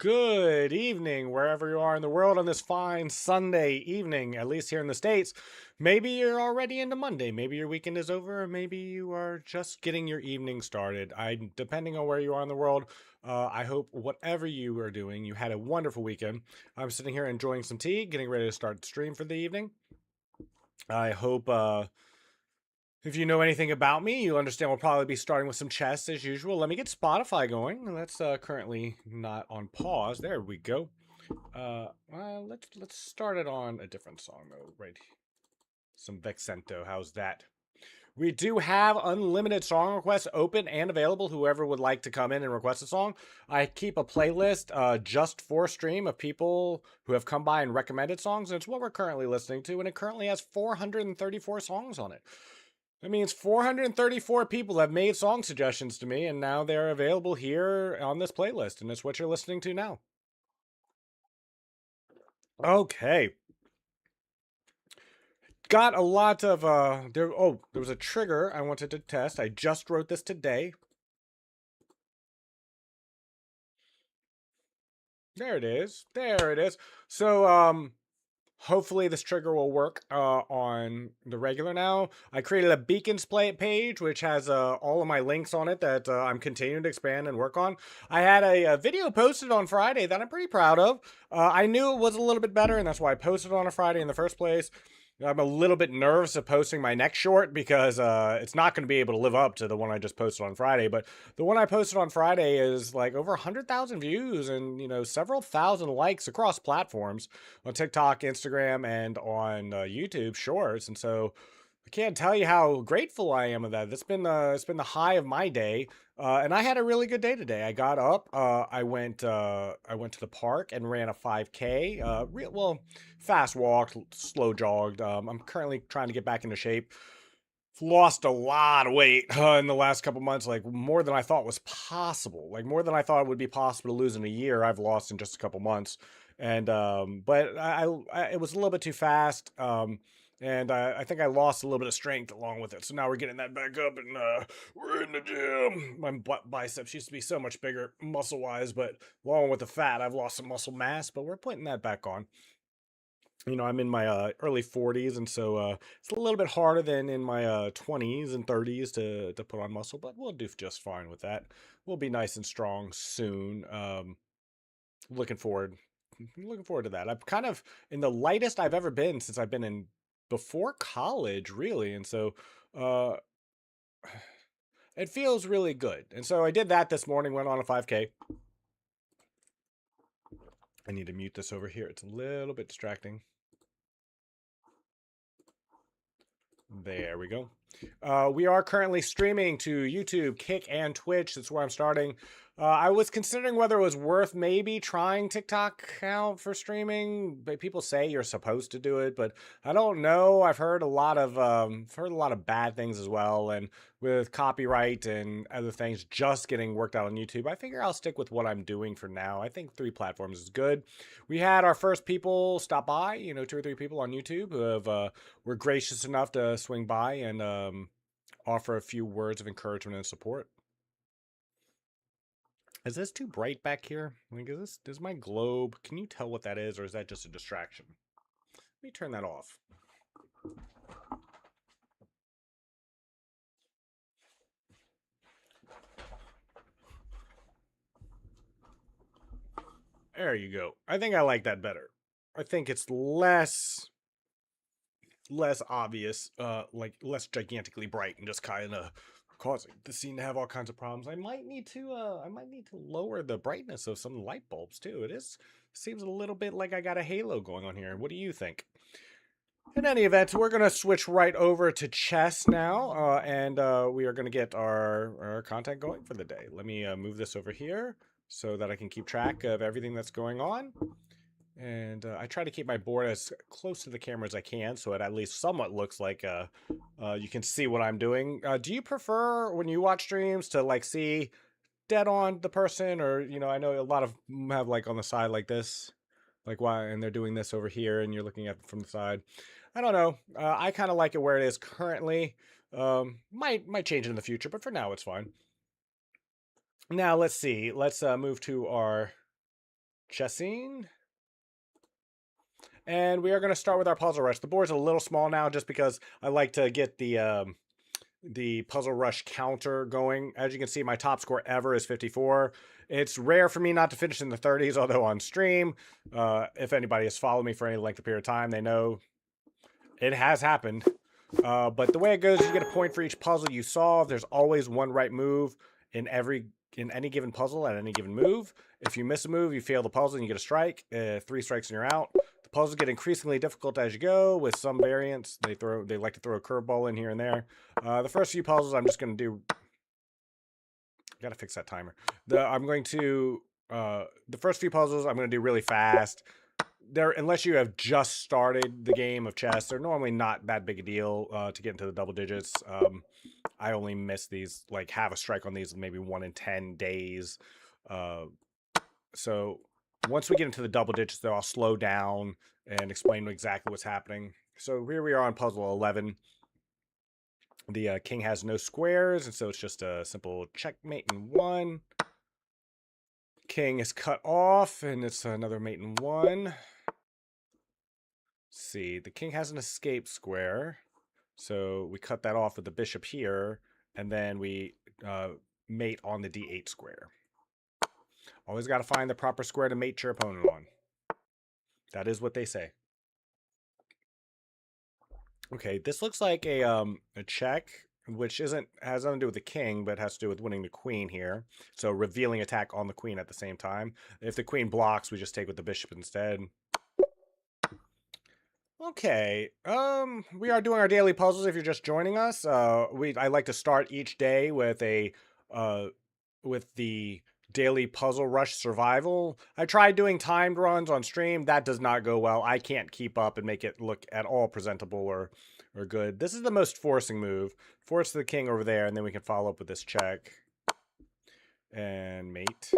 Good evening, wherever you are in the world on this fine Sunday evening, at least here in the States. Maybe you're already into Monday. Maybe your weekend is over, or maybe you are just getting your evening started. Depending on where you are in the world, I hope whatever you are doing, you had a wonderful weekend. I'm sitting here enjoying some tea, getting ready to start the stream for the evening. I hope if you know anything about me, you understand we'll probably be starting with some chess as usual. Let me get Spotify going. That's currently not on pause. There we go. Let's start it on a different song though. Right, some Vexento. How's that? We do have unlimited song requests open and available. Whoever would like to come in and request a song, I keep a playlist just for stream of people who have come by and recommended songs. And it's what we're currently listening to, and it currently has 434 songs on it. That means 434 people have made song suggestions to me, and now they're available here on this playlist, and it's what you're listening to now. Okay. Got a lot of there was a trigger I wanted to test. I just wrote this today. There it is. There it is. So hopefully this trigger will work on the regular now. I created a beacons play page which has all of my links on it that I'm continuing to expand and work on. I had a video posted on Friday that I'm pretty proud of. I knew it was a little bit better, and that's why I posted it on a Friday in the first place. I'm a little bit nervous of posting my next short because it's not going to be able to live up to the one I just posted on Friday. But the one I posted on Friday is like over 100,000 views and several thousand likes across platforms on TikTok, Instagram, and on YouTube Shorts. And so I can't tell you how grateful I am of that. It's been the high of my day, and I had a really good day today. I got up, I went to the park and ran a 5K. Fast walked, slow jogged. I'm currently trying to get back into shape. Lost a lot of weight in the last couple months, like more than I thought was possible. Like more than I thought it would be possible to lose in a year. I've lost in just a couple months, and but it was a little bit too fast. And I think I lost a little bit of strength along with it. So now we're getting that back up, and we're in the gym. My biceps used to be so much bigger muscle wise, but along with the fat, I've lost some muscle mass. But we're putting that back on. I'm in my early 40s, and so it's a little bit harder than in my 20s and 30s to put on muscle, but we'll do just fine with that. We'll be nice and strong soon. Looking forward, looking forward to that. I'm kind of in the lightest I've ever been since I've been in before college, really, and so uh, it feels really good. And so I did that this morning. Went on a 5K. I need to mute this over here. It's a little bit distracting. There we go. We are currently streaming to YouTube, Kick, and Twitch. That's where I'm starting. I was considering whether it was worth maybe trying TikTok out for streaming. But people say you're supposed to do it, but I don't know. I've heard a lot of bad things as well, and with copyright and other things just getting worked out on YouTube, I figure I'll stick with what I'm doing for now. I think 3 platforms is good. We had our first people stop by, 2 or 3 people on YouTube who have were gracious enough to swing by and offer a few words of encouragement and support. Is this too bright back here? Like, is my globe? Can you tell what that is, or is that just a distraction? Let me turn that off. There you go. I think I like that better. I think it's less obvious, like less gigantically bright and just kind of causing the scene to have all kinds of problems. I might need to lower the brightness of some light bulbs too. Seems a little bit like I got a halo going on here. What do you think? In any event, we're going to switch right over to chess now, and we are going to get our content going for the day. Let me move this over here so that I can keep track of everything that's going on. And I try to keep my board as close to the camera as I can, so it at least somewhat looks like you can see what I'm doing. Do you prefer when you watch streams to like see dead on the person, or I know a lot of them have like on the side like this, like why, and they're doing this over here, and you're looking at them from the side. I don't know. I kind of like it where it is currently. Might change in the future, but for now it's fine. Now let's see. Let's move to our chessing. And we are going to start with our puzzle rush. The board's a little small now just because I like to get the puzzle rush counter going. As you can see, my top score ever is 54. It's rare for me not to finish in the 30s, although on stream, if anybody has followed me for any length of period of time, they know it has happened. But the way it goes, you get a point for each puzzle you solve. There's always one right move in any given puzzle at any given move. If you miss a move, you fail the puzzle and you get a strike. 3 strikes and you're out. The puzzles get increasingly difficult as you go with some variants. They like to throw a curveball in here and there. The first few puzzles I'm just going to do. Gotta fix that timer. The first few puzzles I'm going to do really fast. Unless you have just started the game of chess, they're normally not that big a deal to get into the double digits. I only miss these, like have a strike on these maybe 1 in 10 days. So once we get into the double digits, though, I'll slow down and explain exactly what's happening. So here we are on puzzle 11. The king has no squares, and so it's just a simple checkmate in 1. King is cut off, and it's another mate in 1. See, the king has an escape square, so we cut that off with the bishop here, and then we mate on the d8 square. Always got to find the proper square to mate your opponent on. That is what they say. Okay, this looks like a check, which has nothing to do with the king, but has to do with winning the queen here. So revealing attack on the queen at the same time. If the queen blocks, we just take with the bishop instead. Okay, we are doing our daily puzzles if you're just joining us. I like to start each day with the daily puzzle rush survival. I tried doing timed runs on stream. That does not go well. I can't keep up and make it look at all presentable or good. This is the most forcing move. Force the king over there, and then we can follow up with this check. And mate.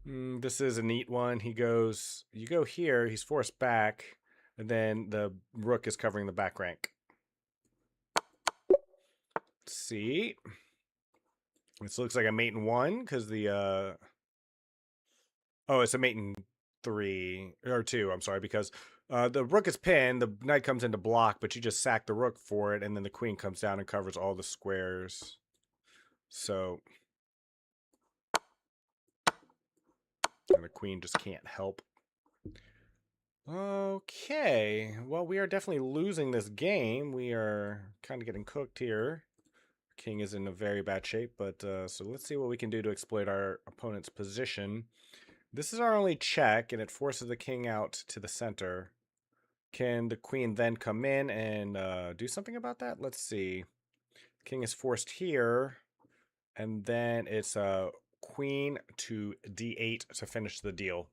This is a neat one. You go here, he's forced back, and then the rook is covering the back rank. Let's see. This looks like a mate in 1, because the, oh, it's a mate in 3, or 2, I'm sorry, because the rook is pinned, the knight comes in to block, but you just sack the rook for it, and then the queen comes down and covers all the squares. So, and the queen just can't help. Okay, well, we are definitely losing this game. We are kind of getting cooked here. King is in a very bad shape, but so let's see what we can do to exploit our opponent's position. This is our only check, and it forces the king out to the center. Can the queen then come in and do something about that? Let's see. King is forced here, and then it's queen to d8 to finish the deal.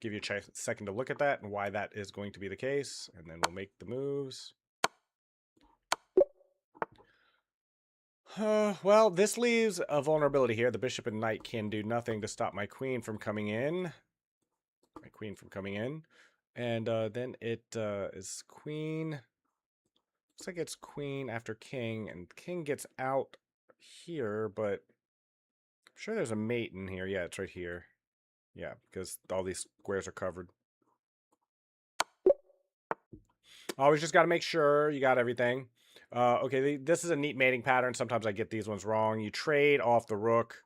Give you a second to look at that and why that is going to be the case, and then we'll make the moves. Well, this leaves a vulnerability here. The bishop and knight can do nothing to stop my queen from coming in. And then it is queen. Looks like it's queen after king, and king gets out here, but I'm sure there's a mate in here. Yeah, it's right here. Yeah, because all these squares are covered. Always just got to make sure you got everything. Okay, this is a neat mating pattern. Sometimes I get these ones wrong. You trade off the rook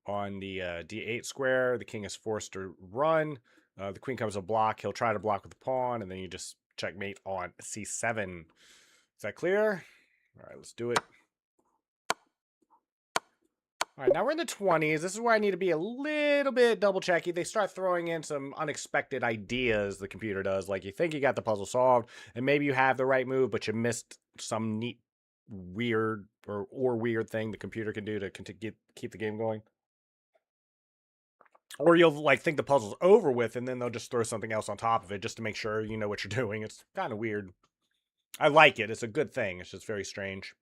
on the d8 square. The king is forced to run. The queen comes to block. He'll try to block with the pawn, and then you just checkmate on c7. Is that clear? All right, let's do it. All right, now we're in the 20s. This is where I need to be a little bit double checky. They start throwing in some unexpected ideas, the computer does. Like, you think you got the puzzle solved, and maybe you have the right move, but you missed some neat, weird, or weird thing the computer can do to keep the game going. Or you'll, like, think the puzzle's over with, and then they'll just throw something else on top of it just to make sure you know what you're doing. It's kind of weird. I like it. It's a good thing. It's just very strange.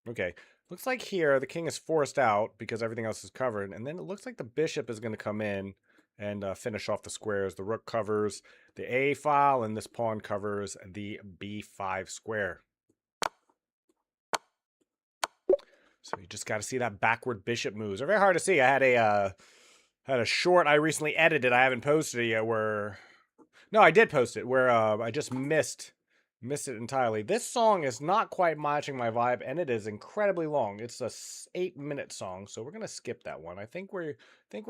Okay. Looks like here the king is forced out because everything else is covered. And then it looks like the bishop is going to come in and finish off the squares. The rook covers the A file, and this pawn covers the B5 square. So you just got to see that backward bishop moves. They're very hard to see. I had a short I recently edited. I haven't posted it yet. Where no, I did post it. Where I just missed it entirely. This song is not quite matching my vibe, and it is incredibly long. It's a 8-minute song, so we're gonna skip that one. I think we're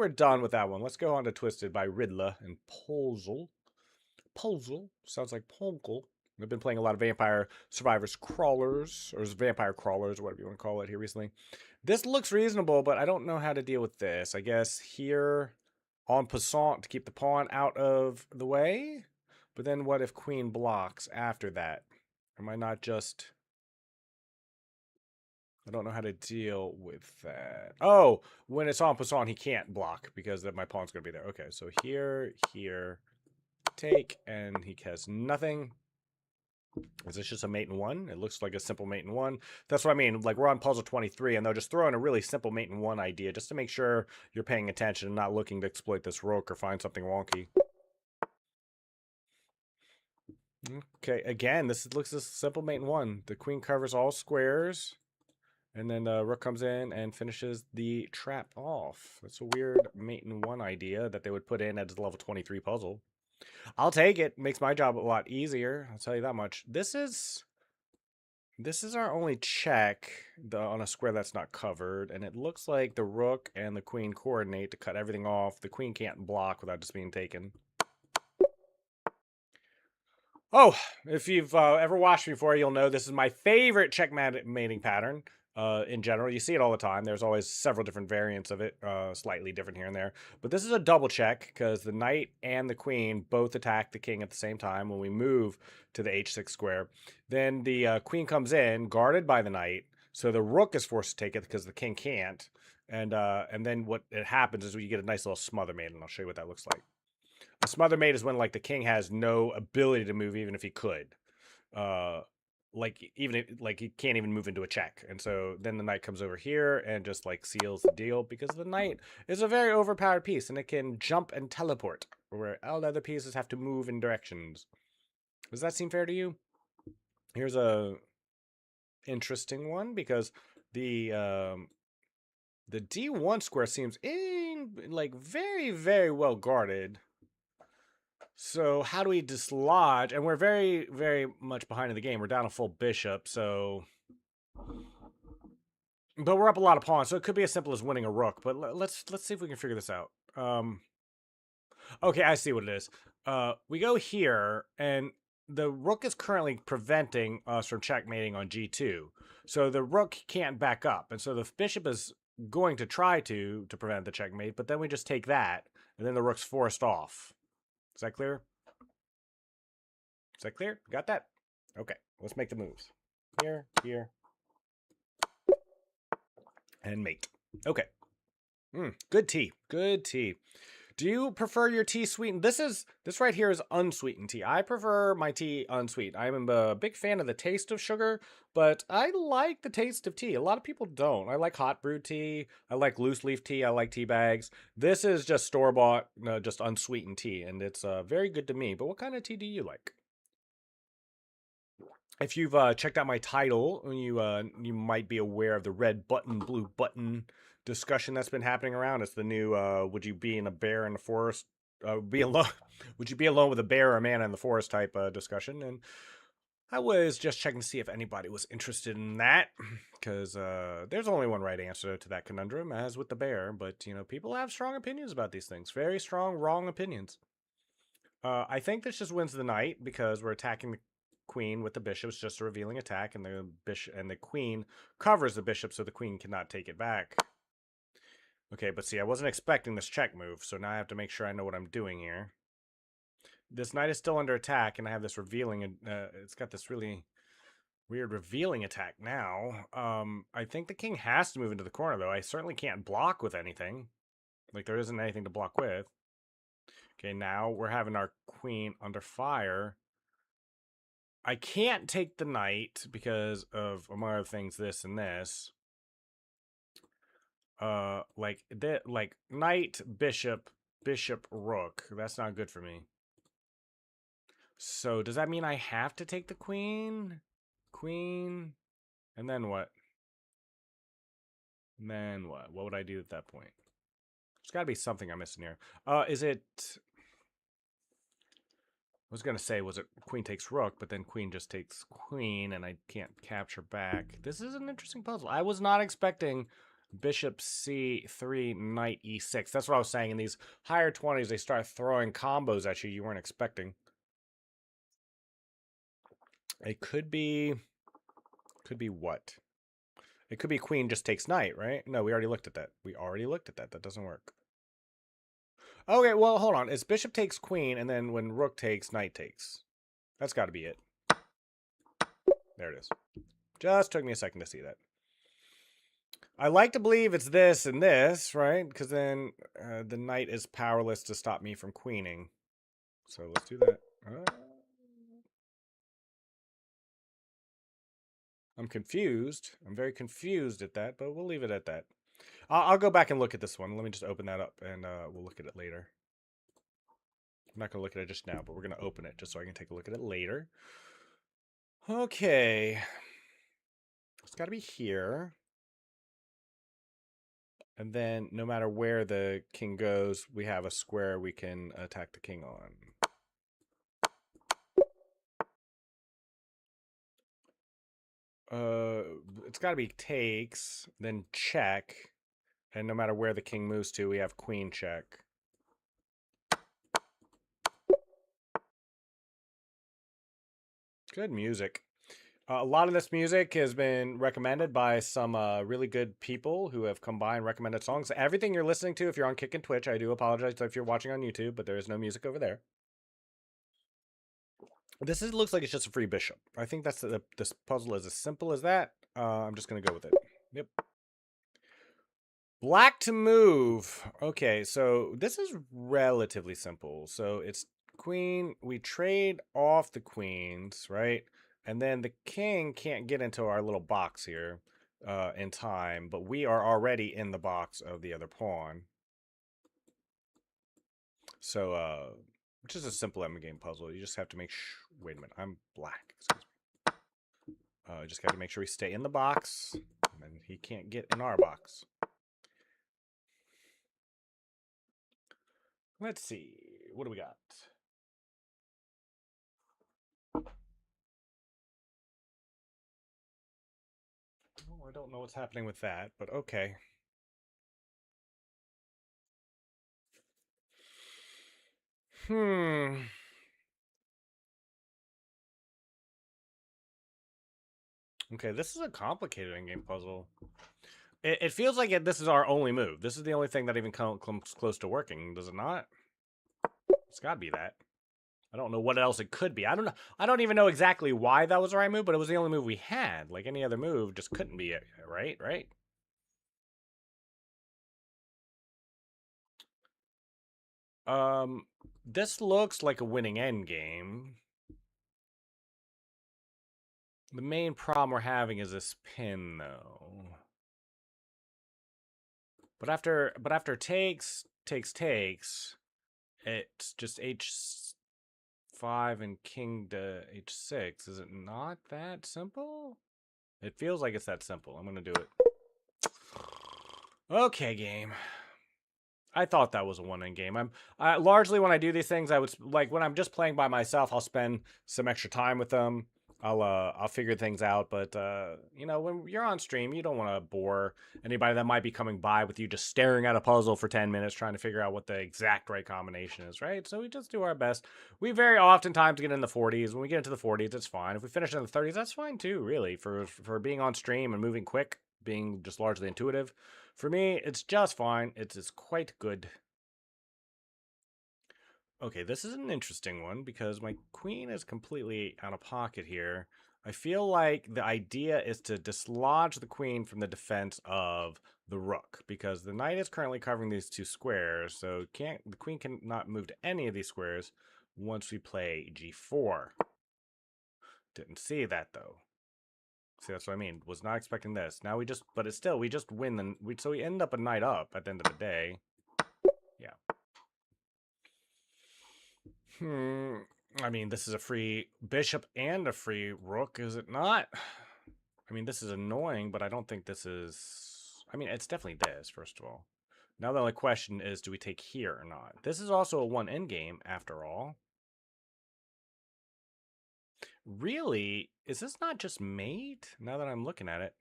done with that one. Let's go on to Twisted by Riddler and Polzel. Polzel sounds like Polkel. I've been playing a lot of Vampire Survivors crawlers, or Vampire crawlers, or whatever you want to call it here recently. This looks reasonable, but I don't know how to deal with this. I guess here en passant to keep the pawn out of the way. But then what if queen blocks after that? Am I not just... I don't know how to deal with that. Oh, when it's en passant, he can't block because my pawn's going to be there. Okay, so here, take, and he has nothing. Is this just a mate in one? It looks like a simple mate in one. That's what I mean. Like, we're on puzzle 23, and they'll just throw in a really simple mate in one idea just to make sure you're paying attention and not looking to exploit this rook or find something wonky. Okay, again, this looks like a simple mate in one. The queen covers all squares, and then the rook comes in and finishes the trap off. That's a weird mate in one idea that they would put in as a level 23 puzzle. I'll take it. Makes my job a lot easier. I'll tell you that much. This is our only check on a square that's not covered, and it looks like the rook and the queen coordinate to cut everything off. The queen can't block without just being taken. Oh, if you've ever watched before, you'll know this is my favorite checkmating pattern. In general, you see it all the time. There's always several different variants of it, slightly different here and there. But this is a double check because the knight and the queen both attack the king at the same time when we move to the h6 square. Then the queen comes in, guarded by the knight, so the rook is forced to take it because the king can't. And then what happens is you get a nice little smother mate, and I'll show you what that looks like. A smother mate is when like the king has no ability to move, even if he could. Like he can't even move into a check, and so then the knight comes over here and just like seals the deal because the knight is a very overpowered piece and it can jump and teleport where all other pieces have to move in directions. Does that seem fair to you? Here's a interesting one because the d1 square seems like very, very well guarded. So how do we dislodge? And we're very, very much behind in the game. We're down a full bishop, so... But we're up a lot of pawns, so it could be as simple as winning a rook. But let's see if we can figure this out. Okay, I see what it is. We go here, and the rook is currently preventing us from checkmating on g2. So the rook can't back up, and so the bishop is going to try to prevent the checkmate, but then we just take that, and then the rook's forced off. Is that clear? Is that clear? Got that? Okay, let's make the moves. Here, and mate. Okay. Good tea. Good tea. Do you prefer your tea sweetened? This right here is unsweetened tea. I prefer my tea unsweet. I'm a big fan of the taste of sugar, but I like the taste of tea. A lot of people don't. I like hot brewed tea. I like loose leaf tea. I like tea bags. This is just store-bought, just unsweetened tea, and it's very good to me. But what kind of tea do you like? If you've checked out my title, you might be aware of the red button, blue button discussion that's been happening around. It's the new would you be in a bear in the forest? Be alone? Would you be alone with a bear or a man in the forest type discussion? And I was just checking to see if anybody was interested in that, because there's only one right answer to that conundrum, as with the bear. But people have strong opinions about these things. Very strong, wrong opinions. I think this just wins the knight because we're attacking the queen with the bishop. It's just a revealing attack, and the bishop and the queen covers the bishop, so the queen cannot take it back. Okay, but see, I wasn't expecting this check move, so now I have to make sure I know what I'm doing here. This knight is still under attack, and I have this revealing. It's got this really weird revealing attack now. I think the king has to move into the corner, though. I certainly can't block with anything. Like, there isn't anything to block with. Okay, now we're having our queen under fire. I can't take the knight because of, among other things, this and this. Like knight, bishop, rook. That's not good for me. So does that mean I have to take the queen? Queen, and then what? And then what? What would I do at that point? There's got to be something I'm missing here. Is it... I was going to say, was it queen takes rook, but then queen just takes queen, and I can't capture back. This is an interesting puzzle. I was not expecting bishop c3, knight e6. That's what I was saying. In these higher 20s, they start throwing combos at you weren't expecting. It could be... Could be what? It could be queen just takes knight, right? No, we already looked at that. We already looked at that. That doesn't work. Okay, well, hold on. It's bishop takes queen, and then when rook takes, knight takes. That's got to be it. There it is. Just took me a second to see that. I like to believe it's this and this, right? Because then the knight is powerless to stop me from queening. So let's do that. I'm confused. I'm very confused at that, but we'll leave it at that. I'll go back and look at this one. Let me just open that up, and we'll look at it later. I'm not going to look at it just now, but we're going to open it just so I can take a look at it later. Okay. It's got to be here. And then no matter where the king goes, we have a square we can attack the king on. It's got to be takes, then check. And no matter where the king moves to, we have queen check. Good music. A lot of this music has been recommended by some really good people who have come by and recommended songs. Everything you're listening to, if you're on Kick and Twitch, I do apologize if you're watching on YouTube, but there is no music over there. This looks like it's just a free bishop. I think that's this puzzle is as simple as that. I'm just going to go with it. Yep. Black to move. Okay, so this is relatively simple. So it's queen. We trade off the queens, right? And then the king can't get into our little box here in time, but we are already in the box of the other pawn. So, which is a simple endgame puzzle. You just have to make wait a minute, I'm black. Excuse me. Just got to make sure we stay in the box, and then he can't get in our box. Let's see. What do we got? Oh, I don't know what's happening with that, but okay. Okay, this is a complicated endgame puzzle. It feels like this is our only move. This is the only thing that even comes close to working, does it not? It's got to be that. I don't know what else it could be. I don't know. I don't even know exactly why that was the right move, but it was the only move we had. Like any other move just couldn't be it, right? Right? This looks like a winning endgame. The main problem we're having is this pin, though. But after takes, it's just h5 and king to h6. Is it not that simple? It feels like it's that simple. I'm gonna do it. Okay, game. I thought that was a one-in game. I'm largely when I do these things, I would like when I'm just playing by myself, I'll spend some extra time with them. I'll figure things out, but you know, when you're on stream, you don't want to bore anybody that might be coming by with you just staring at a puzzle for 10 minutes trying to figure out what the exact right combination is, right? So we just do our best. We very oftentimes get in the 40s. When we get into the 40s, it's fine. If we finish in the 30s, that's fine too, really. For being on stream and moving quick, being just largely intuitive. For me, it's just fine. It's quite good. Okay, this is an interesting one because my queen is completely out of pocket here. I feel like the idea is to dislodge the queen from the defense of the rook because the knight is currently covering these two squares, so the queen cannot move to any of these squares once we play g4. Didn't see that though. See, that's what I mean. Was not expecting this. Now but it's still, we just win. So we end up a knight up at the end of the day. Yeah. I mean, this is a free bishop and a free rook, is it not? I mean, this is annoying, but I don't think this is... I mean, it's definitely this, first of all. Now the only question is, do we take here or not? This is also a 1 endgame, after all. Really? Is this not just mate? Now that I'm looking at it.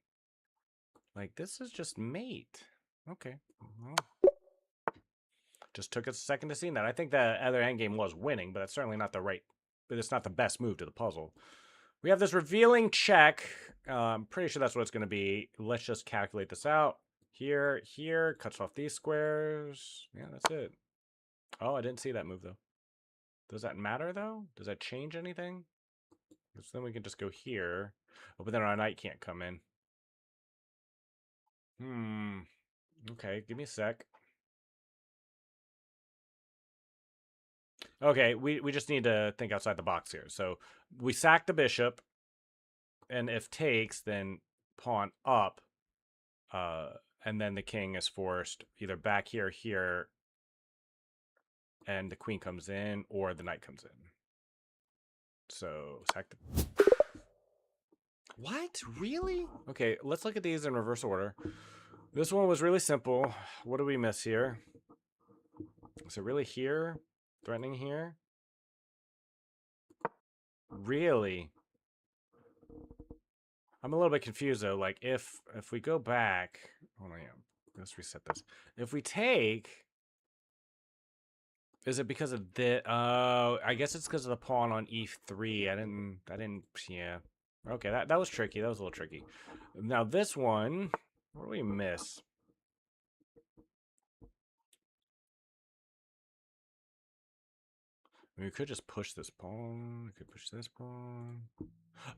Like, this is just mate. Okay. Well, just took us a second to see that. I think the other endgame was winning, but that's certainly not the right... But it's not the best move to the puzzle. We have this revealing check. I'm pretty sure that's what it's going to be. Let's just calculate this out. Here, here, cuts off these squares. Yeah, that's it. Oh, I didn't see that move, though. Does that matter, though? Does that change anything? Because then we can just go here. Oh, but then our knight can't come in. Okay, give me a sec. Okay, we just need to think outside the box here. So we sack the bishop, and if takes, then pawn up, and then the king is forced either back here, here, and the queen comes in, or the knight comes in. So sack the... What? Really? Okay, let's look at these in reverse order. This one was really simple. What do we miss here? Is it really here? Threatening here? Really? I'm a little bit confused though. Like if we go back, hold on, yeah, let's reset this. If we take, is it because of the? I guess it's because of the pawn on e3. I didn't. Yeah. Okay, that was tricky. That was a little tricky. Now this one, what do we miss? I mean, we could just push this pawn. We could push this pawn.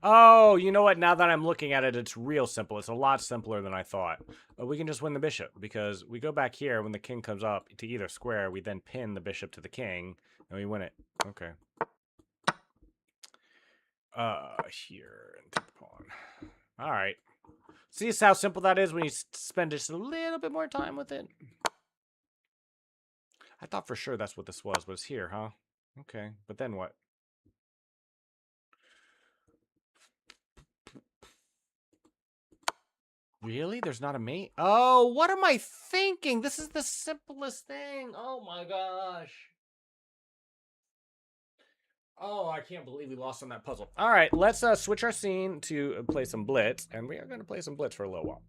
Oh, you know what? Now that I'm looking at it, it's real simple. It's a lot simpler than I thought. We can just win the bishop because we go back here when the king comes up to either square. We then pin the bishop to the king and we win it. Okay. Here and take the pawn. All right. See how simple that is when you spend just a little bit more time with it? I thought for sure that's what this was, but it's here, huh? Okay, but then what? Really? There's not a mate? Oh, what am I thinking? This is the simplest thing. Oh my gosh. Oh, I can't believe we lost on that puzzle. All right, let's switch our scene to play some Blitz, and we are going to play some Blitz for a little while.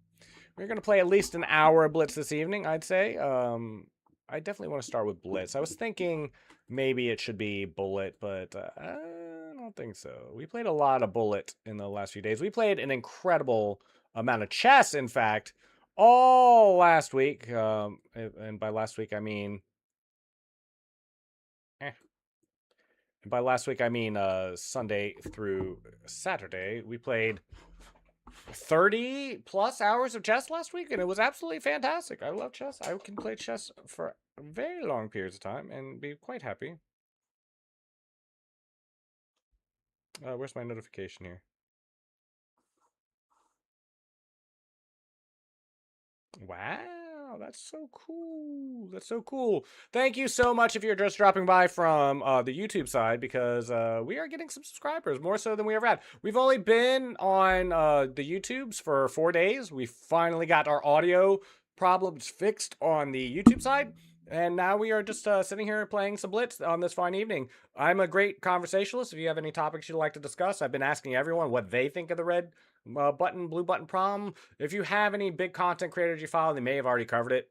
We're going to play at least an hour of Blitz this evening, I'd say. I definitely want to start with Blitz. I was thinking maybe it should be Bullet, but I don't think so. We played a lot of Bullet in the last few days. We played an incredible amount of chess, in fact, all last week. And by last week, I mean... And by last week, I mean Sunday through Saturday. We played 30 plus hours of chess last week, and it was absolutely fantastic. I love chess. I can play chess for very long periods of time and be quite happy. Where's my notification here? Wow, that's so cool. That's so cool. Thank you so much if you're just dropping by from the YouTube side, because we are getting some subscribers, more so than we ever had. We've only been on the YouTubes for 4 days. We finally got our audio problems fixed on the YouTube side. And now we are just sitting here playing some Blitz on this fine evening. I'm a great conversationalist. If you have any topics you'd like to discuss, I've been asking everyone what they think of the red button, blue button problem. If you have any big content creators you follow, they may have already covered it.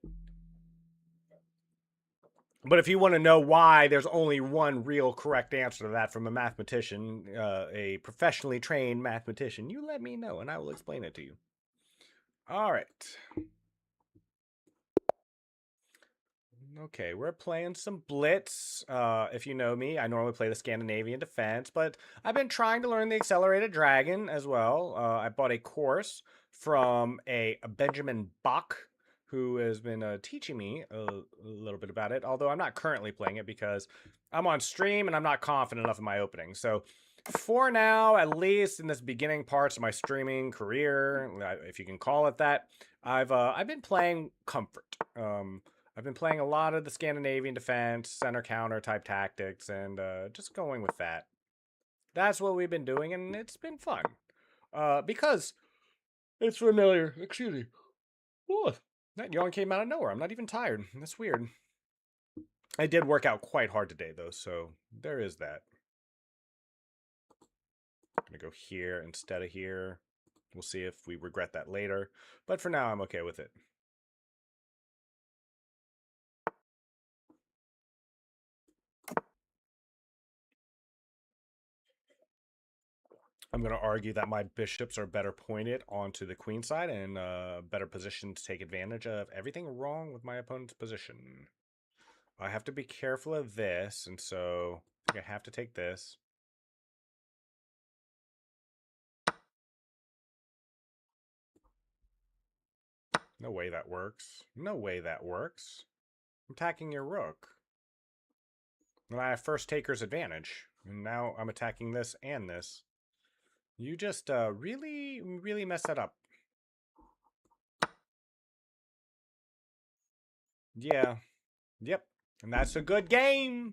But if you want to know why there's only one real correct answer to that from a mathematician, a professionally trained mathematician, you let me know and I will explain it to you. All right. Okay, we're playing some Blitz. If you know me, I normally play the Scandinavian Defense, but I've been trying to learn the Accelerated Dragon as well. I bought a course from a Benjamin Bach, who has been teaching me a little bit about it, although I'm not currently playing it because I'm on stream and I'm not confident enough in my opening. So for now, at least in this beginning parts of my streaming career, if you can call it that, I've been playing Comfort. I've been playing a lot of the Scandinavian Defense, center counter type tactics, and just going with that. That's what we've been doing, and it's been fun. Because it's familiar. Excuse me. What? That yawn came out of nowhere. I'm not even tired. That's weird. I did work out quite hard today, though, so there is that. I'm going to go here instead of here. We'll see if we regret that later. But for now, I'm okay with it. I'm going to argue that my bishops are better pointed onto the queen side and better positioned to take advantage of everything wrong with my opponent's position. I have to be careful of this, and so I think I have to take this. No way that works. No way that works. I'm attacking your rook. And I have first taker's advantage. And now I'm attacking this and this. You just really, really messed that up. Yeah. Yep. And that's a good game.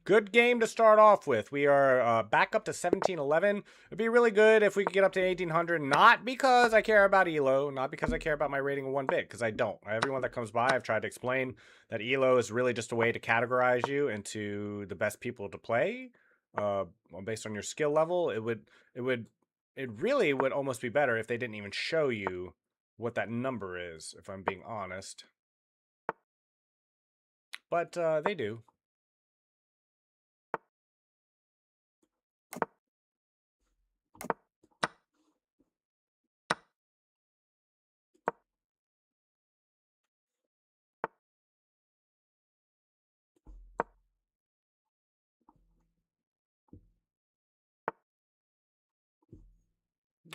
Good game to start off with. We are back up to 1711. It'd be really good if we could get up to 1800. Not because I care about ELO, not because I care about my rating of one bit, because I don't. Everyone that comes by, I've tried to explain that ELO is really just a way to categorize you into the best people to play, based on your skill level. It really would almost be better if they didn't even show you what that number is, if I'm being honest. But they do.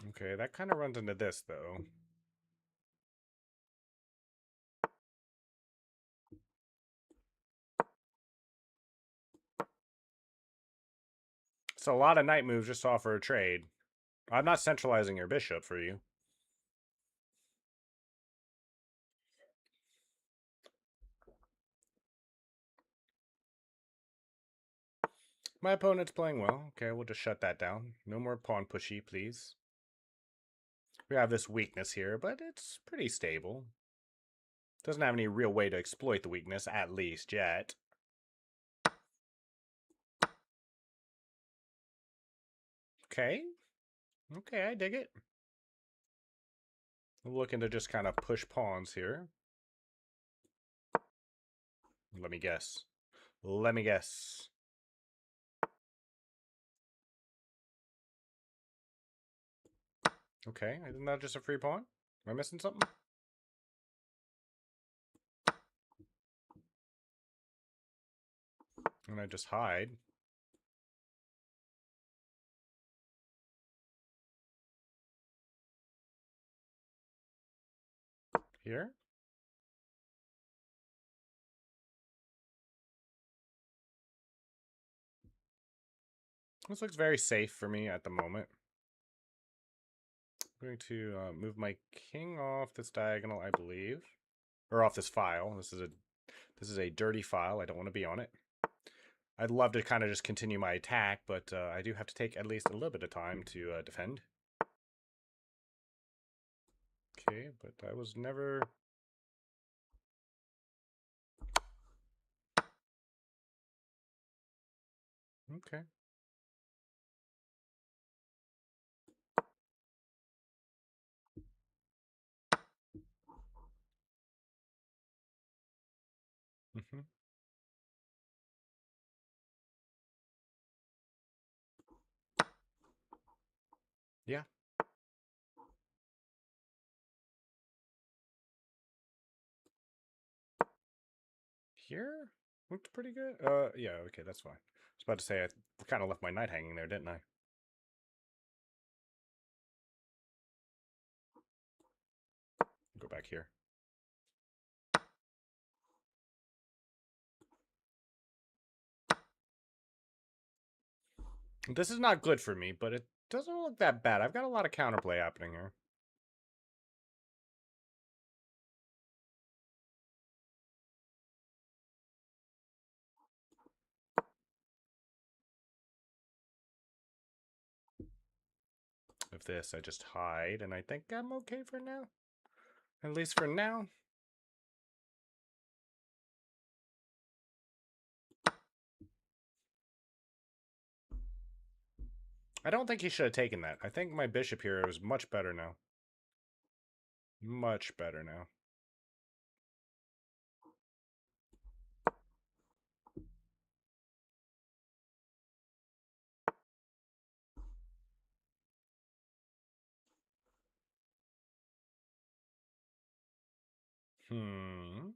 Okay, that kind of runs into this, though. So a lot of knight moves just offer a trade. I'm not centralizing your bishop for you. My opponent's playing well. Okay, we'll just shut that down. No more pawn pushy, please. We have this weakness here, but it's pretty stable. Doesn't have any real way to exploit the weakness, at least yet. Okay. Okay, I dig it. I'm looking to just kind of push pawns here. Let me guess. Let me guess. Okay, isn't that just a free pawn? Am I missing something? And I just hide. Here? This looks very safe for me at the moment. I'm going to move my king off this diagonal, I believe. Or off this file. This is a dirty file. I don't want to be on it. I'd love to kind of just continue my attack, but I do have to take at least a little bit of time to defend. Okay, but I was never... Okay. Mm-hmm. Yeah. Here? Looked pretty good. Yeah, okay, that's fine. I was about to say I kind of left my knight hanging there, didn't I? Go back here. This is not good for me, but it doesn't look that bad. I've got a lot of counterplay happening here. Of this, I just hide, and I think I'm okay for now. At least for now. I don't think he should have taken that. I think my bishop here is much better now. Much better now. Hmm.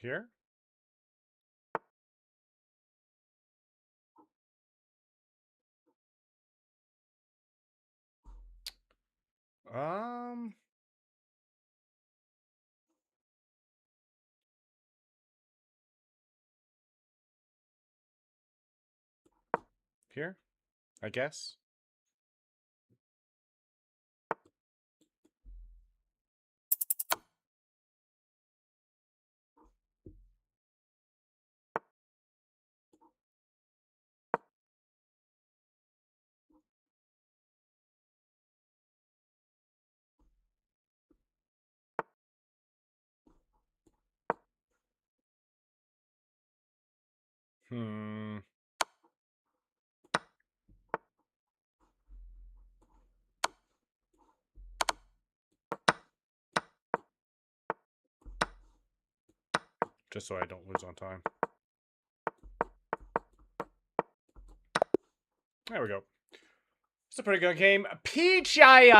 Here? Um. Here? I guess. Hmm. Just so I don't lose on time. There we go. It's a pretty good game. Peachy,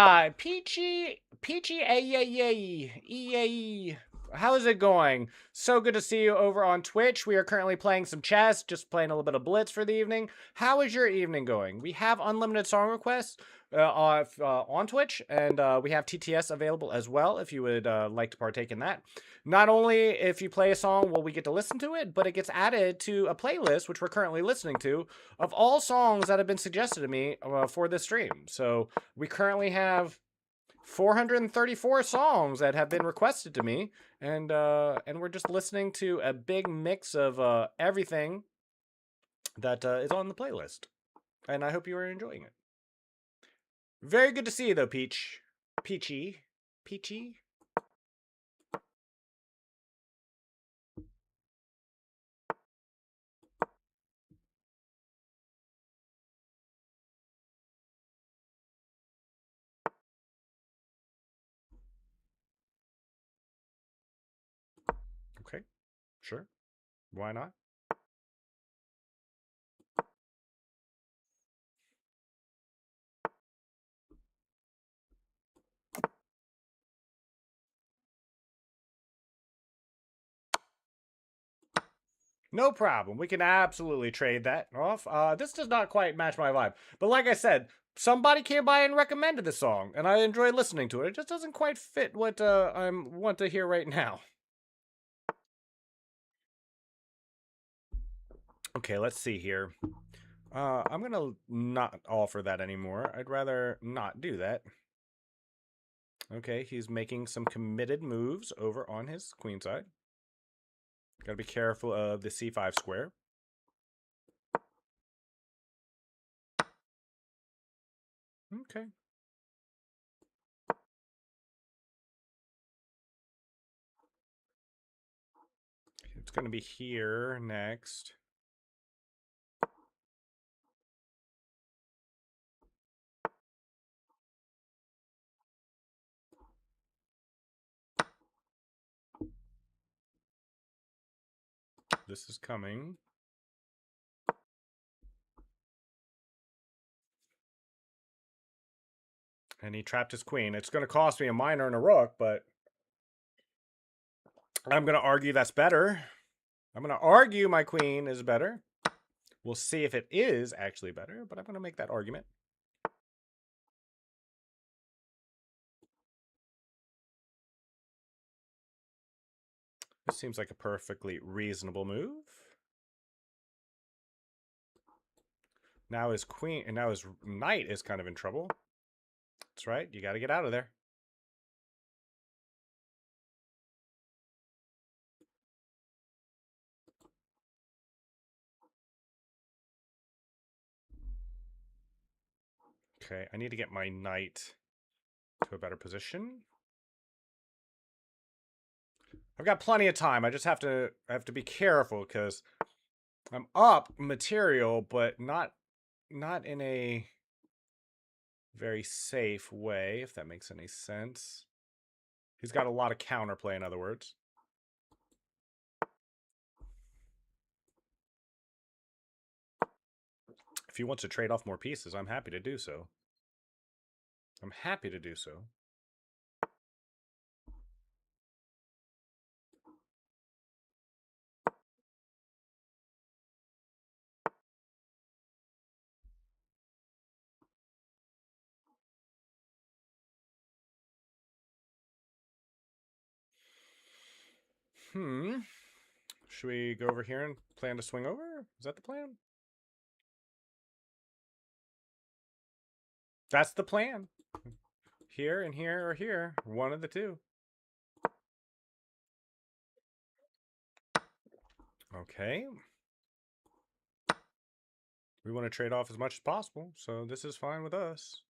EA. How's it going? So good to see you over on Twitch. We are currently playing some chess, just playing a little bit of Blitz for the evening. How is your evening going? We have unlimited song requests on Twitch, and we have TTS available as well if you would like to partake in that. Not only if you play a song will we get to listen to it, but it gets added to a playlist, which we're currently listening to, of all songs that have been suggested to me for this stream. So we currently have 434 songs that have been requested to me, and we're just listening to a big mix of everything that is on the playlist. And I hope you are enjoying it. Very good to see you, though, Peachy. Okay, sure. Why not? No problem. We can absolutely trade that off. This does not quite match my vibe. But like I said, somebody came by and recommended the song, and I enjoy listening to it. It just doesn't quite fit what I want to hear right now. Okay, let's see here. I'm gonna not offer that anymore. I'd rather not do that. Okay, he's making some committed moves over on his queen side. Gotta be careful of the c5 square. Okay. It's gonna be here next. This is coming. And he trapped his queen. It's going to cost me a minor and a rook, but I'm going to argue that's better. I'm going to argue my queen is better. We'll see if it is actually better, but I'm going to make that argument. This seems like a perfectly reasonable move. Now his queen, and now his knight is kind of in trouble. That's right. You got to get out of there. Okay, I need to get my knight to a better position. I've got plenty of time. I just have to be careful because I'm up material, but not in a very safe way, if that makes any sense. He's got a lot of counterplay, in other words. If he wants to trade off more pieces, I'm happy to do so. I'm happy to do so. Should we go over here and plan to swing over? Is that the plan? That's the plan. Here and here or here. One of the two. Okay. We want to trade off as much as possible, so this is fine with us.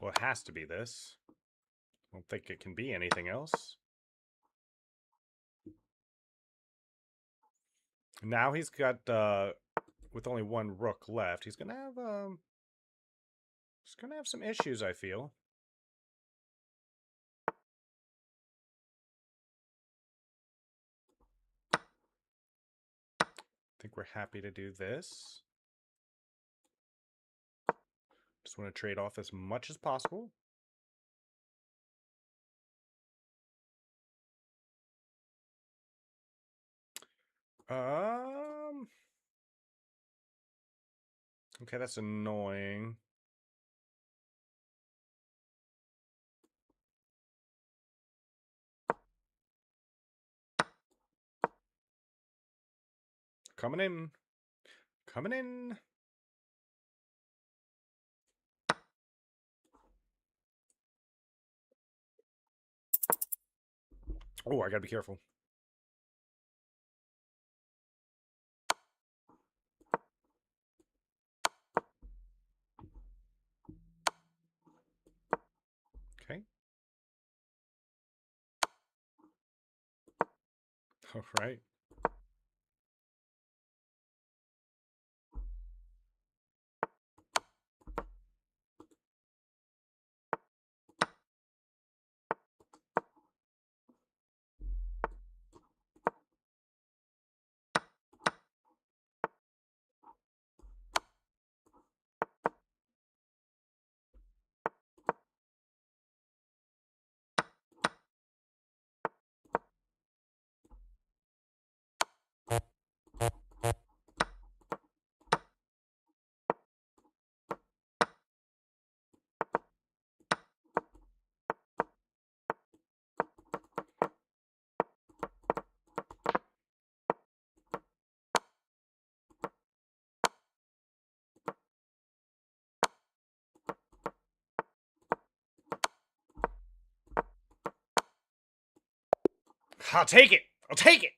Well, it has to be this. I don't think it can be anything else. Now he's got, with only one rook left, he's gonna have some issues, I feel. I think we're happy to do this. Just want to trade off as much as possible. Okay, that's annoying. Coming in. Coming in. Oh, I gotta be careful. Okay. All right. I'll take it. I'll take it.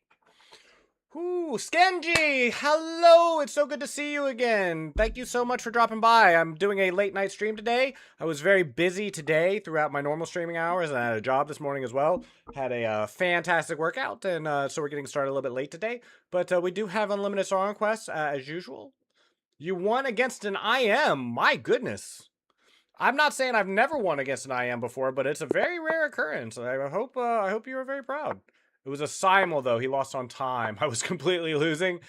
Ooh, Skenji! Hello! It's so good to see you again. Thank you so much for dropping by. I'm doing a late night stream today. I was very busy today throughout my normal streaming hours, and I had a job this morning as well. Had a fantastic workout, and so we're getting started a little bit late today. But we do have unlimited song requests, as usual. You won against an IM. My goodness. I'm not saying I've never won against an IM before, but it's a very rare occurrence. I hope you were very proud. It was a simul, though. He lost on time. I was completely losing.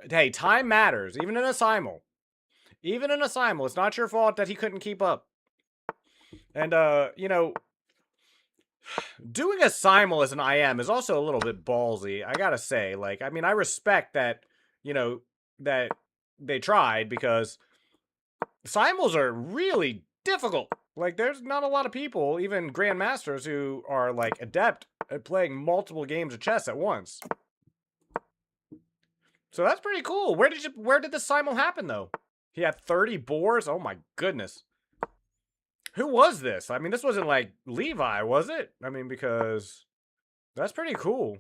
Hey, time matters, even in a simul. Even in a simul, it's not your fault that he couldn't keep up. And, you know, doing a simul as an IM is also a little bit ballsy, I gotta say. Like, I mean, I respect that, you know, that they tried, because simuls are really difficult. Like, there's not a lot of people, even grandmasters, who are, like, adept at playing multiple games of chess at once. So that's pretty cool. Where did the simul happen, though? He had 30 boars? Oh my goodness. Who was this? I mean, this wasn't like Levi, was it? I mean, because that's pretty cool.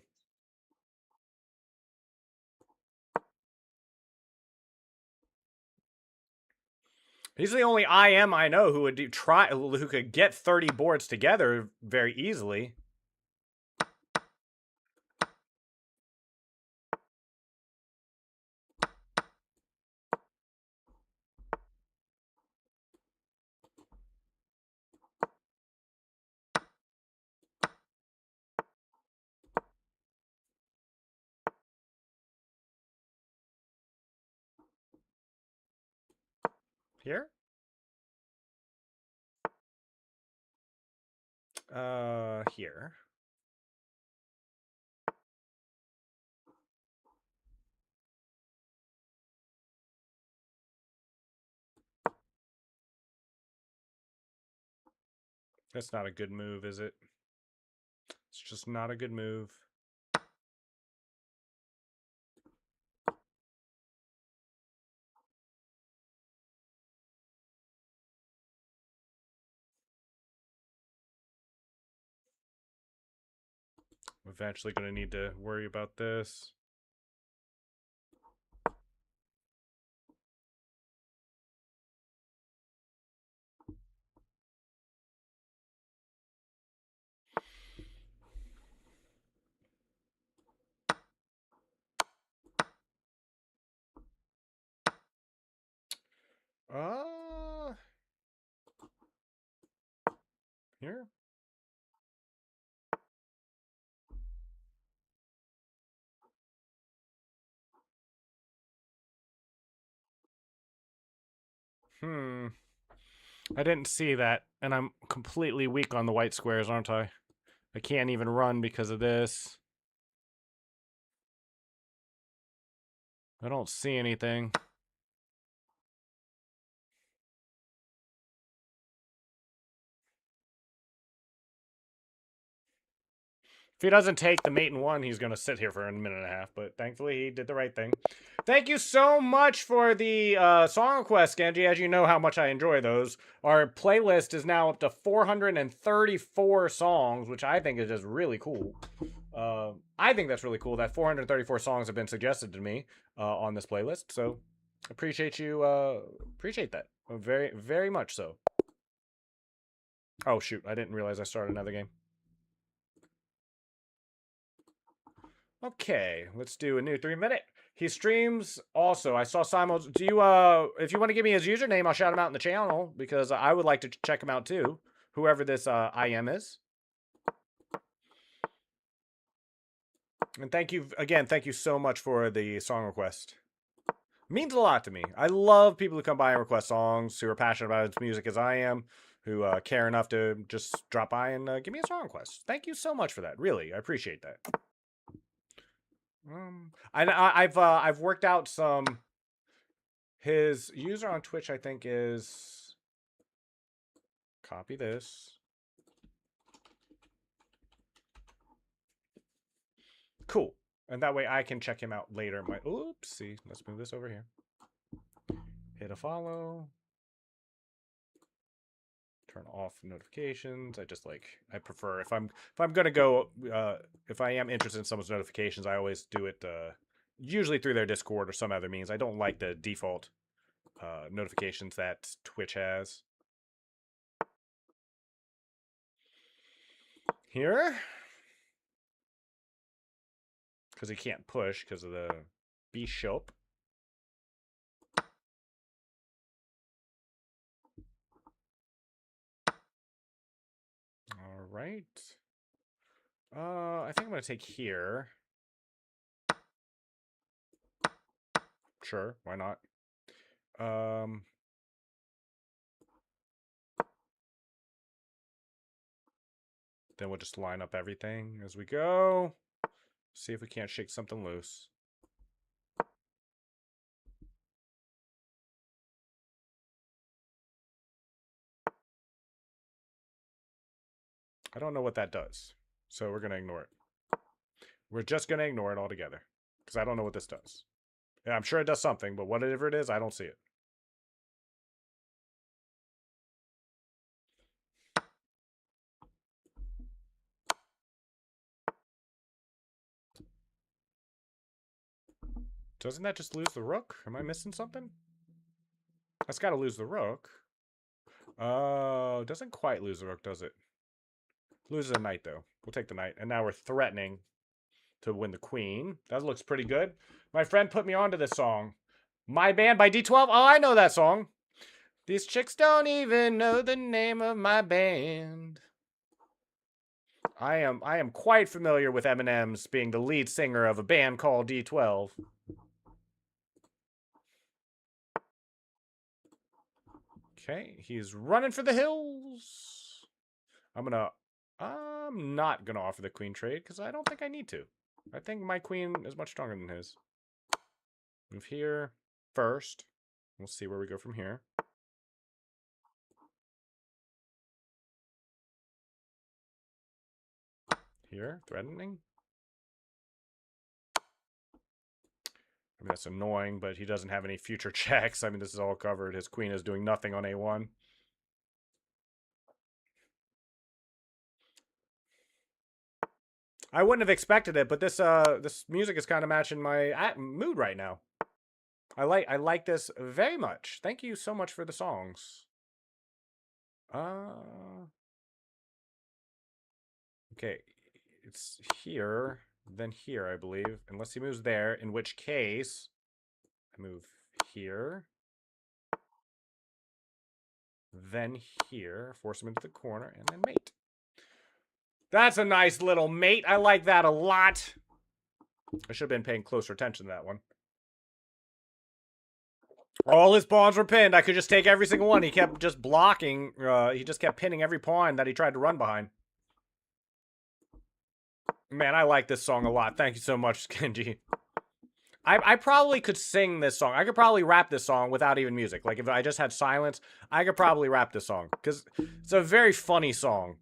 He's the only IM I know who would who could get 30 boards together very easily. Here? Here. That's not a good move, is it? It's just not a good move. I'm eventually going to need to worry about this. Uh, Here? I didn't see that, and I'm completely weak on the white squares, aren't I? I can't even run because of this. I don't see anything. If he doesn't take the mate in one, he's going to sit here for a minute and a half. But thankfully, he did the right thing. Thank you so much for the song request, Genji. As you know how much I enjoy those. Our playlist is now up to 434 songs, which I think is just really cool. I think that's really cool that 434 songs have been suggested to me on this playlist. So appreciate you. Appreciate that very, very much so. Oh shoot! I didn't realize I started another game. Okay, let's do a new 3-minute. He streams also. I saw Simon. Do you if you want to give me his username, I'll shout him out in the channel because I would like to check him out too. Whoever this IM is. And thank you again. Thank you so much for the song request. It means a lot to me. I love people who come by and request songs, who are passionate about his music as I am, who care enough to just drop by and give me a song request. Thank you so much for that. Really, I appreciate that. I've worked out some. His user on Twitch, I think, is copy this. Cool. And that way I can check him out later. Oopsie. Let's move this over here. Hit a follow. Turn off notifications. I prefer if I'm gonna go if I am interested in someone's notifications, I always do it usually through their Discord or some other means. I don't like the default notifications that Twitch has. Here. Because he can't push because of the bishop. All right. I think I'm going to take here. Sure, why not? Then we'll just line up everything as we go. See if we can't shake something loose. I don't know what that does, so we're going to ignore it. We're just going to ignore it altogether, because I don't know what this does. Yeah, I'm sure it does something, but whatever it is, I don't see it. Doesn't that just lose the rook? Am I missing something? That's got to lose the rook. Doesn't quite lose the rook, does it? Loses a knight, though. We'll take the knight. And now we're threatening to win the queen. That looks pretty good. My friend put me onto this song. My Band by D12. Oh, I know that song. These chicks don't even know the name of my band. I am quite familiar with Eminem's being the lead singer of a band called D12. Okay, he's running for the hills. I'm not gonna offer the queen trade because I don't think I need to. I think my queen is much stronger than his. Move here first. We'll see where we go from here. Here, threatening. I mean, that's annoying, but he doesn't have any future checks. I mean, this is all covered. His queen is doing nothing on A1. I wouldn't have expected it, but this music is kind of matching my mood right now. I like this very much. Thank you so much for the songs. Okay, it's here, then here, I believe, unless he moves there, in which case I move here, then here, force him into the corner, and then mate. That's a nice little mate. I like that a lot. I should have been paying closer attention to that one. All his pawns were pinned. I could just take every single one. He kept just blocking. He just kept pinning every pawn that he tried to run behind. Man, I like this song a lot. Thank you so much, Kenji. I probably could sing this song. I could probably rap this song without even music. Like, if I just had silence, I could probably rap this song. Because it's a very funny song.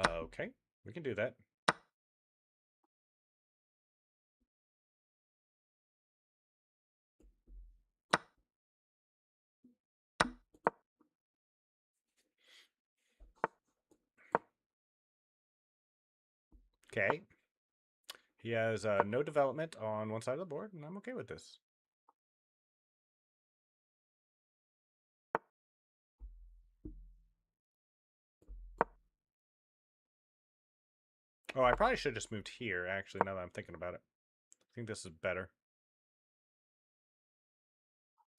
Okay, we can do that. Okay. He has no development on one side of the board, and I'm okay with this. Oh, I probably should have just moved here, actually, now that I'm thinking about it. I think this is better.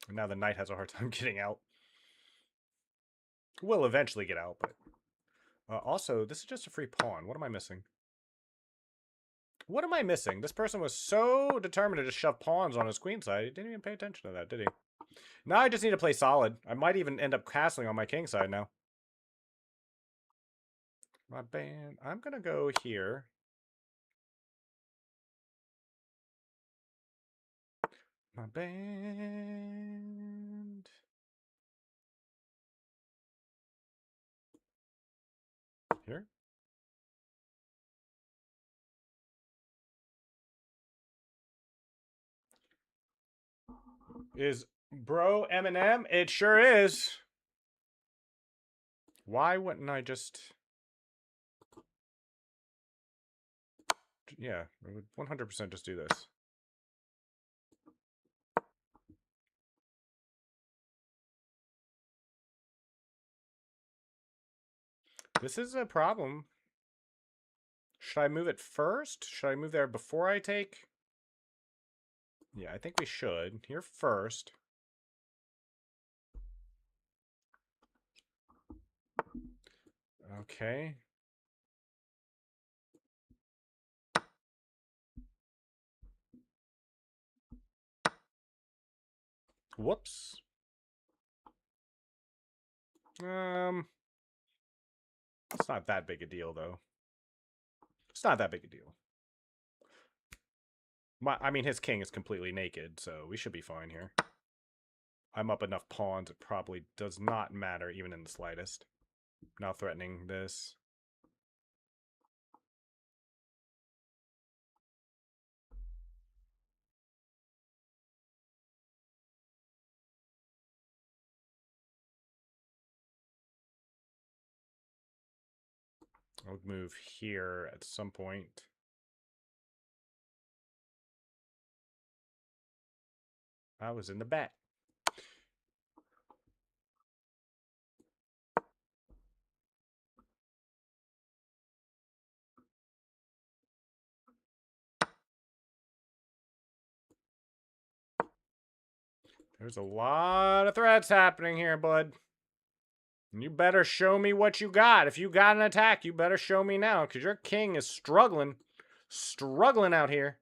And now the knight has a hard time getting out. Will eventually get out, but... also, this is just a free pawn. What am I missing? What am I missing? This person was so determined to just shove pawns on his queen side. He didn't even pay attention to that, did he? Now I just need to play solid. I might even end up castling on my king side now. My band. I'm going to go here. My band. Here. Is bro Eminem? It sure is. Why wouldn't I just... Yeah, I would 100% just do this. This is a problem. Should I move it first? Should I move there before I take? Yeah, I think we should. Here first. Okay. Whoops. It's not that big a deal, though. It's not that big a deal. I mean, his king is completely naked, so we should be fine here. I'm up enough pawns, it probably does not matter, even in the slightest. Now threatening this. I'll move here at some point. I was in the back. There's a lot of threats happening here, bud. You better show me what you got. If you got an attack, you better show me now, because your king is struggling. Struggling out here.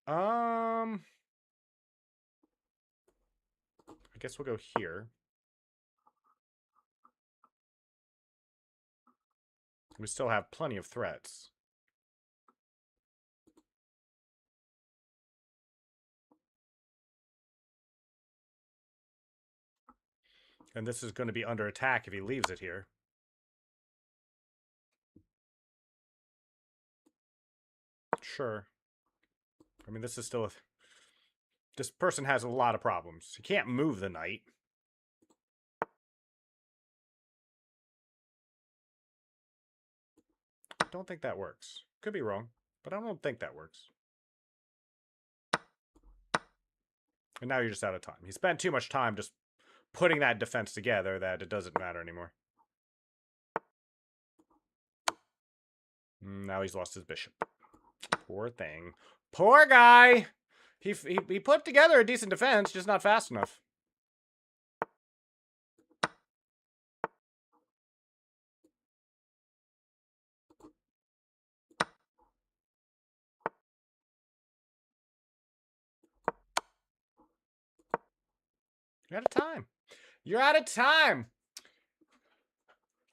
I guess we'll go here. We still have plenty of threats. And this is going to be under attack if he leaves it here. Sure. I mean, this is still this person has a lot of problems. He can't move the knight. I don't think that works. Could be wrong, but I don't think that works. And now you're just out of time. He spent too much time just putting that defense together that it doesn't matter anymore. Now he's lost his bishop. Poor thing. Poor guy! He put together a decent defense, just not fast enough. You're out of time. You're out of time!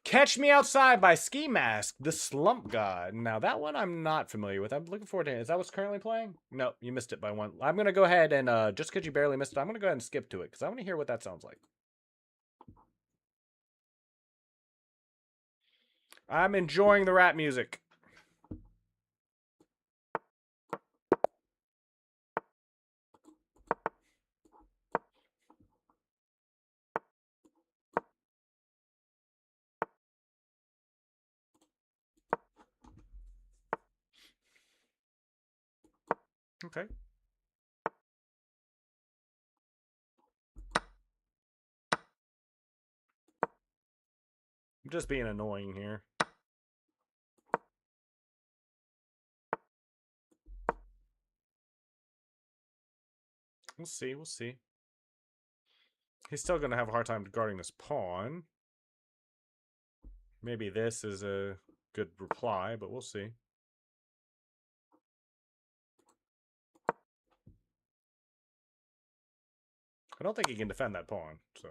Catch Me Outside by Ski Mask, the Slump God. Now, that one I'm not familiar with. I'm looking forward to it. Is that what's currently playing? No, you missed it by one. I'm going to go ahead and, just because you barely missed it, I'm going to go ahead and skip to it, because I want to hear what that sounds like. I'm enjoying the rap music. Okay. I'm just being annoying here. We'll see, we'll see. He's still going to have a hard time guarding this pawn. Maybe this is a good reply, but we'll see. I don't think he can defend that pawn, so...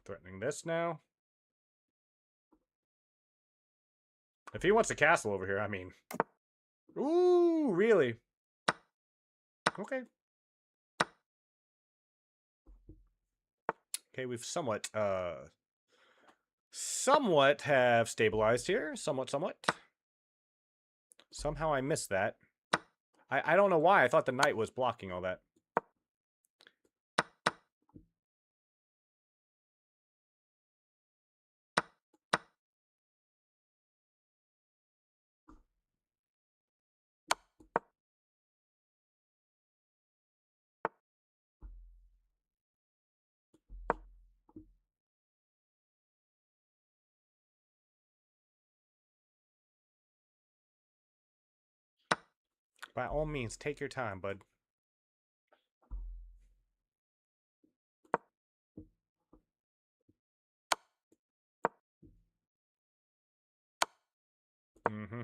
Threatening this now. If he wants a castle over here, I mean... Ooh, really? Okay. Okay, we've somewhat have stabilized here. Somewhat. Somehow I missed that. I don't know why. I thought the knight was blocking all that. By all means, take your time, bud. Mm-hmm.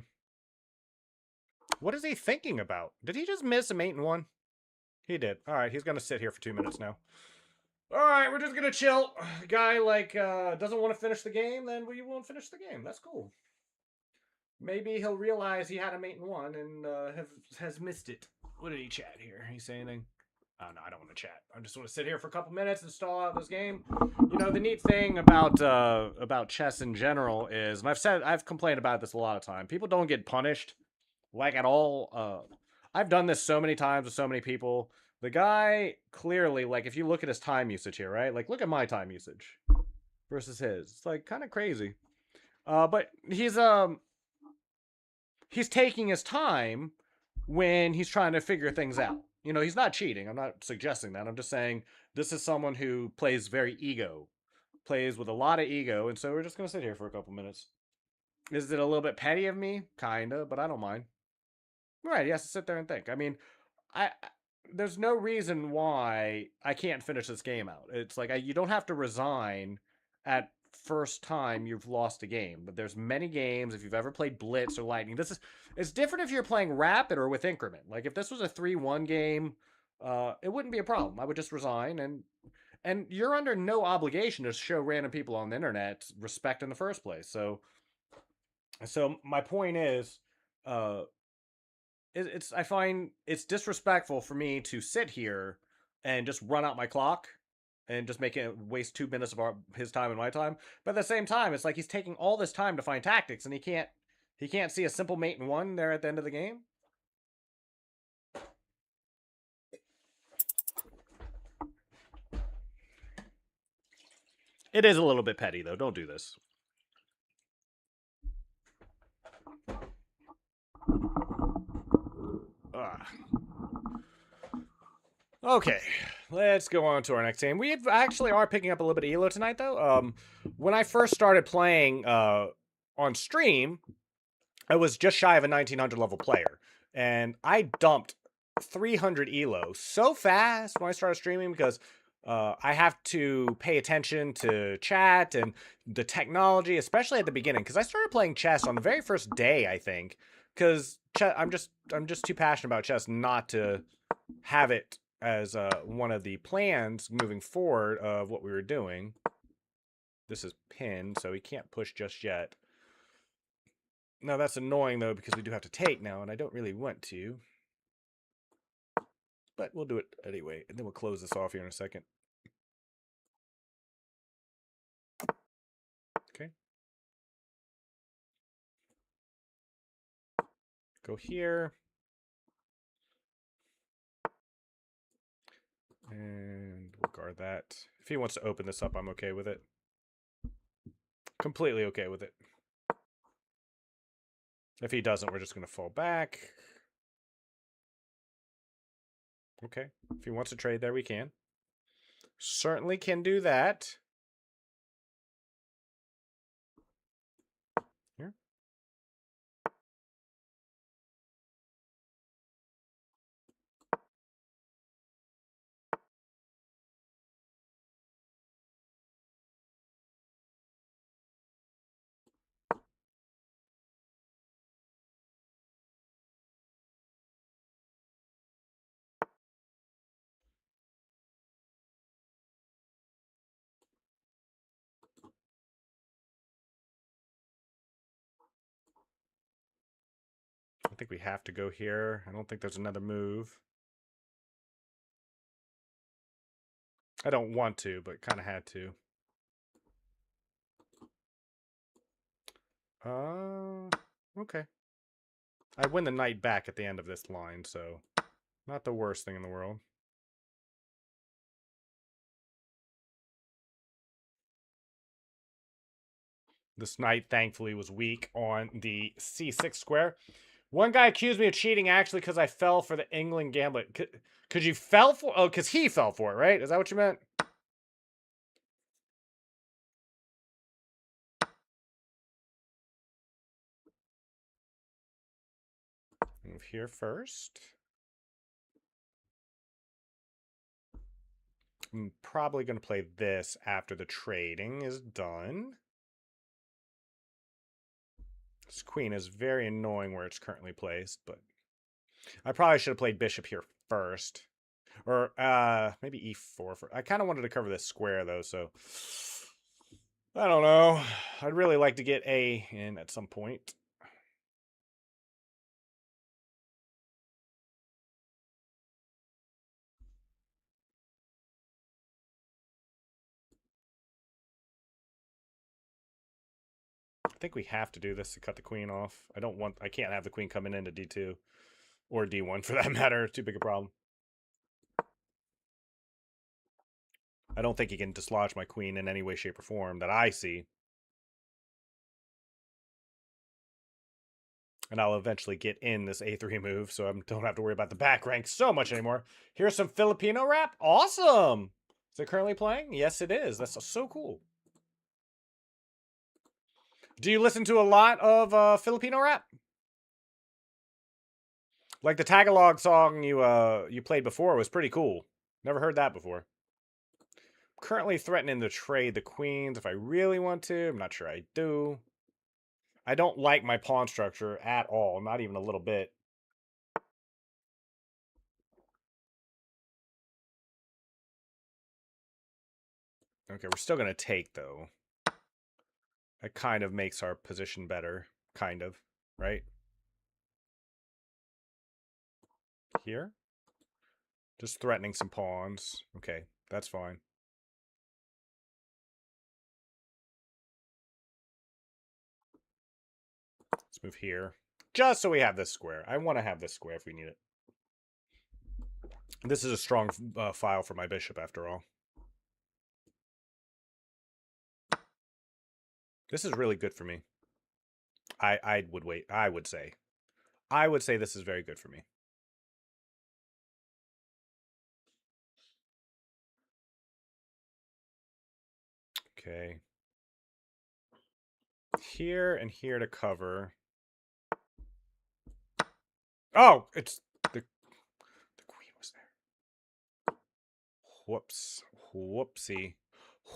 What is he thinking about? Did he just miss a mate in one? He did. All right, he's gonna sit here for 2 minutes now. All right, we're just gonna chill. Guy doesn't want to finish the game, then we won't finish the game. That's cool. Maybe he'll realize he had a mate in one and has missed it. What did he chat here? He say anything? Oh, no, I don't want to chat. I just want to sit here for a couple minutes and stall out this game. You know, the neat thing about chess in general is, and I've complained about this a lot of time. People don't get punished like at all. I've done this so many times with so many people. The guy clearly, like, if you look at his time usage here, right? Like, look at my time usage versus his. It's like kind of crazy. But he's taking his time when he's trying to figure things out. You know, he's not cheating. I'm not suggesting that. I'm just saying this is someone who plays very ego, plays with a lot of ego, and so we're just gonna sit here for a couple minutes. Is it a little bit petty of me? Kinda, but I don't mind. Right, he has to sit there and think. I mean, I there's no reason why I can't finish this game out. It's like you don't have to resign at first time you've lost a game. But there's many games, if you've ever played Blitz or Lightning, it's different if you're playing rapid or with increment. Like if this was a 3-1 game, it wouldn't be a problem. I would just resign, and you're under no obligation to show random people on the internet respect in the first place. So my point is, uh it's I find it's disrespectful for me to sit here and just run out my clock and just make it waste 2 minutes of his time and my time. But at the same time, it's like he's taking all this time to find tactics, and he can't see a simple mate in one there at the end of the game. It is a little bit petty though. Don't do this. Ugh. Okay, let's go on to our next game. We actually are picking up a little bit of elo tonight, though. When I first started playing on stream, I was just shy of a 1900 level player, and I dumped 300 elo so fast when I started streaming because I have to pay attention to chat and the technology, especially at the beginning. Because I started playing chess on the very first day, I think, because I'm just too passionate about chess not to have it as one of the plans moving forward of what we were doing. This is pinned, so he can't push just yet. No, that's annoying, though, because we do have to take now, and I don't really want to. But we'll do it anyway, and then we'll close this off here in a second. Okay. Go here. And we'll guard that. If he wants to open this up, I'm okay with it. Completely okay with it. If he doesn't, we're just going to fall back. Okay. If he wants to trade there, we can. Certainly can do that. Here. I think we have to go here. I don't think there's another move. I don't want to, but kind of had to. Okay. I win the knight back at the end of this line, so not the worst thing in the world. This knight, thankfully, was weak on the c6 square. One guy accused me of cheating, actually, because I fell for the England gambit. Because you fell for... Oh, because he fell for it, right? Is that what you meant? Move here first. I'm probably going to play this after the trading is done. This queen is very annoying where it's currently placed, but I probably should have played bishop here first. Or maybe e4. I kind of wanted to cover this square, though, so... I don't know. I'd really like to get A in at some point. think we have to do this to cut the queen off. I can't have the queen coming into d2 or d1 for that matter. It's too big a problem. I don't think he can dislodge my queen in any way, shape, or form that I see. And I'll eventually get in this a3 move, so I don't have to worry about the back rank so much anymore. Here's some Filipino rap. Awesome! Is it currently playing? Yes, it is. That's so cool. Do you listen to a lot of Filipino rap? Like the Tagalog song you played before was pretty cool. Never heard that before. Currently threatening to trade the queens if I really want to. I'm not sure I do. I don't like my pawn structure at all, not even a little bit. Okay, we're still going to take, though. That kind of makes our position better. Kind of, right? Here? Just threatening some pawns. Okay, that's fine. Let's move here. Just so we have this square. I want to have this square if we need it. This is a strong file for my bishop, after all. This is really good for me. I would wait. I would say this is very good for me. Okay. Here and here to cover. Oh, it's the queen was there. Whoops. Whoopsie.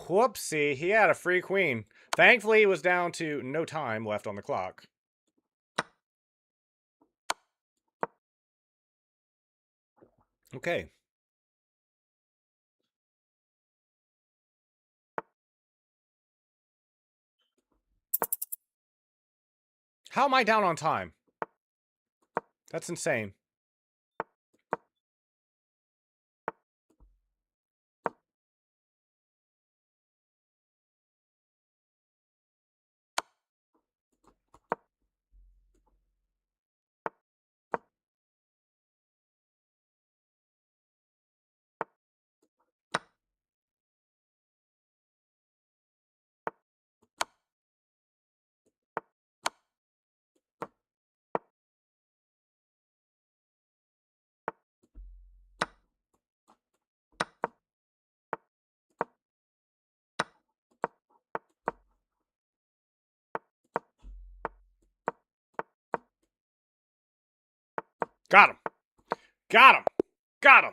Whoopsie. He had a free queen. Thankfully, it was down to no time left on the clock. Okay. How am I down on time? That's insane. Got him. Got him. Got him.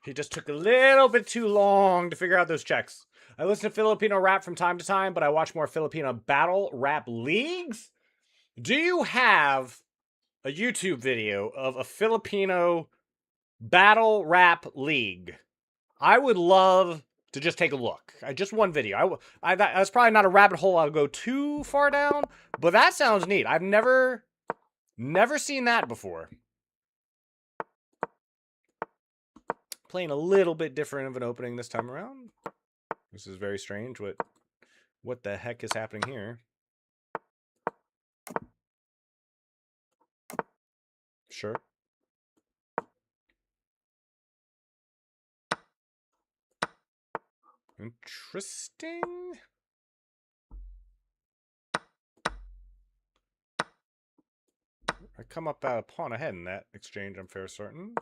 He just took a little bit too long to figure out those checks. I listen to Filipino rap from time to time, but I watch more Filipino battle rap leagues. Do you have a YouTube video of a Filipino battle rap league? I would love to just take a look. Just one video. That's probably not a rabbit hole I'll go too far down, but that sounds neat. I've never seen that before. Playing a little bit different of an opening this time around. This is very strange. What the heck is happening here? Sure. Interesting. I come up a pawn ahead in that exchange, I'm fair certain.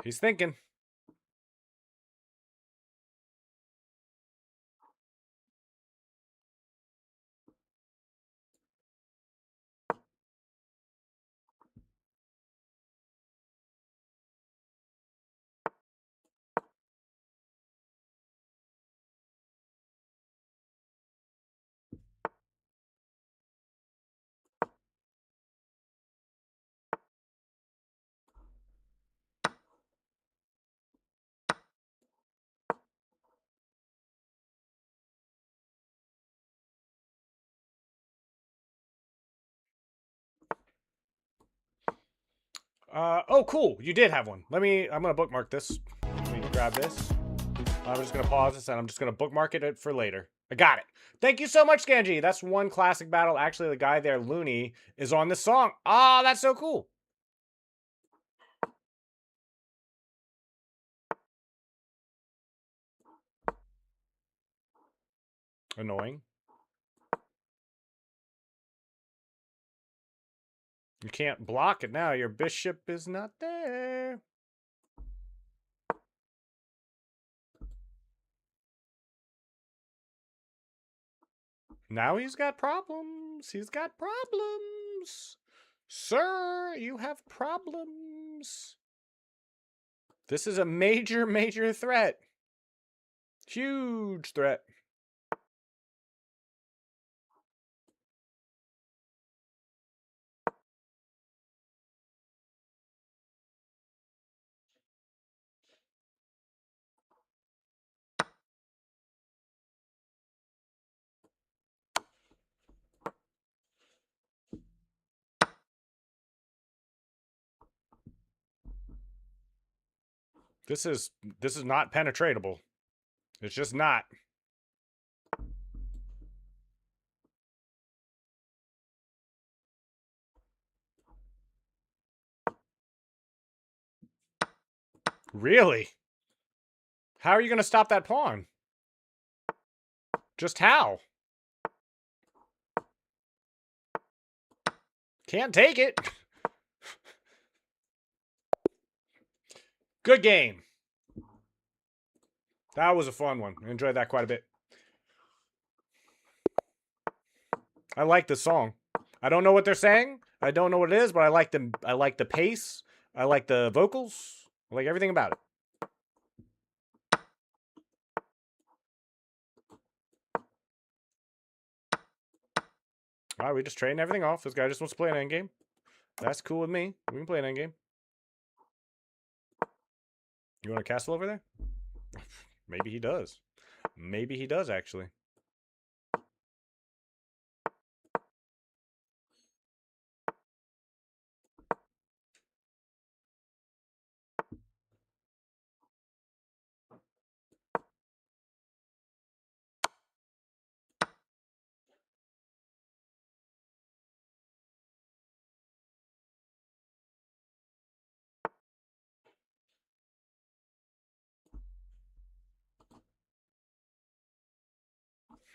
He's thinking. Oh, cool. You did have one. I'm gonna bookmark this. Let me grab this. I'm just gonna pause this and I'm just gonna bookmark it for later. I got it. Thank you so much, Scanji. That's one classic battle. Actually, the guy there, Looney, is on this song. Ah, that's so cool. Annoying. You can't block it now. Your bishop is not there. Now he's got problems. He's got problems. Sir, you have problems. This is a major, major threat. Huge threat. This is not penetratable. It's just not. Really? How are you going to stop that pawn? Just how? Can't take it. Good game. That was a fun one. I enjoyed that quite a bit. I like this song. I don't know what they're saying. I don't know what it is, but I like the pace. I like the vocals. I like everything about it. All right, we just trading everything off. This guy just wants to play an endgame. That's cool with me. We can play an endgame. You want a castle over there? Maybe he does. Maybe he does, actually.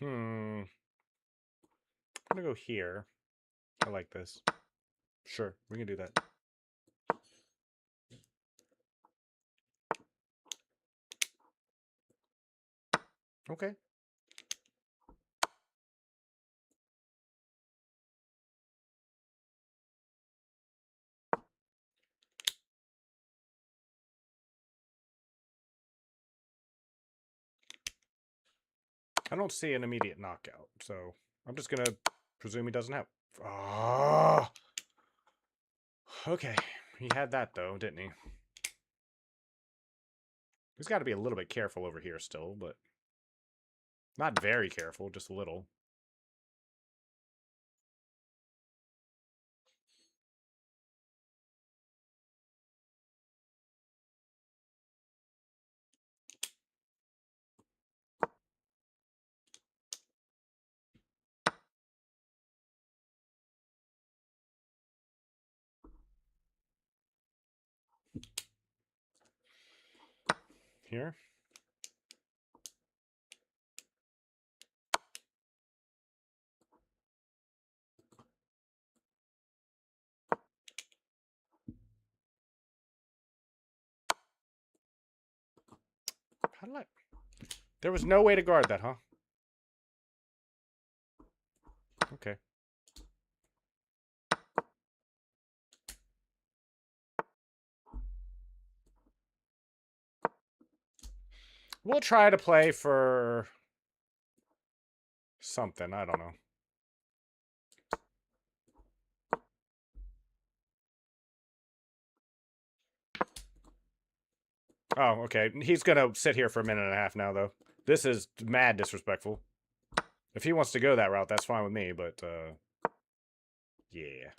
I'm gonna go here. I like this. Sure, we can do that. Okay. I don't see an immediate knockout, so I'm just gonna presume he doesn't have. Ah. Okay. He had that though, didn't he? He's got to be a little bit careful over here still, but not very careful, just a little. Here. How did I... There was no way to guard that, huh? Okay. We'll try to play for something. I don't know. Oh, okay. He's going to sit here for a minute and a half now, though. This is mad disrespectful. If he wants to go that route, that's fine with me, but, yeah.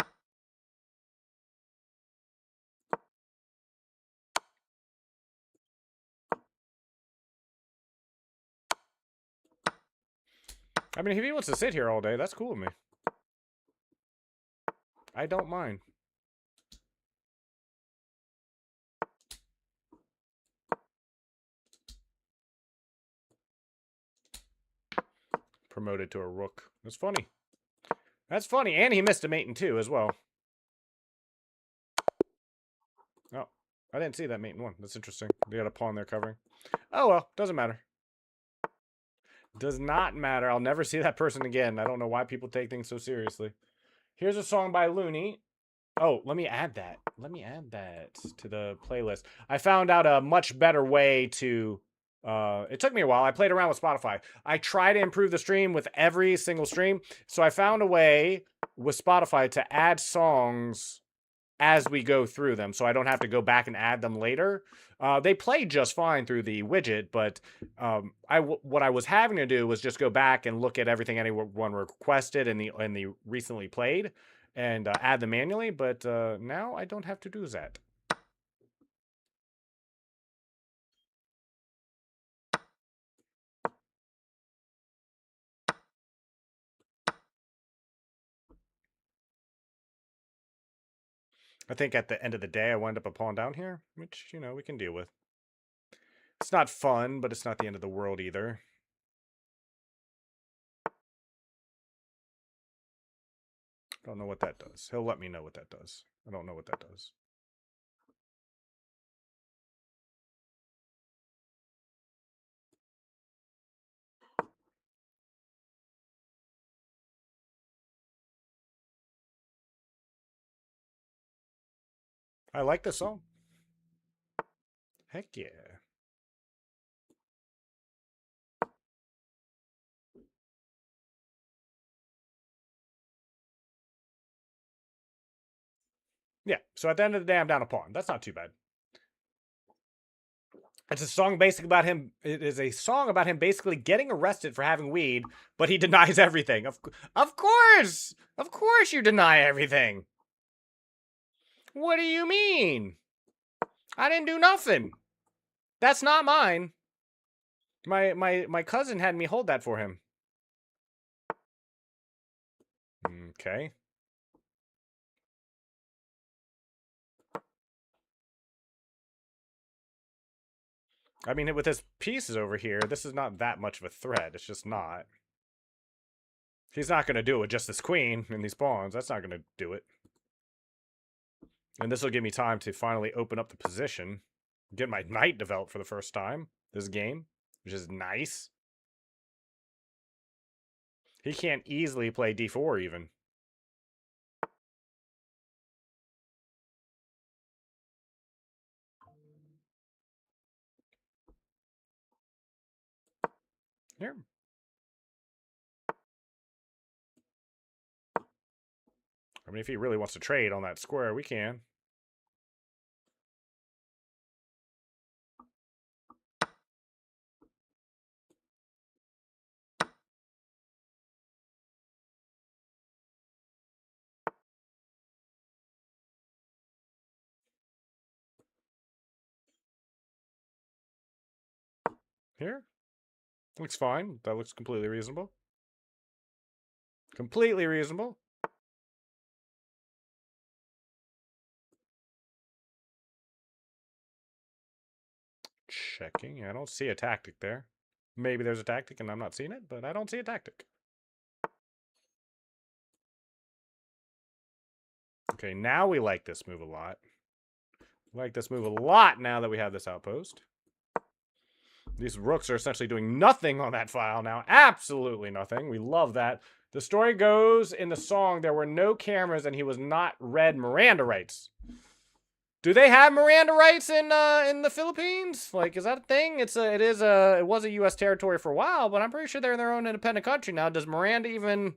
I mean, if he wants to sit here all day, that's cool with me. I don't mind. Promoted to a rook. That's funny. That's funny. And he missed a mate in 2 as well. Oh, I didn't see that mate in 1. That's interesting. They got a pawn there covering. Oh, well. Doesn't matter. Does not matter. I'll never see that person again. I don't know why people take things so seriously. Here's a song by Looney. Oh, let me add that. Let me add that to the playlist. I found out a much better way to... it took me a while. I played around with Spotify. I try to improve the stream with every single stream. So I found a way with Spotify to add songs as we go through them, so I don't have to go back and add them later. They play just fine through the widget, but what I was having to do was just go back and look at everything anyone requested in the recently played and add them manually. But now I don't have to do that. I think at the end of the day, I wound up a pawn down here, which, you know, we can deal with. It's not fun, but it's not the end of the world either. Don't know what that does. He'll let me know what that does. I don't know what that does. I like this song. Heck yeah. Yeah, so at the end of the day, I'm down a pawn. That's not too bad. It's a song basically about him. It is a song about him basically getting arrested for having weed, but he denies everything. Of course! Of course you deny everything. What do you mean? I didn't do nothing. That's not mine. My cousin had me hold that for him. Okay. I mean, with his pieces over here, this is not that much of a threat. It's just not. He's not going to do it with just this queen and these pawns. That's not going to do it. And this will give me time to finally open up the position. Get my knight developed for the first time this game, which is nice. He can't easily play d4 even. Here. I mean, if he really wants to trade on that square, we can. Here. Looks fine. That looks completely reasonable. Completely reasonable. Checking. I don't see a tactic there. Maybe there's a tactic and I'm not seeing it, but I don't see a tactic. Okay, now we like this move a lot. We like this move a lot now that we have this outpost. These rooks are essentially doing nothing on that file now. Absolutely nothing. We love that. The story goes in the song, there were no cameras and he was not read Miranda rights. Do they have Miranda rights in the Philippines? Like, is that a thing? It was a U.S. territory for a while, but I'm pretty sure they're their own independent country now. Does Miranda even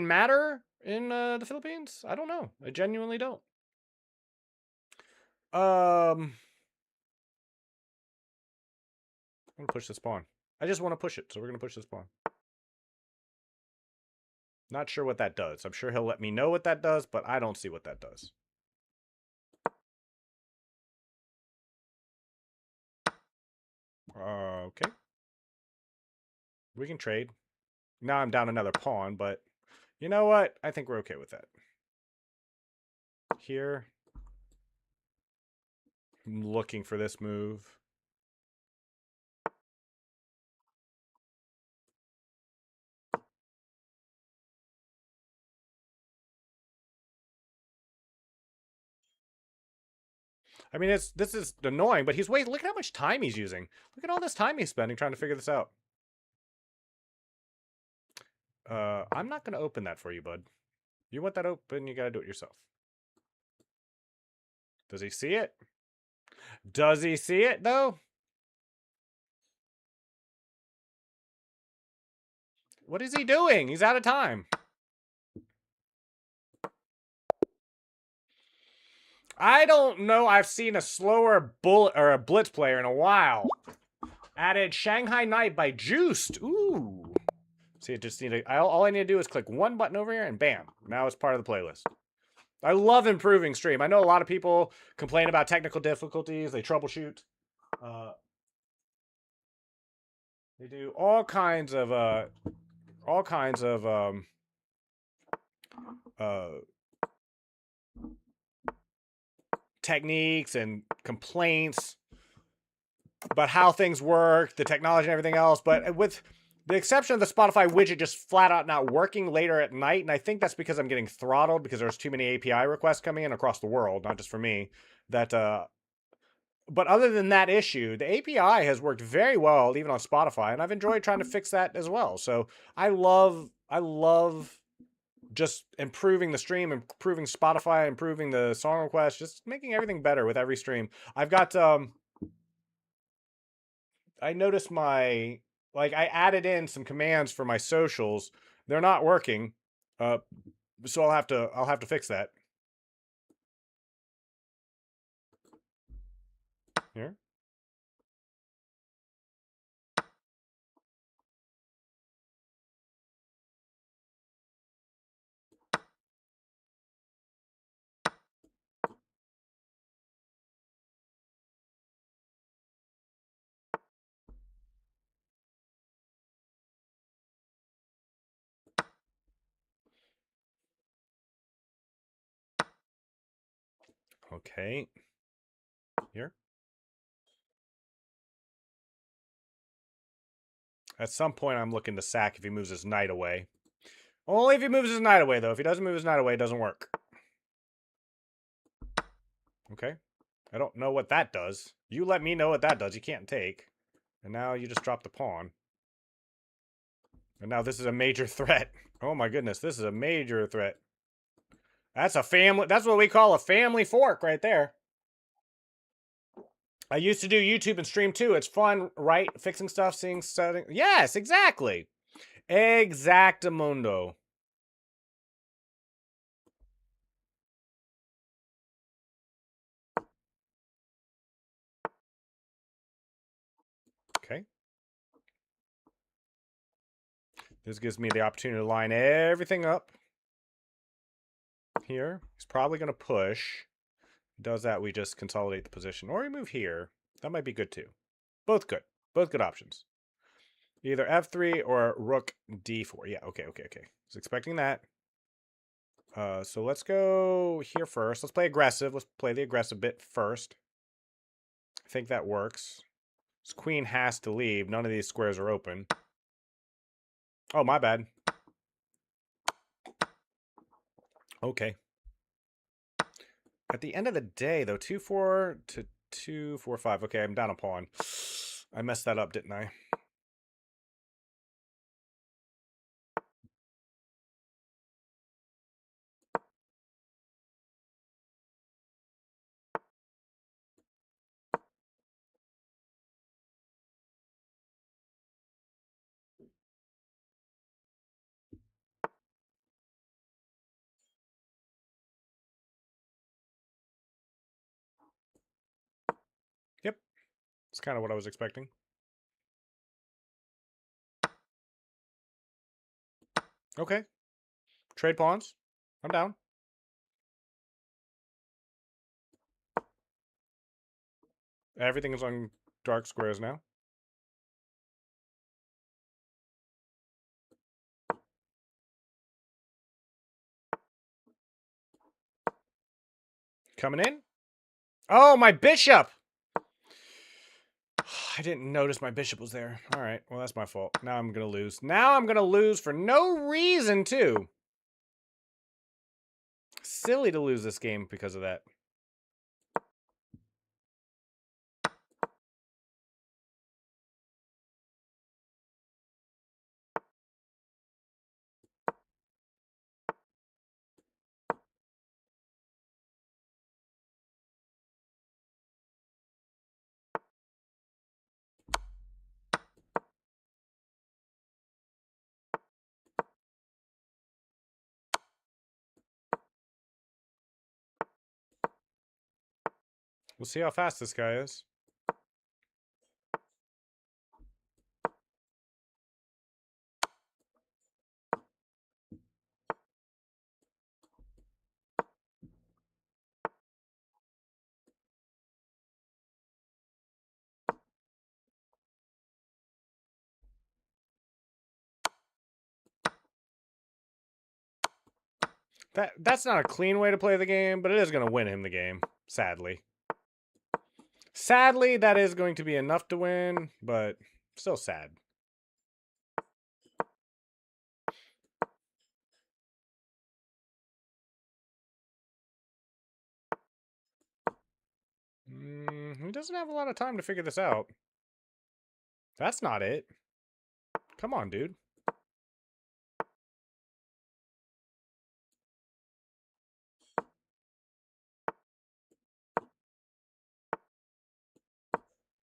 matter in the Philippines? I don't know. I genuinely don't. I'm gonna push this pawn. I just want to push it, so we're gonna push this pawn. Not sure what that does. I'm sure he'll let me know what that does, but I don't see what that does. Okay. We can trade. Now I'm down another pawn, but you know what? I think we're okay with that. Here. I'm looking for this move. I mean, this is annoying, but look at how much time he's using. Look at all this time he's spending trying to figure this out. I'm not going to open that for you, bud. You want that open, you got to do it yourself. Does he see it? Does he see it, though? What is he doing? He's out of time. I don't know. I've seen a slower bullet or a blitz player in a while. Added Shanghai Night by Juiced. Ooh. See, all I need to do is click one button over here and bam. Now it's part of the playlist. I love improving stream. I know a lot of people complain about technical difficulties. They troubleshoot. They do all kinds of uh, techniques and complaints about how things work, the technology and everything else. But with the exception of the Spotify widget just flat out not working later at night, and I think that's because I'm getting throttled because there's too many API requests coming in across the world, not just for me. But other than that issue, the API has worked very well even on Spotify, and I've enjoyed trying to fix that as well. So I love just improving the stream, improving Spotify, improving the song requests, just making everything better with every stream. I've got I noticed I added in some commands for my socials. They're not working. So I'll have to fix that. Here. Okay. Here. At some point, I'm looking to sack if he moves his knight away. Only if he moves his knight away, though. If he doesn't move his knight away, it doesn't work. Okay. I don't know what that does. You let me know what that does. You can't take. And now you just drop the pawn. And now this is a major threat. Oh my goodness, this is a major threat. That's what we call a family fork right there. I used to do YouTube and stream too. It's fun, right? Fixing stuff, seeing settings. Yes, exactly. Exactamundo. Okay. This gives me the opportunity to line everything up. Here. He's probably going to push. Does that, we just consolidate the position. Or we move here. That might be good too. Both good. Both good options. Either f3 or rook d4. Yeah, okay. Was expecting that. So let's go here first. Let's play aggressive. Let's play the aggressive bit first. I think that works. This queen has to leave. None of these squares are open. Oh, my bad. Okay. At the end of the day, though, 2-4 to 2-4-5. Okay, I'm down a pawn. I messed that up, didn't I? Yep. It's kind of what I was expecting. Okay. Trade pawns. I'm down. Everything is on dark squares now. Coming in. Oh, my bishop! I didn't notice my bishop was there. All right, well, that's my fault. Now I'm going to lose. Now I'm going to lose for no reason, too. Silly to lose this game because of that. We'll see how fast this guy is. That's not a clean way to play the game, but it is going to win him the game, sadly. Sadly, that is going to be enough to win, but still sad. He doesn't have a lot of time to figure this out. That's not it. Come on, dude.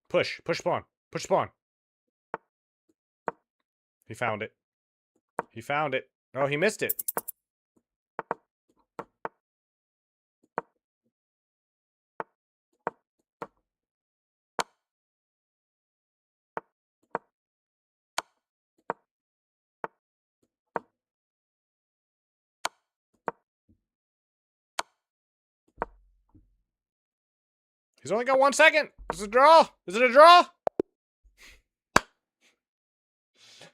Push. Push spawn. Push spawn. He found it. He found it. Oh, he missed it. He's only got 1 second. Is it a draw? Is it a draw?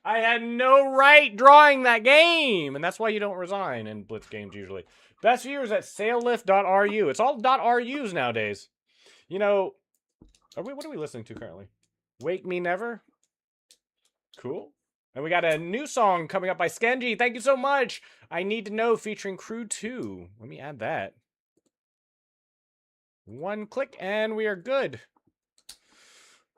I had no right drawing that game, and that's why you don't resign in blitz games usually. Best viewers at saillift.ru. It's all .rus nowadays. You know, what are we listening to currently? Wake Me Never? Cool. And we got a new song coming up by Skenji. Thank you so much. I Need to Know featuring Crew 2. Let me add that. 1 click and we are good.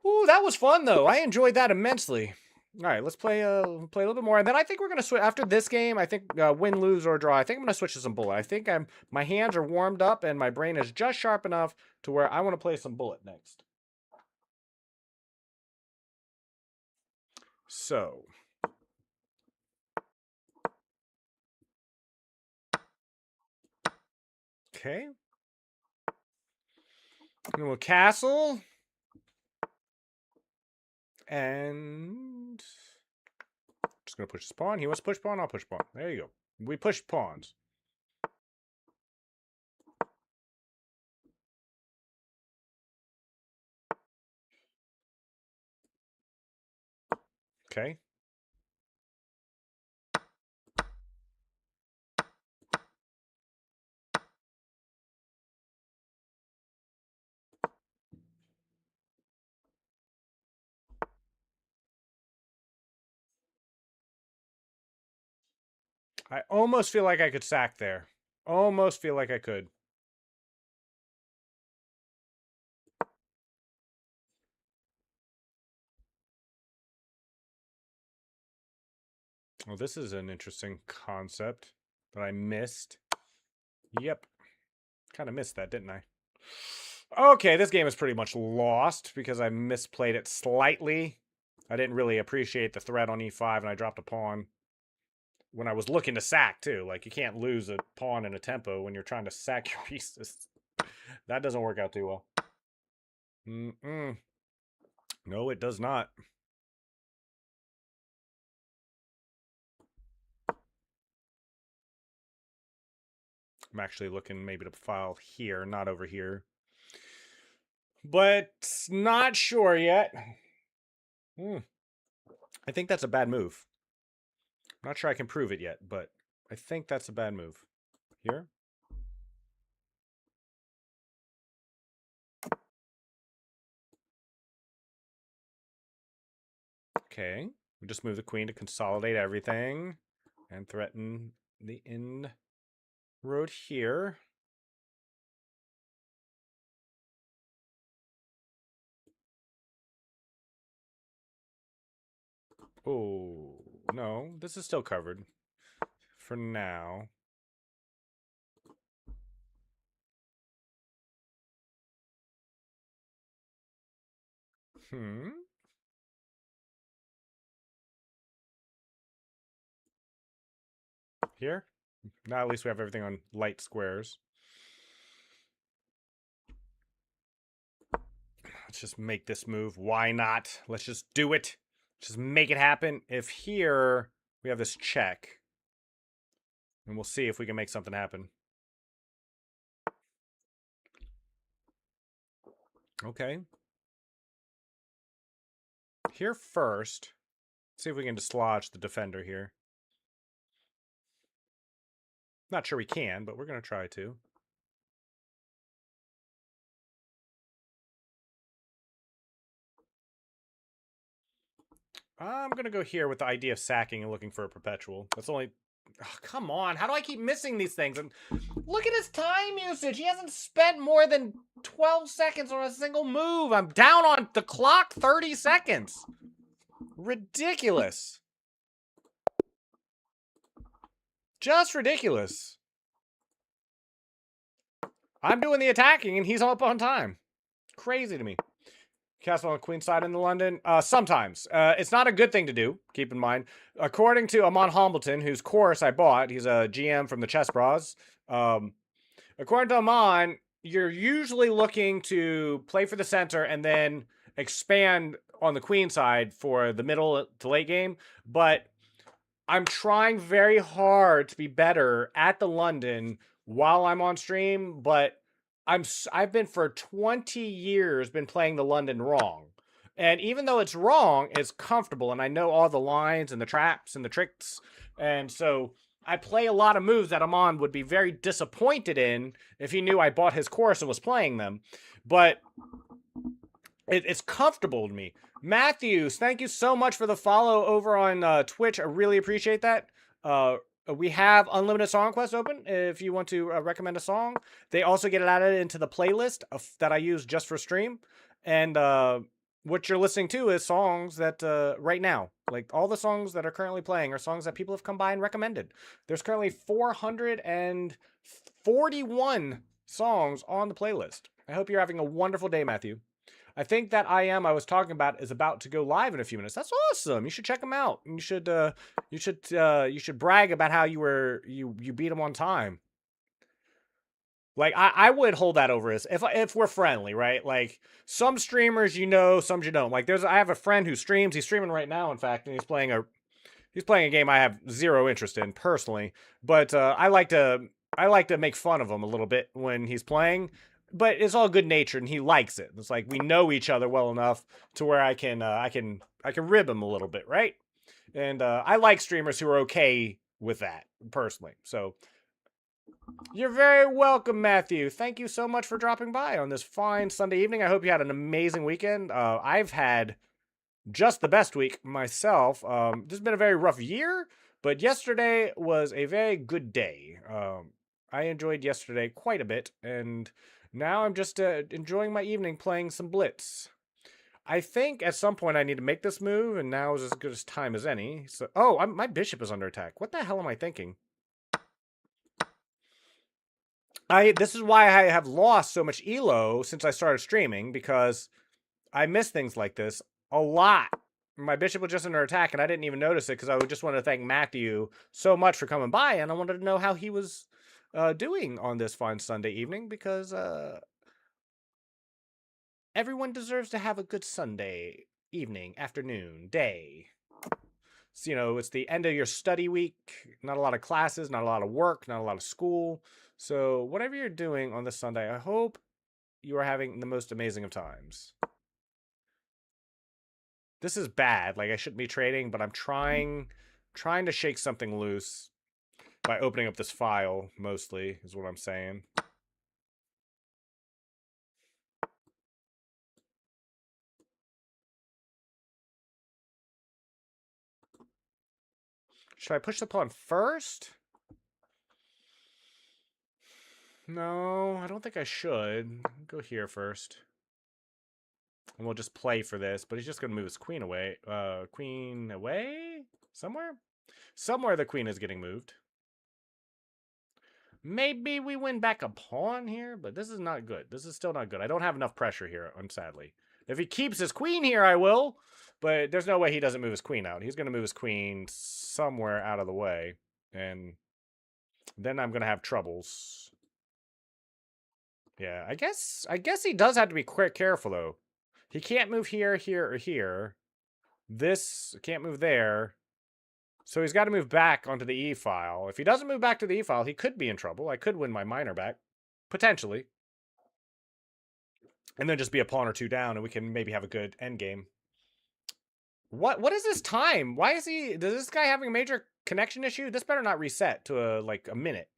Ooh, that was fun though. I enjoyed that immensely. All right, let's play a little bit more, and then I think we're gonna switch after this game. I think win, lose, or draw. I think I'm gonna switch to some bullet. I think my hands are warmed up and my brain is just sharp enough to where I want to play some bullet next. So. Okay. And we'll castle. And just gonna push this pawn. He wants to push pawn, I'll push pawn. There you go. We push pawns. Okay. I almost feel like I could sack there. Almost feel like I could. Well, this is an interesting concept that I missed. Yep. Kind of missed that, didn't I? Okay, this game is pretty much lost because I misplayed it slightly. I didn't really appreciate the threat on e5 and I dropped a pawn when I was looking to sack too. Like, you can't lose a pawn in a tempo when you're trying to sack your pieces. That doesn't work out too well. No, it does not. I'm actually looking maybe to file here, not over here. But not sure yet. I think that's a bad move. I'm not sure I can prove it yet, but I think that's a bad move. Here. Okay. We just move the queen to consolidate everything and threaten the inroad here. Oh, no. This is still covered for now. Hmm. Here? Now at least we have everything on light squares. Let's just make this move. Why not? Let's just do it. Just make it happen. If here we have this check, and we'll see if we can make something happen. Okay. Here first. See if we can dislodge the defender here. Not sure we can, but we're going to try to. I'm going to go here with the idea of sacking and looking for a perpetual. That's only... Oh, come on. How do I keep missing these things? And look at his time usage. He hasn't spent more than 12 seconds on a single move. I'm down on the clock 30 seconds. Ridiculous. Just ridiculous. I'm doing the attacking and he's up on time. Crazy to me. Castle on the queen side in the London? Sometimes. It's not a good thing to do, keep in mind. According to Amon Hambleton, whose course I bought, he's a GM from the Chess Bras. According to Amon, you're usually looking to play for the center and then expand on the queen side for the middle to late game. But I'm trying very hard to be better at the London while I'm on stream, but I've been for 20 years been playing the London wrong. And even though it's wrong, it's comfortable and I know all the lines and the traps and the tricks. And so I play a lot of moves that Amon would be very disappointed in if he knew I bought his course and was playing them. But it's comfortable to me. Matthews, thank you so much for the follow over on Twitch. I really appreciate that. We have Unlimited Song Quest open if you want to recommend a song. They also get it added into the playlist that I use just for stream. And what you're listening to is songs that right now, like all the songs that are currently playing are songs that people have come by and recommended. There's currently 441 songs on the playlist. I hope you're having a wonderful day, Matthew. I think that I was talking about is about to go live in a few minutes. That's awesome. You should check him out. You should brag about how you beat him on time. Like I would hold that over as if we're friendly, right? Like some streamers you know, some you don't. Like I have a friend who streams. He's streaming right now, in fact, and he's playing a game I have zero interest in personally. But I like to make fun of him a little bit when he's playing. But it's all good natured, and he likes it. It's like we know each other well enough to where I can rib him a little bit, right? And I like streamers who are okay with that personally. So you're very welcome, Matthew. Thank you so much for dropping by on this fine Sunday evening. I hope you had an amazing weekend. I've had just the best week myself. This has been a very rough year, but yesterday was a very good day. I enjoyed yesterday quite a bit, and now I'm just enjoying my evening playing some Blitz. I think at some point I need to make this move, and now is as good a time as any. So, oh, my bishop is under attack. What the hell am I thinking? This is why I have lost so much elo since I started streaming, because I miss things like this a lot. My bishop was just under attack, and I didn't even notice it because I just wanted to thank Matthew so much for coming by, and I wanted to know how he was doing on this fine Sunday evening, because everyone deserves to have a good Sunday evening, afternoon, day. So, it's the end of your study week, not a lot of classes, not a lot of work, not a lot of school. So whatever you're doing on this Sunday, I hope you are having the most amazing of times. This is bad. Like, I shouldn't be trading, but I'm trying to shake something loose by opening up this file, mostly, is what I'm saying. Should I push the pawn first? No, I don't think I should. Go here first. And we'll just play for this, but he's just going to move his queen away. Queen away? Somewhere? Somewhere the queen is getting moved. Maybe we win back a pawn here, but this is not good. This is still not good. I don't have enough pressure here, sadly. If he keeps his queen here, I will. But there's no way he doesn't move his queen out. He's going to move his queen somewhere out of the way. And then I'm going to have troubles. Yeah, I guess he does have to be quick, careful, though. He can't move here, here, or here. This can't move there. So he's got to move back onto the E file. If he doesn't move back to the E file, he could be in trouble. I could win my minor back. Potentially. And then just be a pawn or two down, and we can maybe have a good endgame. What is this time? Why is he... Does this guy having a major connection issue? This better not reset to like a minute.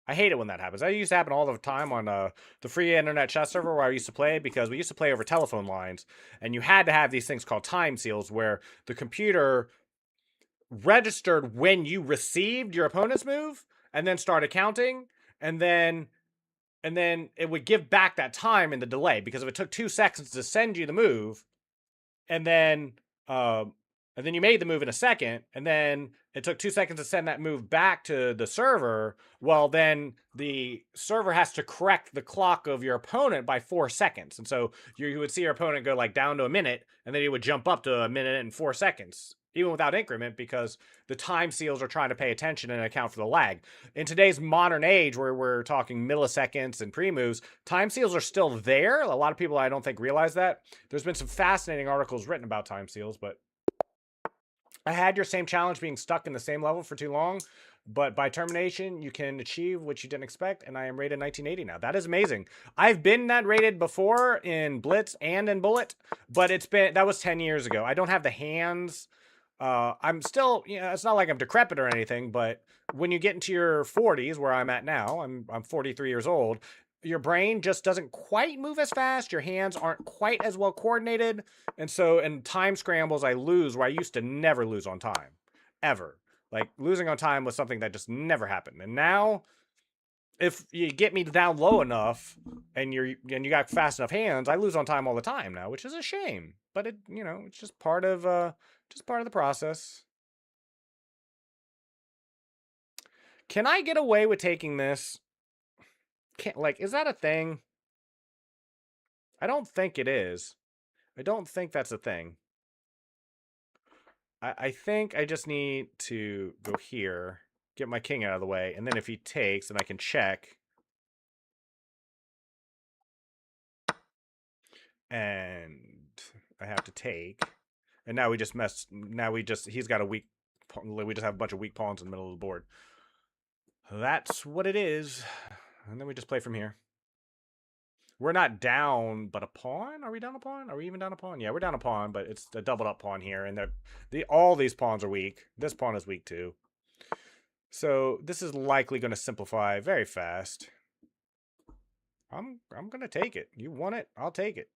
I hate it when that happens. That used to happen all the time on the free internet chess server where I used to play, because we used to play over telephone lines, and you had to have these things called time seals where the computer registered when you received your opponent's move and then started counting, and then it would give back that time in the delay, because if it took 2 seconds to send you the move, and then you made the move in a second, and then it took 2 seconds to send that move back to the server, well, then the server has to correct the clock of your opponent by 4 seconds. And so you would see your opponent go like down to a minute, and then he would jump up to a minute and 4 seconds, even without increment, because the time seals are trying to pay attention and account for the lag. In today's modern age, where we're talking milliseconds and pre-moves, time seals are still there. A lot of people, I don't think, realize that. There's been some fascinating articles written about time seals, but I had your same challenge being stuck in the same level for too long, but by termination, you can achieve what you didn't expect, and I am rated 1980 now. That is amazing. I've been that rated before in Blitz and in Bullet, but that was 10 years ago. I don't have the hands. I'm still, it's not like I'm decrepit or anything, but when you get into your 40s, where I'm at now, I'm 43 years old, your brain just doesn't quite move as fast. Your hands aren't quite as well coordinated. And so in time scrambles, I lose where I used to never lose on time. Ever. Like, losing on time was something that just never happened. And now, if you get me down low enough and you got fast enough hands, I lose on time all the time now, which is a shame. But it's just part of the process. Can I get away with taking this? Is that a thing? I don't think it is. I don't think that's a thing. I think I just need to go here, get my king out of the way, and then if he takes, then I can check. And I have to take. And now we just he's got a weak, we just have a bunch of weak pawns in the middle of the board. That's what it is. And then we just play from here. We're not down, but a pawn? Are we down a pawn? Are we even down a pawn? Yeah, we're down a pawn, but it's a doubled up pawn here. And all these pawns are weak. This pawn is weak too. So this is likely going to simplify very fast. I'm going to take it. You want it? I'll take it.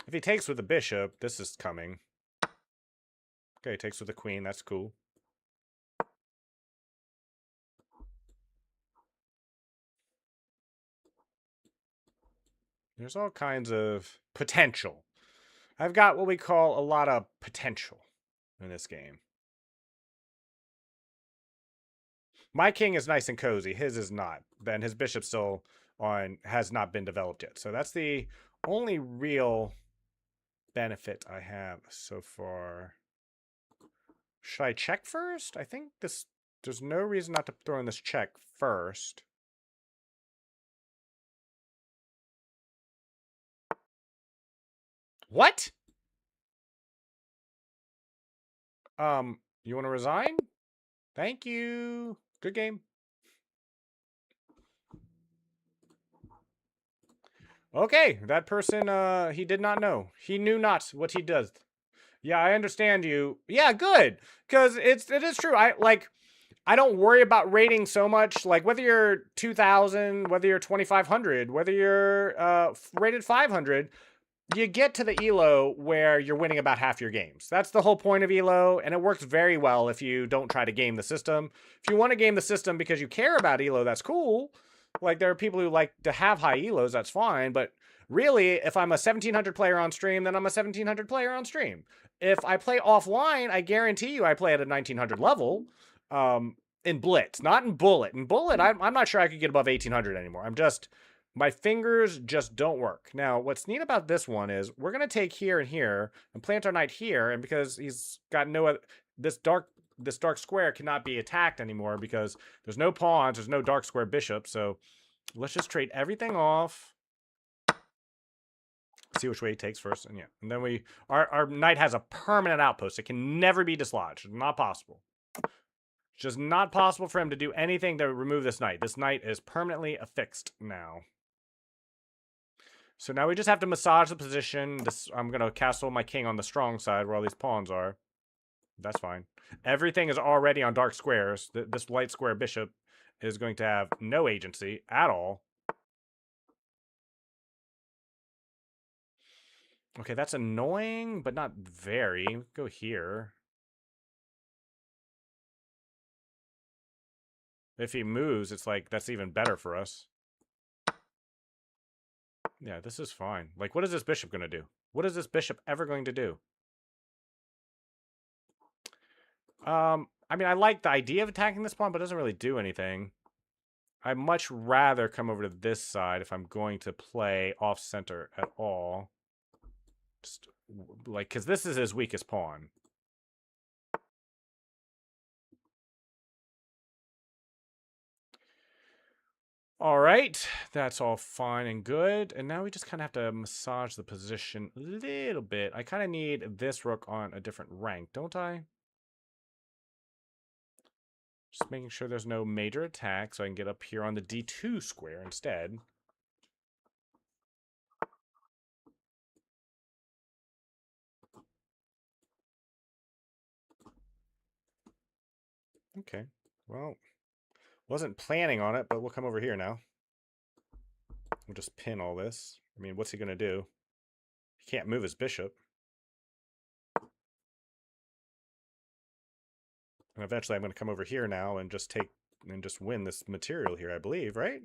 If he takes with the bishop, this is coming. Okay, he takes with the queen. That's cool. There's all kinds of potential. I've got what we call a lot of potential in this game. My king is nice and cozy. His is not. Then his bishop still has not been developed yet. So that's the only real benefit I have so far. Should I check first? I think there's no reason not to throw in this check first. What? You want to resign? Thank you. Good game. Okay, that person, he did not know. He knew not what he does. Yeah, I understand you. Yeah, good. Because it is true. I don't worry about rating so much. Like whether you're 2,000, whether you're 2,500, whether you're rated 500, you get to the ELO where you're winning about half your games. That's the whole point of ELO, and it works very well if you don't try to game the system. If you want to game the system because you care about ELO, that's cool. Like there are people who like to have high ELOs, that's fine. But really, if I'm a 1,700 player on stream, then I'm a 1,700 player on stream. If I play offline, I guarantee you I play at a 1,900 level. In Blitz, not in Bullet. In Bullet, I'm not sure I could get above 1,800 anymore. My fingers just don't work. Now, what's neat about this one is we're going to take here and here and plant our knight here. And because he's got no other, this dark square cannot be attacked anymore because there's no pawns, there's no dark square bishop. So let's just trade everything off. See which way he takes first. And yeah, and then our knight has a permanent outpost. It can never be dislodged. Not possible. It's just not possible for him to do anything to remove this knight. This knight is permanently affixed now. So now we just have to massage the position. I'm going to castle my king on the strong side where all these pawns are. That's fine. Everything is already on dark squares. This light square bishop is going to have no agency at all. Okay, that's annoying, but not very. Go here. If he moves, it's like, that's even better for us. Yeah, this is fine. Like, what is this bishop going to do? What is this bishop ever going to do? I mean, I like the idea of attacking this pawn, but it doesn't really do anything. I'd much rather come over to this side if I'm going to play off-center at all. Just, like, because this is his weakest pawn. All right, that's all fine and good. And now we just kind of have to massage the position a little bit. I kind of need this rook on a different rank, don't I? Just making sure there's no major attack so I can get up here on the D2 square instead. Okay, well, wasn't planning on it, but we'll come over here now. We'll just pin all this. I mean, what's he going to do? He can't move his bishop. And eventually I'm going to come over here now and just win this material here, I believe, right?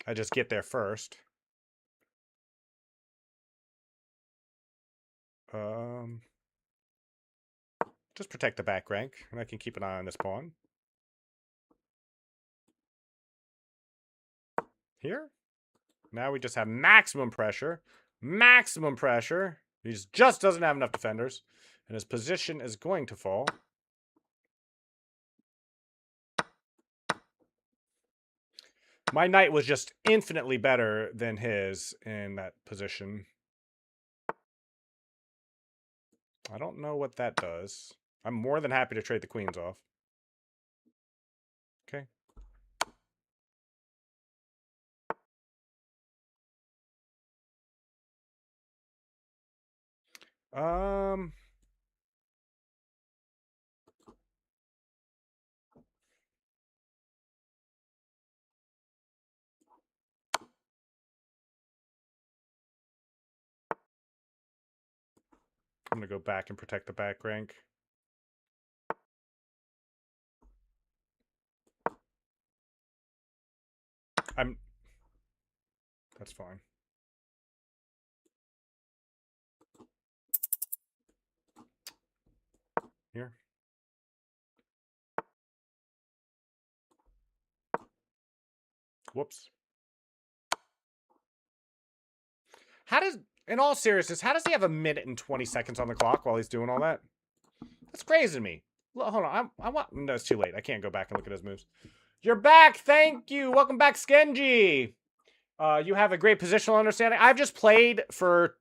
I just get there first. Just protect the back rank, and I can keep an eye on this pawn. Here. Now we just have maximum pressure. Maximum pressure. He just doesn't have enough defenders. And his position is going to fall. My knight was just infinitely better than his in that position. I don't know what that does. I'm more than happy to trade the queens off. Okay. I'm going to go back and protect the back rank. That's fine. Here. Whoops. In all seriousness, how does he have 1 minute and 20 seconds on the clock while he's doing all that? That's crazy to me. Hold on, I want. No, it's too late. I can't go back and look at his moves. You're back. Thank you. Welcome back, Skenji. You have a great positional understanding. I've just played for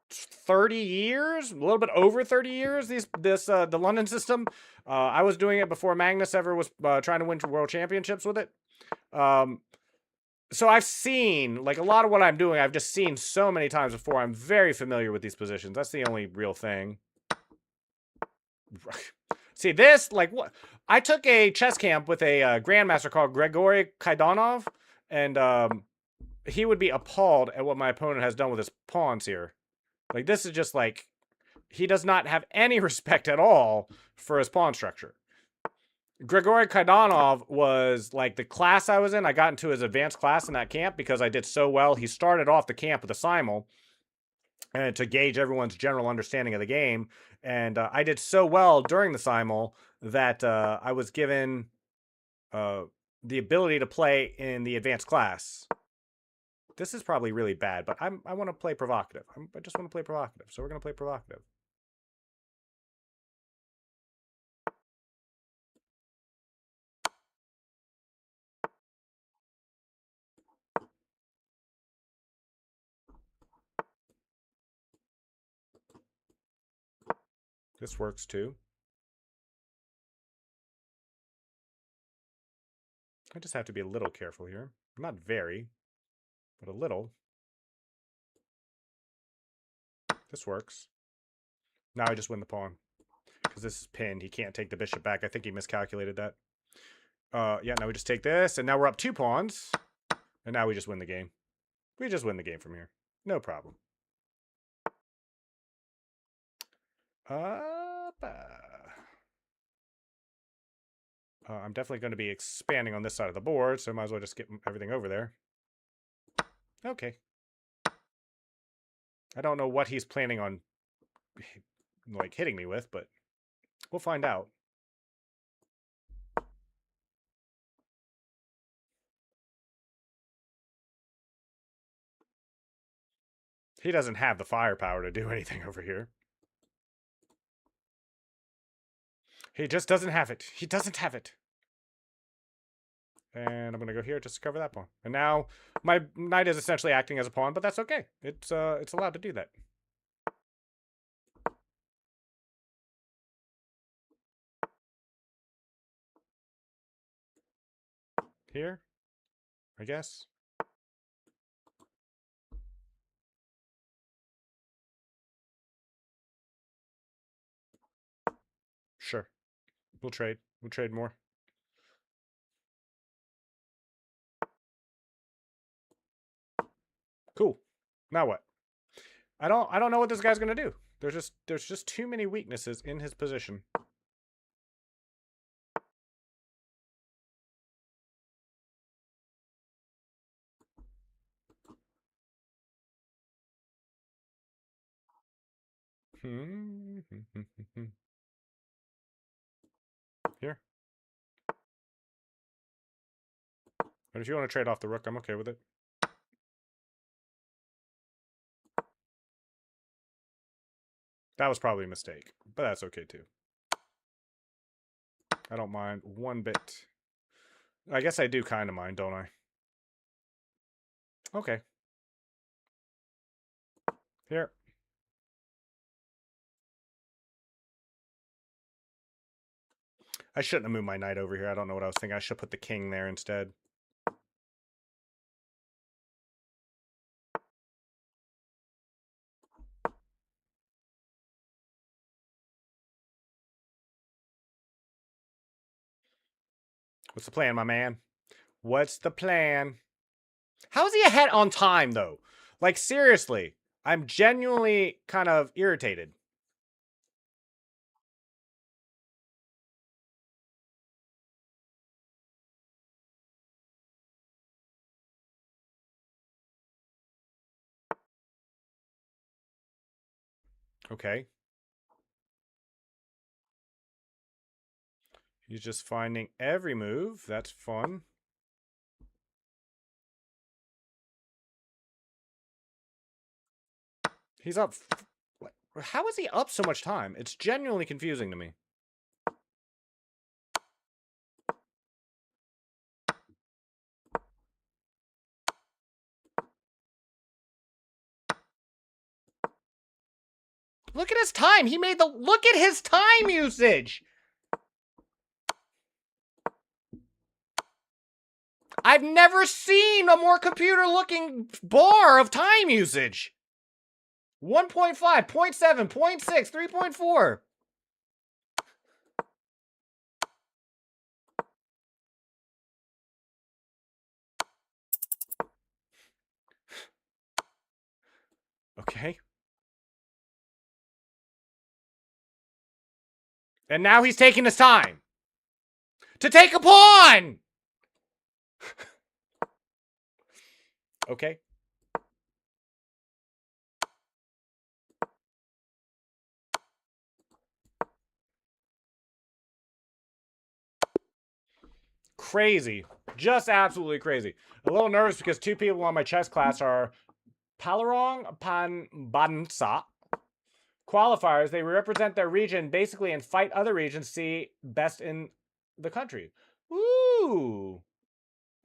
30 years, a little bit over 30 years. The London system. I was doing it before Magnus ever was trying to win world championships with it. So I've seen, like, a lot of what I'm doing, I've just seen so many times before. I'm very familiar with these positions. That's the only real thing. See this, like what? I took a chess camp with a grandmaster called Grigory Kaidanov, and he would be appalled at what my opponent has done with his pawns here. Like this is just like he does not have any respect at all for his pawn structure. Grigory Kaidanov was like the class I was in. I got into his advanced class in that camp because I did so well. He started off the camp with a simul and to gauge everyone's general understanding of the game. And I did so well during the simul that I was given the ability to play in the advanced class. This is probably really bad, but I want to play provocative. I just want to play provocative, so we're going to play provocative. This works too. I just have to be a little careful here. Not very, but a little. This works. Now I just win the pawn. Because this is pinned. He can't take the bishop back. I think he miscalculated that. Yeah, now we just take this. And now we're up 2 pawns. And now we just win the game. We just win the game from here. No problem. I'm definitely going to be expanding on this side of the board, so I might as well just get everything over there. Okay. I don't know what he's planning on like hitting me with, but we'll find out. He doesn't have the firepower to do anything over here. He just doesn't have it. He doesn't have it. And I'm going to go here just to cover that pawn. And now my knight is essentially acting as a pawn, but that's okay. It's allowed to do that. Here, I guess. Sure. We'll trade. We'll trade more. Cool. Now what? I don't know what this guy's gonna do. There's just too many weaknesses in his position. Here. But if you want to trade off the rook, I'm okay with it. That was probably a mistake, but that's okay too. I don't mind one bit. I guess I do kind of mind, don't I? Okay. Here. I shouldn't have moved my knight over here. I don't know what I was thinking. I should put the king there instead. What's the plan, my man? What's the plan? How is he ahead on time, though? Like, seriously, I'm genuinely kind of irritated. Okay. He's just finding every move. That's fun. He's up. How is he up so much time? It's genuinely confusing to me. Look at his time. He made the... Look at his time usage. I've never seen a more computer-looking bar of time usage. 1.5, 0.7, 0.6, 3.4. Okay. And now he's taking his time to take a pawn. Okay. Crazy. Just absolutely crazy. A little nervous because two people on my chess class are Palarong Panbansa qualifiers. They represent their region basically and fight other regions to see best in the country. Ooh.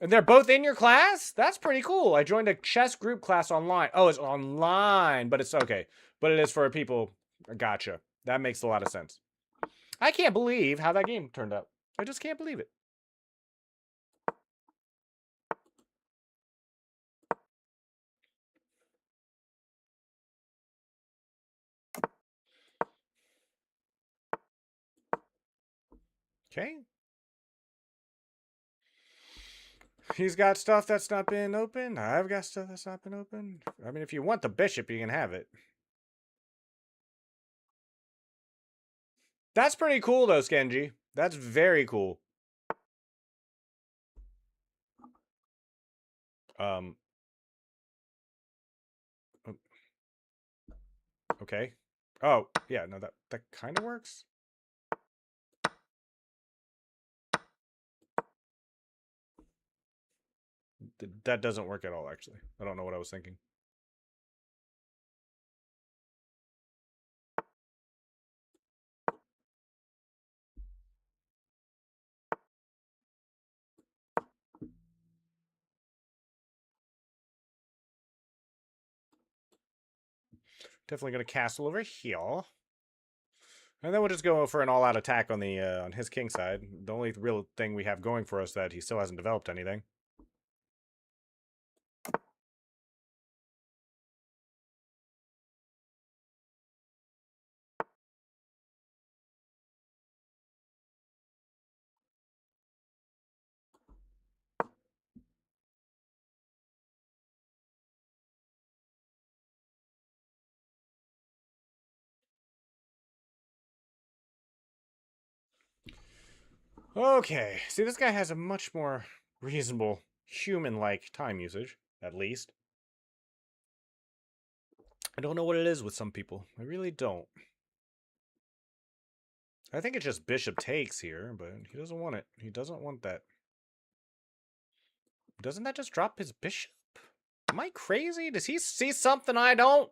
And they're both in your class? That's pretty cool. I joined a chess group class online. Oh, it's online, but it's okay. But it is for people. Gotcha. That makes a lot of sense. I can't believe how that game turned out. I just can't believe it. Okay. He's got stuff that's not been opened. I've got stuff that's not been opened. I mean, if you want the bishop, you can have it. That's pretty cool, though, Skenji. That's very cool. Um. Okay. Oh, yeah, no, that kind of works. That doesn't work at all, actually. I don't know what I was thinking. Definitely going to castle over here. And then we'll just go for an all-out attack on the on his king side. The only real thing we have going for us that he still hasn't developed anything. Okay. See, this guy has a much more reasonable, human-like time usage, at least. I don't know what it is with some people. I really don't. I think it's just bishop takes here, but he doesn't want it. He doesn't want that. Doesn't that just drop his bishop? Am I crazy? Does he see something I don't?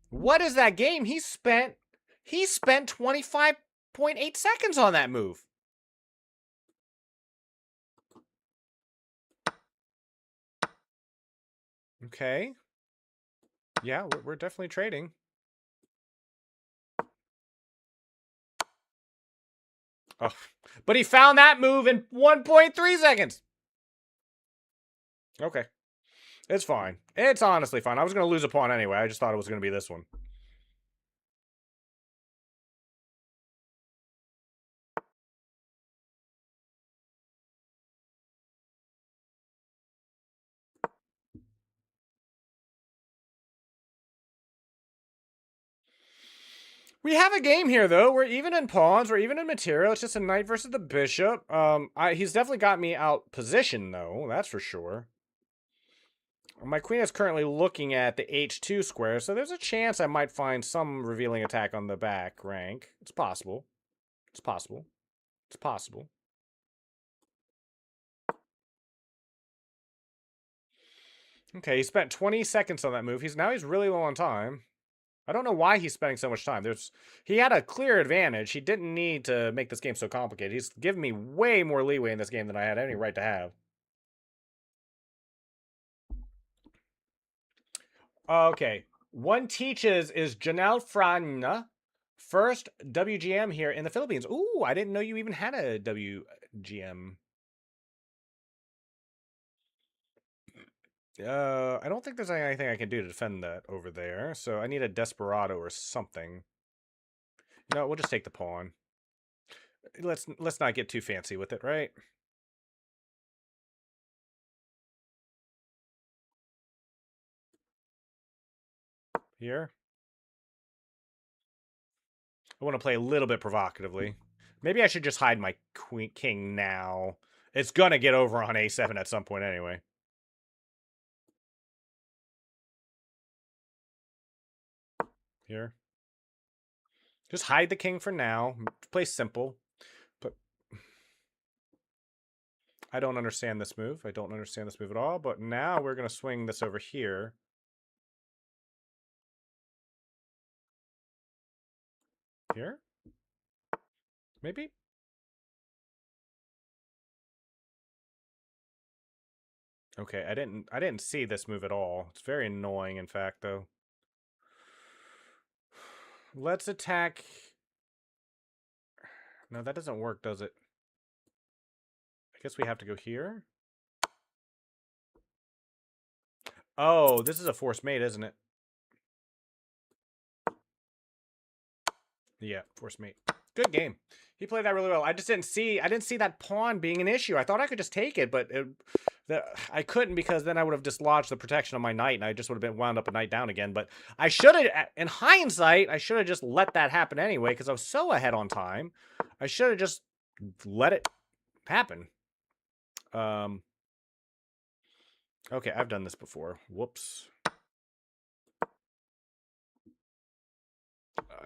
What is that game? He spent 25.8 seconds on that move. Okay. Yeah, we're definitely trading. Oh, but he found that move in 1.3 seconds. Okay. It's fine. It's honestly fine. I was going to lose a pawn anyway. I just thought it was going to be this one. We have a game here, though. We're even in pawns. We're even in material. It's just a knight versus the bishop. He's definitely got me out position, though. That's for sure. My queen is currently looking at the h2 square, so there's a chance I might find some revealing attack on the back rank. It's possible. It's possible. It's possible. Okay, he spent 20 seconds on that move. He's really low on time. I don't know why he's spending so much time. He had a clear advantage. He didn't need to make this game so complicated. He's given me way more leeway in this game than I had any right to have. Okay. One Teaches is Janelle Frana, first WGM here in the Philippines. Ooh, I didn't know you even had a WGM. I don't think there's anything I can do to defend that over there, so I need a Desperado or something. No, we'll just take the pawn. Let's not get too fancy with it, right? Here. I want to play a little bit provocatively. Maybe I should just hide my queen king now. It's gonna get over on a7 at some point anyway. Here. Just hide the king for now. Play simple. But I don't understand this move. I don't understand this move at all. But now we're gonna swing this over here. Here? Maybe? Okay, I didn't see this move at all. It's very annoying, in fact, though. Let's attack. No, that doesn't work, does it? I guess we have to go here. Oh, this is a forced mate, isn't it? Yeah, forced mate. Good game. He played that really well. I didn't see that pawn being an issue. I thought I could just take it, but I couldn't because then I would have dislodged the protection of my knight, and I just would have been wound up a knight down again. But I should have, in hindsight, I should have just let that happen anyway because I was so ahead on time. I should have just let it happen. Okay, I've done this before. Whoops.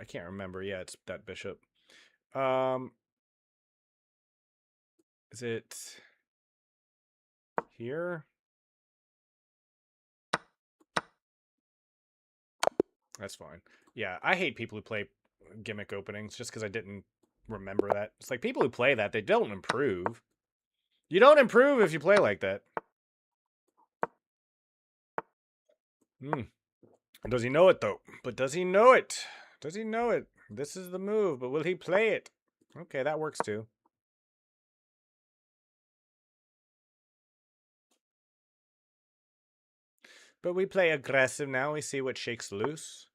I can't remember. Yeah, it's that bishop. Is it here? That's fine. Yeah, I hate people who play gimmick openings just because I didn't remember that. It's like people who play that, they don't improve. You don't improve if you play like that. Does he know it, though? But does he know it? Does he know it? This is the move, but will he play it? Okay, that works too. But we play aggressive now. We see what shakes loose.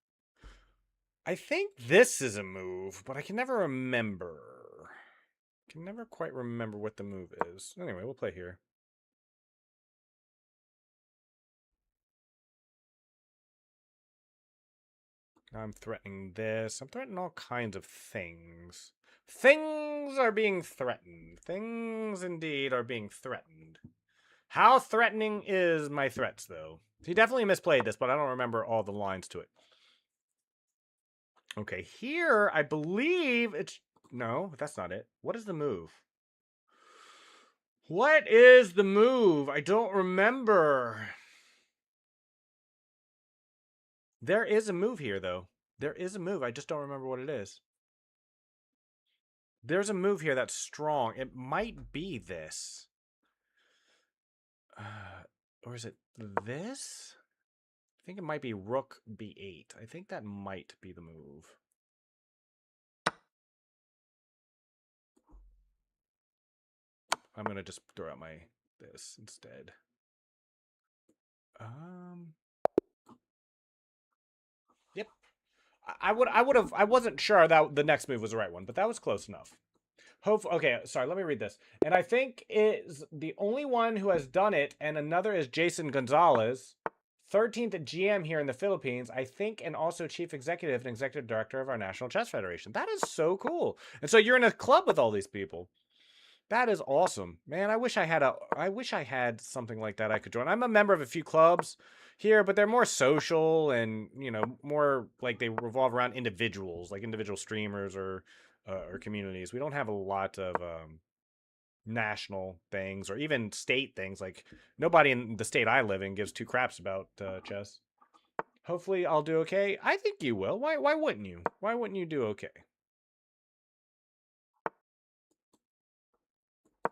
I think this is a move, but I can never remember. I can never quite remember what the move is. Anyway, we'll play here. I'm threatening this. I'm threatening all kinds of things. Things are being threatened. Things indeed are being threatened. How threatening is my threats, though? He definitely misplayed this, but I don't remember all the lines to it. Okay, here, I believe it's... No, that's not it. What is the move? What is the move? I don't remember. There is a move here, though. There is a move. I just don't remember what it is. There's a move here that's strong. It might be this. Or is it this? I think it might be rook b8. I think that might be the move. I'm going to just throw out my this instead. Yep. I wasn't sure that the next move was the right one, but that was close enough. Okay, sorry, let me read this. And I think is the only one who has done it, and another is Jason Gonzalez, 13th at GM here in the Philippines, I think, and also chief executive and executive director of our National Chess Federation. That is so cool. And so you're in a club with all these people. That is awesome, man. I wish I had something like that I could join. I'm a member of a few clubs here, but they're more social and more like they revolve around individuals, like individual streamers or communities. We don't have a lot of national things or even state things. Like nobody in the state I live in gives two craps about chess. Hopefully, I'll do okay. I think you will. Why wouldn't you? Why wouldn't you do okay?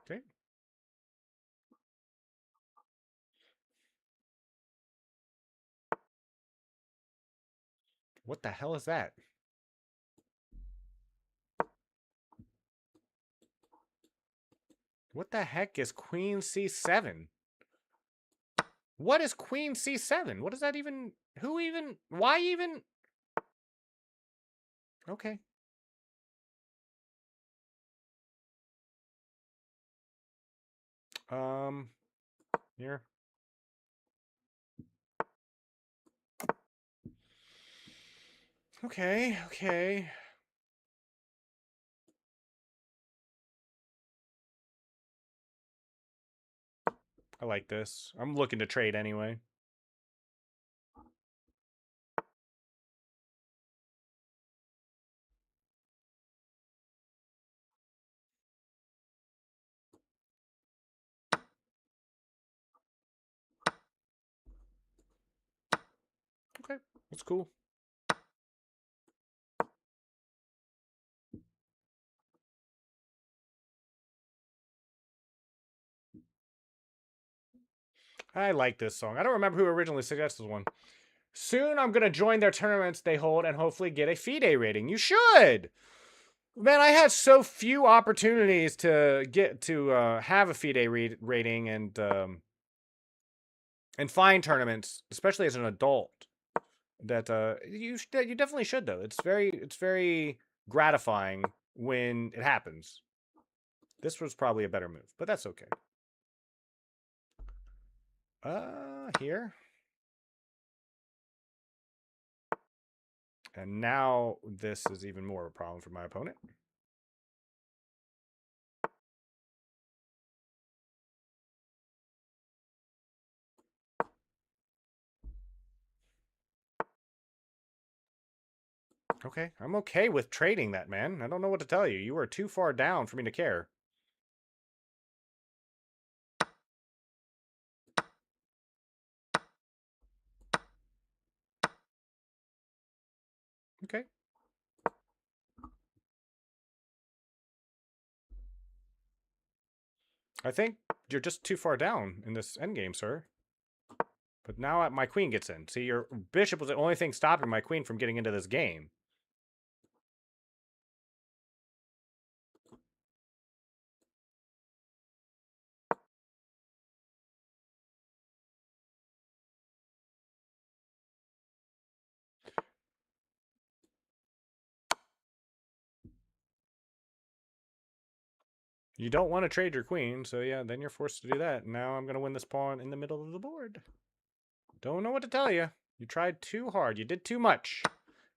Okay. What the hell is that? What the heck is Queen C7? What is Queen C7? What does that even... Who even... Why even... Okay. Here. Okay, okay. I like this. I'm looking to trade anyway. Okay, that's cool. I like this song. I don't remember who originally suggested one. Soon I'm going to join their tournaments they hold and hopefully get a FIDE rating. You should! Man, I had so few opportunities to get to have a FIDE rating and find tournaments, especially as an adult. That you definitely should though. It's very gratifying when it happens. This was probably a better move, but that's okay. Here. And now this is even more of a problem for my opponent. Okay, I'm okay with trading that, man. I don't know what to tell you. You are too far down for me to care. Okay. I think you're just too far down in this endgame, sir. But now my queen gets in. See, your bishop was the only thing stopping my queen from getting into this game. You don't want to trade your queen, so yeah, then you're forced to do that. Now I'm going to win this pawn in the middle of the board. Don't know what to tell you. You tried too hard. You did too much.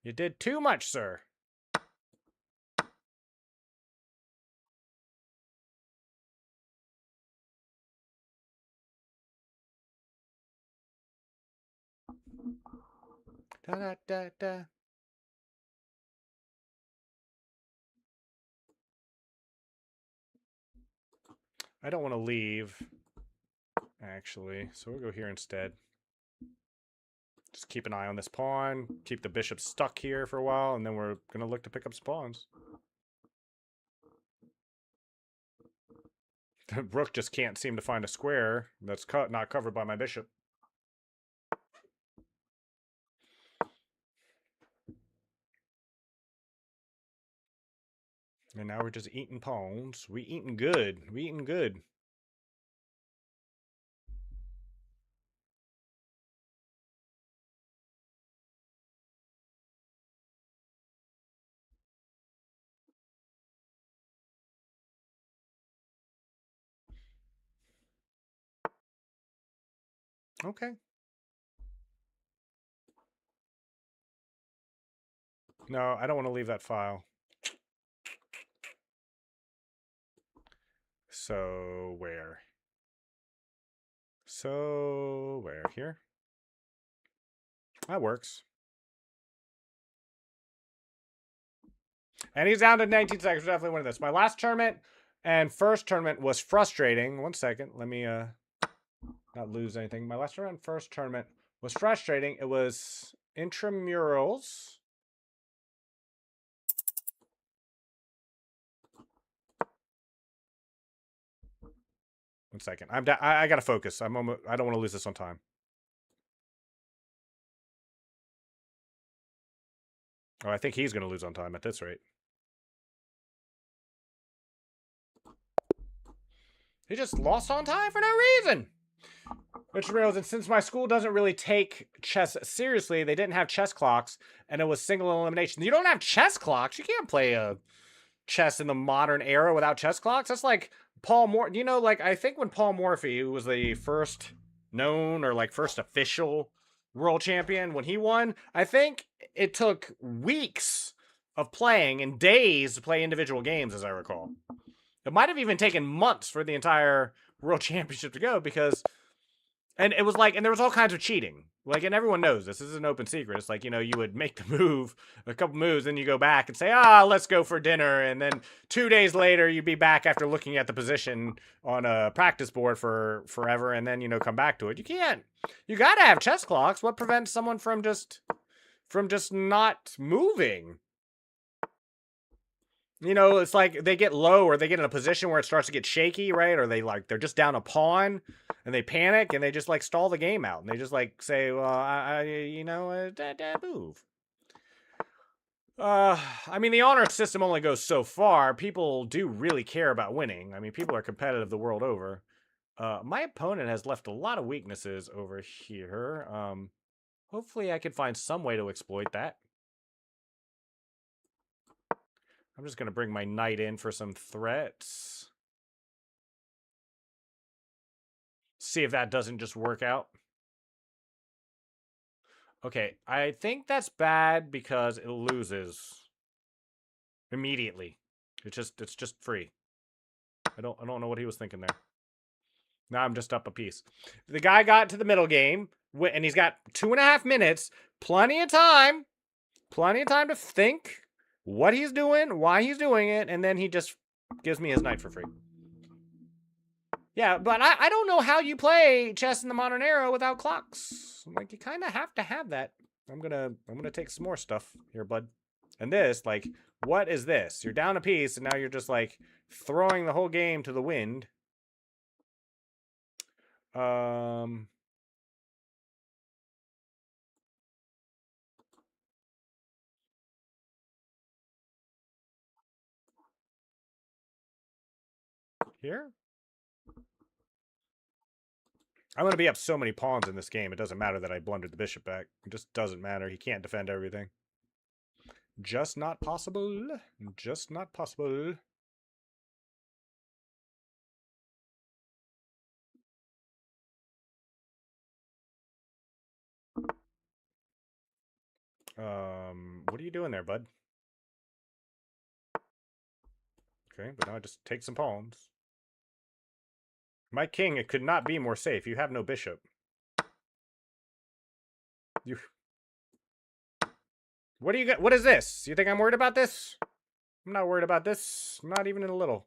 You did too much, sir. Da da da da. I don't want to leave, actually, so we'll go here instead. Just keep an eye on this pawn, keep the bishop stuck here for a while, and then we're going to look to pick up some pawns. The rook just can't seem to find a square that's not covered by my bishop. And now we're just eating pawns. We eating good. We eating good. Okay. No, I don't want to leave that file. So where? So where? Here? That works. And he's down to 19 seconds. We're definitely winning this. My last tournament and first tournament was frustrating. 1 second. Let me not lose anything. My last tournament and first tournament was frustrating. It was intramurals. One second. I gotta focus. I don't want to lose this on time. Oh, I think he's gonna lose on time at this rate. He just lost on time for no reason. Which realized that since my school doesn't really take chess seriously, they didn't have chess clocks, and it was single elimination. You don't have chess clocks. You can't play a chess in the modern era without chess clocks. That's like Paul Moore. You know, like I think when Paul Morphy, who was the first known or like first official world champion, when he won, I think it took weeks of playing and days to play individual games, as I recall. It might have even taken months for the entire world championship to go because, and it was like, and there was all kinds of cheating. Like, and everyone knows this. This is an open secret. It's like, you know, you would make the move, a couple moves, then you go back and say, let's go for dinner. And then 2 days later, you'd be back after looking at the position on a practice board for forever and then, you know, come back to it. You can't. You got to have chess clocks. What prevents someone from just not moving? You know, it's like they get low or they get in a position where it starts to get shaky, right? Or they're just down a pawn and they panic and they just like stall the game out and they just like say, well, move. I mean, the honor system only goes so far. People do really care about winning. I mean, people are competitive the world over. My opponent has left a lot of weaknesses over here. Hopefully I can find some way to exploit that. I'm just going to bring my knight in for some threats. See if that doesn't just work out. Okay, I think that's bad because it loses immediately. It's just free. I don't know what he was thinking there. Now I'm just up a piece. The guy got to the middle game, and he's got 2.5 minutes. Plenty of time to think what he's doing, why he's doing it, and then he just gives me his knight for free. Yeah, but I don't know how you play chess in the modern era without clocks. Like, you kind of have to have that. I'm gonna take some more stuff here, bud. And this, like, what is this? You're down a piece, and now you're just like throwing the whole game to the wind. Here. I'm going to be up so many pawns in this game, it doesn't matter that I blundered the bishop back. It just doesn't matter. He can't defend everything. Just not possible. Just not possible. What are you doing there, bud? Okay, but now I just take some pawns. My king, it could not be more safe. You have no bishop. You... What do you got? What is this? You think I'm worried about this? I'm not worried about this. Not even in a little.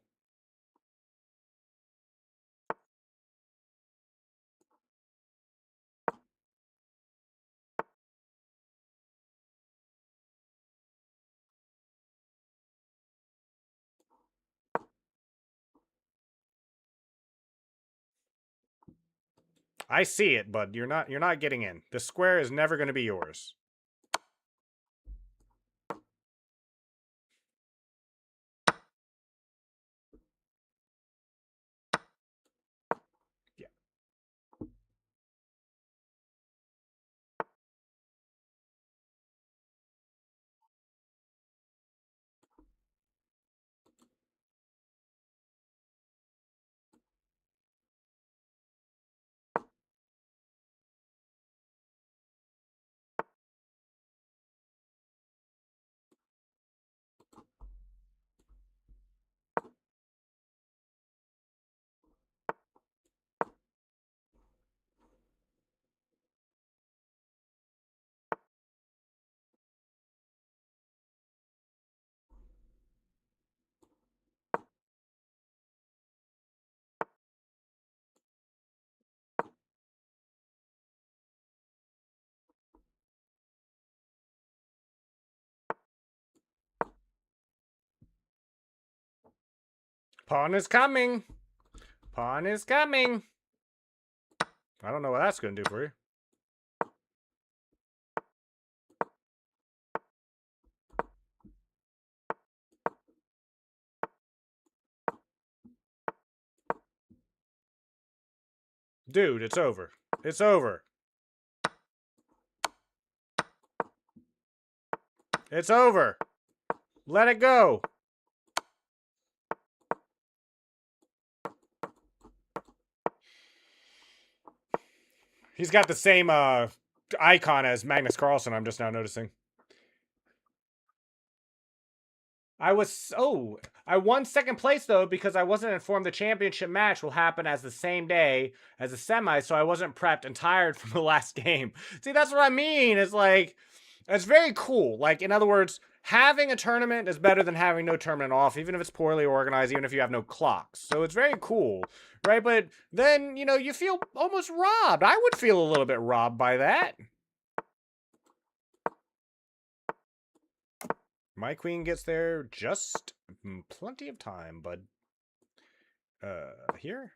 I see it, bud. You're not getting in. The square is never going to be yours. Yeah. Pawn is coming. Pawn is coming. I don't know what that's going to do for you. Dude, it's over. It's over. It's over. Let it go. He's got the same icon as Magnus Carlsen, I'm just now noticing. I won second place though because I wasn't informed the championship match will happen as the same day as the semi, so I wasn't prepped and tired from the last game. See, that's what I mean. It's like, it's very cool. Like, in other words, having a tournament is better than having no tournament off, even if it's poorly organized, even if you have no clocks. So it's very cool, right? But then, you feel almost robbed. I would feel a little bit robbed by that. My queen gets there just plenty of time, bud. Here?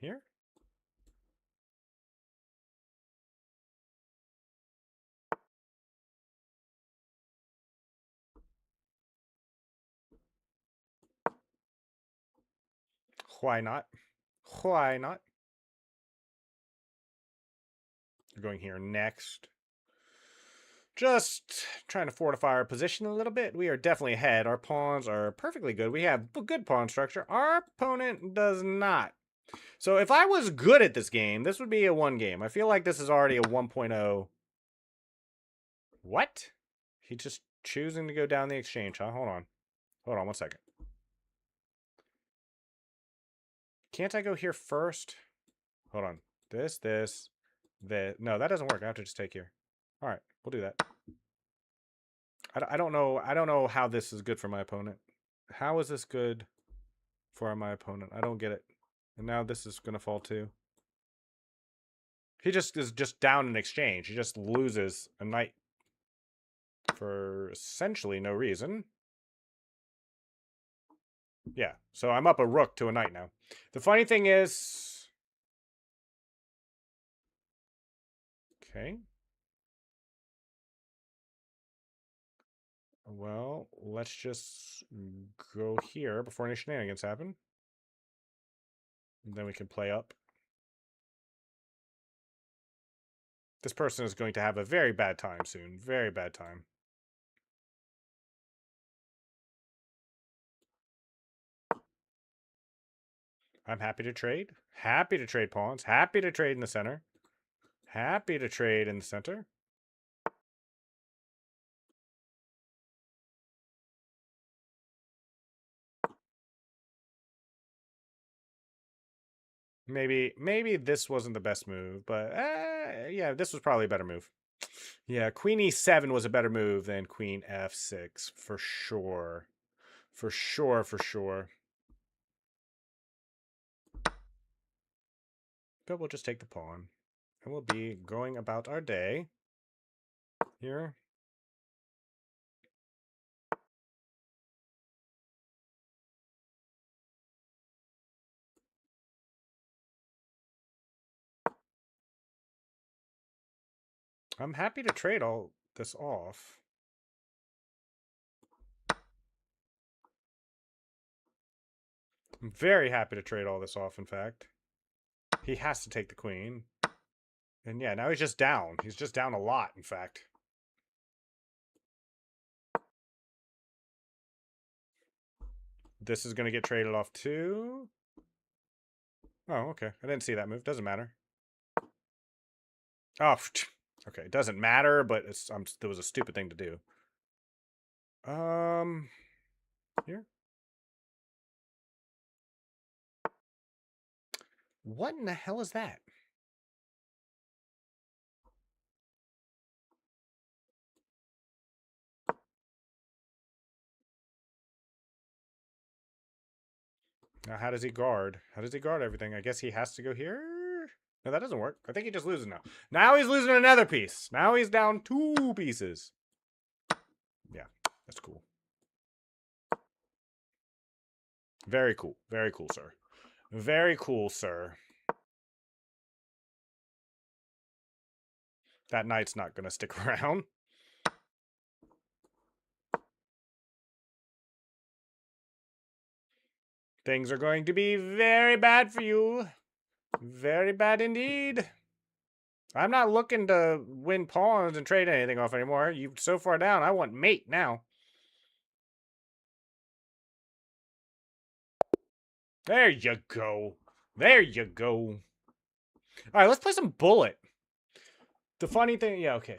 Here? Why not? Why not? We're going here next. Just trying to fortify our position a little bit. We are definitely ahead. Our pawns are perfectly good. We have good pawn structure. Our opponent does not. So if I was good at this game, this would be a 1 game. I feel like this is already a 1.0. What? He's just choosing to go down the exchange, huh? Hold on. Hold on 1 second. Can't I go here first? Hold on. This. No, that doesn't work. I have to just take here. All right, we'll do that. I don't know. I don't know how this is good for my opponent. How is this good for my opponent? I don't get it. And now this is going to fall too. He just is just down in exchange. He just loses a knight for essentially no reason. Yeah, so I'm up a rook to a knight now. The funny thing is... Okay. Well, let's just go here before any shenanigans happen. And then we can play up. This person is going to have a very bad time soon. Very bad time. I'm happy to trade. Happy to trade pawns. Happy to trade in the center. Happy to trade in the center. Maybe this wasn't the best move, but yeah, this was probably a better move. Yeah, Queen E7 was a better move than Queen F6 for sure. For sure, for sure. But we'll just take the pawn. And we'll be going about our day. Here. I'm happy to trade all this off. I'm very happy to trade all this off, in fact. He has to take the queen. And yeah, now he's just down. He's just down a lot, in fact. This is going to get traded off too. Oh, okay. I didn't see that move. Doesn't matter. Oh, okay. It doesn't matter, but it was a stupid thing to do. Here. What in the hell is that? Now, how does he guard? How does he guard everything? I guess he has to go here? No, that doesn't work. I think he just loses now. Now he's losing another piece. Now he's down 2 pieces. Yeah, that's cool. Very cool. Very cool, sir. Very cool, sir. That knight's not going to stick around. Things are going to be very bad for you. Very bad indeed. I'm not looking to win pawns and trade anything off anymore. You're so far down, I want mate now. There you go. There you go. All right, let's play some bullet. The funny thing, yeah, okay.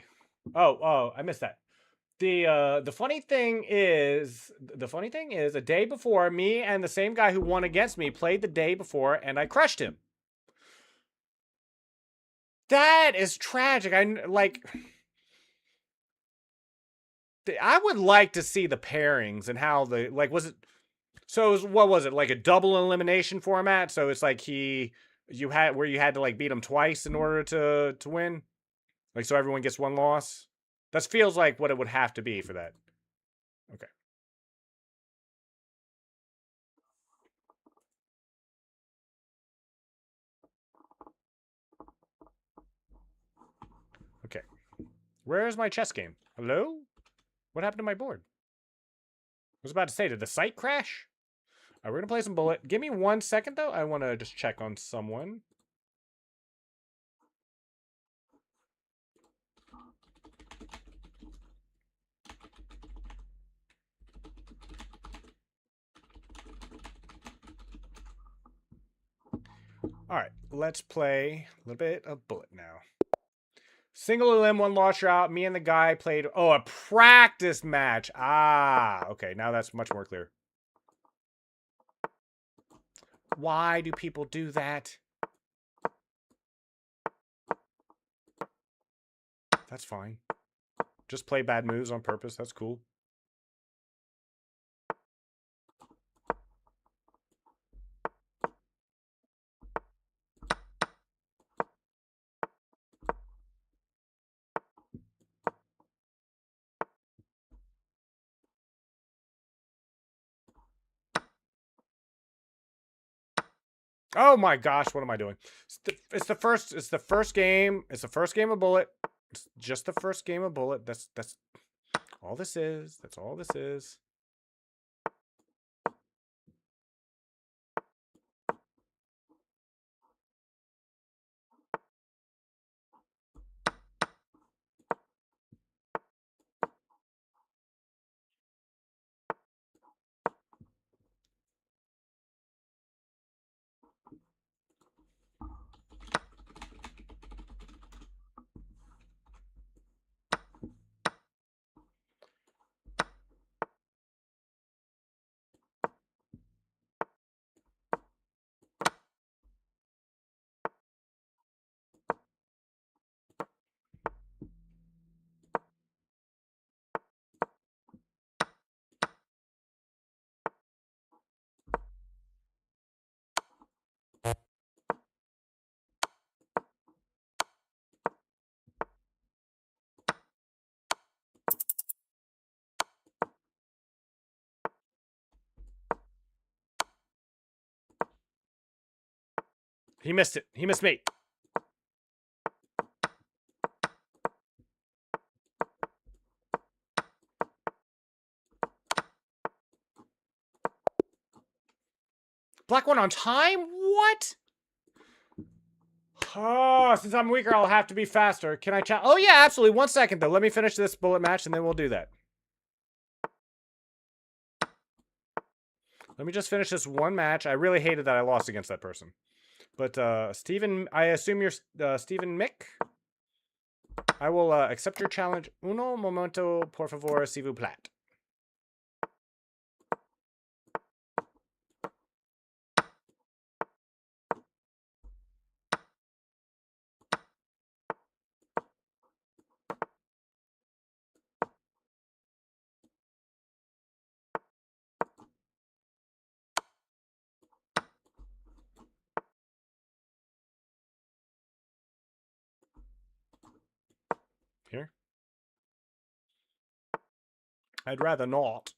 Oh, I missed that. The funny thing is a day before, me and the same guy who won against me played the day before, and I crushed him. That is tragic. I would like to see the pairings and how the was it. So it was, what was it, like a double elimination format? So it's like you had to like beat him twice in order to win, like so everyone gets one loss. That feels like what it would have to be for that. Okay. Okay. Where's my chess game? Hello? What happened to my board? I was about to say, did the site crash? All right, we're gonna play some bullet. Give me 1 second though. I want to just check on someone. All right, let's play a little bit of bullet now. Single elim, one loss, you're out. Me and the guy played, oh, a practice match. Ah, okay, now that's much more clear. Why do people do that? That's fine. Just play bad moves on purpose. That's cool. Oh my gosh, what am I doing? It's the first game. It's the first game of bullet. It's just the first game of bullet. That's all this is. That's all this is. He missed it. He missed me. Black one on time? What? Oh, since I'm weaker, I'll have to be faster. Can I chat? Oh, yeah, absolutely. 1 second, though. Let me finish this bullet match, and then we'll do that. Let me just finish this one match. I really hated that I lost against that person. But, Steven, I assume you're Steven Mick? I will accept your challenge. Uno momento, por favor, si vous plaît. Here. I'd rather not.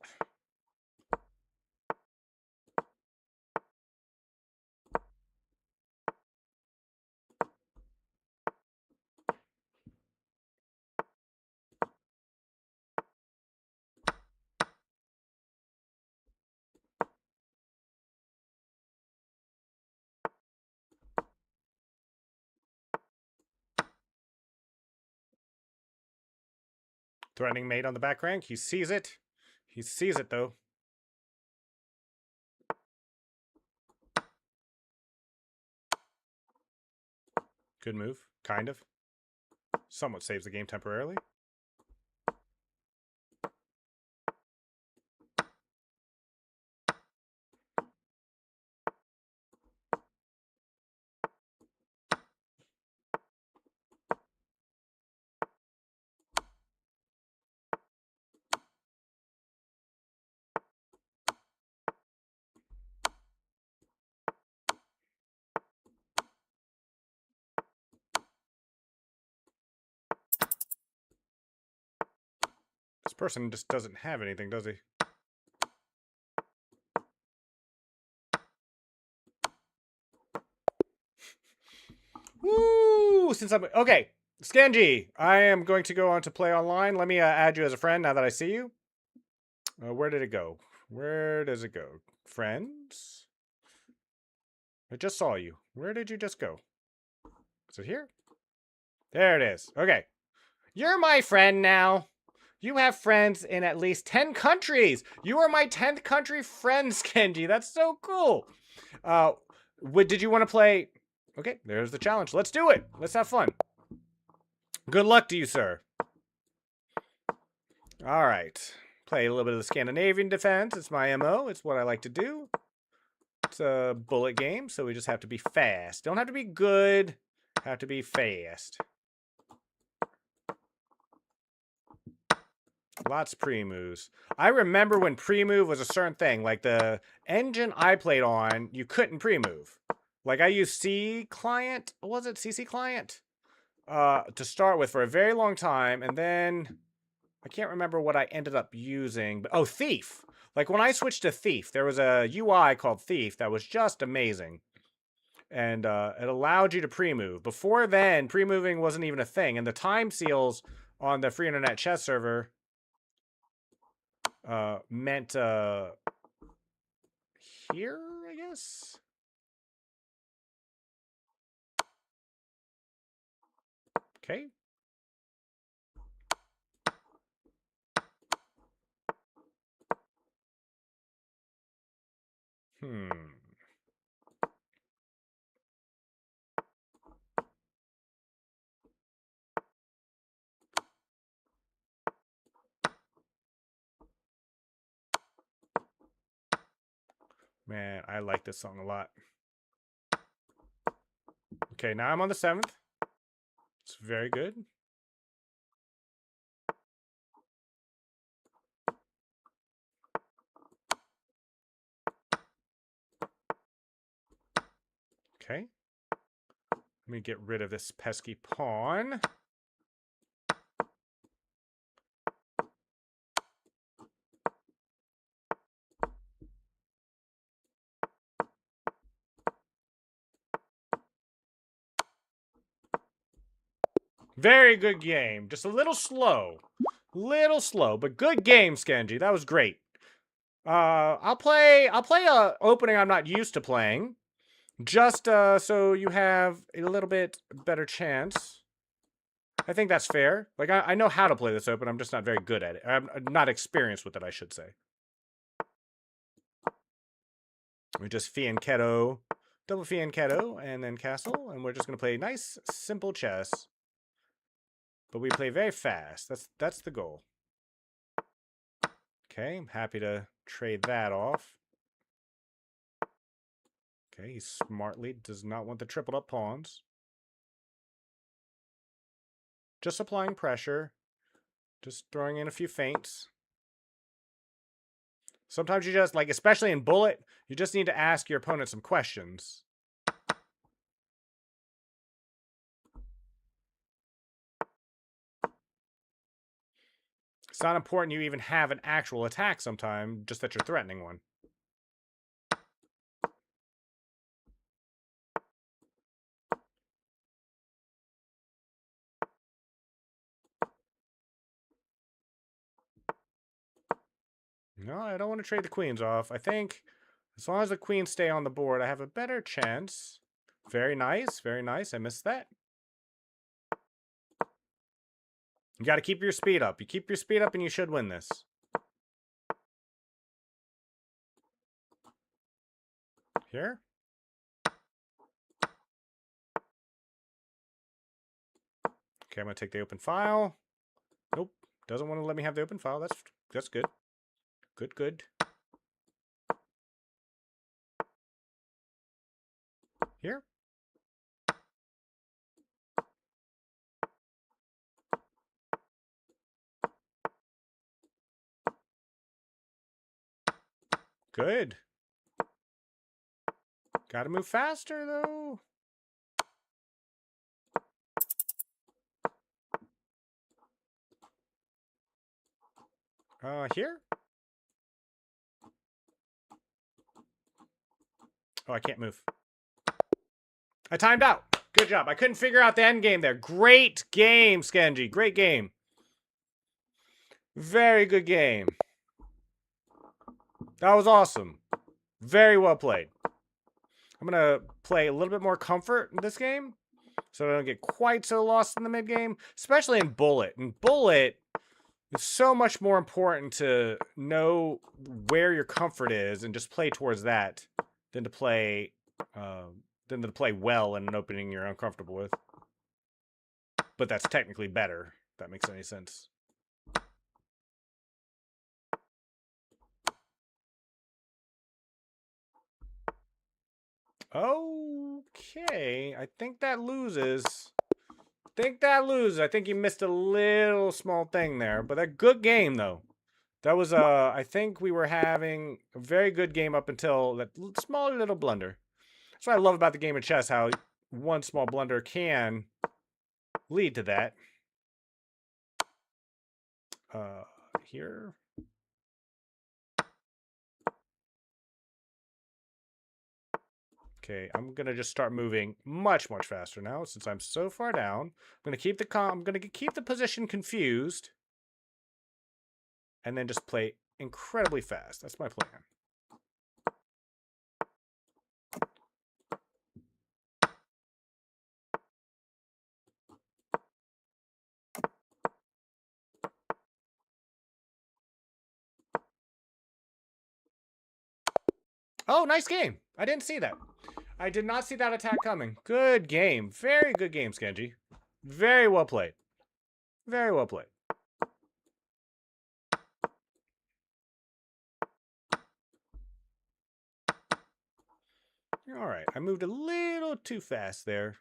Threatening mate on the back rank. He sees it. He sees it, though. Good move. Kind of. Somewhat saves the game temporarily. This person just doesn't have anything, does he? Woo! Since I'm okay, Skenji, I am going to go on to play online. Let me add you as a friend now that I see you. Where did it go? Where does it go? Friends? I just saw you. Where did you just go? Is it here? There it is. Okay. You're my friend now. You have friends in at least 10 countries. You are my 10th country friend, Skenji. That's so cool. Did you want to play? Okay, there's the challenge. Let's do it. Let's have fun. Good luck to you, sir. All right. Play a little bit of the Scandinavian defense. It's my MO. It's what I like to do. It's a bullet game, so we just have to be fast. Don't have to be good. Have to be fast. Lots of pre-moves. I remember when pre-move was a certain thing. Like the engine I played on, you couldn't pre-move. Like I used C client, was it CC client? To start with for a very long time, and then I can't remember what I ended up using, but oh, Thief. Like when I switched to Thief, there was a UI called Thief that was just amazing. And it allowed you to pre-move. Before then, pre-moving wasn't even a thing, and the time seals on the free internet chess server meant here, I guess. Okay. Hmm. Man, I like this song a lot. Okay, now I'm on the 7th. It's very good. Okay. Let me get rid of this pesky pawn. Very good game. Just a little slow. Little slow, but good game, Skenji. That was great. I'll play a opening I'm not used to playing. Just so you have a little bit better chance. I think that's fair. Like, I know how to play this open. I'm just not very good at it. I'm not experienced with it, I should say. We just fianchetto, double fianchetto, and then castle. And we're just going to play nice, simple chess. But we play very fast. That's the goal. Okay, I'm happy to trade that off. Okay, he smartly does not want the tripled up pawns. Just applying pressure. Just throwing in a few feints. Sometimes you just, like, especially in bullet, you just need to ask your opponent some questions. It's not important you even have an actual attack sometime, just that you're threatening one. No, I don't want to trade the queens off. I think as long as the queens stay on the board, I have a better chance. Very nice, very nice. I missed that. You got to keep your speed up. You keep your speed up and you should win this. Here. Okay, I'm gonna take the open file. Nope, doesn't want to let me have the open file. That's good. Good. Here. Good. Gotta move faster though. Here? Oh, I can't move. I timed out. Good job. I couldn't figure out the end game there. Great game, Skenji. Great game. Very good game. That was awesome. Very well played. I'm going to play a little bit more comfort in this game so I don't get quite so lost in the mid game, especially in Bullet. In Bullet, it's so much more important to know where your comfort is and just play towards that than to play well in an opening you're uncomfortable with. But that's technically better, if that makes any sense. Okay, I think that loses. I think you missed a little small thing there, but a good game though. That was I think we were having a very good game up until that small little blunder. That's what I love about the game of chess, how one small blunder can lead to that. Here. Okay, I'm gonna just start moving much faster now since I'm so far down. I'm gonna keep the position confused, and then just play incredibly fast. That's my plan. Oh, nice game. I didn't see that. I did not see that attack coming. Good game. Very good game, Skenji. Very well played. Very well played. All right. I moved a little too fast there.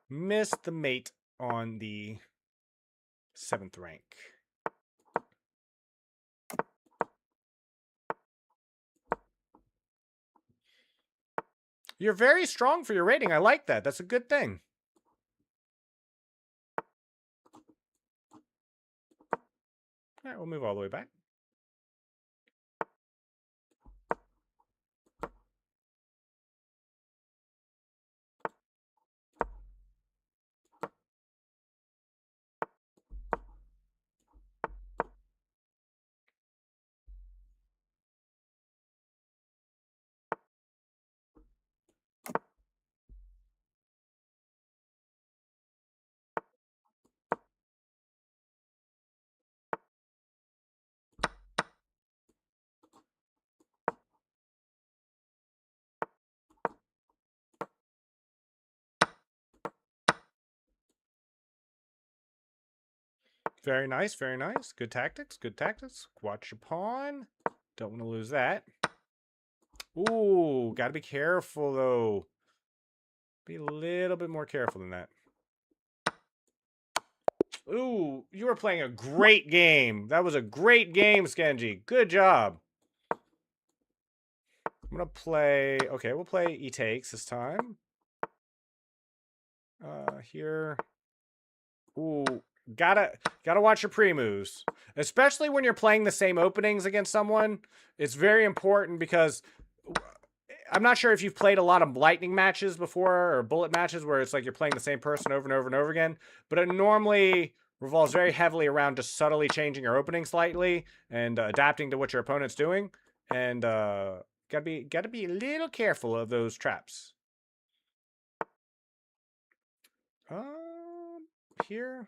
Missed the mate on the 7th rank. You're very strong for your rating. I like that. That's a good thing. All right, we'll move all the way back. Very nice, very nice. Good tactics, good tactics. Watch your pawn. Don't want to lose that. Ooh, gotta be careful though. Be a little bit more careful than that. Ooh, you were playing a great game. That was a great game, Skenji. Good job. I'm gonna play. Okay, we'll play E takes this time. Here. Ooh, gotta watch your pre-moves, especially when you're playing the same openings against someone. It's very important because I'm not sure if you've played a lot of lightning matches before or bullet matches where it's like you're playing the same person over and over and over again, but it normally revolves very heavily around just subtly changing your opening slightly and adapting to what your opponent's doing. And gotta be a little careful of those traps. Here.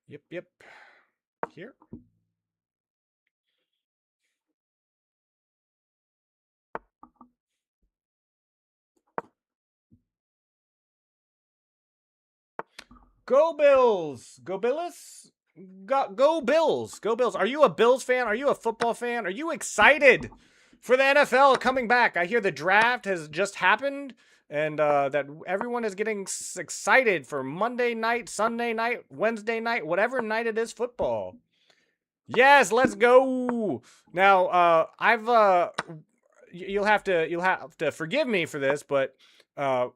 Yep. Yep. Here. Go Bills! Go Bills! Go Bills! Go Bills! Are you a Bills fan? Are you a football fan? Are you excited for the NFL coming back? I hear the draft has just happened and that everyone is getting excited for Monday night, Sunday night, Wednesday night, whatever night it is football. Yes, let's go. Now, you'll have to forgive me for this, but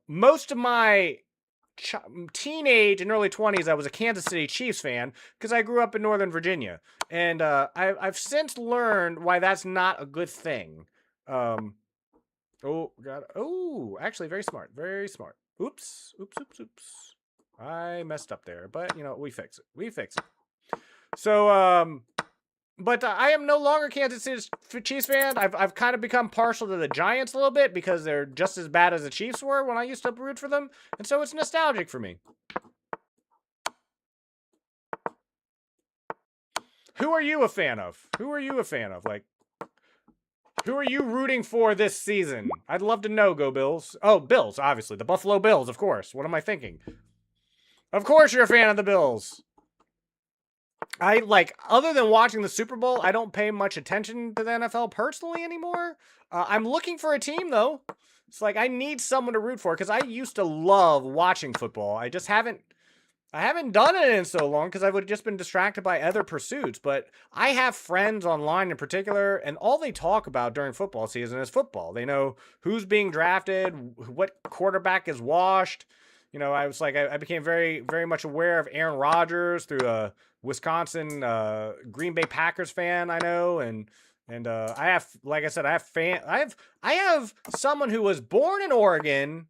most of my teenage and early 20s, I was a Kansas City Chiefs fan because I grew up in Northern Virginia, and I've since learned why that's not a good thing. Um, oh God, oh, actually, very smart, very smart. Oops, oops, oops, oops. I messed up there, but we fix it. We fix it. So but I am no longer Kansas City Chiefs fan. I've kind of become partial to the Giants a little bit because they're just as bad as the Chiefs were when I used to root for them, and so it's nostalgic for me. Who are you a fan of? Who are you a fan of? Like, who are you rooting for this season? I'd love to know, Go Bills. Oh, Bills, obviously. The Buffalo Bills, of course. What am I thinking? Of course you're a fan of the Bills. Other than watching the Super Bowl, I don't pay much attention to the NFL personally anymore. I'm looking for a team, though. It's like I need someone to root for because I used to love watching football. I haven't done it in so long because I've just been distracted by other pursuits. But I have friends online in particular, and all they talk about during football season is football. They know who's being drafted, what quarterback is washed. I became very, very much aware of Aaron Rodgers through a Wisconsin Green Bay Packers fan I know, and I have, like I said, I have someone who was born in Oregon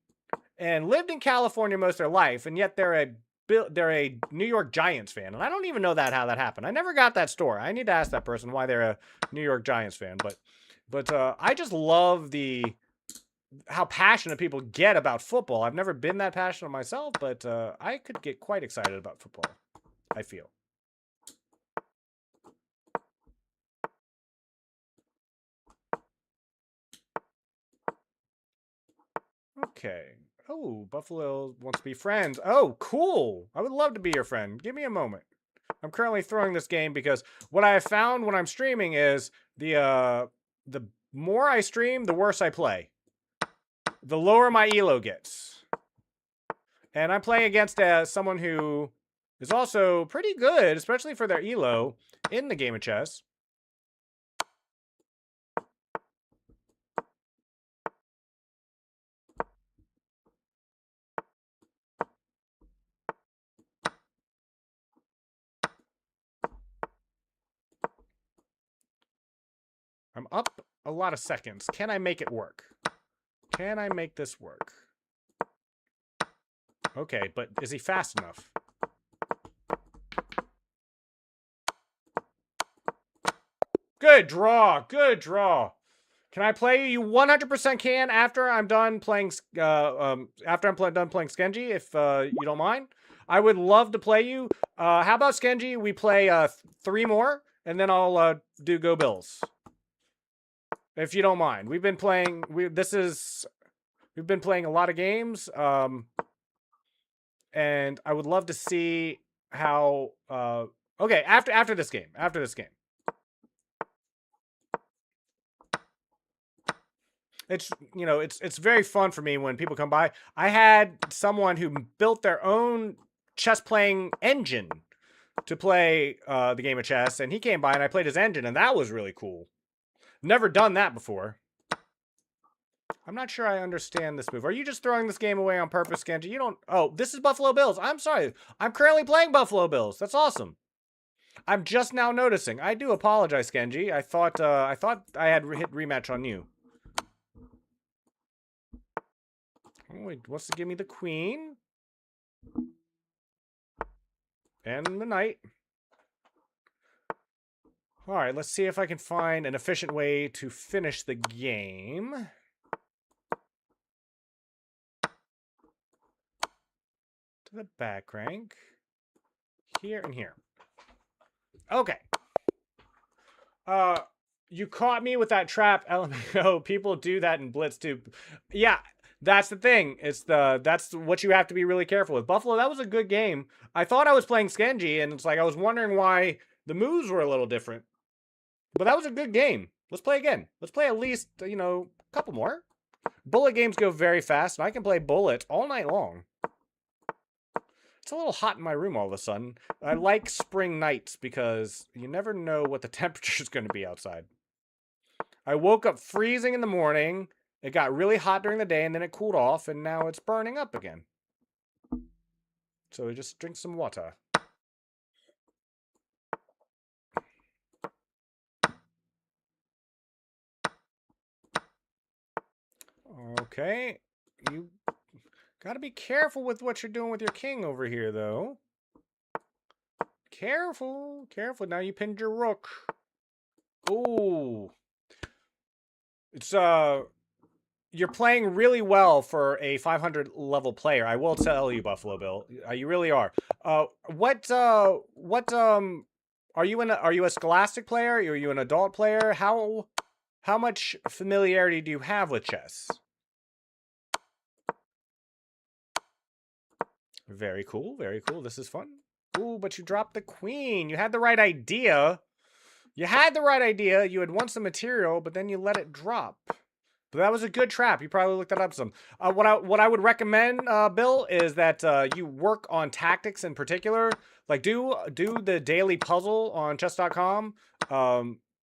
and lived in California most of their life, and yet they're a New York Giants fan, and I don't even know how that happened. I never got that story. I need to ask that person why they're a New York Giants fan, but I just love how passionate people get about football. I've never been that passionate myself, but I could get quite excited about football, I feel. Okay. Oh, Buffalo wants to be friends. Oh, cool. I would love to be your friend. Give me a moment. I'm currently throwing this game because what I have found when I'm streaming is the more I stream, the worse I play. The lower my elo gets. And I'm playing against someone who is also pretty good, especially for their elo, in the game of chess. I'm up a lot of seconds. Can I make it work? Can I make this work? Okay, but is he fast enough? Good draw. Good draw. Can I play you? 100% can after I'm done playing. After I'm done playing Skenji, if you don't mind, I would love to play you. How about Skenji? We play 3 more, and then I'll do Go Bills. If you don't mind, we've been playing. We've been playing a lot of games. And I would love to see how. Okay, after this game. After this game. It's very fun for me when people come by. I had someone who built their own chess playing engine to play the game of chess, and he came by and I played his engine, and that was really cool. Never done that before. I'm not sure I understand this move. Are you just throwing this game away on purpose, Genji? You don't. Oh, this is Buffalo Bills. I'm sorry. I'm currently playing Buffalo Bills. That's awesome. I'm just now noticing. I do apologize, Genji. I thought I had hit rematch on you. Oh, he wants to give me the queen. And the knight. Alright, let's see if I can find an efficient way to finish the game. To the back rank. Here and here. Okay. You caught me with that trap, LMAO. People do that in Blitz too. Yeah, That's the thing. That's what you have to be really careful with. Buffalo, that was a good game. I thought I was playing Skenji, and it's like I was wondering why the moves were a little different. But that was a good game. Let's play again. Let's play at least, a couple more. Bullet games go very fast, and I can play Bullet all night long. It's a little hot in my room all of a sudden. I like spring nights because you never know what the temperature is going to be outside. I woke up freezing in the morning. It got really hot during the day, and then it cooled off, and now it's burning up again. So just drink some water. Okay. You gotta be careful with what you're doing with your king over here, though. Careful. Careful. Now you pinned your rook. Ooh. It's, you're playing really well for a 500 level player. I will tell you, Buffalo Bill. You really are. Are you a scholastic player? Are you an adult player? How much familiarity do you have with chess? Very cool. Very cool. This is fun. Ooh, but you dropped the queen. You had the right idea. You had the right idea. You had won some material, but then you let it drop. But that was a good trap. You probably looked that up some. What I would recommend, Bill, is that you work on tactics in particular. Like do the daily puzzle on chess.com.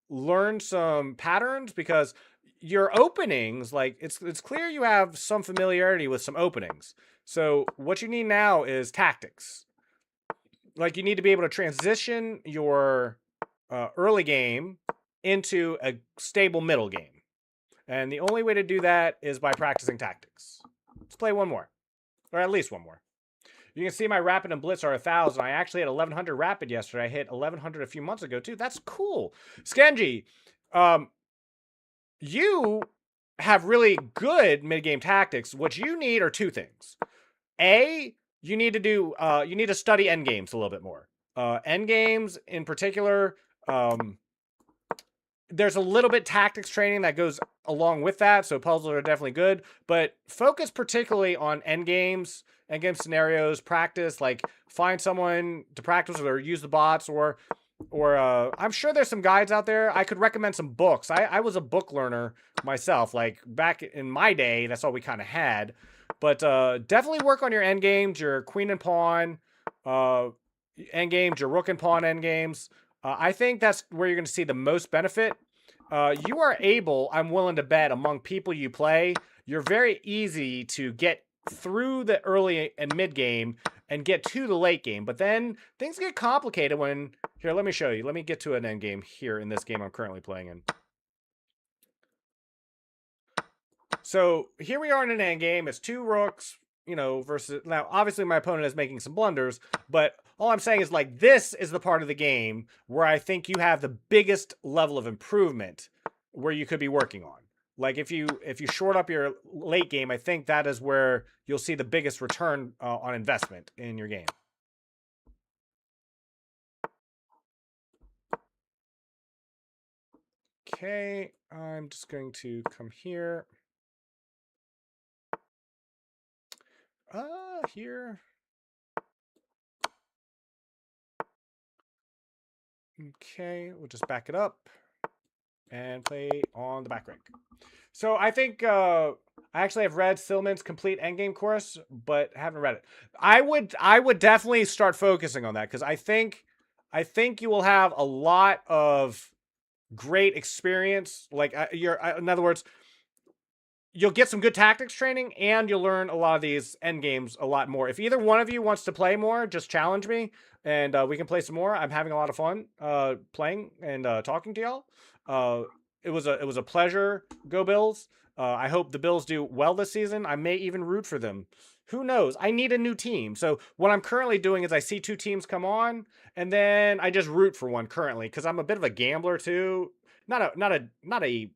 Learn some patterns because your openings, like it's clear you have some familiarity with some openings. So what you need now is tactics. Like you need to be able to transition your early game into a stable middle game. And the only way to do that is by practicing tactics. Let's play one more. Or at least one more. You can see my rapid and blitz are 1,000. I actually had 1,100 rapid yesterday. I hit 1,100 a few months ago, too. That's cool. Skenji, you have really good mid-game tactics. What you need are two things. A, you need to study endgames a little bit more. Endgames in particular, there's a little bit tactics training that goes along with that, so puzzles are definitely good, but focus particularly on endgame scenarios, practice, like find someone to practice with or use the bots or I'm sure there's some guides out there. I could recommend some books. I was a book learner myself, like back in my day, that's all we kind of had. But definitely work on your endgames, your queen and pawn endgames, your rook and pawn endgames. I think that's where you're going to see the most benefit. You are able, I'm willing to bet, among people you play, you're very easy to get through the early and mid game and get to the late game. But then things get complicated when... Here, let me show you. Let me get to an end game here in this game I'm currently playing in. So here we are in an end game. It's two rooks, versus... Now, obviously my opponent is making some blunders, but all I'm saying is, like, this is the part of the game where I think you have the biggest level of improvement where you could be working on. Like, if you short up your late game, I think that is where you'll see the biggest return on investment in your game. Okay, I'm just going to come here. Here. Okay, we'll just back it up and play on the back rank. So I think I actually have read Silman's complete endgame course, but haven't read it. I would definitely start focusing on that because I think you will have a lot of great experience. Like in other words, you'll get some good tactics training and you'll learn a lot of these end games a lot more. If either one of you wants to play more, just challenge me and we can play some more. I'm having a lot of fun playing and talking to y'all. It was a pleasure. Go Bills. I hope the Bills do well this season. I may even root for them. Who knows? I need a new team. So what I'm currently doing is I see two teams come on and then I just root for one currently because I'm a bit of a gambler too. Not a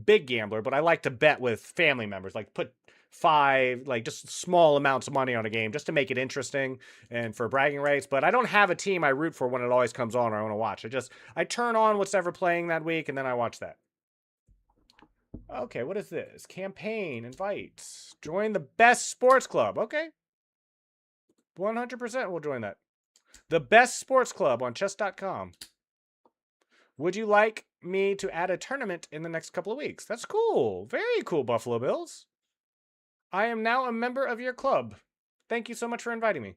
big gambler, but I like to bet with family members, like put just small amounts of money on a game just to make it interesting and for bragging rights. But I don't have a team I root for when it always comes on or I want to watch. I turn on what's ever playing that week and then I watch that. Okay, what is this? Campaign, invites. Join the best sports club. Okay. 100% we'll join that. The best sports club on chess.com. Would you like me to add a tournament in the next couple of weeks? That's cool. Very cool, Buffalo Bills. I am now a member of your club. Thank you so much for inviting me.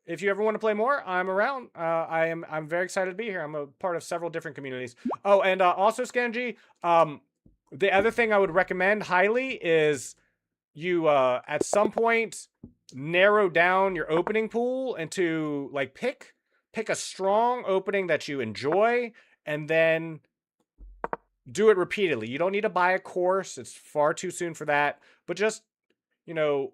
If you ever want to play more, I'm around. I'm very excited to be here. I'm a part of several different communities. Oh, and also Scanji, the other thing I would recommend highly is you at some point narrow down your opening pool into like pick a strong opening that you enjoy and then do it repeatedly. You don't need to buy a course. It's far too soon for that. But just, you know,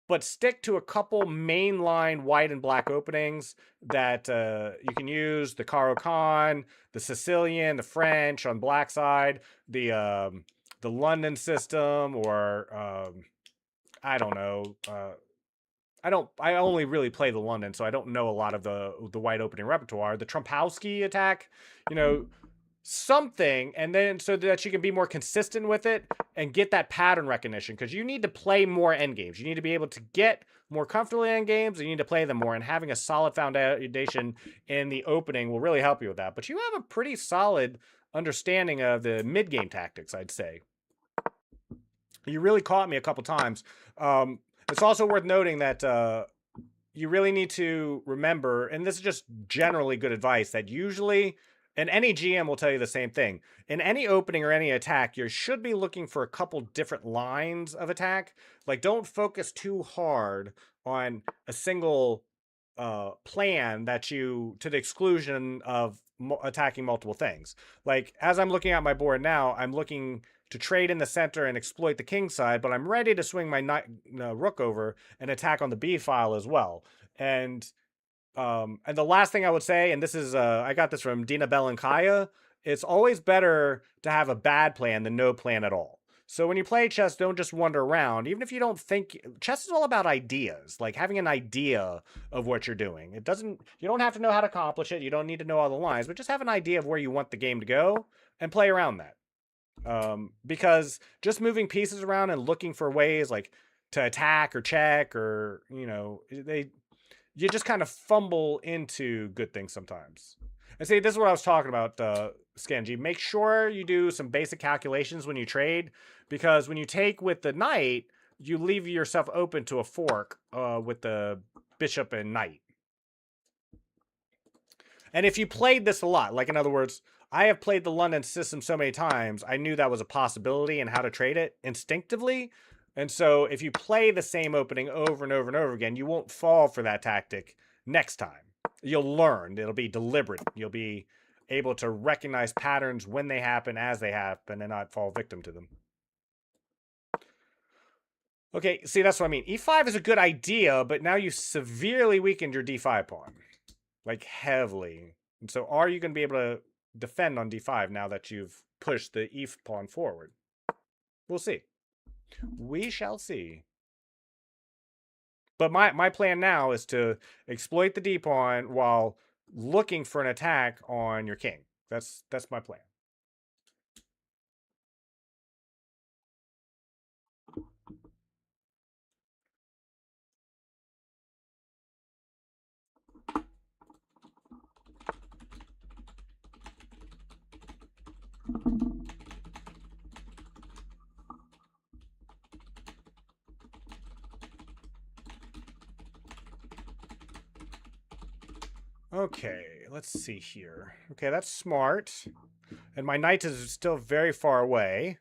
but stick to a couple mainline white and black openings that you can use. The Caro-Kann, the Sicilian, the French on black side, the London system, or I don't know. I only really play the London, so I don't know a lot of the white opening repertoire. The Trumpowski attack, you know, something, and then so that you can be more consistent with it and get that pattern recognition, because you need to play more endgames. You need to be able to get more comfortable in endgames, and you need to play them more, and having a solid foundation in the opening will really help you with that. But you have a pretty solid understanding of the mid-game tactics, I'd say. You really caught me a couple times. It's also worth noting that you really need to remember, and this is just generally good advice, that usually, and any GM will tell you the same thing, in any opening or any attack, you should be looking for a couple different lines of attack. Like, don't focus too hard on a single plan that you, to the exclusion of attacking multiple things. Like, as I'm looking at my board now, I'm looking to trade in the center and exploit the king side, but I'm ready to swing my rook over and attack on the b file as well. And the last thing I would say, and this is I got this from Dina Belankaya, it's always better to have a bad plan than no plan at all. So when you play chess, don't just wander around. Even if you don't think, chess is all about ideas, like having an idea of what you're doing. You don't have to know how to accomplish it. You don't need to know all the lines, but just have an idea of where you want the game to go and play around that. Because just moving pieces around and looking for ways like to attack or check, or you just kind of fumble into good things sometimes. And see, this is what I was talking about, Scanji. Make sure you do some basic calculations when you trade, because when you take with the knight, you leave yourself open to a fork with the bishop and knight. And if you played this a lot, like in other words, I have played the London system so many times, I knew that was a possibility and how to trade it instinctively. And so if you play the same opening over and over and over again, you won't fall for that tactic next time. You'll learn. It'll be deliberate. You'll be able to recognize patterns when they happen, as they happen, and not fall victim to them. Okay, see, that's what I mean. E5 is a good idea, but now you severely weakened your d5 pawn. Like, heavily. And so are you going to be able to defend on d5 now that you've pushed the e pawn forward? We'll see. We shall see. But my plan now is to exploit the d pawn while looking for an attack on your king. That's my plan. Okay, let's see here. Okay, that's smart. And my knight is still very far away.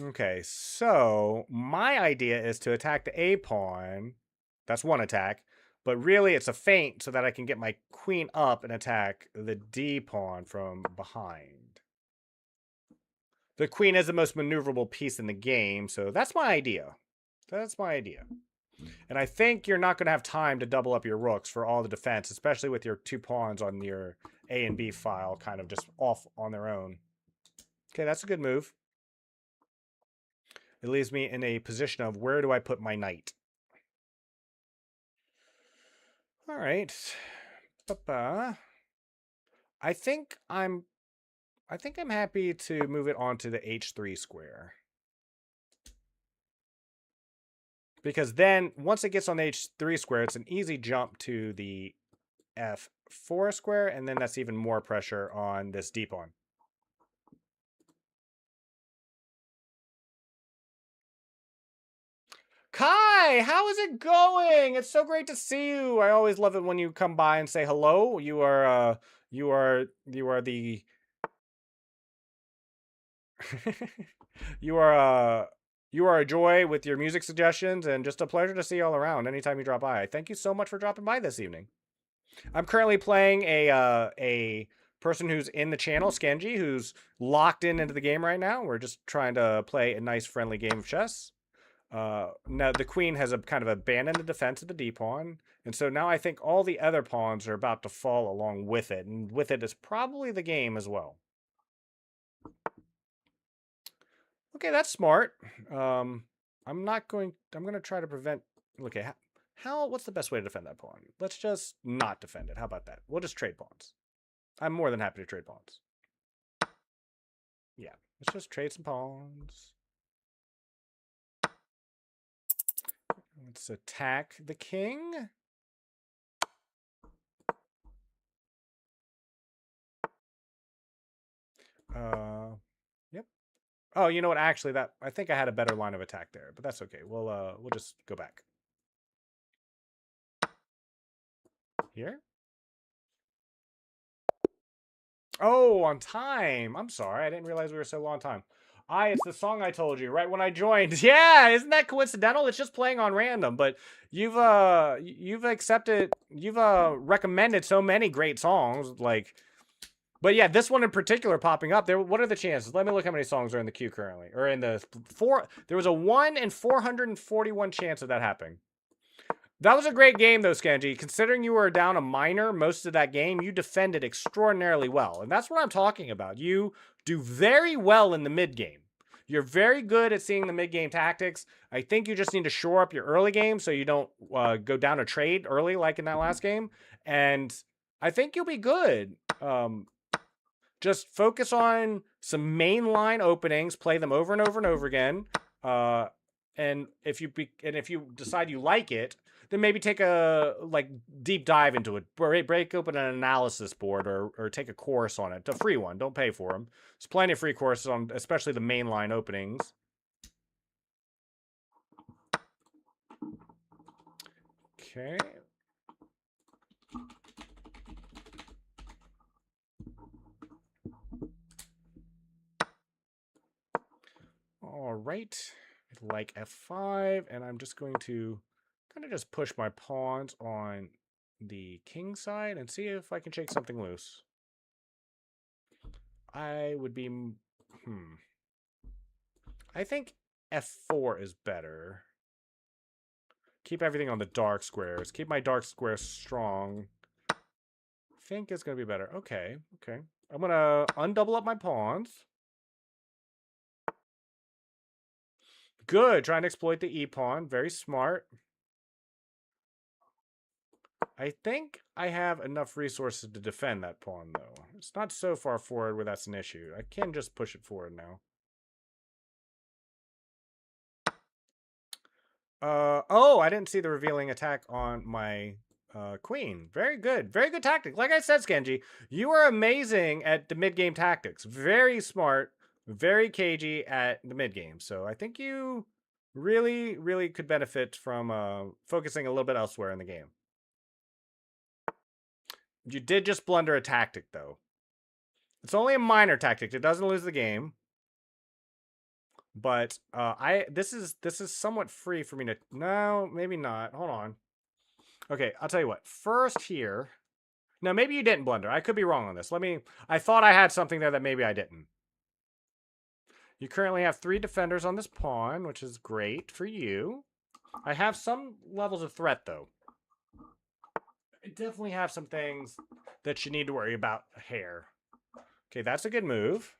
Okay, so my idea is to attack the A pawn. That's one attack. But really, it's a feint so that I can get my queen up and attack the D pawn from behind. The queen is the most maneuverable piece in the game, so that's my idea. That's my idea. And I think you're not going to have time to double up your rooks for all the defense, especially with your two pawns on your A and B file kind of just off on their own. Okay, that's a good move. It leaves me in a position of where do I put my knight? All right. I think I'm I think I'm happy to move it onto the h3 square. Because then, once it gets on the h3 square, it's an easy jump to the f4 square, and then that's even more pressure on this d pawn. Kai, how is it going? It's so great to see you. I always love it when you come by and say hello. You are the you are a joy with your music suggestions, and just a pleasure to see you all around anytime you drop by. Thank you so much for dropping by this evening. I'm currently playing a person who's in the channel, Skenji, who's locked into the game right now. We're just trying to play a nice friendly game of chess. Now the queen has kind of abandoned the defense of the d pawn, and so now I think all the other pawns are about to fall along with it, and with it is probably the game as well. Okay, that's smart. I'm going to try to prevent. Okay, what's the best way to defend that pawn? Let's just not defend it. How about that? We'll just trade pawns. I'm more than happy to trade pawns. Yeah, let's just trade some pawns. Let's attack the king. Yep. Oh, you know what? Actually, I think I had a better line of attack there, but that's okay. We'll just go back. Here. Oh, on time. I'm sorry. I didn't realize we were so low on time. It's the song I told you right when I joined. Yeah, isn't that coincidental? It's just playing on random, but you've recommended so many great songs, like, but yeah, this one in particular popping up there. What are the chances? Let me look how many songs are in the queue currently, or in the there was a 1 in 441 chance of that happening. That was a great game, though, Skenji. Considering you were down a minor most of that game, you defended extraordinarily well. And that's what I'm talking about. You do very well in the mid-game. You're very good at seeing the mid-game tactics. I think you just need to shore up your early game so you don't go down a trade early like in that last game. And I think you'll be good. Just focus on some mainline openings, play them over and over and over again. And if you decide you like it, then maybe take a deep dive into it. Break open an analysis board or take a course on it. A free one. Don't pay for them. There's plenty of free courses on, especially the mainline openings. Okay. All right. Like f5, and I'm just going to kind of just push my pawns on the king side and see if I can shake something loose. I would be... I think f4 is better. Keep everything on the dark squares. Keep my dark squares strong. I think it's going to be better. Okay, okay. I'm going to undouble up my pawns. Good. Trying to exploit the e-pawn. Very smart. I think I have enough resources to defend that pawn, though. It's not so far forward where that's an issue. I can just push it forward now. Oh, I didn't see the revealing attack on my queen. Very good. Very good tactic. Like I said, Skenji, you are amazing at the mid-game tactics. Very smart, very cagey at the mid-game. So I think you really, really could benefit from focusing a little bit elsewhere in the game. You did just blunder a tactic, though. It's only a minor tactic. It doesn't lose the game. But this is somewhat free for me to... No, maybe not. Hold on. Okay, I'll tell you what. First here... Now, maybe you didn't blunder. I could be wrong on this. I thought I had something there that maybe I didn't. You currently have 3 defenders on this pawn, which is great for you. I have some levels of threat, though. I definitely have some things that you need to worry about here. Okay, that's a good move.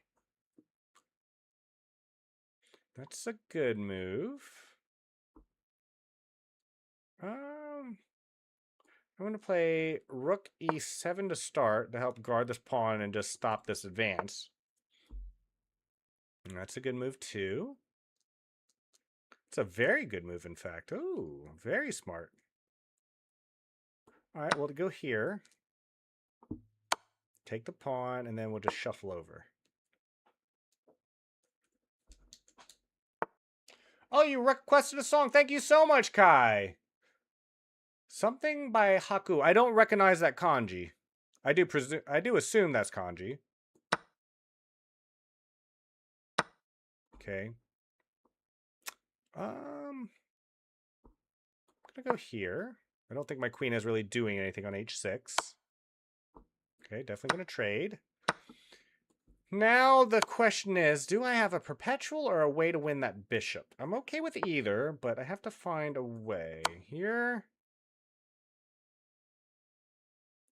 That's a good move. I'm going to play rook e7 to start to help guard this pawn and just stop this advance. That's a good move too. It's a very good move, in fact. Oh, very smart. All right, well, to go here, take the pawn, and then we'll just shuffle over. Oh, you requested a song. Thank you so much, Kai. Something by Haku. I don't recognize that kanji. I do assume that's kanji. Okay. I'm gonna go here. I don't think my queen is really doing anything on h6. Okay, definitely gonna trade. Now the question is, do I have a perpetual or a way to win that bishop? I'm okay with either, but I have to find a way. Here.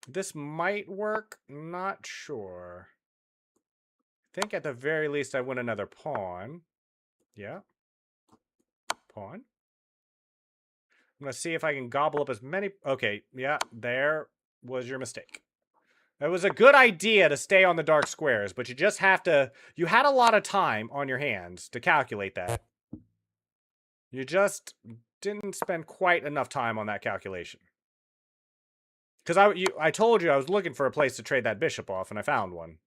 This might work. Not sure. I think at the very least I win another pawn. Yeah. Pawn. I'm going to see if I can gobble up as many... Okay, yeah, there was your mistake. It was a good idea to stay on the dark squares, but you just have to... You had a lot of time on your hands to calculate that. You just didn't spend quite enough time on that calculation. Because I told you I was looking for a place to trade that bishop off, and I found one.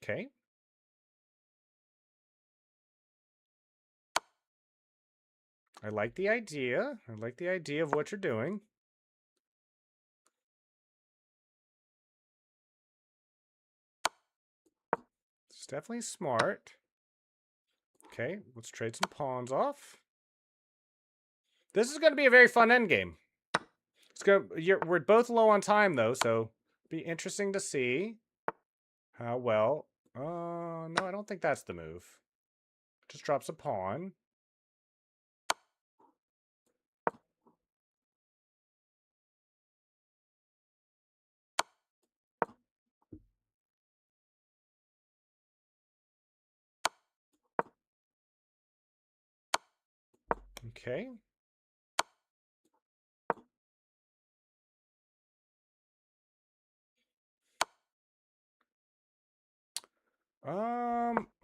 Okay. I like the idea. I like the idea of what you're doing. It's definitely smart. Okay, let's trade some pawns off. This is going to be a very fun endgame. We're both low on time, though, so be interesting to see how well... no, I don't think that's the move. Just drops a pawn. Okay.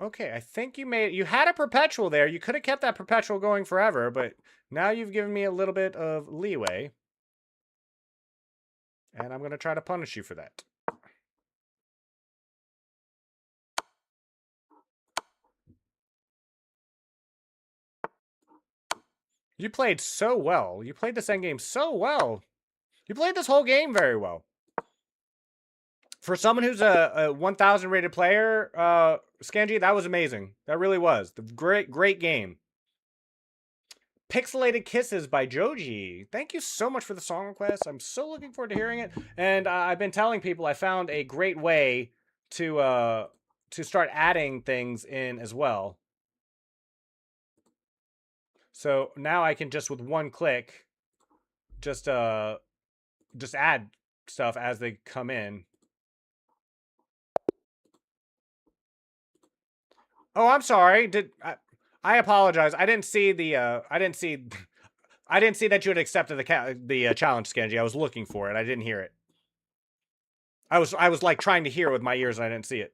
Okay, I think you had a perpetual there. You could have kept that perpetual going forever, but now you've given me a little bit of leeway. And I'm going to try to punish you for that. You played so well. You played this endgame so well. You played this whole game very well. For someone who's a 1,000 rated player, Scanji, that was amazing. That really was. Great game. Pixelated Kisses by Joji. Thank you so much for the song request. I'm so looking forward to hearing it. And I've been telling people I found a great way to start adding things in as well. So now I can just with one click just add stuff as they come in. Oh, I'm sorry. I apologize. I didn't see the I didn't see that you had accepted the challenge, Scanji. I was looking for it. I didn't hear it. I was like trying to hear it with my ears and I didn't see it.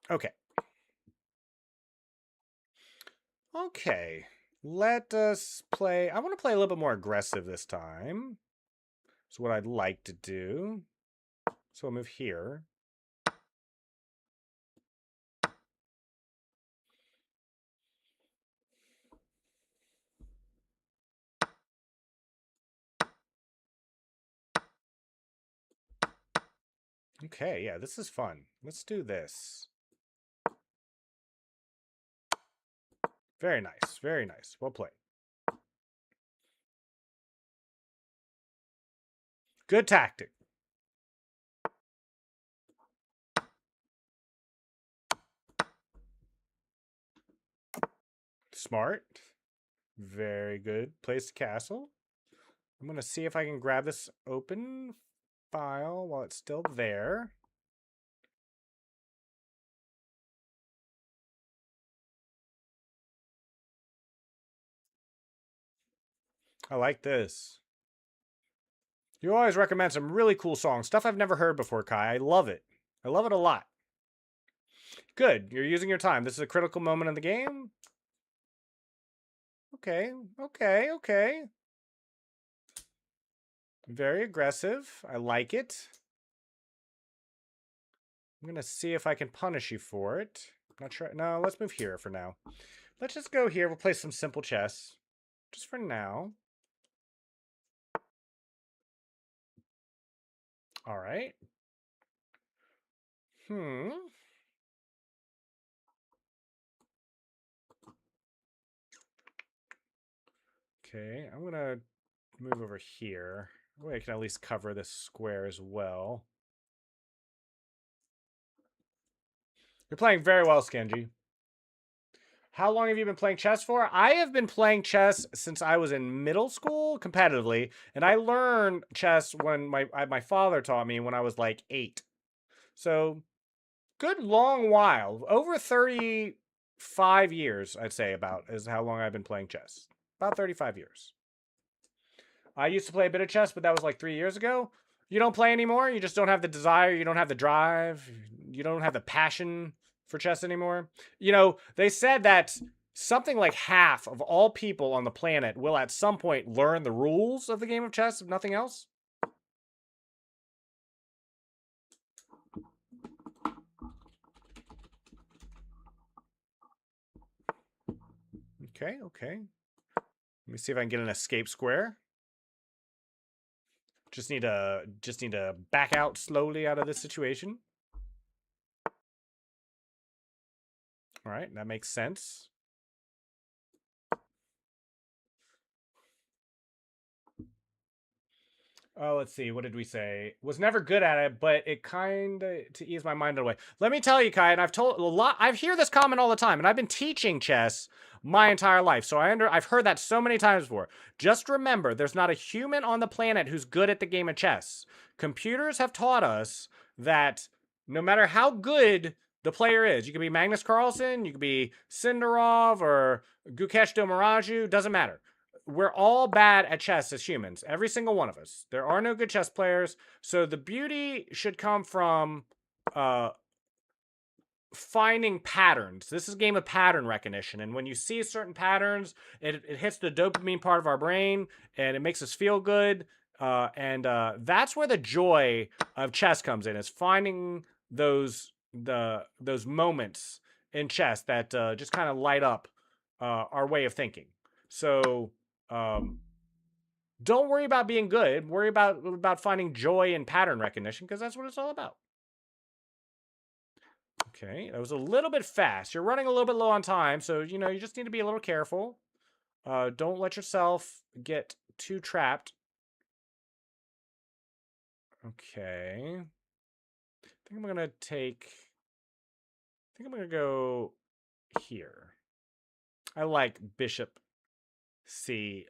Okay. Okay. Let us play. I want to play a little bit more aggressive this time. That's what I'd like to do. So I'll move here. Okay, yeah, this is fun. Let's do this. Very nice. Very nice. Well played. Good tactic. Smart. Very good. Place the castle. I'm going to see if I can grab this open file while it's still there. I like this. You always recommend some really cool songs, stuff I've never heard before, Kai. I love it. I love it a lot. Good. You're using your time. This is a critical moment in the game. Okay. Okay. Okay. Very aggressive. I like it. I'm going to see if I can punish you for it. Not sure. No, let's move here for now. Let's just go here. We'll play some simple chess. Just for now. All right. Okay, I'm going to move over here. That way I can at least cover this square as well. You're playing very well, Skenji. How long have you been playing chess for? I have been playing chess since I was in middle school competitively, and I learned chess when my father taught me when I was like 8. So, good long while. Over 35 years, I'd say, about is how long I've been playing chess. About 35 years. I used to play a bit of chess, but that was like 3 years ago. You don't play anymore? You just don't have the desire, you don't have the drive, you don't have the passion for chess anymore? You know, they said that something like half of all people on the planet will at some point learn the rules of the game of chess, if nothing else. Okay, okay. Let me see if I can get an escape square. Just need to back out slowly out of this situation. All right, that makes sense. Oh, let's see. What did we say? Was never good at it, but it kind of to ease my mind away. Let me tell you, Kai, and I've told a lot. I hear this comment all the time, and I've been teaching chess my entire life, so I've heard that so many times before. Just remember, there's not a human on the planet who's good at the game of chess. Computers have taught us that no matter how good the player is, you could be Magnus Carlsen, you could be Sindarov or Gukesh Domaraju, doesn't matter. We're all bad at chess as humans, every single one of us. There are no good chess players, so the beauty should come from uh, finding patterns. This is a game of pattern recognition, and when you see certain patterns, it hits the dopamine part of our brain, and it makes us feel good. And that's where the joy of chess comes in, is finding those moments in chess that just kind of light up our way of thinking. So don't worry about being good. Worry about finding joy in pattern recognition, because that's what it's all about. Okay, that was a little bit fast. You're running a little bit low on time, so you just need to be a little careful. Don't let yourself get too trapped. Okay. I think I'm gonna go here. I like bishop c5.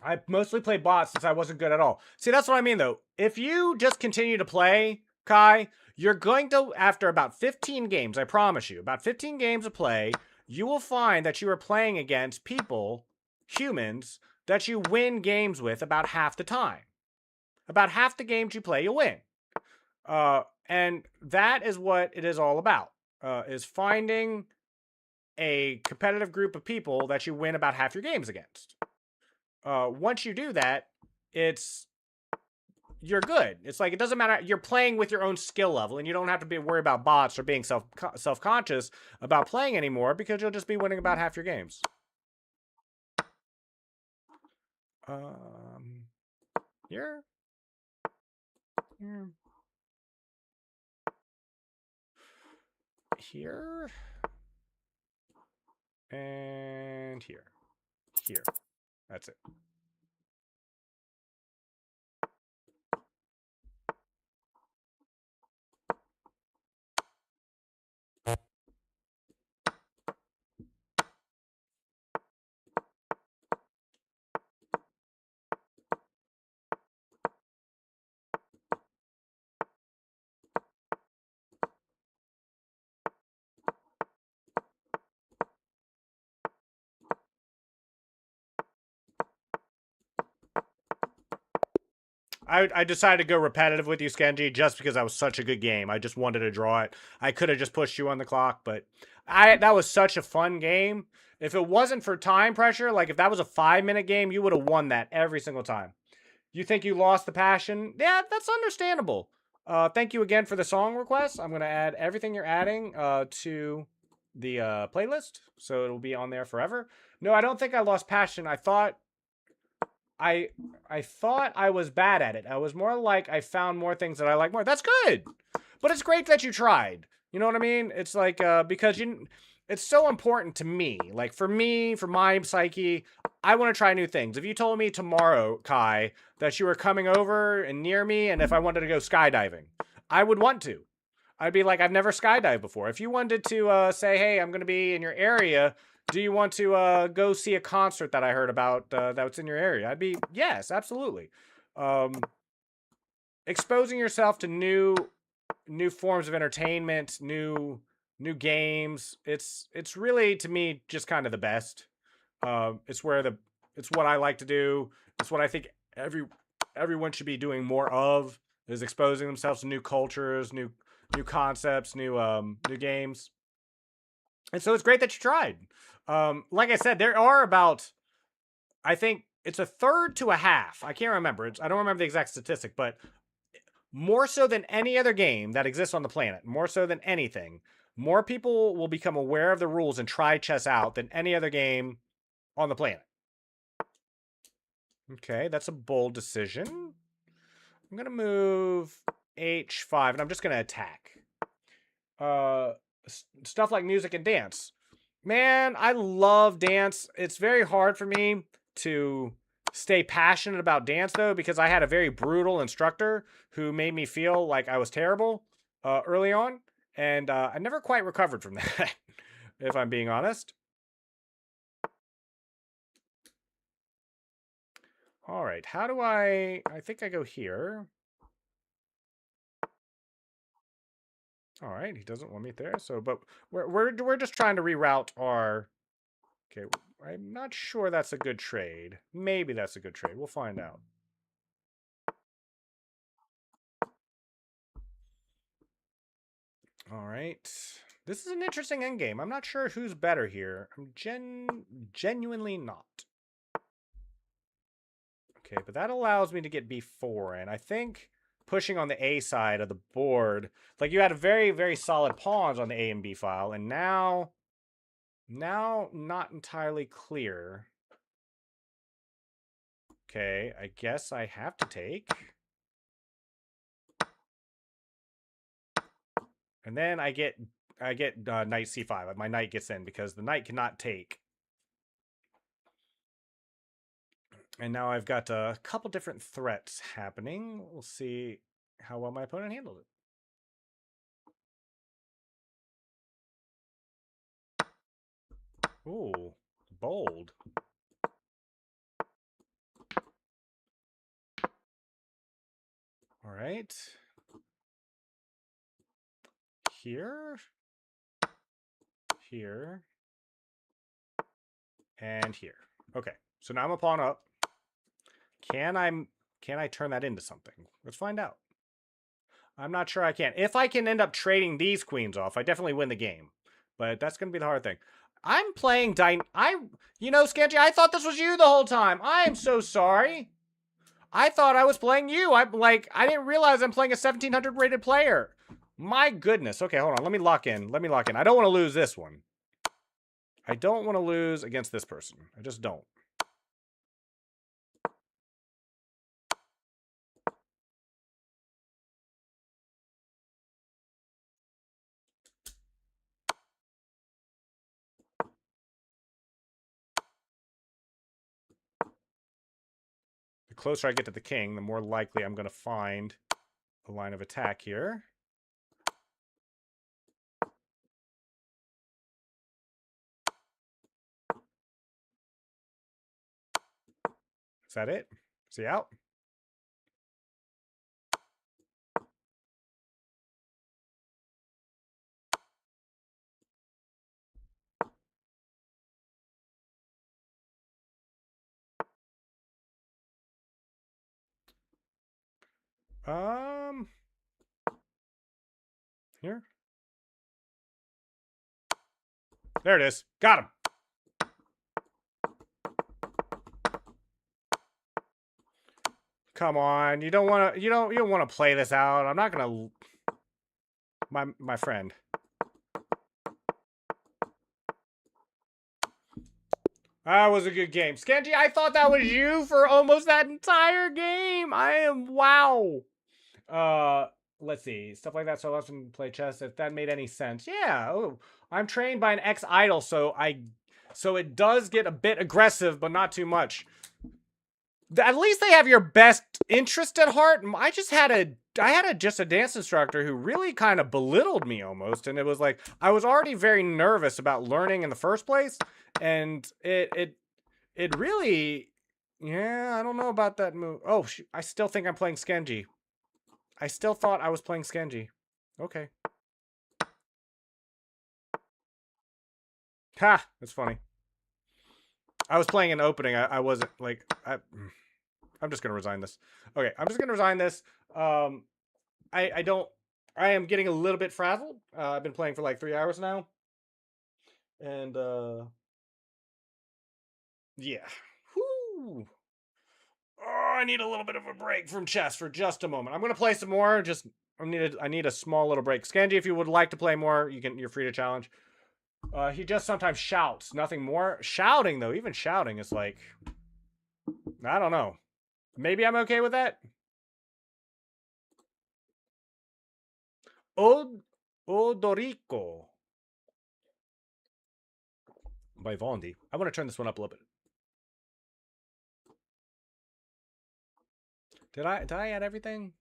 I mostly play bots since I wasn't good at all. See, that's what I mean, though. If you just continue to play, Kai, you're going to, after about 15 games, I promise you, about 15 games of play, you will find that you are playing against people, humans, that you win games with about half the time. About half the games you play, you win. And that is what it is all about, is finding a competitive group of people that you win about half your games against. Once you do that, you're good. It's like, it doesn't matter. You're playing with your own skill level, and you don't have to worry about bots or being self-conscious about playing anymore, because you'll just be winning about half your games. Here. Here. And here. Here. That's it. I decided to go repetitive with you, Skenji, just because that was such a good game. I just wanted to draw it. I could have just pushed you on the clock, but that was such a fun game. If it wasn't for time pressure, like if that was a 5 minute game, you would have won that every single time. You think you lost the passion? Yeah, that's understandable. Thank you again for the song request. I'm gonna add everything you're adding to the playlist, so it'll be on there forever. No, I don't think I lost passion. I I thought I was bad at it. I was more like I found more things that I like more. That's good. But it's great that you tried. You know what I mean? It's like because you it's so important to me. Like for me, for my psyche, I want to try new things. If you told me tomorrow, Kai, that you were coming over and near me and if I wanted to go skydiving, I would want to. I'd be like, I've never skydived before. If you wanted to say, hey, I'm going to be in your area, do you want to go see a concert that I heard about that's in your area? I'd be, yes, absolutely. Um, exposing yourself to new forms of entertainment, new games. It's really to me just kind of the best. It's where the it's what I like to do. It's what I think everyone should be doing more of is exposing themselves to new cultures, new concepts, new games. And so it's great that you tried. Like I said, there are about I think it's a third to a half. I can't remember. I don't remember the exact statistic, but more so than any other game that exists on the planet, more so than anything, more people will become aware of the rules and try chess out than any other game on the planet. Okay, that's a bold decision. I'm going to move H5 and I'm just going to attack. Uh, stuff like music and dance. Man, I love dance. It's very hard for me to stay passionate about dance though because I had a very brutal instructor who made me feel like I was terrible early on, and I never quite recovered from that. If I'm being honest. All right, how do I think I go here. All right, he doesn't want me there. So, but we're just trying to reroute our. Okay, I'm not sure that's a good trade. Maybe that's a good trade. We'll find out. All right. This is an interesting endgame. I'm not sure who's better here. I'm genuinely not. Okay, but that allows me to get B4, and I think pushing on the A side of the board, like you had a very solid pawns on the A and B file, and now not entirely clear. Okay, I guess I have to take. And then I get knight c5. My knight gets in because the knight cannot take. And now I've got a couple different threats happening. We'll see how well my opponent handled it. Ooh, bold. All right. Here. Here. And here. Okay. So now I'm a pawn up. Can I turn that into something? Let's find out. I'm not sure I can. If I can end up trading these queens off, I definitely win the game. But that's going to be the hard thing. I'm playing you know, Scanty, I thought this was you the whole time. I am so sorry. I thought I was playing you. I didn't realize I'm playing a 1700 rated player. My goodness. Okay, hold on. Let me lock in. I don't want to lose this one. I don't want to lose against this person. I just don't. The closer I get to the king, the more likely I'm going to find a line of attack here. Is that it? Is he out? Um, here. There it is. Got him. Come on. You don't want to you don't want to play this out. I'm not going to my friend. That was a good game. Skenji, I thought that was you for almost that entire game. I am wow. Uh, let's see. Stuff like that. So I often play chess. If that made any sense. Yeah. Oh, I'm trained by an ex-idol, so it does get a bit aggressive, but not too much. At least they have your best interest at heart. I had just a dance instructor who really kind of belittled me almost, and it was like I was already very nervous about learning in the first place, and it really, yeah, I don't know about that move. Oh, I still think I'm playing Skenji. I still thought I was playing Skenji. Okay. Ha! That's funny. I was playing an opening. I wasn't like I'm just gonna resign this. Okay, I'm just gonna resign this. Um, I don't. I am getting a little bit frazzled. I've been playing for like 3 hours now, and yeah. Whoo. Oh, I need a little bit of a break from chess for just a moment. I'm gonna play some more. Just I need a small little break. Skenji, if you would like to play more, you're free to challenge. He just sometimes shouts, nothing more. Shouting though, even shouting is like I don't know. Maybe I'm okay with that. Odorico by Vondi. I want to turn this one up a little bit. Did I add everything?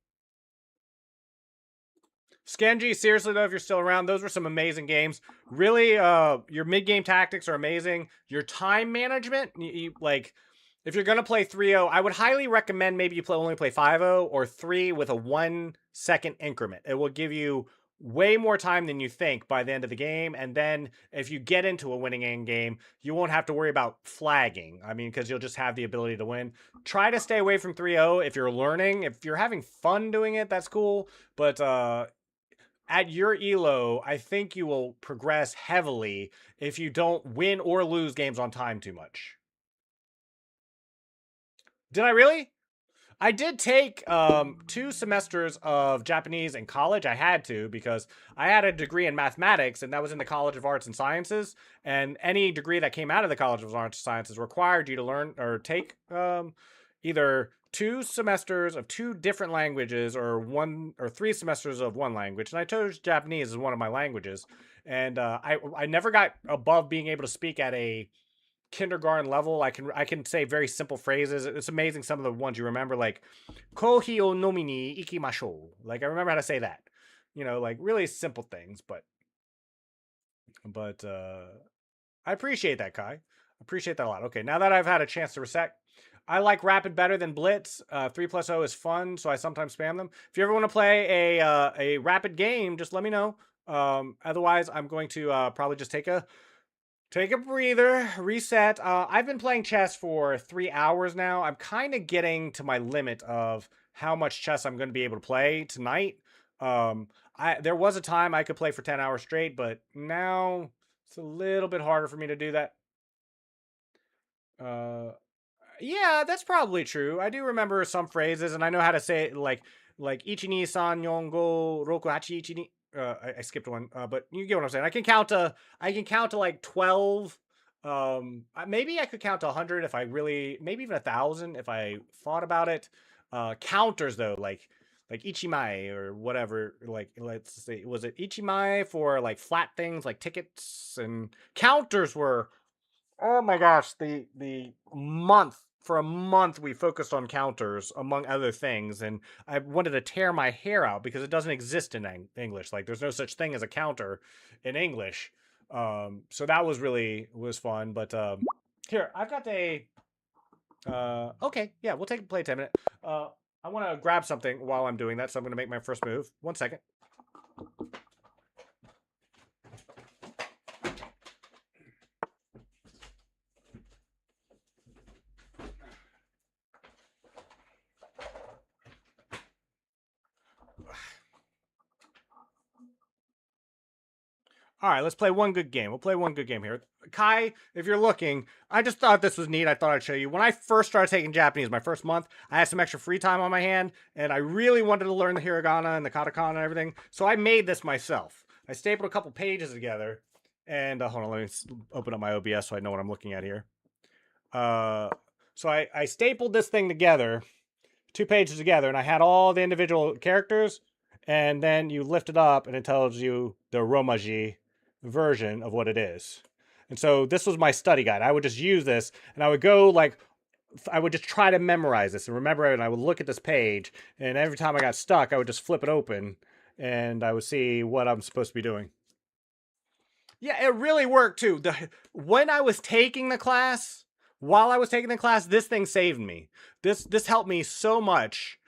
Skenji, seriously though, if you're still around, those were some amazing games. Really, your mid game tactics are amazing. Your time management, like, if you're gonna play 3-0, I would highly recommend maybe you only play 5-0 or 3 with a 1 second increment. It will give you way more time than you think by the end of the game. And then if you get into a winning end game, you won't have to worry about flagging. I mean, because you'll just have the ability to win. Try to stay away from 3-0 if you're learning. If you're having fun doing it, that's cool. But at your elo, I think you will progress heavily if you don't win or lose games on time too much. Did I really? I did take 2 semesters of Japanese in college. I had to because I had a degree in mathematics, and that was in the College of Arts and Sciences. And any degree that came out of the College of Arts and Sciences required you to learn or take either 2 semesters of 2 different languages or 3 semesters of one language. And I chose Japanese as one of my languages. And I never got above being able to speak at a kindergarten level. I can say very simple phrases. It's amazing some of the ones you remember, like "kohi o nomi ni ikimashou." Like I remember how to say that. Like really simple things, but I appreciate that, Kai. I appreciate that a lot. Okay, now that I've had a chance to reset, I like Rapid better than Blitz. 3+0 is fun, so I sometimes spam them. If you ever want to play a Rapid game, just let me know. Otherwise, I'm going to probably just take a breather, reset. I've been playing chess for 3 hours now. I'm kind of getting to my limit of how much chess I'm going to be able to play tonight. There was a time I could play for 10 hours straight, but now it's a little bit harder for me to do that. Uh, yeah, that's probably true. I do remember some phrases, and I know how to say it, like ichi ni san yongo roku hachi ichi ni. I skipped one, but you get what I'm saying. I can count to like 12. Maybe I could count to 100 if I really, maybe even 1,000 if I thought about it. Counters though, like ichimai or whatever. Like let's see, was it ichimai for like flat things like tickets, and counters were, oh my gosh, the month for a month we focused on counters among other things, and I wanted to tear my hair out because it doesn't exist in English. Like there's no such thing as a counter in English. So that was fun. But here I've got a okay, yeah, we'll play 10 minute. I want to grab something while I'm doing that, so I'm going to make my first move. 1 second. All right, let's play one good game. We'll play one good game here. Kai, if you're looking, I just thought this was neat. I thought I'd show you. When I first started taking Japanese, my first month, I had some extra free time on my hand, and I really wanted to learn the hiragana and the katakana and everything. So I made this myself. I stapled a couple pages together, and hold on, let me open up my OBS so I know what I'm looking at here. So I stapled this thing together, 2 pages together, and I had all the individual characters, and then you lift it up, and it tells you the Romaji version of what it is. And so this was my study guide. I would just use this, and I would go like, I would just try to memorize this and remember it, and I would look at this page, and every time I got stuck, I would just flip it open, and I would see what I'm supposed to be doing. Yeah, it really worked too. When I was taking the class, while I was taking the class, this thing saved me. This helped me so much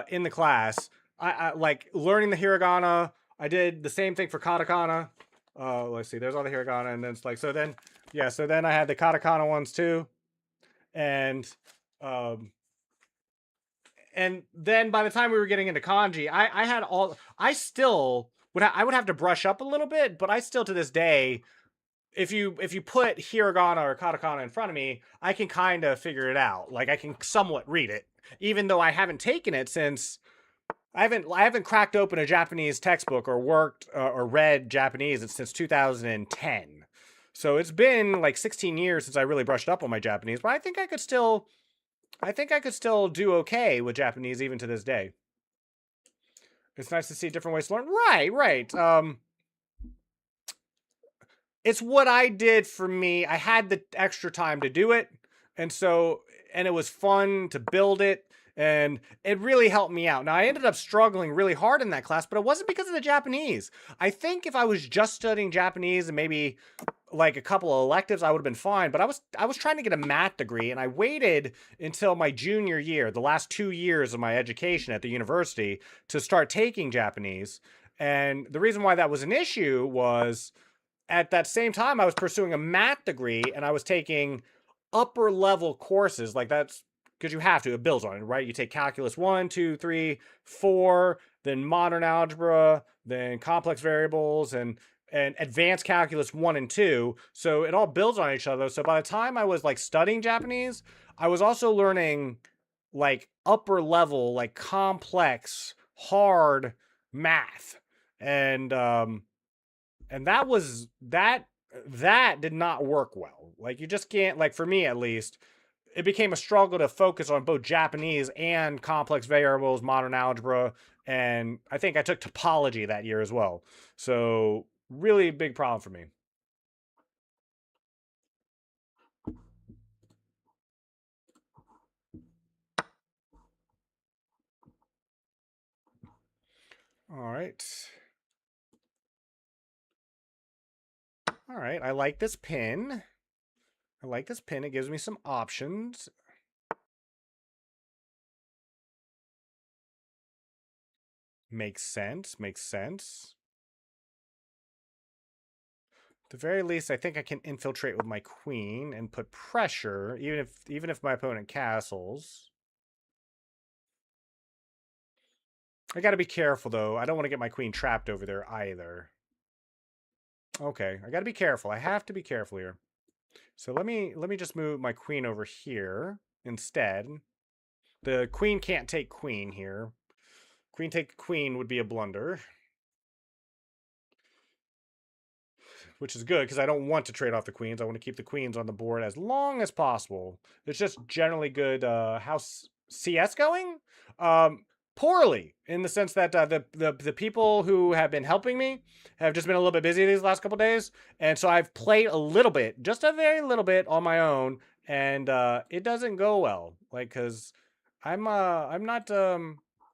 in the class. I like learning the hiragana. I did the same thing for katakana. Let's see, there's all the hiragana, and then it's like so then yeah, so then I had the katakana ones too, and um, and then by the time we were getting into kanji, I had all I still would I would have to brush up a little bit, but I still to this day if you put hiragana or katakana in front of me, I can kind of figure it out. Like I can somewhat read it, even though I haven't taken it since I haven't cracked open a Japanese textbook or worked or read Japanese since 2010. So it's been like 16 years since I really brushed up on my Japanese, but I think I could still do okay with Japanese even to this day. It's nice to see different ways to learn. Right. It's what I did for me. I had the extra time to do it. And so, and it was fun to build it. And it really helped me out. Now, I ended up struggling really hard in that class, but it wasn't because of the Japanese. I think if I was just studying Japanese and maybe like a couple of electives, I would have been fine. But I was trying to get a math degree, and I waited until my junior year, the last 2 years of my education at the university, to start taking Japanese. And the reason why that was an issue was at that same time, I was pursuing a math degree and I was taking upper level courses. Like that's because you have to, it builds on it, right? You take calculus 1, 2, 3, 4, then modern algebra, then complex variables, and advanced calculus 1 and 2. So it all builds on each other. So by the time I was like studying Japanese, I was also learning like upper level, like complex, hard math. And that was that did not work well. Like you just can't, like for me at least, it became a struggle to focus on both Japanese and complex variables, modern algebra, and I think I took topology that year as well. So really big problem for me. All right. All right, I like this pin. I like this pin. It gives me some options. Makes sense. Makes sense. At the very least, I think I can infiltrate with my queen and put pressure, even if my opponent castles. I gotta be careful though. I don't want to get my queen trapped over there either. Okay, I gotta be careful. I have to be careful here. So let me just move my queen over here instead. The queen can't take queen here. Queen take queen would be a blunder. Which is good because I don't want to trade off the queens. I want to keep the queens on the board as long as possible. It's just generally good. How's CS going? Poorly in the sense that the people who have been helping me have just been a little bit busy these last couple days, and so I've played a little bit, just a very little bit on my own, and it doesn't go well. Like because I'm not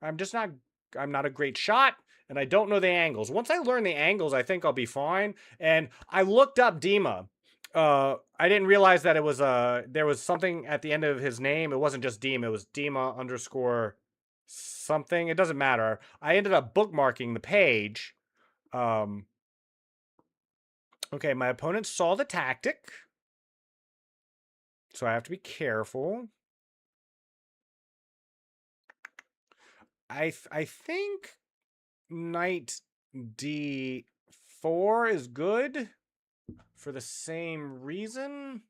I'm just not I'm not a great shot and I don't know the angles. Once I learn the angles, I think I'll be fine. And I looked up Dima. I didn't realize that it was there was something at the end of his name. It wasn't just Dima. It was Dima underscore something. It doesn't matter. I ended up bookmarking the page. Okay, my opponent saw the tactic, so I have to be careful. I think knight d5 d4 is good for the same reason.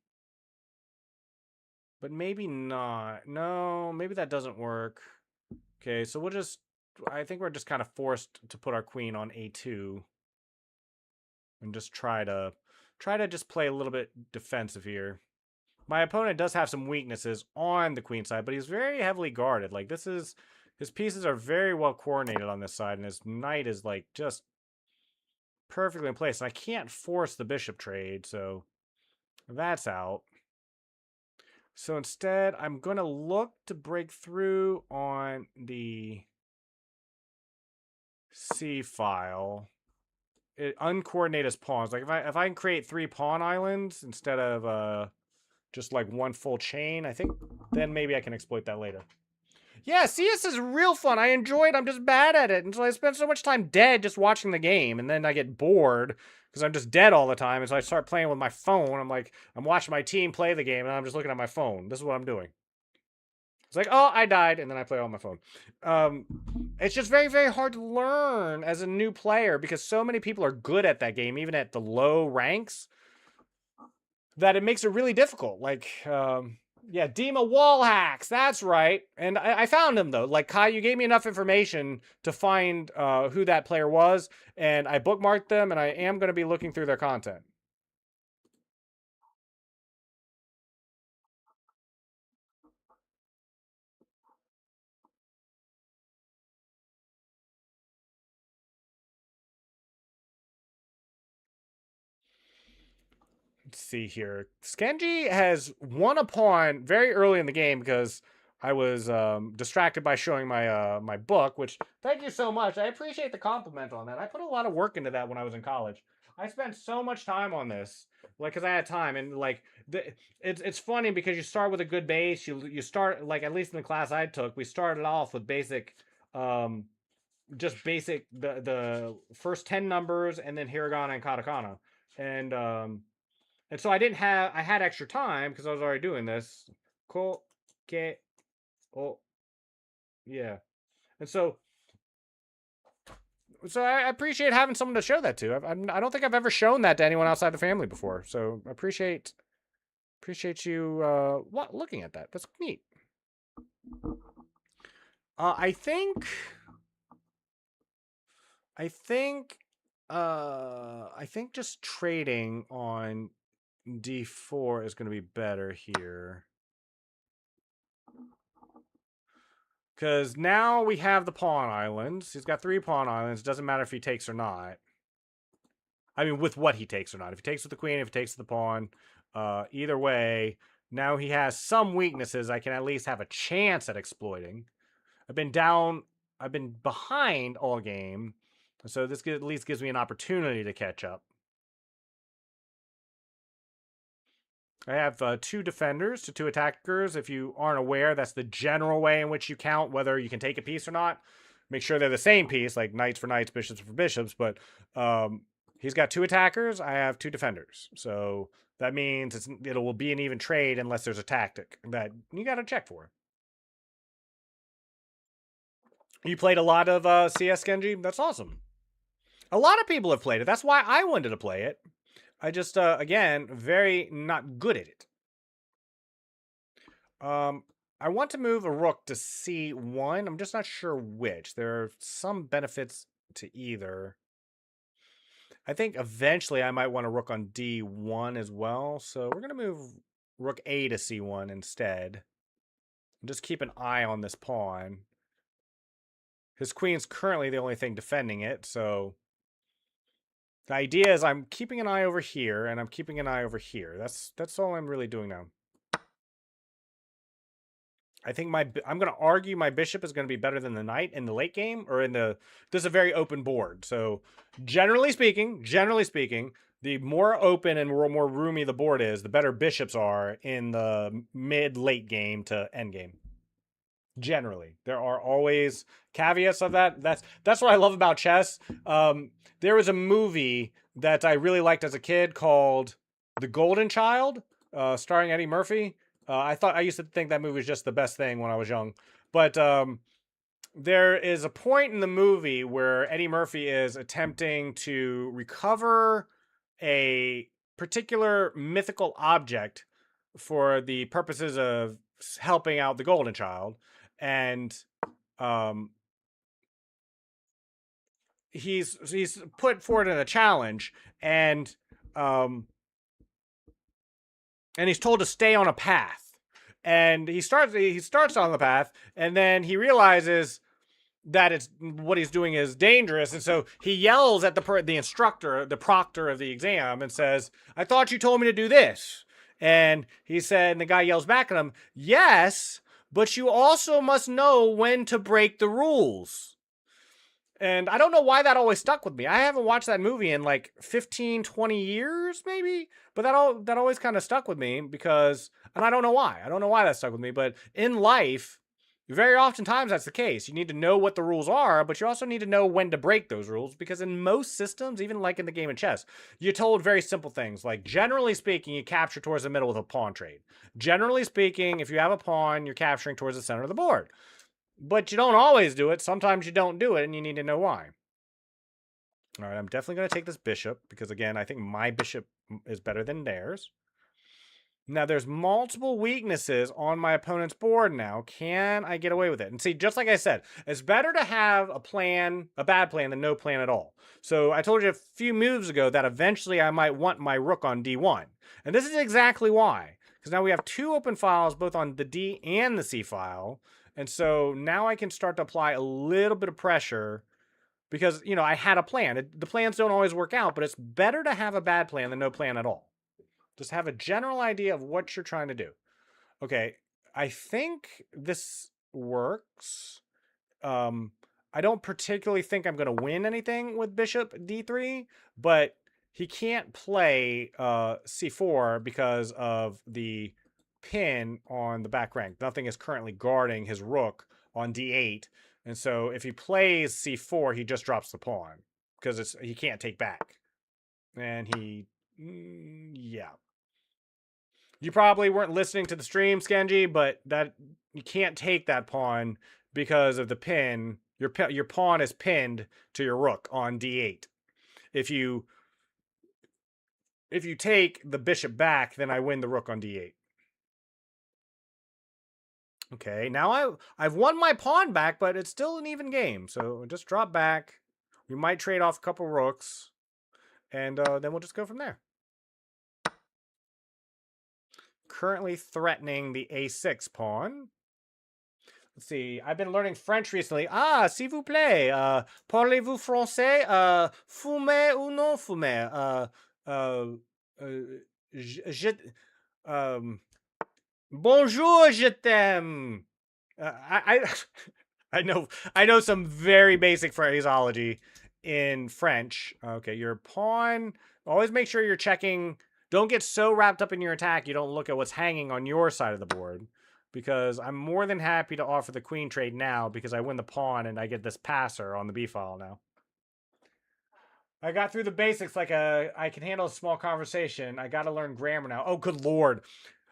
But maybe not. No, maybe that doesn't work. Okay, so we'll just... I think we're just kind of forced to put our queen on a2. And just try to just play a little bit defensive here. My opponent does have some weaknesses on the queen side, but he's very heavily guarded. Like, this is... His pieces are very well coordinated on this side, and his knight is, like, just perfectly in place. And I can't force the bishop trade, so that's out. So instead, I'm going to look to break through on the C file. Uncoordinate his pawns. Like, if I can create 3 pawn islands instead of just like one full chain, I think then maybe I can exploit that later. Yeah, CS is real fun. I enjoy it. I'm just bad at it. And so I spend so much time dead just watching the game. And then I get bored because I'm just dead all the time. And so I start playing with my phone. I'm like, I'm watching my team play the game and I'm just looking at my phone. This is what I'm doing. It's like, oh, I died. And then I play on my phone. It's just very, very hard to learn as a new player because so many people are good at that game, even at the low ranks, that it makes it really difficult. Like, yeah, Dima wall hacks. That's right. And I found him, though. Like, Kai, you gave me enough information to find who that player was. And I bookmarked them, and I am going to be looking through their content. Let's see here. Skenji has won a pawn very early in the game because I was distracted by showing my my book, which, thank you so much. I appreciate the compliment on that. I put a lot of work into that when I was in college. I spent so much time on this, like, because I had time. And, like, it's funny because you start with a good base. You start, like, at least in the class I took, we started off with basic, just basic, the first 10 numbers, and then hiragana and katakana. And so I had extra time because I was already doing this. Ko, ke, oh, yeah. And so I appreciate having someone to show that to. I don't think I've ever shown that to anyone outside the family before. So I appreciate you looking at that. That's neat. I think just trading on d4 is going to be better here. Because now we have the pawn islands. He's got 3 pawn islands. Doesn't matter if he takes or not. I mean, with what he takes or not. If he takes with the queen, if he takes with the pawn. Either way, now he has some weaknesses I can at least have a chance at exploiting. I've been behind all game. So this at least gives me an opportunity to catch up. I have 2 defenders to 2 attackers. If you aren't aware, that's the general way in which you count whether you can take a piece or not. Make sure they're the same piece, like knights for knights, bishops for bishops. But he's got 2 attackers. I have 2 defenders. So that means it will be an even trade unless there's a tactic that you got to check for. You played a lot of CS, Genji? That's awesome. A lot of people have played it. That's why I wanted to play it. I just, again, very not good at it. I want to move a rook to c1. I'm just not sure which. There are some benefits to either. I think eventually I might want a rook on d1 as well. So we're going to move rook a to c1 instead. And just keep an eye on this pawn. His queen's currently the only thing defending it, so... The idea is I'm keeping an eye over here, and I'm keeping an eye over here. That's all I'm really doing now. I think I'm going to argue my bishop is going to be better than the knight in the late game, or in the... This is a very open board, so generally speaking, the more open and more roomy the board is, the better bishops are in the mid-late game to end game. Generally, there are always caveats of that. That's what I love about chess. There was a movie that I really liked as a kid called The Golden Child, starring Eddie Murphy. I used to think that movie was just the best thing when I was young, but there is a point in the movie where Eddie Murphy is attempting to recover a particular mythical object for the purposes of helping out the Golden Child, and um, he's put forward in a challenge, and um, and he's told to stay on a path, and he starts on the path, and then he realizes that it's what he's doing is dangerous, and so he yells at the instructor, the proctor of the exam, and says, "I thought you told me to do this." And he said, and the guy yells back at him, "Yes, but you also must know when to break the rules." And I don't know why that always stuck with me. I haven't watched that movie in like 15, 20 years, maybe. But that always kind of stuck with me because, and I don't know why. I don't know why that stuck with me. But in life, very oftentimes that's the case. You need to know what the rules are, but you also need to know when to break those rules because in most systems, even like in the game of chess, you're told very simple things like generally speaking, you capture towards the middle with a pawn trade. Generally speaking, if you have a pawn, you're capturing towards the center of the board. But you don't always do it. Sometimes you don't do it, and you need to know why. All right, I'm definitely going to take this bishop because, again, I think my bishop is better than theirs. Now, there's multiple weaknesses on my opponent's board now. Can I get away with it? And see, just like I said, it's better to have a plan, a bad plan, than no plan at all. So I told you a few moves ago that eventually I might want my rook on d1. And this is exactly why. Because now we have two open files, both on the d and the c file. And so now I can start to apply a little bit of pressure because, I had a plan. The plans don't always work out, but it's better to have a bad plan than no plan at all. Just have a general idea of what you're trying to do. Okay, I think this works. Um, I don't particularly think I'm going to win anything with bishop d3, but he can't play c4 because of the pin on the back rank. Nothing is currently guarding his rook on d8. And so if he plays c4, he just drops the pawn because he can't take back. And yeah. You probably weren't listening to the stream, Skenji, but that you can't take that pawn because of the pin. Your pawn is pinned to your rook on d8. If you take the bishop back, then I win the rook on d8. Okay, now I've won my pawn back, but it's still an even game. So just drop back. We might trade off a couple rooks, and then we'll just go from there. Currently threatening the a6 pawn. Let's see. I've been learning French recently. Ah, s'il vous plaît. Parlez-vous français? Fumer ou non fumer? Je, bonjour, je t'aime. I know some very basic phraseology in French. Okay, your pawn. Always make sure you're checking. Don't get so wrapped up in your attack you don't look at what's hanging on your side of the board. Because I'm more than happy to offer the queen trade now because I win the pawn and I get this passer on the b file now. I got through the basics like I can handle a small conversation. I got to learn grammar now. Oh, good lord.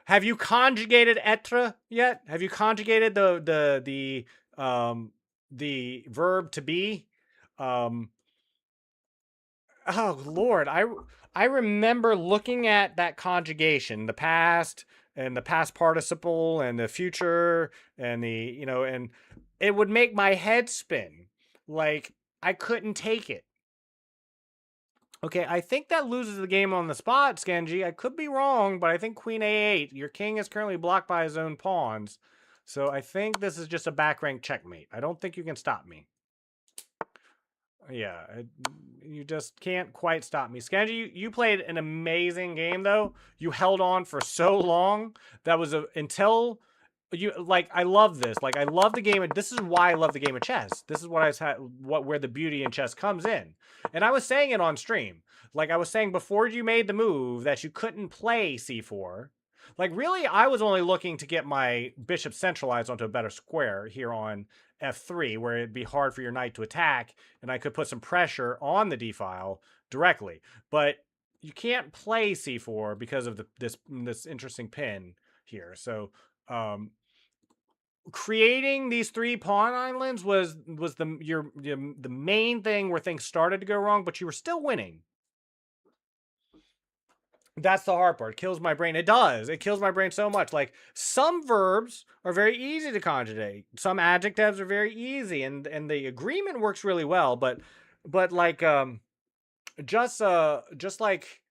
Have you conjugated être yet? Have you conjugated the verb to be? Oh Lord, I remember looking at that conjugation, the past and the past participle and the future and and it would make my head spin. Like I couldn't take it. Okay, I think that loses the game on the spot, Skenji. I could be wrong, but I think queen a8. Your king is currently blocked by his own pawns. So I think this is just a back rank checkmate. I don't think you can stop me. Yeah, you just can't quite stop me. Skenji, you played an amazing game, though. You held on for so long. That was until I love this. Like I love the game. This is why I love the game of chess. This is where the beauty in chess comes in. And I was saying it on stream. Like I was saying before you made the move that you couldn't play c4. Like really, I was only looking to get my bishop centralized onto a better square here on f3, where it'd be hard for your knight to attack, and I could put some pressure on the d file directly. But you can't play c4 because of this interesting pin here. So creating these 3 pawn islands was the main thing where things started to go wrong, but you were still winning. That's the hard part. It kills my brain. It does. It kills my brain so much. Like, some verbs are very easy to conjugate. Some adjectives are very easy, and the agreement works really well. But like just like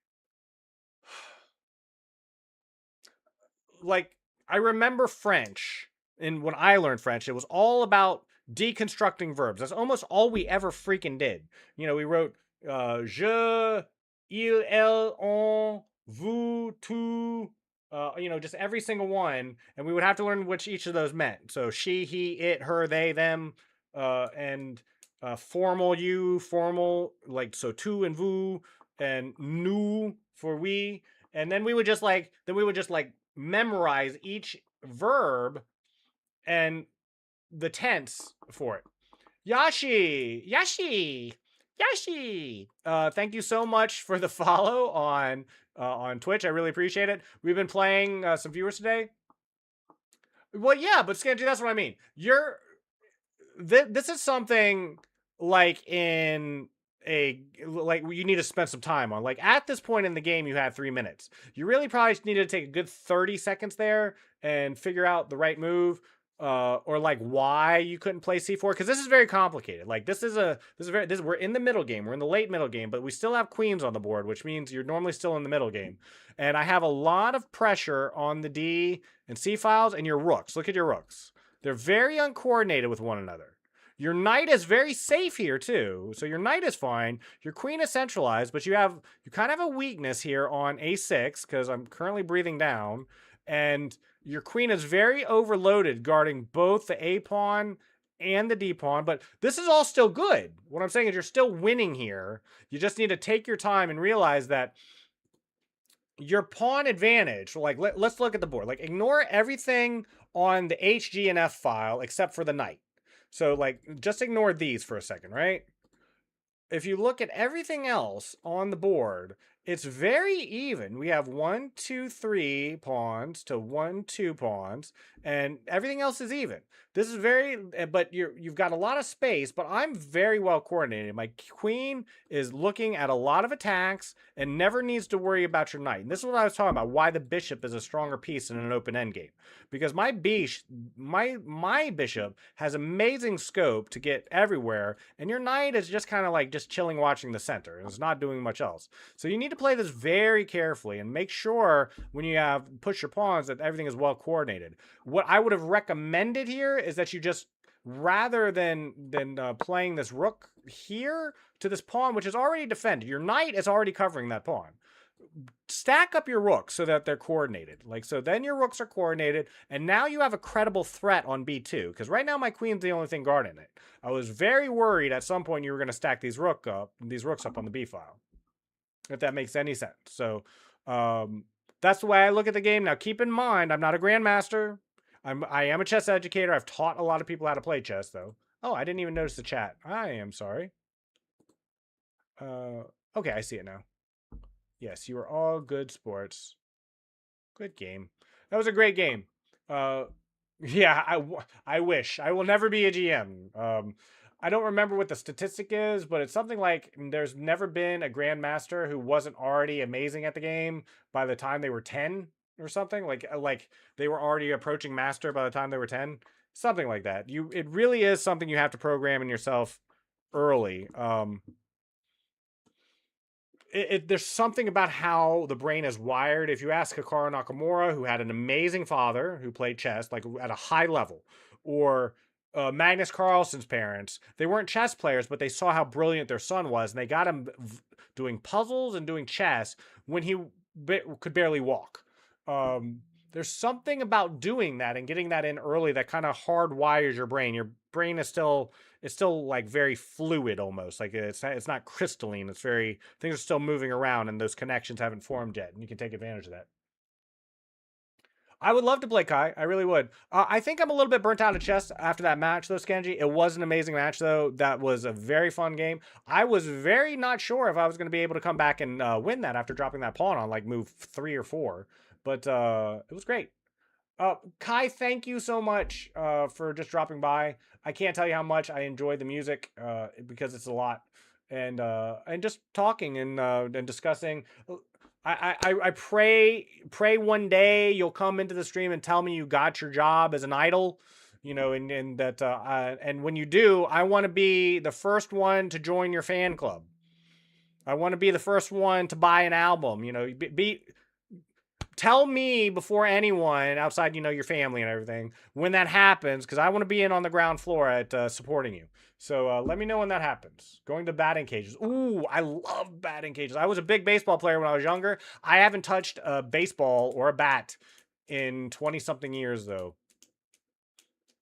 I remember French, and when I learned French, it was all about deconstructing verbs. That's almost all we ever freaking did. You know, we wrote je, il, elle, on, vous, tu, you know, just every single one, and we would have to learn which each of those meant. So she, he, it, her, they, them, and formal, you, formal, like so tu and vous, and nous for we, and then we would just like memorize each verb and the tense for it. Yashi, Yashi, Yashi. Thank you so much for the follow on Twitch. I really appreciate it. We've been playing some viewers today. Well, yeah, but Scanty, that's what I mean. This is something like in a like you need to spend some time on. Like, at this point in the game, you had 3 minutes. You really probably need to take a good 30 seconds there and figure out the right move, or like why you couldn't play c4, because this is very complicated. Like, we're in the middle game, we're in the late middle game, but we still have queens on the board, which means you're normally still in the middle game. And I have a lot of pressure on the d and c files and your rooks. Look at your rooks. They're very uncoordinated with one another. Your knight is very safe here too. So your knight is fine. Your queen is centralized, but you kind of have a weakness here on a6 because I'm currently breathing down. And your queen is very overloaded guarding both the a pawn and the d pawn, but this is all still good. What I'm saying is you're still winning here. You just need to take your time and realize that your pawn advantage, like let's look at the board. Like, ignore everything on the HG and F file except for the knight. So like just ignore these for a second, right? If you look at everything else on the board, it's very even. We have 1, 2, 3 pawns to 1, 2 pawns, and everything else is even. This is very, but you've got a lot of space, but I'm very well coordinated. My queen is looking at a lot of attacks and never needs to worry about your knight. And this is what I was talking about, why the bishop is a stronger piece in an open endgame. Because my bishop has amazing scope to get everywhere, and your knight is just kind of like just chilling watching the center and it's not doing much else. So you need to play this very carefully and make sure when you have push your pawns that everything is well coordinated. What I would have recommended here is that you just, rather than playing this rook here to this pawn, which is already defended, your knight is already covering that pawn. Stack up your rooks so that they're coordinated. Like, so then your rooks are coordinated, and now you have a credible threat on b2, because right now my queen's the only thing guarding it. I was very worried at some point you were going to stack these rooks up on the b file, if that makes any sense. So that's the way I look at the game. Now, keep in mind, I'm not a grandmaster. I am a chess educator. I've taught a lot of people how to play chess, though. Oh, I didn't even notice the chat. I am sorry. Okay, I see it now. Yes, you are all good sports. Good game. That was a great game. Yeah, I wish. I will never be a GM. I don't remember what the statistic is, but it's something like there's never been a grandmaster who wasn't already amazing at the game by the time they were 10 or something. Like they were already approaching master by the time they were 10. Something like that. It really is something you have to program in yourself early. There's something about how the brain is wired. If you ask Hikaru Nakamura, who had an amazing father who played chess, like at a high level, or Magnus Carlsen's parents, they weren't chess players, but they saw how brilliant their son was, and they got him doing puzzles and doing chess when he could barely walk. There's something about doing that and getting that in early that kind of hardwires your brain. Your brain is still like very fluid almost. Like it's not crystalline. It's very, things are still moving around and those connections haven't formed yet, and you can take advantage of that. I would love to play Kai. I really would. I think I'm a little bit burnt out of chess after that match, though, Skenji. It was an amazing match, though. That was a very fun game. I was very not sure if I was going to be able to come back and win that after dropping that pawn on like move 3 or 4. But it was great. Kai, thank you so much for just dropping by. I can't tell you how much I enjoy the music because it's a lot, and just talking and discussing. I pray one day you'll come into the stream and tell me you got your job as an idol, you know, and that and when you do, I want to be the first one to join your fan club. I want to be the first one to buy an album. You know, be tell me before anyone outside, you know, your family and everything, when that happens, because I want to be in on the ground floor at supporting you. So let me know when that happens. Going to batting cages. Ooh, I love batting cages. I was a big baseball player when I was younger. I haven't touched a baseball or a bat in 20 something years, though.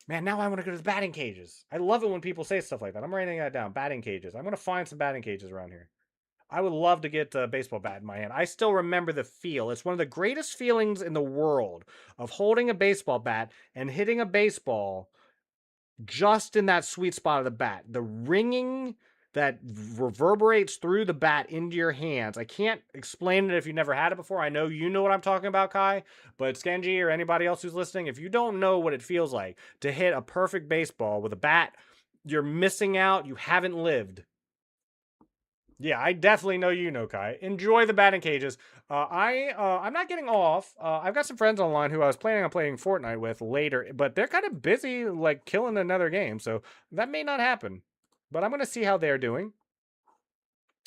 Man, now I want to go to the batting cages. I love it when people say stuff like that. I'm writing that down. Batting cages. I'm going to find some batting cages around here. I would love to get a baseball bat in my hand. I still remember the feel. It's one of the greatest feelings in the world of holding a baseball bat and hitting a baseball just in that sweet spot of the bat. The ringing that reverberates through the bat into your hands. I can't explain it if you've never had it before. I know you know what I'm talking about, Kai, but Skenji or anybody else who's listening, if you don't know what it feels like to hit a perfect baseball with a bat, you're missing out. You haven't lived. Yeah, I definitely know you know, Kai. Enjoy the batting cages. I'm not getting off. I've got some friends online who I was planning on playing Fortnite with later, but they're kind of busy like killing another game, so that may not happen. But I'm gonna see how they're doing.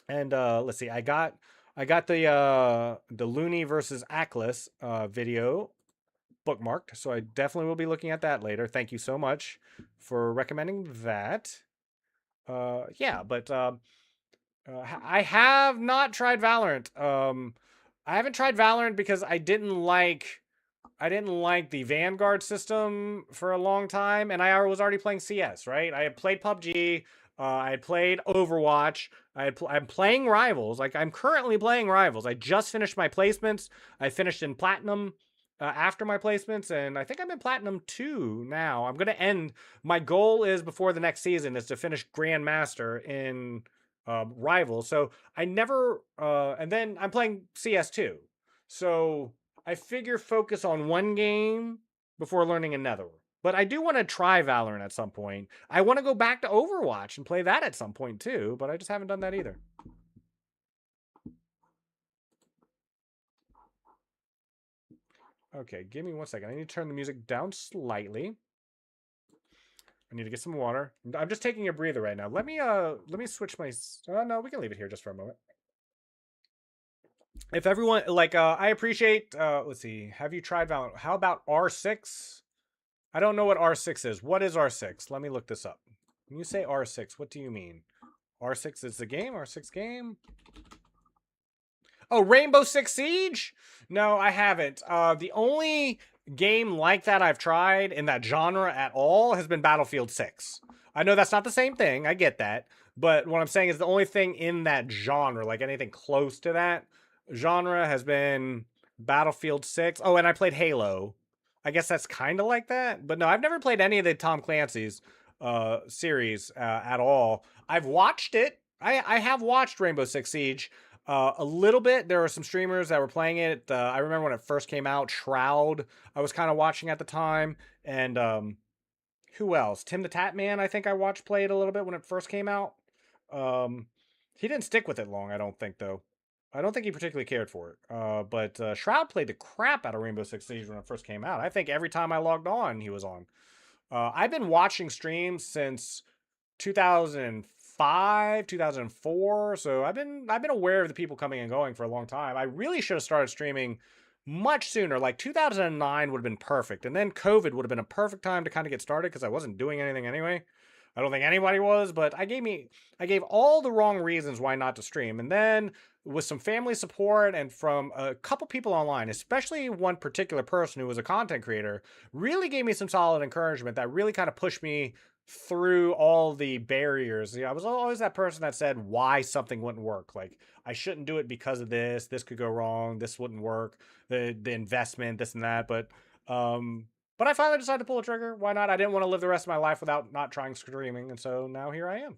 And let's see. I got the Looney versus Atlas video bookmarked, so I definitely will be looking at that later. Thank you so much for recommending that. Yeah, but I have not tried Valorant. I haven't tried Valorant because I didn't like the Vanguard system for a long time, and I was already playing CS. Right? I had played PUBG. I had played Overwatch. I'm playing Rivals. Like I'm currently playing Rivals. I just finished my placements. I finished in Platinum after my placements, and I think I'm in Platinum 2 now. I'm gonna end. My goal is before the next season is to finish Grandmaster in Rivals. So I never. And then I'm playing CS2. So I figure focus on one game before learning another. But I do want to try Valorant at some point. I want to go back to Overwatch and play that at some point too, but I just haven't done that either. Okay, give me one second. I need to turn the music down slightly. I need to get some water. I'm just taking a breather right now. Let me switch my no, we can leave it here just for a moment. If everyone like I appreciate let's see. Have you tried Valorant? How about R6? I don't know what R6 is. What is R6? Let me look this up. When you say R6, what do you mean? R6 is the game? R6 game? Oh, Rainbow Six Siege? No, I haven't. The only game like that I've tried in that genre at all has been Battlefield 6. I know that's not the same thing. I get that. But what I'm saying is the only thing in that genre, like anything close to that genre, has been Battlefield 6. Oh, and I played Halo. I guess that's kind of like that. But no, I've never played any of the Tom Clancy's series at all. I've watched it. I have watched Rainbow Six Siege a little bit. There were some streamers that were playing it. I remember when it first came out. Shroud, I was kind of watching at the time, and who else? Tim the Tat Man, I think I watched play it a little bit when it first came out. Um, he didn't stick with it long, I don't think though. I don't think he particularly cared for it. But Shroud played the crap out of Rainbow Six Siege when it first came out. I think every time I logged on, he was on. I've been watching streams since 2005, 2004. So I've been aware of the people coming and going for a long time. I really should have started streaming much sooner. Like 2009 would have been perfect. And then COVID would have been a perfect time to kind of get started because I wasn't doing anything anyway. I don't think anybody was, but I gave all the wrong reasons why not to stream. And then with some family support and from a couple people online, especially one particular person who was a content creator, really gave me some solid encouragement that really kind of pushed me through all the barriers. I was always that person that said why something wouldn't work. Like I shouldn't do it because of this. This could go wrong. This wouldn't work. The investment, this and that. But I finally decided to pull the trigger. Why not? I didn't want to live the rest of my life without not trying streaming, and so now here I am.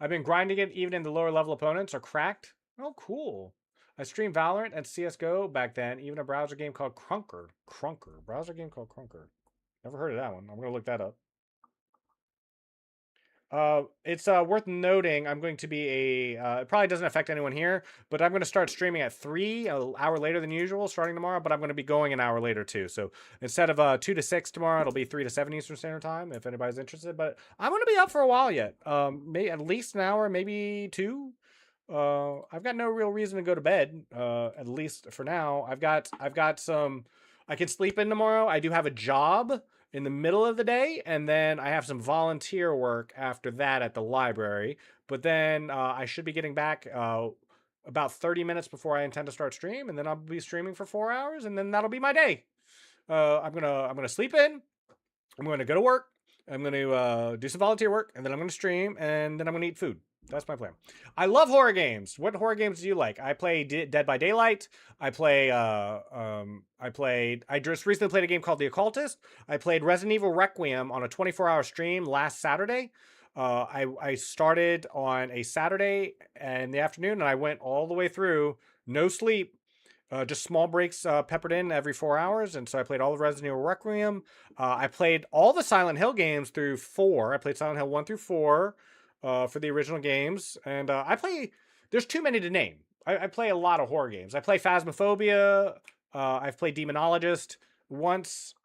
I've been grinding it even in the lower level opponents are cracked. Oh, cool. I streamed Valorant and CS:GO back then. Even a browser game called Crunker. Crunker. Browser game called Crunker. Never heard of that one. I'm gonna look that up. It's worth noting. I'm going to be it probably doesn't affect anyone here, but I'm going to start streaming at 3, an hour later than usual, starting tomorrow. But I'm going to be going an hour later too. So instead of 2 to 6 tomorrow, it'll be 3 to 7 Eastern Standard Time. If anybody's interested, but I'm going to be up for a while yet. Maybe at least an hour, maybe 2. I've got no real reason to go to bed. At least for now, I've got some. I can sleep in tomorrow. I do have a job in the middle of the day, and then I have some volunteer work after that at the library. But then I should be getting back about 30 minutes before I intend to start stream, and then I'll be streaming for 4 hours, and then that'll be my day. I'm gonna sleep in. I'm going to go to work. I'm going to do some volunteer work, and then I'm going to stream, and then I'm going to eat food. That's my plan. I love horror games. What horror games do you like? I play Dead by Daylight. I just recently played a game called The Occultist. I played Resident Evil Requiem on a 24-hour stream last Saturday. I started on a Saturday in the afternoon, and I went all the way through, no sleep, just small breaks peppered in every 4 hours. And so I played all the Resident Evil Requiem. I played all the Silent Hill games through 4. I played Silent Hill 1 through 4 for the original games. And there's too many to name. I play a lot of horror games. I play Phasmophobia. I've played Demonologist once.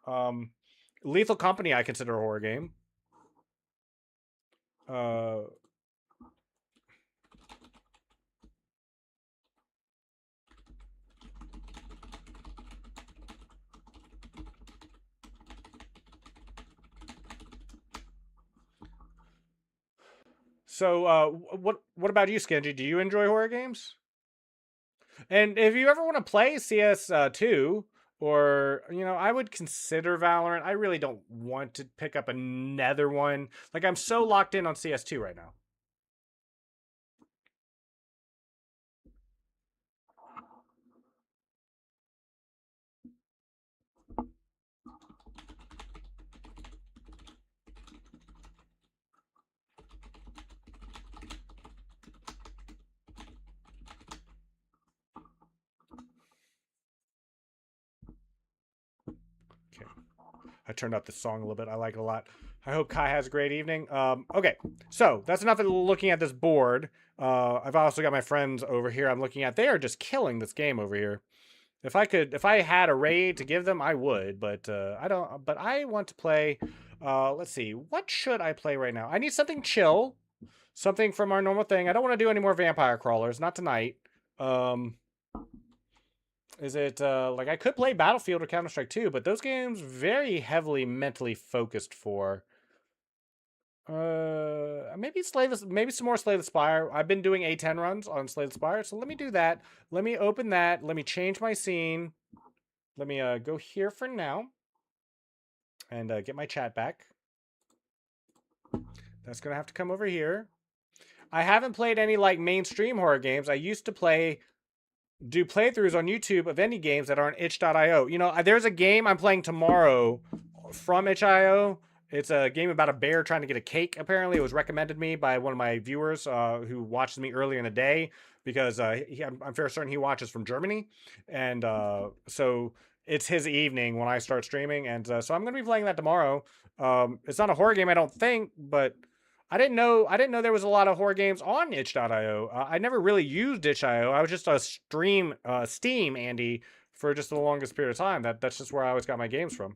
Lethal Company I consider a horror game. So, what about you, Skingy? Do you enjoy horror games? And if you ever want to play CS2, or I would consider Valorant. I really don't want to pick up another one. Like I'm so locked in on CS2 right now. Okay. I turned up the song a little bit. I like it a lot. I hope Kai has a great evening. Okay, so that's enough of looking at this board. I've also got my friends over here I'm looking at. They are just killing this game over here. If I had a raid to give them, I would, but I don't. But I want to play. Let's see. What should I play right now? I need something chill, something from our normal thing. I don't want to do any more vampire crawlers. Not tonight. Is it like I could play Battlefield or Counter-Strike 2, but those games very heavily mentally focused for. Maybe maybe some more Slay the Spire. I've been doing A10 runs on Slay the Spire, so let me do that. Let me open that. Let me change my scene. Let me go here for now and get my chat back. That's gonna have to come over here. I haven't played any like mainstream horror games. I used to do playthroughs on YouTube of any games that aren't itch.io. There's a game I'm playing tomorrow from itch.io. It's a game about a bear trying to get a cake. Apparently, it was recommended me by one of my viewers who watches me earlier in the day because I'm fairly certain he watches from Germany, and so it's his evening when I start streaming, and so I'm going to be playing that tomorrow. It's not a horror game, I don't think, but I didn't know there was a lot of horror games on itch.io. I never really used itch.io. I was just a Steam Andy for just the longest period of time. That's just where I always got my games from.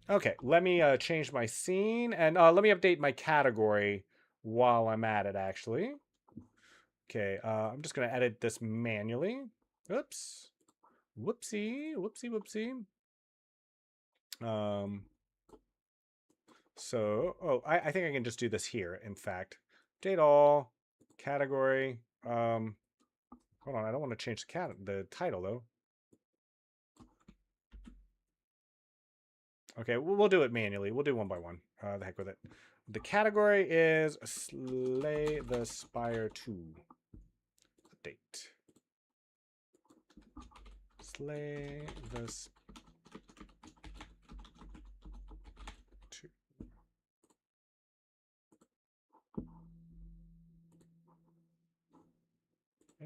Okay, let me change my scene and let me update my category while I'm at it, actually. Okay, I'm just going to edit this manually. Oops. Whoopsie, whoopsie, whoopsie. I think I can just do this here, in fact. Update all, category. Hold on, I don't want to change the title, though. Okay, we'll do it manually. We'll do one by one. The heck with it. The category is Slay the Spire 2. Update. Slay the Spire 2.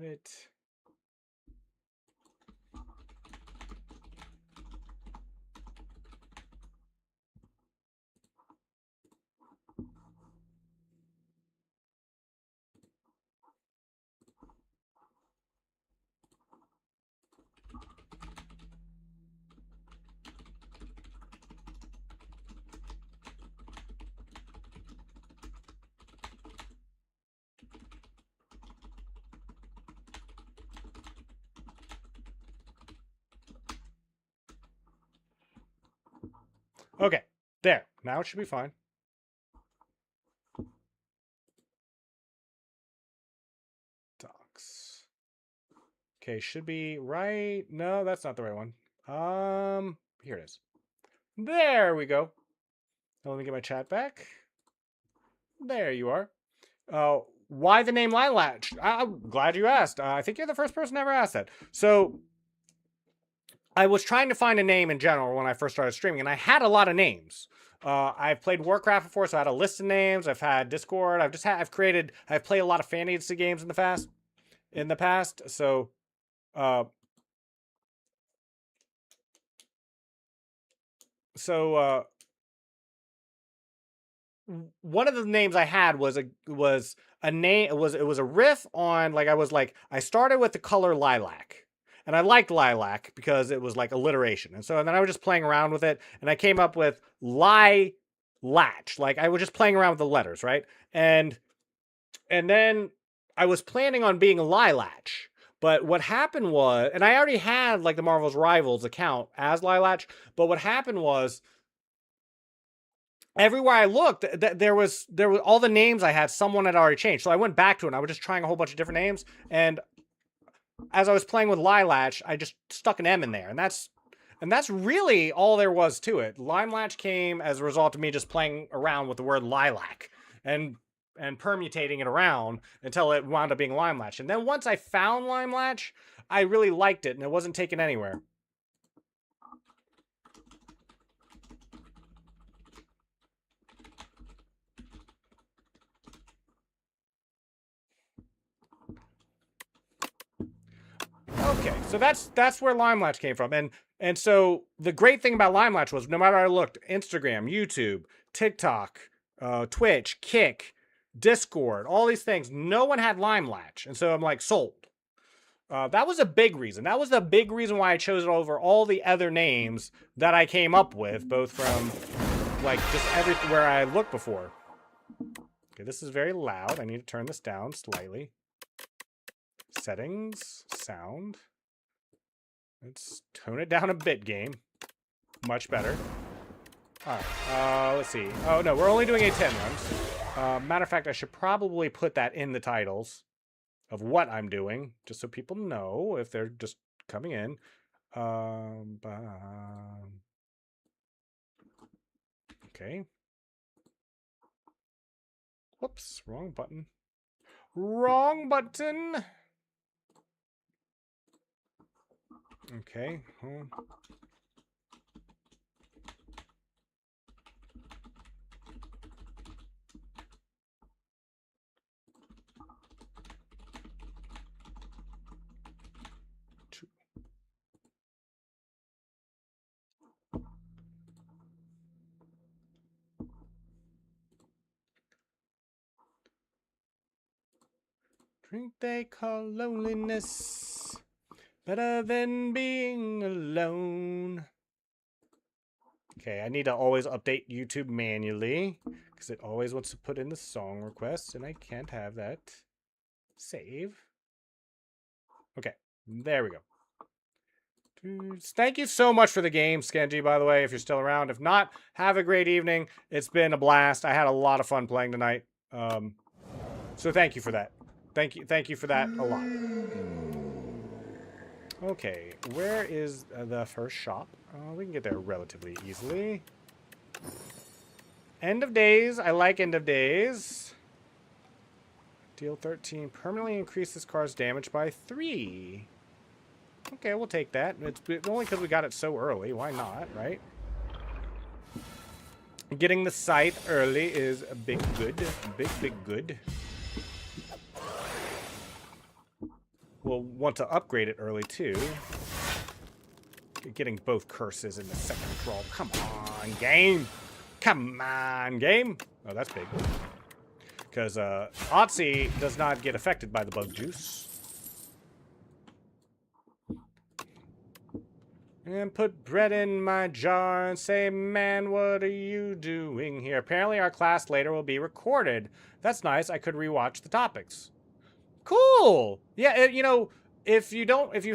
it. Okay, there. Now it should be fine. Docs. Okay, should be right. No, that's not the right one. Here it is. There we go. Now let me get my chat back. There you are. Why the name Lilac? I'm glad you asked. I think you're the first person to ever ask that. So I was trying to find a name in general when I first started streaming, and I had a lot of names. I've played Warcraft before, so I had a list of names. I've had Discord. I've played a lot of fantasy games in the past. So, uh, one of the names I had was a name. It was a riff on I started with the color lilac. And I liked lilac because it was like alliteration. And then I was just playing around with it. And I came up with latch. Like I was just playing around with the letters, right? And then I was planning on being lilac. But what happened was, and I already had like the Marvel's Rivals account as lilac. But what happened was, everywhere I looked, there was all the names I had, someone had already changed. So I went back to it and I was just trying a whole bunch of different names. And as I was playing with Lilac, I just stuck an M in there, and that's really all there was to it. Limelatch came as a result of me just playing around with the word lilac and permutating it around until it wound up being Limelatch. And then once I found Limelatch, I really liked it, and it wasn't taken anywhere. Okay, so that's where Limelatch came from, and so the great thing about Limelatch was no matter how I looked, Instagram, YouTube, TikTok, Twitch, Kick, Discord, all these things, no one had Limelatch, and so I'm like sold. That was a big reason. That was the big reason why I chose it over all the other names that I came up with, both from like just everywhere I looked before. Okay, this is very loud. I need to turn this down slightly. Settings, sound. Let's tone it down a bit, game. Much better. All right, let's see. Oh, no, we're only doing A10 runs. Matter of fact, I should probably put that in the titles of what I'm doing, just so people know if they're just coming in. Okay. Whoops, wrong button. Wrong button! Okay. Drink they call loneliness, better than being alone. Okay, I need to always update YouTube manually because it always wants to put in the song request, and I can't have that. Save. Okay, there we go. Thank you so much for the game, Skenji, by the way, if you're still around. If not, have a great evening. It's been a blast. I had a lot of fun playing tonight. So thank you for that. Thank you for that a lot. Okay, where is the first shop? We can get there relatively easily. End of days. I like end of days. Deal 13. Permanently increase this car's damage by 3. Okay, we'll take that. It's only because we got it so early. Why not, right? Getting the scythe early is a big good. Big good. will want to upgrade it early too. Getting both curses in the second draw. Come on, game. Come on, game. Oh, that's big. Because A10 does not get affected by the bug juice. And put bread in my jar and say, man, what are you doing here? Apparently our class later will be recorded. That's nice. I could rewatch the topics. Cool. Yeah, you know, if you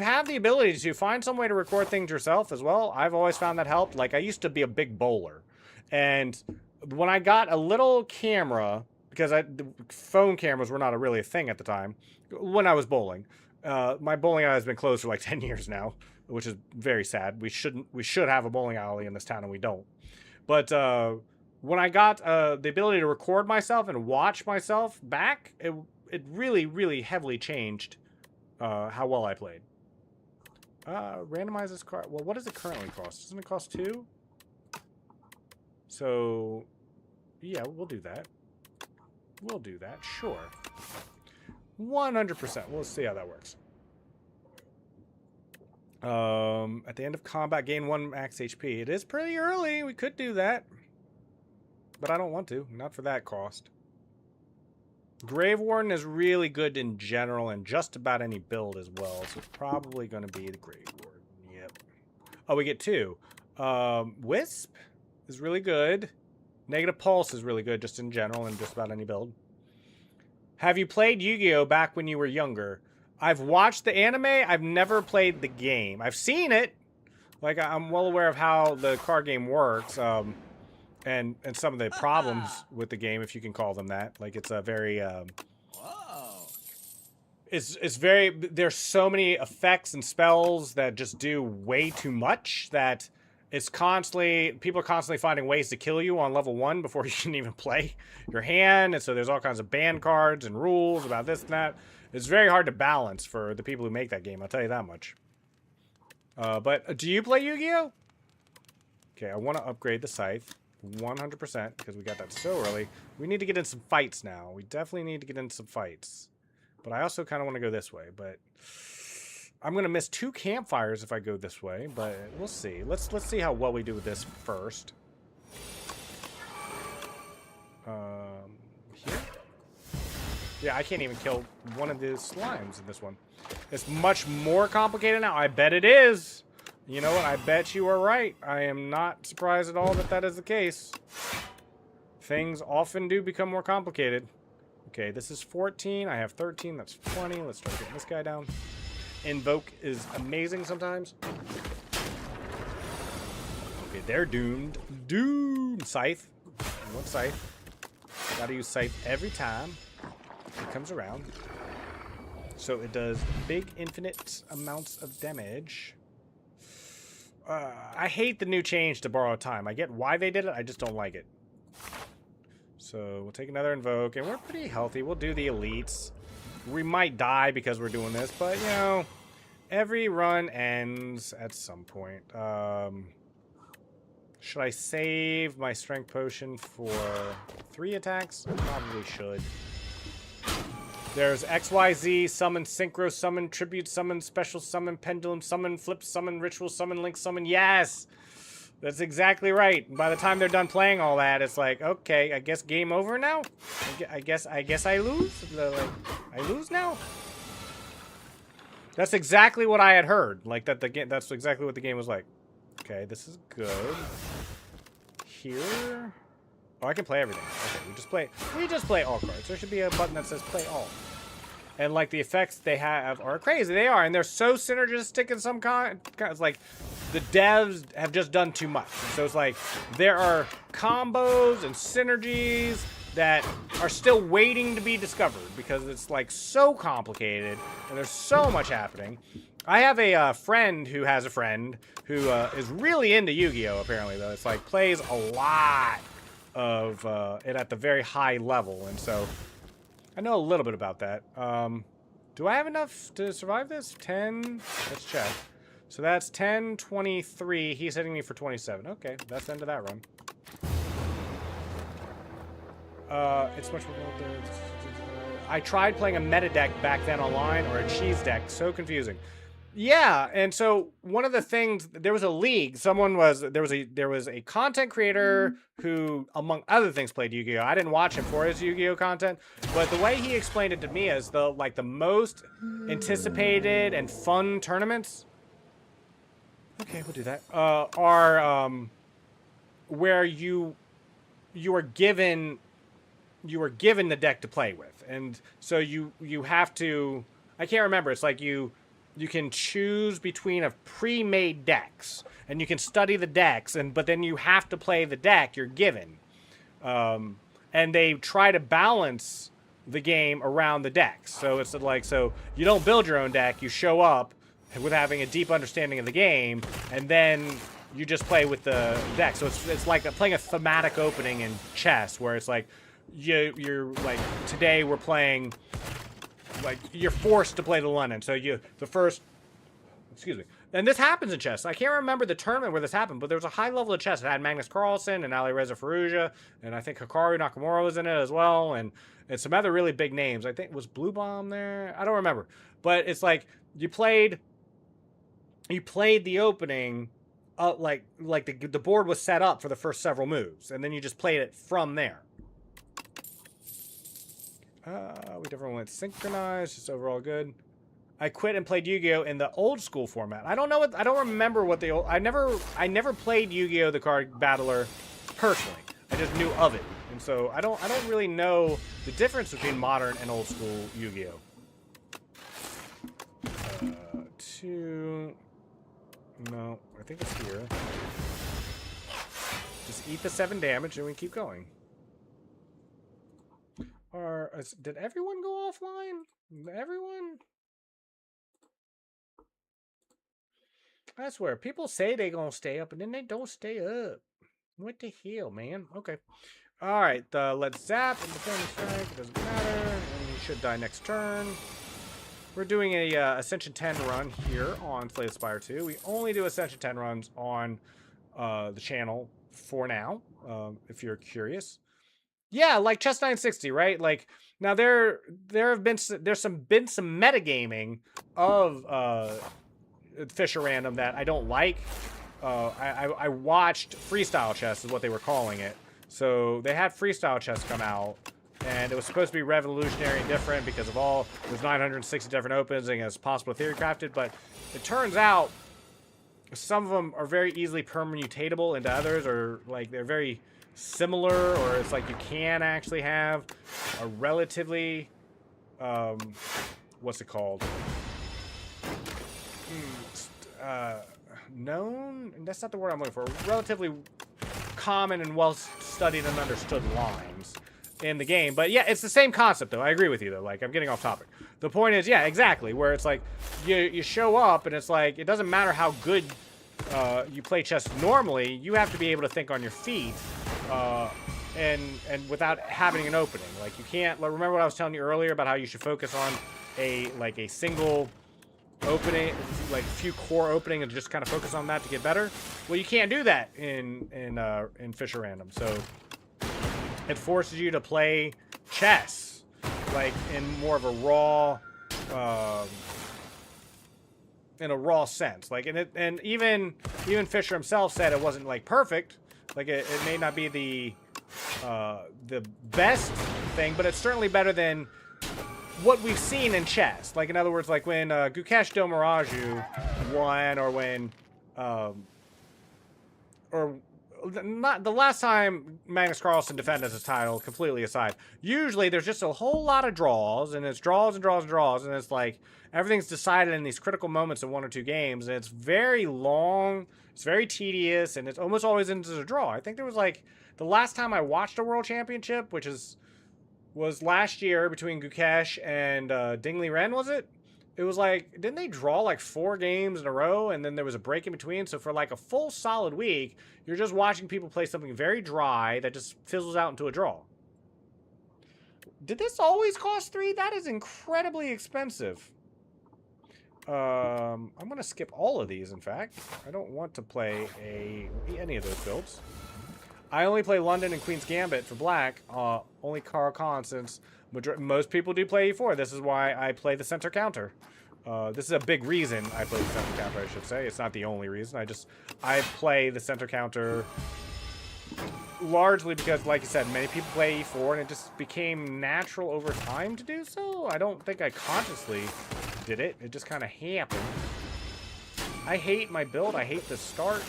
have the ability to find some way to record things yourself as well, I've always found that helped. Like, I used to be a big bowler. And when I got a little camera, because the phone cameras were not really a thing at the time, when I was bowling. My bowling alley has been closed for like 10 years now, which is very sad. We should have a bowling alley in this town, and we don't. But when I got the ability to record myself and watch myself back, it really, really heavily changed how well I played. Randomize this card. Well, what does it currently cost? Doesn't it cost 2? So, yeah, we'll do that. We'll do that, sure. 100%. We'll see how that works. At the end of combat, gain 1 max HP. It is pretty early. We could do that. But I don't want to. Not for that cost. Grave Warden is really good in general and just about any build as well. So it's probably going to be the Grave Warden. Yep. Oh, we get 2. Wisp is really good. Negative Pulse is really good just in general and just about any build. Have you played Yu-Gi-Oh! Back when you were younger? I've watched the anime. I've never played the game. I've seen it. Like, I'm well aware of how the card game works. And some of the problems with the game, if you can call them that. Like, it's a very... Whoa. It's very... There's so many effects and spells that just do way too much that... It's constantly, people are constantly finding ways to kill you on level 1 before you can even play your hand. And so there's all kinds of ban cards and rules about this and that. It's very hard to balance for the people who make that game, I'll tell you that much. But do you play Yu-Gi-Oh? Okay, I want to upgrade the Scythe 100% because we got that so early. We need to get in some fights now. We definitely need to get in some fights. But I also kind of want to go this way, but... I'm going to miss 2 campfires if I go this way, but we'll see. Let's see how well we do with this first. Here? Yeah, I can't even kill one of the slimes in this one. It's much more complicated now. I bet it is. You know what? I bet you are right. I am not surprised at all that that is the case. Things often do become more complicated. Okay, this is 14. I have 13. That's 20. Let's try getting this guy down. Invoke is amazing sometimes. Okay, they're doomed. Doomed. Scythe. I want Scythe. Gotta use Scythe every time it comes around. So it does big infinite amounts of damage. I hate the new change to borrow time. I get why they did it, I just don't like it. So we'll take another Invoke, and we're pretty healthy. We'll do the elites. We might die because we're doing this, but, you know, every run ends at some point. Should I save my strength potion for 3 attacks? I probably should. There's XYZ, summon, synchro, summon, tribute, summon, special, summon, pendulum, summon, flip, summon, ritual, summon, link, summon. Yes! That's exactly right. By the time they're done playing all that, it's like, okay, I guess game over now? I guess I lose? Like, I lose now? That's exactly what I had heard. Like, that the game, that's exactly what the game was like. Okay, this is good. Here? Oh, I can play everything. Okay, we just play all cards. There should be a button that says play all. And, like, the effects they have are crazy. They are, and they're so synergistic in some kind. It's like, the devs have just done too much. So it's like, there are combos and synergies that are still waiting to be discovered because it's, like, so complicated, and there's so much happening. I have a friend who has a friend who is really into Yu-Gi-Oh! Apparently, though. It's like, plays a lot of it at the very high level, and so... I know a little bit about that. Do I have enough to survive this? 10? Let's check. So that's 10, 23. He's hitting me for 27. Okay, that's the end of that run. It's much more. I tried playing a meta deck back then online, or a cheese deck. So confusing. Yeah, and so one of the things, there was a league. There was a content creator who, among other things, played Yu-Gi-Oh. I didn't watch him for his Yu-Gi-Oh content, but the way he explained it to me is the most anticipated and fun tournaments. Okay, we'll do that. Are where you are given the deck to play with, and so you have to. I can't remember. It's like you can choose between a pre-made decks, and you can study the decks, but then you have to play the deck you're given. And they try to balance the game around the decks. So it's like, so you don't build your own deck, you show up with having a deep understanding of the game, and then you just play with the deck. So it's like playing a thematic opening in chess, where it's like, you're like, today we're playing, like, you're forced to play the London. So excuse me. And this happens in chess. I can't remember the tournament where this happened, but there was a high level of chess. It had Magnus Carlsen and Ali Reza Faruja, and I think Hikaru Nakamura was in it as well, and some other really big names. I think, was Blue Bomb there? I don't remember. But it's like, you played the opening, like the board was set up for the first several moves, and then you just played it from there. We definitely went synchronized, just overall good. I quit and played Yu-Gi-Oh in the old school format. I don't remember what the old, I never played Yu-Gi-Oh the card battler personally. I just knew of it. And so I don't really know the difference between modern and old school Yu-Gi-Oh. 2. No, I think it's here. Just eat the 7 damage and we keep going. Did everyone go offline? Everyone? I swear, people say they gonna stay up and then they don't stay up. What the hell, man? Okay. Alright, let's zap and defend strike. It doesn't matter. And you should die next turn. We're doing a Ascension 10 run here on Slay the Spire 2. We only do Ascension 10 runs on the channel for now, if you're curious. Yeah, like Chess 960, right? Like, now there's been some metagaming of Fisher Random that I don't like. I watched Freestyle Chess, is what they were calling it. So they had Freestyle Chess come out, and it was supposed to be revolutionary and different because of all those 960 different opens and it's possible theory crafted. But it turns out some of them are very easily permutatable into others, or like they're very similar, or it's like you can actually have a relatively what's it called? Known? That's not the word I'm looking for. Relatively common and well studied and understood lines in the game. But yeah, it's the same concept though. I agree with you though. Like, I'm getting off topic. The point is, yeah, exactly, where it's like you show up and it's like, it doesn't matter how good you play chess normally, you have to be able to think on your feet and without having an opening. Like, you can't, like, remember what I was telling you earlier about how you should focus on a single opening, like a few core opening, and just kind of focus on that to get better. Well, you can't do that in Fisher Random. So it forces you to play chess like in more of a raw in a raw sense. Like, and even Fisher himself said it wasn't like perfect. Like, it may not be the best thing, but it's certainly better than what we've seen in chess. Like, in other words, like when Gukesh Domaraju won, or when or not the last time Magnus Carlsen defended his title, completely aside, usually there's just a whole lot of draws, and it's draws and draws and draws, and it's like everything's decided in these critical moments in 1 or 2 games, and it's very long, it's very tedious, and it's almost always into a draw. I think there was, like, the last time I watched a World Championship, which was last year between Gukesh and Dingley Ren, was it? It was like, didn't they draw like 4 games in a row, and then there was a break in between? So for like a full solid week, you're just watching people play something very dry that just fizzles out into a draw. Did this always cost 3? That is incredibly expensive. I'm going to skip all of these, in fact. I don't want to play any of those builds. I only play London and Queen's Gambit for black. Only Carl Con, since most people do play E4. This is why I play the center counter. This is a big reason I play the center counter, I should say. It's not the only reason. I play the center counter largely because, like you said, many people play E4, and it just became natural over time to do so. I don't think I consciously did it. It just kind of happened. I hate my build. I hate the start.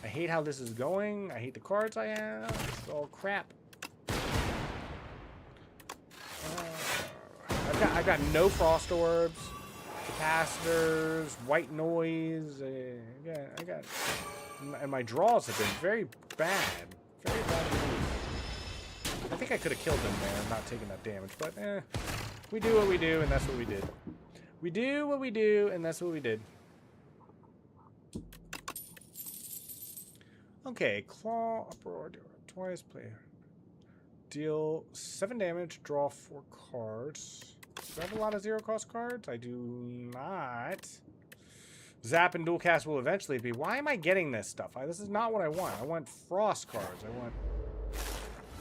I hate how this is going. I hate the cards I have. It's all crap. I've got no frost orbs, capacitors, white noise. And my draws have been very bad. Very bad indeed. I think I could have killed them there, not taking that damage, but we do what we do, and that's what we did. We do what we do, and that's what we did. Okay, claw uproar, twice, play. Deal 7 damage, draw 4 cards. Do I have a lot of 0-cost cards? I do not. Zap and dual cast will eventually be. Why am I getting this stuff? This is not what I want. I want frost cards. I want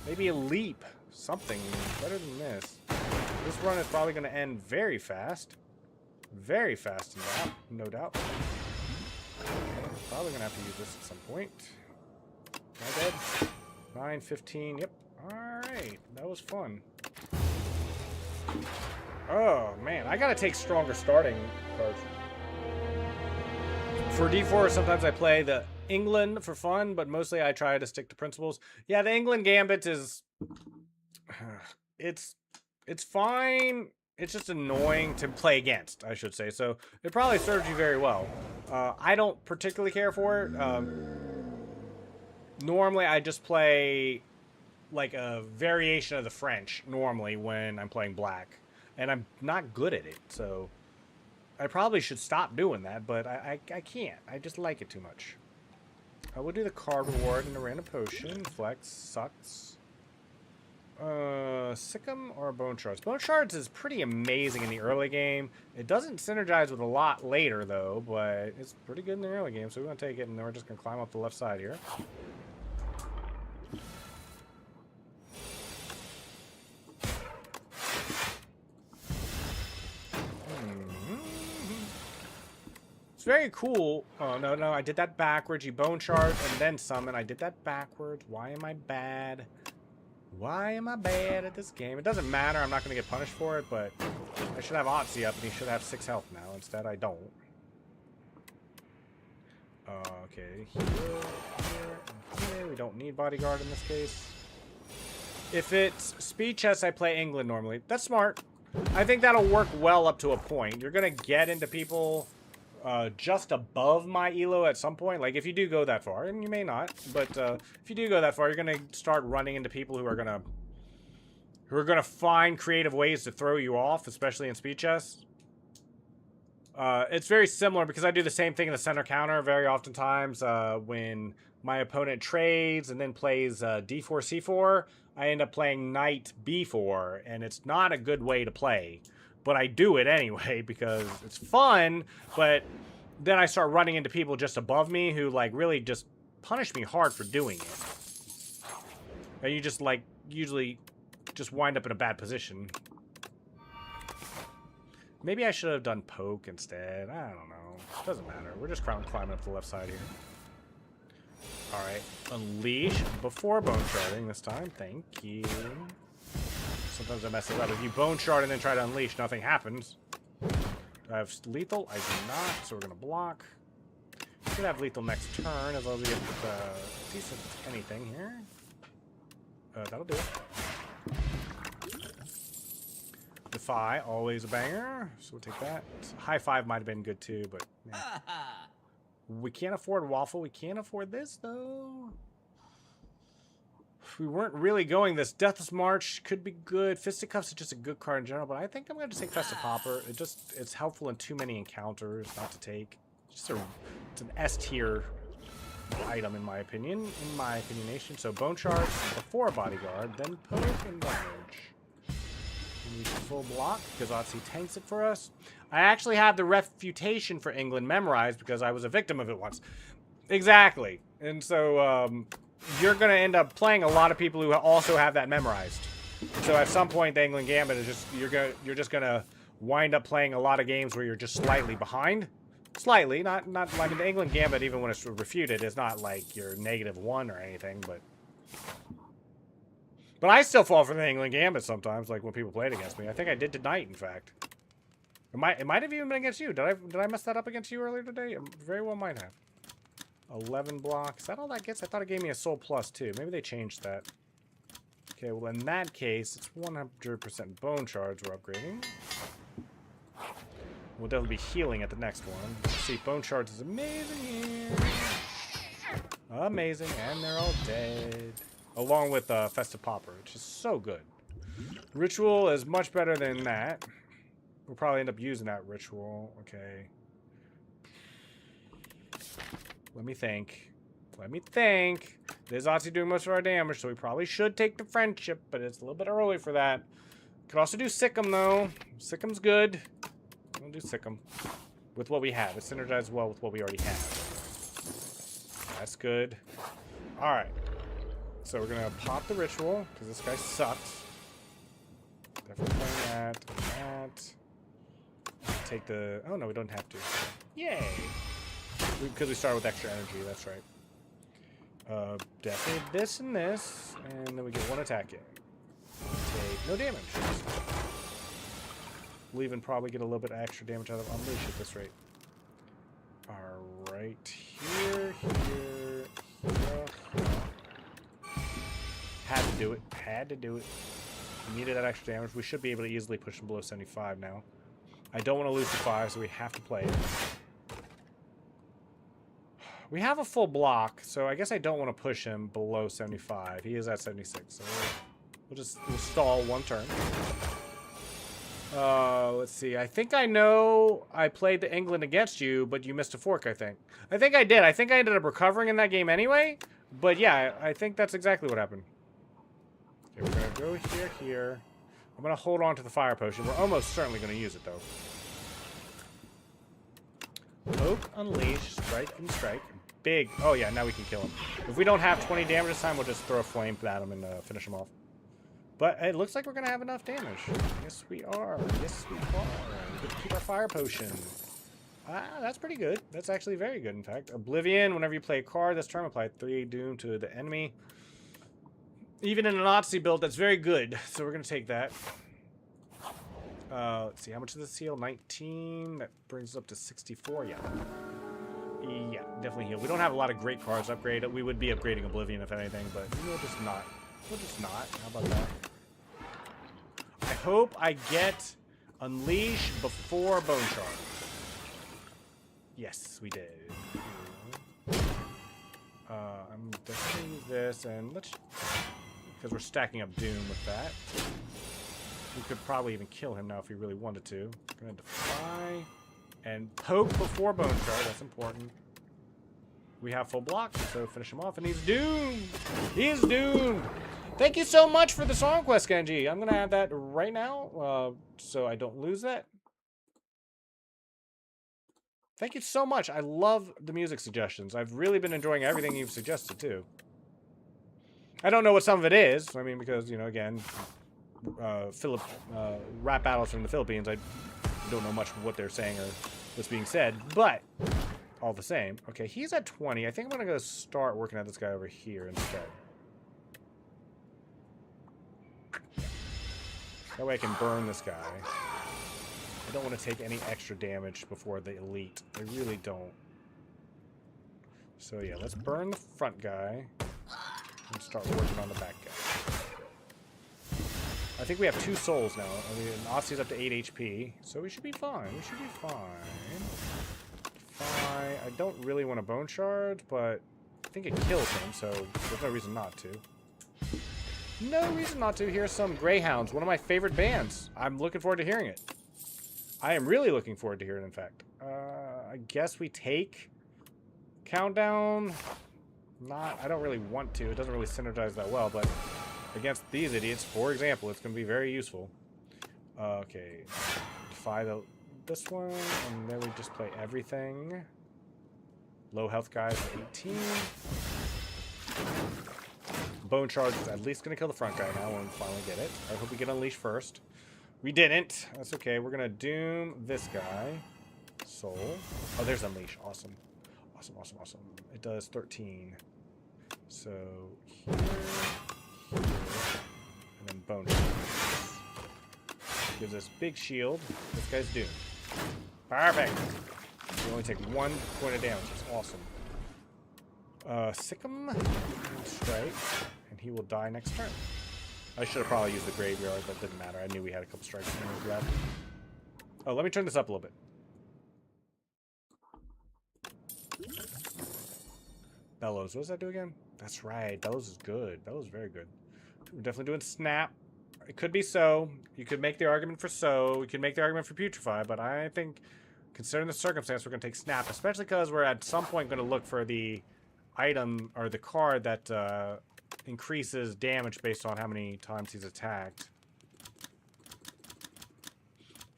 maybe a leap. Something better than this. This run is probably going to end very fast. Very fast, no doubt. Probably going to have to use this at some point. Am I dead? 9, 15. Yep. Alright. That was fun. Oh, man. I got to take stronger starting cards. For D4, sometimes I play the England for fun, but mostly I try to stick to principles. Yeah, the England Gambit is... It's fine. It's just annoying to play against, I should say. So it probably serves you very well. I don't particularly care for it. Normally, I just play like a variation of the French normally when I'm playing black. And I'm not good at it, so I probably should stop doing that, but I can't. I just like it too much. I will do the card reward and the random potion. Flex sucks. Sickum or Bone Shards? Bone Shards is pretty amazing in the early game. It doesn't synergize with a lot later, though, but it's pretty good in the early game, so we're going to take it, and then we're just going to climb up the left side here. Very cool. Oh, no, I did that backwards. You bone shard and then summon. I did that backwards. Why am I bad? Why am I bad at this game? It doesn't matter. I'm not going to get punished for it, but I should have Otzi up, and he should have 6 health now. Instead, I don't. Okay. Here, and here. We don't need bodyguard in this case. If it's speed chess, I play England normally. That's smart. I think that'll work well up to a point. You're going to get into people... just above my elo at some point. Like, if you do go that far, and you may not, but if you do go that far, you're gonna start running into people who are gonna find creative ways to throw you off, especially in speed chess. It's very similar because I do the same thing in the center counter very oftentimes. When my opponent trades and then plays d4 c4, I end up playing knight b4, and it's not a good way to play. But I do it anyway because it's fun, but then I start running into people just above me who, like, really just punish me hard for doing it. And you just, like, usually just wind up in a bad position. Maybe I should have done poke instead. I don't know. Doesn't matter. We're just climbing up the left side here. Alright. Unleash before bone sharding this time. Thank you. Sometimes I mess it up. If you bone shard and then try to unleash, nothing happens. Do I have lethal? I do not, so we're going to block. Should have lethal next turn, as long as we get decent anything here. That'll do it. Defy, always a banger, so we'll take that. High five might have been good too, but yeah. We can't afford waffle. We can't afford this, though. We weren't really going this. Deathless March could be good. Fisticuffs is just a good card in general, but I think I'm going to take Festive Hopper. It's helpful in too many encounters not to take. It's an S tier item in my opinion, in my opinionation. So Bone Shards before Bodyguard, then Poke and Damage. We need full block because Otzi tanks it for us. I actually have the Refutation for England memorized because I was a victim of it once. Exactly. And so, you're going to end up playing a lot of people who also have that memorized. So at some point, the England Gambit is just you're just going to wind up playing a lot of games where you're just slightly behind. Slightly, not. I mean, the England Gambit, even when it's refuted, is not like you're -1 or anything, but I still fall for the England Gambit sometimes, like when people played against me. I think I did tonight, in fact. It might have even been against you. Did I mess that up against you earlier today? It very well might have. 11 blocks. Is that all that gets? I thought it gave me a soul plus too. Maybe they changed that. Okay, well in that case, it's 100% bone shards we're upgrading. We'll definitely be healing at the next one. Let's see, bone shards is amazing here. Amazing, and they're all dead. Along with Festive Popper, which is so good. Ritual is much better than that. We'll probably end up using that ritual. Okay. Let me think. Let me think. There's Ozzy doing most of our damage, so we probably should take the friendship, but it's a little bit early for that. Could also do Sikkim, though. Sikkim's good. We'll do Sikkim. With what we have. It synergizes well with what we already have. That's good. Alright. So we're going to pop the ritual, because this guy sucks. Definitely playing that and that. Take the... Oh, no, we don't have to. Yay! Because we started with extra energy, that's right. Definitely this and this, and then we get one attack in. Take no damage. We'll even probably get a little bit of extra damage out of Unleash at this rate. Alright, here. Had to do it. Had to do it. We needed that extra damage. We should be able to easily push him below 75 now. I don't want to lose the 5, so we have to play it. We have a full block, so I guess I don't want to push him below 75. He is at 76, so we'll stall one turn. Let's see. I think I know I played the England against you, but you missed a fork, I think. I think I did. I think I ended up recovering in that game anyway, but yeah, I think that's exactly what happened. Okay, we're going to go here. I'm going to hold on to the fire potion. We're almost certainly going to use it, though. Poke, unleash, strike, and strike. Big. Oh, yeah, now we can kill him. If we don't have 20 damage this time, we'll just throw a flame at him and finish him off. But it looks like we're going to have enough damage. Yes, we are. Yes, we are. We get to keep our fire potion. Ah, that's pretty good. That's actually very good, in fact. Oblivion, whenever you play a card this turn, apply 3 doom to the enemy. Even in an Odyssey build, that's very good. So we're going to take that. Let's see, how much is this heal? 19. That brings us up to 64. Yeah. Yeah, definitely heal. We don't have a lot of great cards to upgrade. We would be upgrading Oblivion, if anything, but we'll just not. We'll just not. How about that? I hope I get Unleash before Bone Shard. Yes, we did. I'm definitely gonna use this, and let's... Because we're stacking up Doom with that. We could probably even kill him now if we really wanted to. Gonna defy and poke before Bone Shard. That's important. We have full block, so finish him off, and he's doomed. He's doomed. Thank you so much for the song quest, Genji. I'm gonna add that right now, so I don't lose that. Thank you so much. I love the music suggestions. I've really been enjoying everything you've suggested too. I don't know what some of it is. I mean, because you know, again. Rap battles from the Philippines. I don't know much of what they're saying or what's being said, but all the same. Okay, he's at 20. I think I'm gonna go start working at this guy over here instead. That way I can burn this guy. I don't want to take any extra damage before the elite. I really don't. So yeah, let's burn the front guy and start working on the back guy. I think we have 2 souls now. I mean, Osty's up to 8 HP, so we should be fine. We should be fine. Fine. I don't really want a Bone Shard, but I think it kills him, so there's no reason not to. No reason not to. Here's some Greyhounds, one of my favorite bands. I'm looking forward to hearing it. I am really looking forward to hearing it, in fact. I guess we take Countdown. I don't really want to. It doesn't really synergize that well, but against these idiots, for example, it's going to be very useful. Okay. Defy this one, and then we just play everything. Low health guys at 18. Bone Charge is at least going to kill the front guy now when we finally get it. I hope we get Unleashed first. We didn't. That's okay. We're going to doom this guy. Soul. Oh, there's Unleash. Awesome. Awesome, awesome, awesome. It does 13. So, here, and then Bone Charge. Gives us big shield. This guy's doomed. Perfect. We only take 1 point of damage. That's awesome. Sick him. Strike. And he will die next turn. I should have probably used the graveyard, but it didn't matter. I knew we had a couple strikes in his left. Oh, let me turn this up a little bit. Bellows. What does that do again? That's right. Bellows is good. Bellows is very good. We're definitely doing Snap. It could be So. You could make the argument for So. You could make the argument for Putrefy, but I think, considering the circumstance, we're going to take Snap, especially because we're at some point going to look for the item or the card that increases damage based on how many times he's attacked.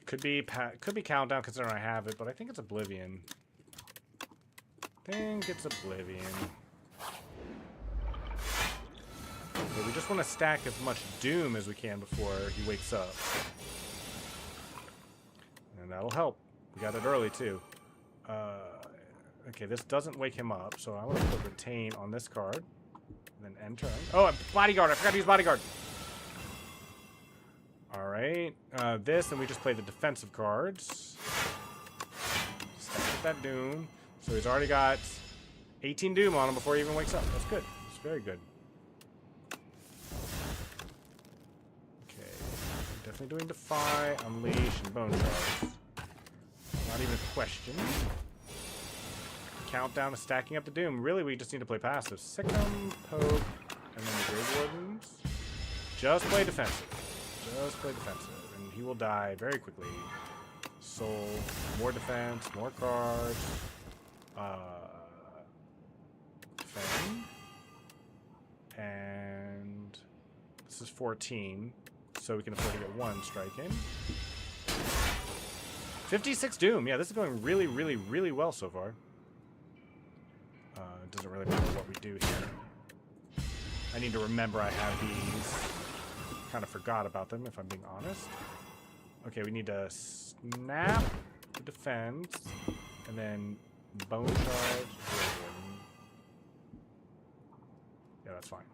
Could be Countdown, considering I have it, but I think it's Oblivion. I think it's Oblivion. Okay, we just want to stack as much Doom as we can before he wakes up. And that'll help. We got it early, too. Okay, this doesn't wake him up, so I want to put Retain on this card. And then end turn. Oh, Bodyguard! I forgot to use Bodyguard! Alright. This, and we just play the defensive cards. Stack with that Doom. So he's already got 18 Doom on him before he even wakes up. That's good. That's very good. Okay. Definitely doing Defy, Unleash, and Bone Charge. Not even a question. Countdown is stacking up the Doom. Really, we just need to play passive. Sick him, Poke, and then the Grave Wardens. Just play defensive. Just play defensive. And he will die very quickly. Soul, more defense, more cards. Defend. And this is 14. So we can afford to get 1 strike in. 56 Doom. Yeah, this is going really, really, really well so far. It doesn't really matter what we do here. I need to remember I have these. Kind of forgot about them, if I'm being honest. Okay, we need to Snap to defend, and then Bone Charge. Yeah, that's fine.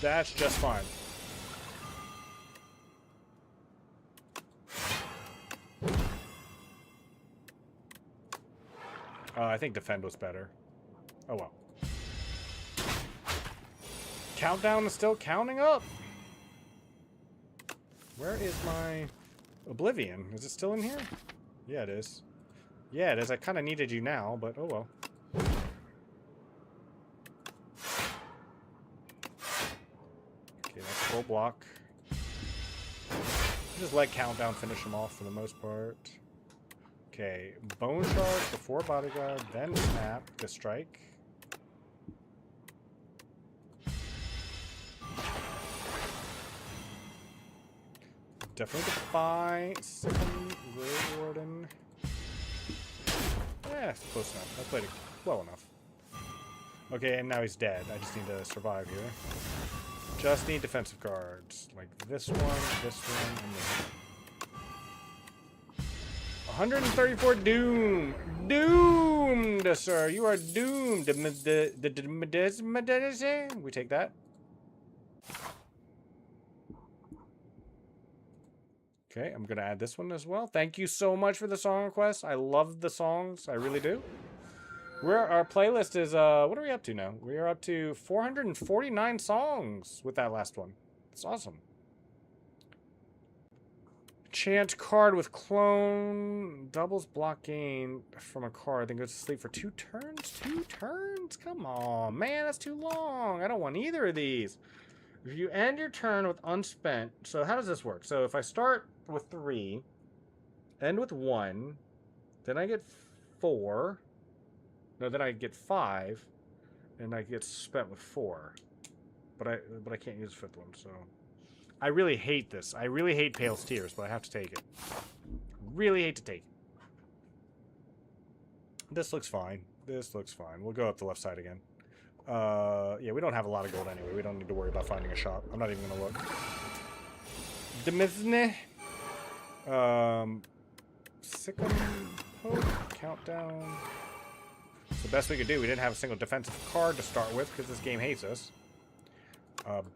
That's just fine. I think defend was better. Oh well. Countdown is still counting up. Where is my Oblivion? Is it still in here? Yeah, it is. Yeah, it is. I kind of needed you now, but oh well. Okay, that's full block. Just let Countdown finish him off for the most part. Okay, Bone Charge before Bodyguard, then Snap to strike. Definitely Defy, second Grave Warden. Yeah, it's close enough. I played it well enough. Okay, and now he's dead. I just need to survive here. Just need defensive cards. Like this one, and this one. 134 Doom! Doomed, sir! You are doomed! We take that. Okay, I'm going to add this one as well. Thank you so much for the song request. I love the songs. I really do. Our playlist is, what are we up to now? We are up to 449 songs with that last one. It's awesome. Chant card with clone. Doubles block gain from a card. Then goes to sleep for 2 turns? 2 turns? Come on, man. That's too long. I don't want either of these. If you end your turn with unspent. So how does this work? So if I start with 3, end with 1, then I get 4. No, then I get 5, and I get spent with 4. But I can't use the 5th one, so I really hate this. I really hate Pale's Tears, but I have to take it. Really hate to take it. This looks fine. This looks fine. We'll go up the left side again. Yeah, we don't have a lot of gold anyway. We don't need to worry about finding a shop. I'm not even gonna look. Demisne. Sickum Poke. Countdown. It's the best we could do. We didn't have a single defensive card to start with because this game hates us.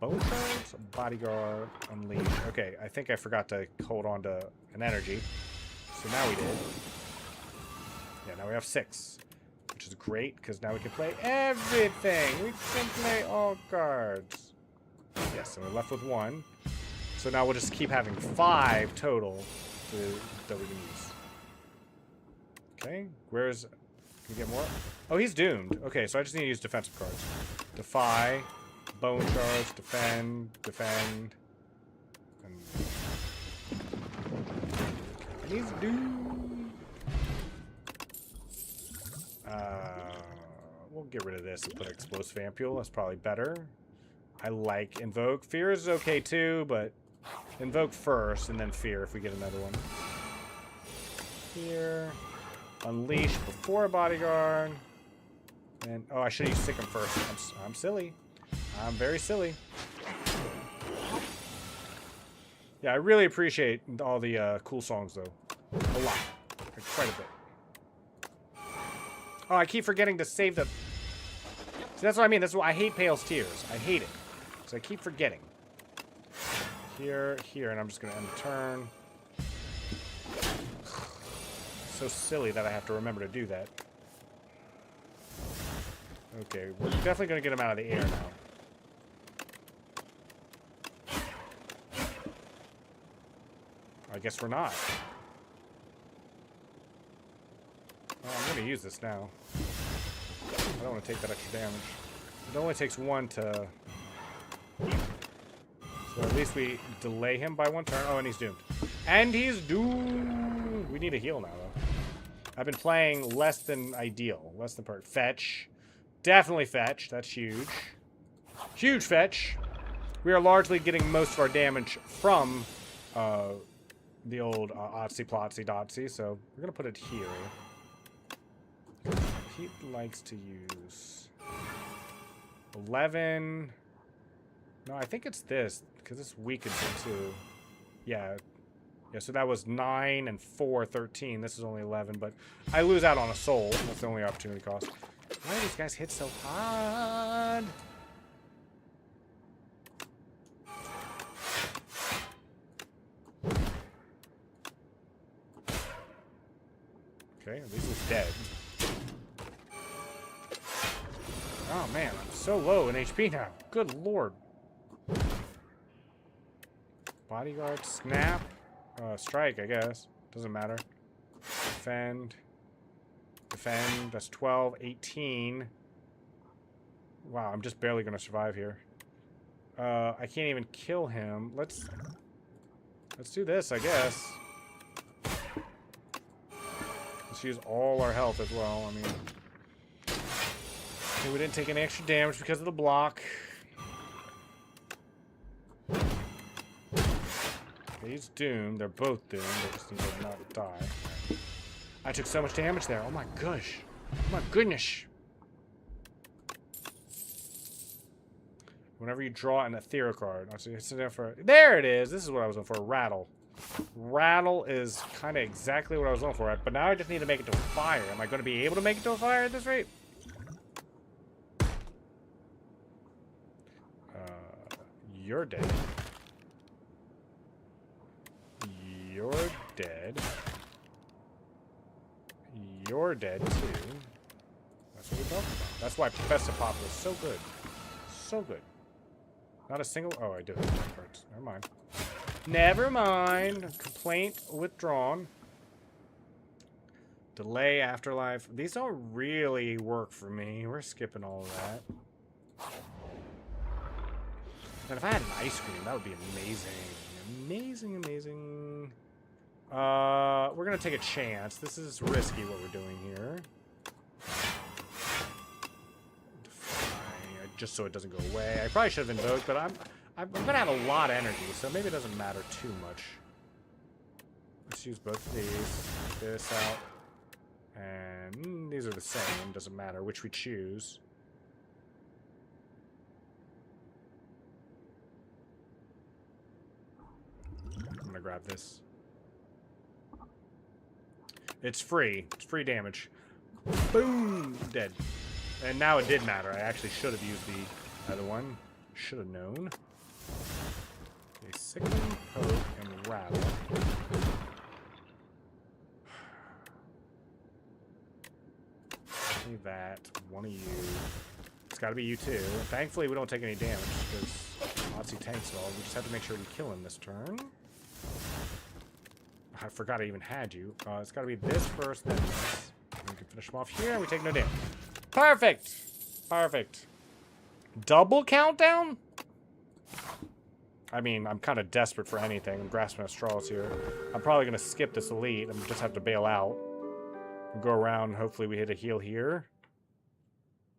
Bone Shards, Bodyguard, Unleash. Okay, I think I forgot to hold on to an energy. So now we did. Yeah, now we have 6. Which is great, because now we can play everything! We can play all cards. Yes, and we're left with 1. So now we'll just keep having 5 total that we can use. Okay, where's... Can we get more? Oh, he's doomed. Okay, so I just need to use defensive cards. Defy, Bone Shards, Defend, Defend. And he's doomed. We'll get rid of this and put Explosive Ampule. That's probably better. I like Invoke. Fear is okay too, but Invoke first and then Fear if we get another one. Here. Unleash before a Bodyguard. And oh, I should use Sickum first. I'm silly. I'm very silly. Yeah, I really appreciate all the cool songs though. A lot. Like, quite a bit. Oh, I keep forgetting to save the... See, that's what I mean. That's why I hate Pale's Tears. I hate it. So I keep forgetting. Here, and I'm just going to end the turn. So silly that I have to remember to do that. Okay, we're definitely going to get him out of the air now. I guess we're not. Oh, I'm going to use this now. I don't want to take that extra damage. It only takes 1 to... So at least we delay him by 1 turn. Oh, and he's doomed. And he's doomed! We need a heal now, though. I've been playing less than ideal. Less than perfect. Fetch. Definitely fetch. That's huge. Huge fetch. We are largely getting most of our damage from the old Otsy Plotsy Dotsy, so we're going to put it here. He likes to use 11. No, I think it's this because this weakens it too. Yeah, so that was 9 and 4, 13. This is only 11, but I lose out on a soul. That's the only opportunity cost. Why do these guys hit so hard? Okay, at least he's dead. Oh man, I'm so low in HP now. Good lord. Bodyguard, snap, strike, I guess. Doesn't matter. Defend. Defend. That's 12, 18. Wow, I'm just barely gonna survive here. I can't even kill him. Let's do this, I guess. Let's use all our health as well. I mean. Okay, we didn't take any extra damage because of the block. Okay, he's doomed. They're both doomed. They just need to not die. I took so much damage there. Oh my gosh. Oh my goodness. Whenever you draw an ethereal card. There it is. This is what I was looking for. Rattle. Rattle is kind of exactly what I was looking for. But now I just need to make it to a fire. Am I going to be able to make it to a fire at this rate? You're dead. You're dead. You're dead too. That's what we're talking about. That's why Professor Pop was so good. So good. Not a single... Oh, I did it. Never mind. Never mind. Complaint withdrawn. Delay afterlife. These don't really work for me. We're skipping all of that. And if I had an ice cream, that would be amazing. Amazing, amazing. We're going to take a chance. This is risky what we're doing here. Just so it doesn't go away. I probably should have invoked, but I'm going to have a lot of energy, so maybe it doesn't matter too much. Let's use both of these. This out. And these are the same. Doesn't matter which we choose. to grab this. It's free. It's free damage. Boom! Dead. And now it did matter. I actually should have used the other one. Should have known. Okay, sicken, poke, and rattle. Leave that. One of you. It's got to be you too. Thankfully, we don't take any damage because Nazi tanks all. We just have to make sure we kill him this turn. I forgot I even had you. It's got to be this first, then this. We can finish him off here, and we take no damage. Perfect! Perfect. Double countdown? I mean, I'm kind of desperate for anything. I'm grasping at straws here. I'm probably going to skip this elite and just have to bail out. We'll go around, hopefully we hit a heal here.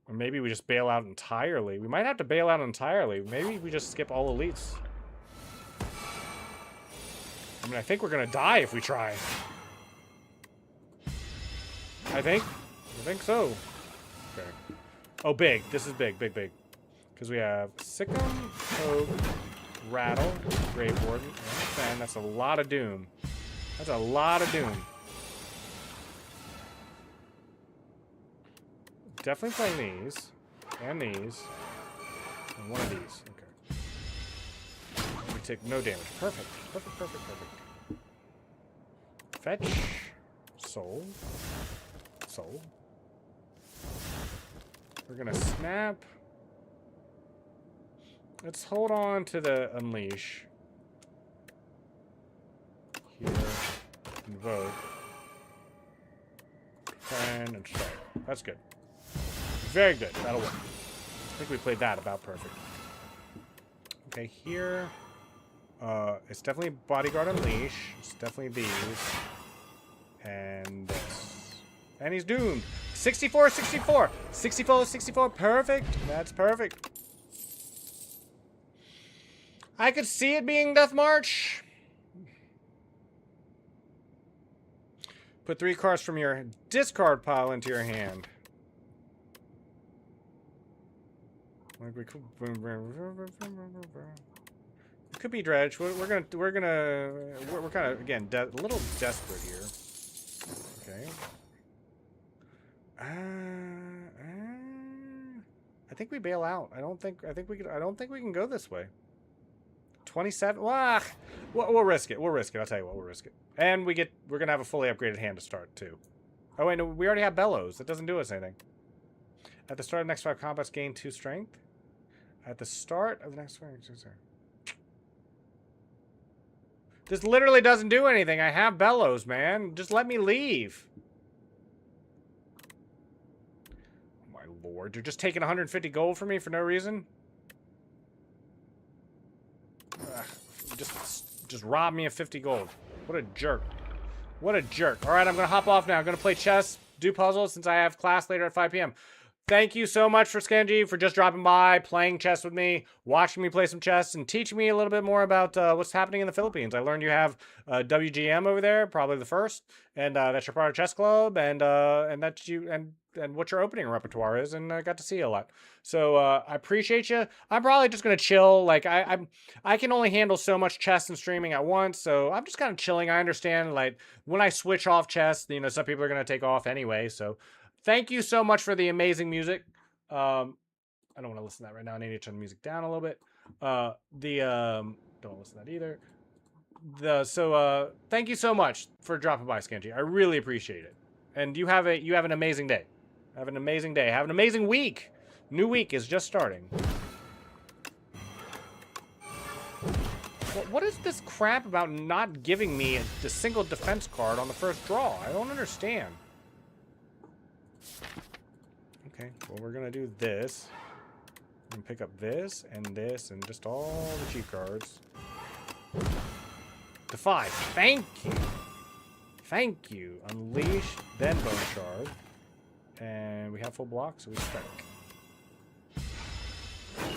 Or maybe we just bail out entirely. We might have to bail out entirely. Maybe we just skip all elites. I mean, I think we're going to die if we try. I think so. Okay. Oh, big. This is big, big, big. Because we have Sick'em, Poke, Rattle, Grave Warden, and that's a lot of doom. That's a lot of doom. Definitely playing these. And these. And one of these. Okay. We take no damage. Perfect. Perfect, perfect, perfect. Fetch. Soul. Soul. We're gonna snap. Let's hold on to the unleash. Here. Invoke. And strike. That's good. Very good. That'll work. I think we played that about perfect. Okay, here. It's definitely Bodyguard Unleash. It's definitely these. And this. And he's doomed. 64, 64. 64, 64. Perfect. That's perfect. I could see it being Death March. Put 3 cards from your discard pile into your hand. Like we could, it could be Dredge. We're kind of again a little desperate here. Okay. I think we bail out. I don't think we can go this way. 27. Well, we'll risk it. We'll risk it. I'll tell you what. We'll risk it. And we're gonna have a fully upgraded hand to start too. Oh wait, no, we already have Bellows. That doesn't do us anything. At the start of next 5 combats, gain 2 strength. At the start of the next 5. This literally doesn't do anything. I have Bellows, man. Just let me leave. Oh my lord, you're just taking 150 gold from me for no reason. Ugh, just rob me of 50 gold. What a jerk. What a jerk. All right, I'm going to hop off now. I'm going to play chess, do puzzles, since I have class later at 5 p.m. Thank you so much for Skenji for just dropping by, playing chess with me, watching me play some chess, and teaching me a little bit more about what's happening in the Philippines. I learned you have WGM over there, probably the first, and that you're part of chess club, and that you and what your opening repertoire is, and I got to see you a lot. So I appreciate you. I'm probably just gonna chill. Like I can only handle so much chess and streaming at once, so I'm just kind of chilling. I understand, like when I switch off chess, you know, some people are gonna take off anyway. So thank you so much for the amazing music. I don't want to listen to that right now. I need to turn the music down a little bit. Don't listen to that either. Thank you so much for dropping by, Skenji. I really appreciate it. And you have an amazing day. Have an amazing day. Have an amazing week. New week is just starting. What is this crap about not giving me the single defense card on the first draw? I don't understand. Okay, well, we're gonna do this. And pick up this and just all the cheap cards. Defy. Thank you. Thank you. Unleash, then Bone Shard. And we have full block, so we strike.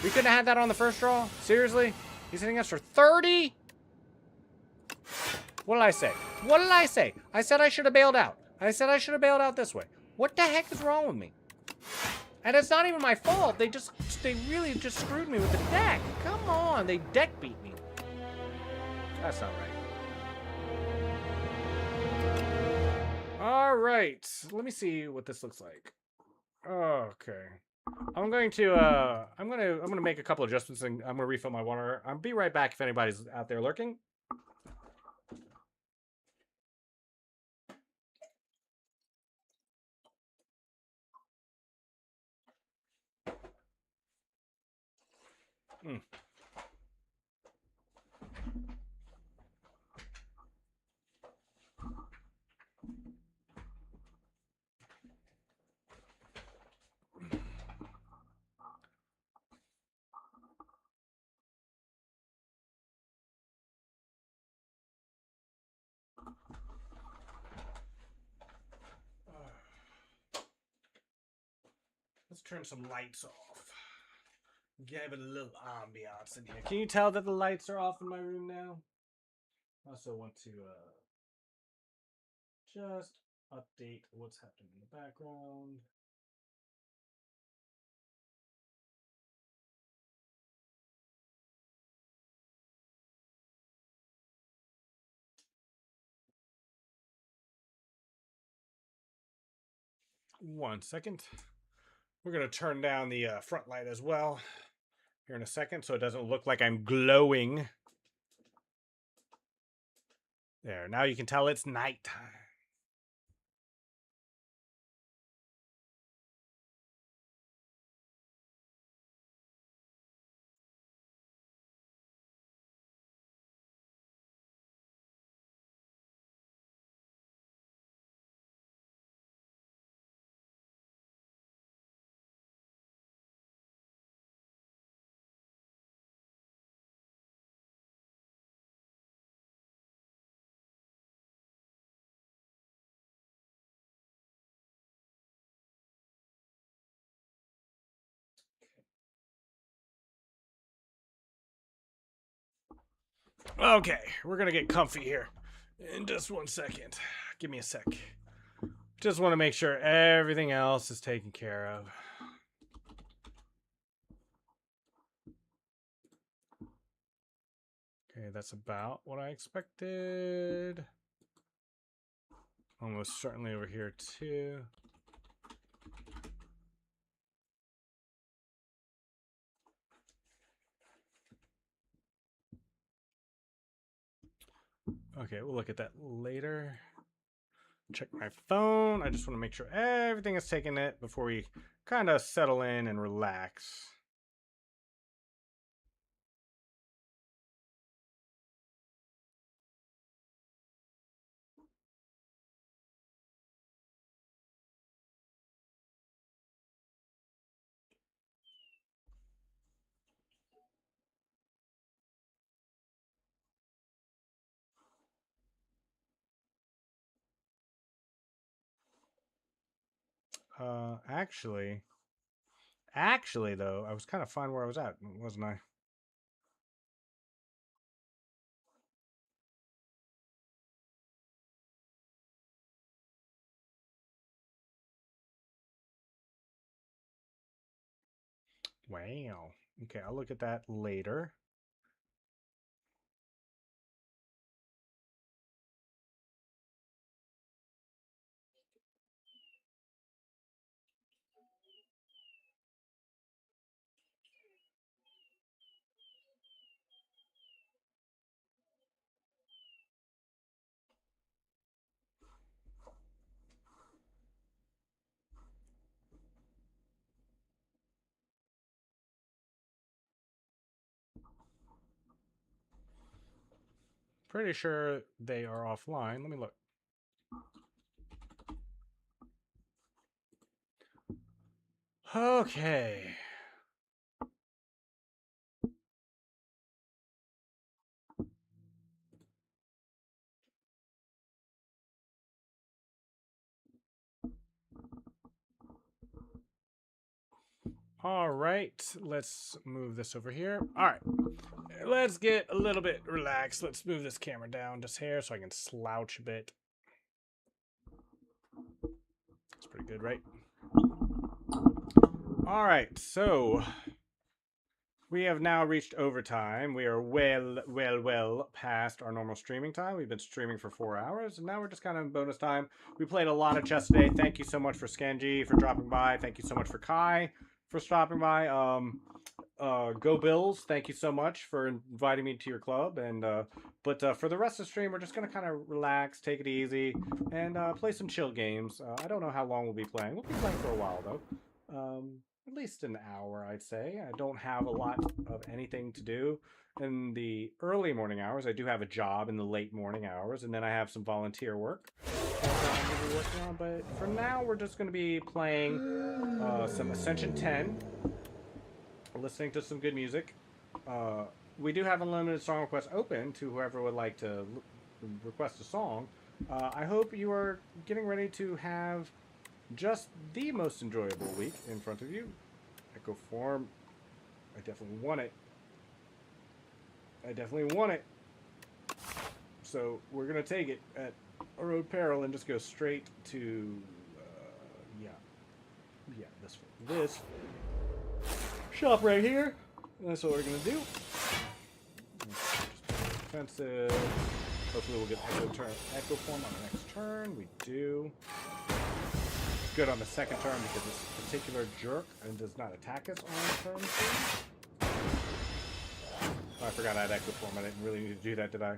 We couldn't have had that on the first draw? Seriously? He's hitting us for 30? What did I say? What did I say? I said I should have bailed out. I said I should have bailed out this way. What the heck is wrong with me? And it's not even my fault. They really just screwed me with the deck. Come on, they deck beat me. That's not right. All right. Let me see what this looks like. Okay. I'm gonna make a couple adjustments and I'm gonna refill my water. I'll be right back if anybody's out there lurking. Mm. Let's turn some lights off. Give it a little ambiance in here. Can you tell that the lights are off in my room now? I also want to just update what's happening in the background. One second. We're going to turn down the front light as well here in a second so it doesn't look like I'm glowing. There, now you can tell it's nighttime. Okay, we're going to get comfy here in just 1 second. Give me a sec. Just want to make sure everything else is taken care of. Okay, that's about what I expected. Almost certainly over here too. Okay, we'll look at that later. Check my phone. I just want to make sure everything is taking it before we kind of settle in and relax. Actually, though, I was kind of fine where I was at, wasn't I? Wow. Okay, I'll look at that later. Pretty sure they are offline. Let me look. Okay. All right, let's move this over here. All right, let's get a little bit relaxed. Let's move this camera down just here so I can slouch a bit. That's pretty good, right? All right, so We have now reached overtime. We are well past our normal streaming time. We've been streaming for 4 hours, and now we're just kind of in bonus time. We played a lot of chess today. Thank you so much for Scanji for dropping by. Thank you so much for Kai for stopping by. Go Bills, thank you so much for inviting me to your club. And but for the rest of the stream, we're just gonna kind of relax, take it easy, and play some chill games. I don't know how long we'll be playing. We'll be playing for a while though. At least an hour, I'd say. I don't have a lot of anything to do in the early morning hours. I do have a job in the late morning hours, and then I have some volunteer work that I'm going to be working on. But for now, we're just going to be playing some Ascension 10, listening to some good music. We do have unlimited song requests open to whoever would like to request a song. I hope you are getting ready to have just the most enjoyable week in front of you. Echo form. I definitely want it. I definitely want it. So we're gonna take it at our own peril and just go straight to this shop right here. That's what we're gonna do. Defensive. Hopefully we'll get echo form on the next turn. We do. Good on the second turn because this particular jerk and does not attack us on turn 2. Oh, I forgot I had echo form. I didn't really need to do that, did I?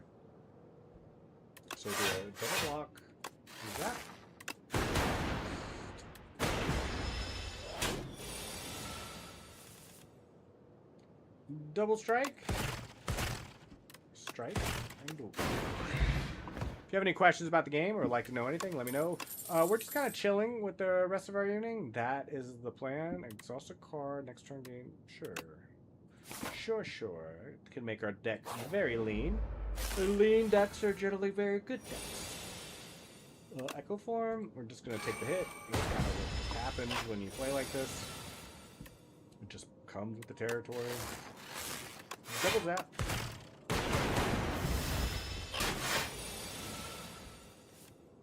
So do a double block. Use that. Double strike. Strike and double. If you have any questions about the game or would like to know anything, let me know. We're just kind of chilling with the rest of our evening. That is the plan. Exhaust a card. Next turn game. Sure. It can make our deck very lean. Lean decks are generally very good decks. Echo form. We're just going to take the hit. That's kind of what happens when you play like this. It just comes with the territory. Double zap.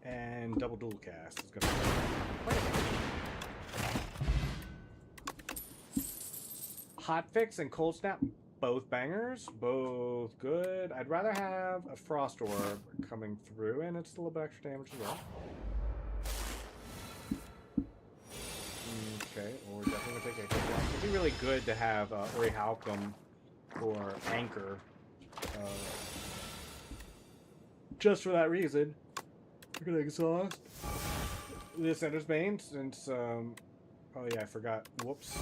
And double dual cast is going to be quite a Hot Fix and Cold Snap, both bangers, both good. I'd rather have a Frost Orb coming through, and it's a little bit extra damage as well. Okay, well, we're definitely going to take a hit block. It'd be really good to have Ori Halcom or Anchor. Just for that reason. We're gonna exhaust this Ender's Bane since, oh yeah, I forgot. Whoops.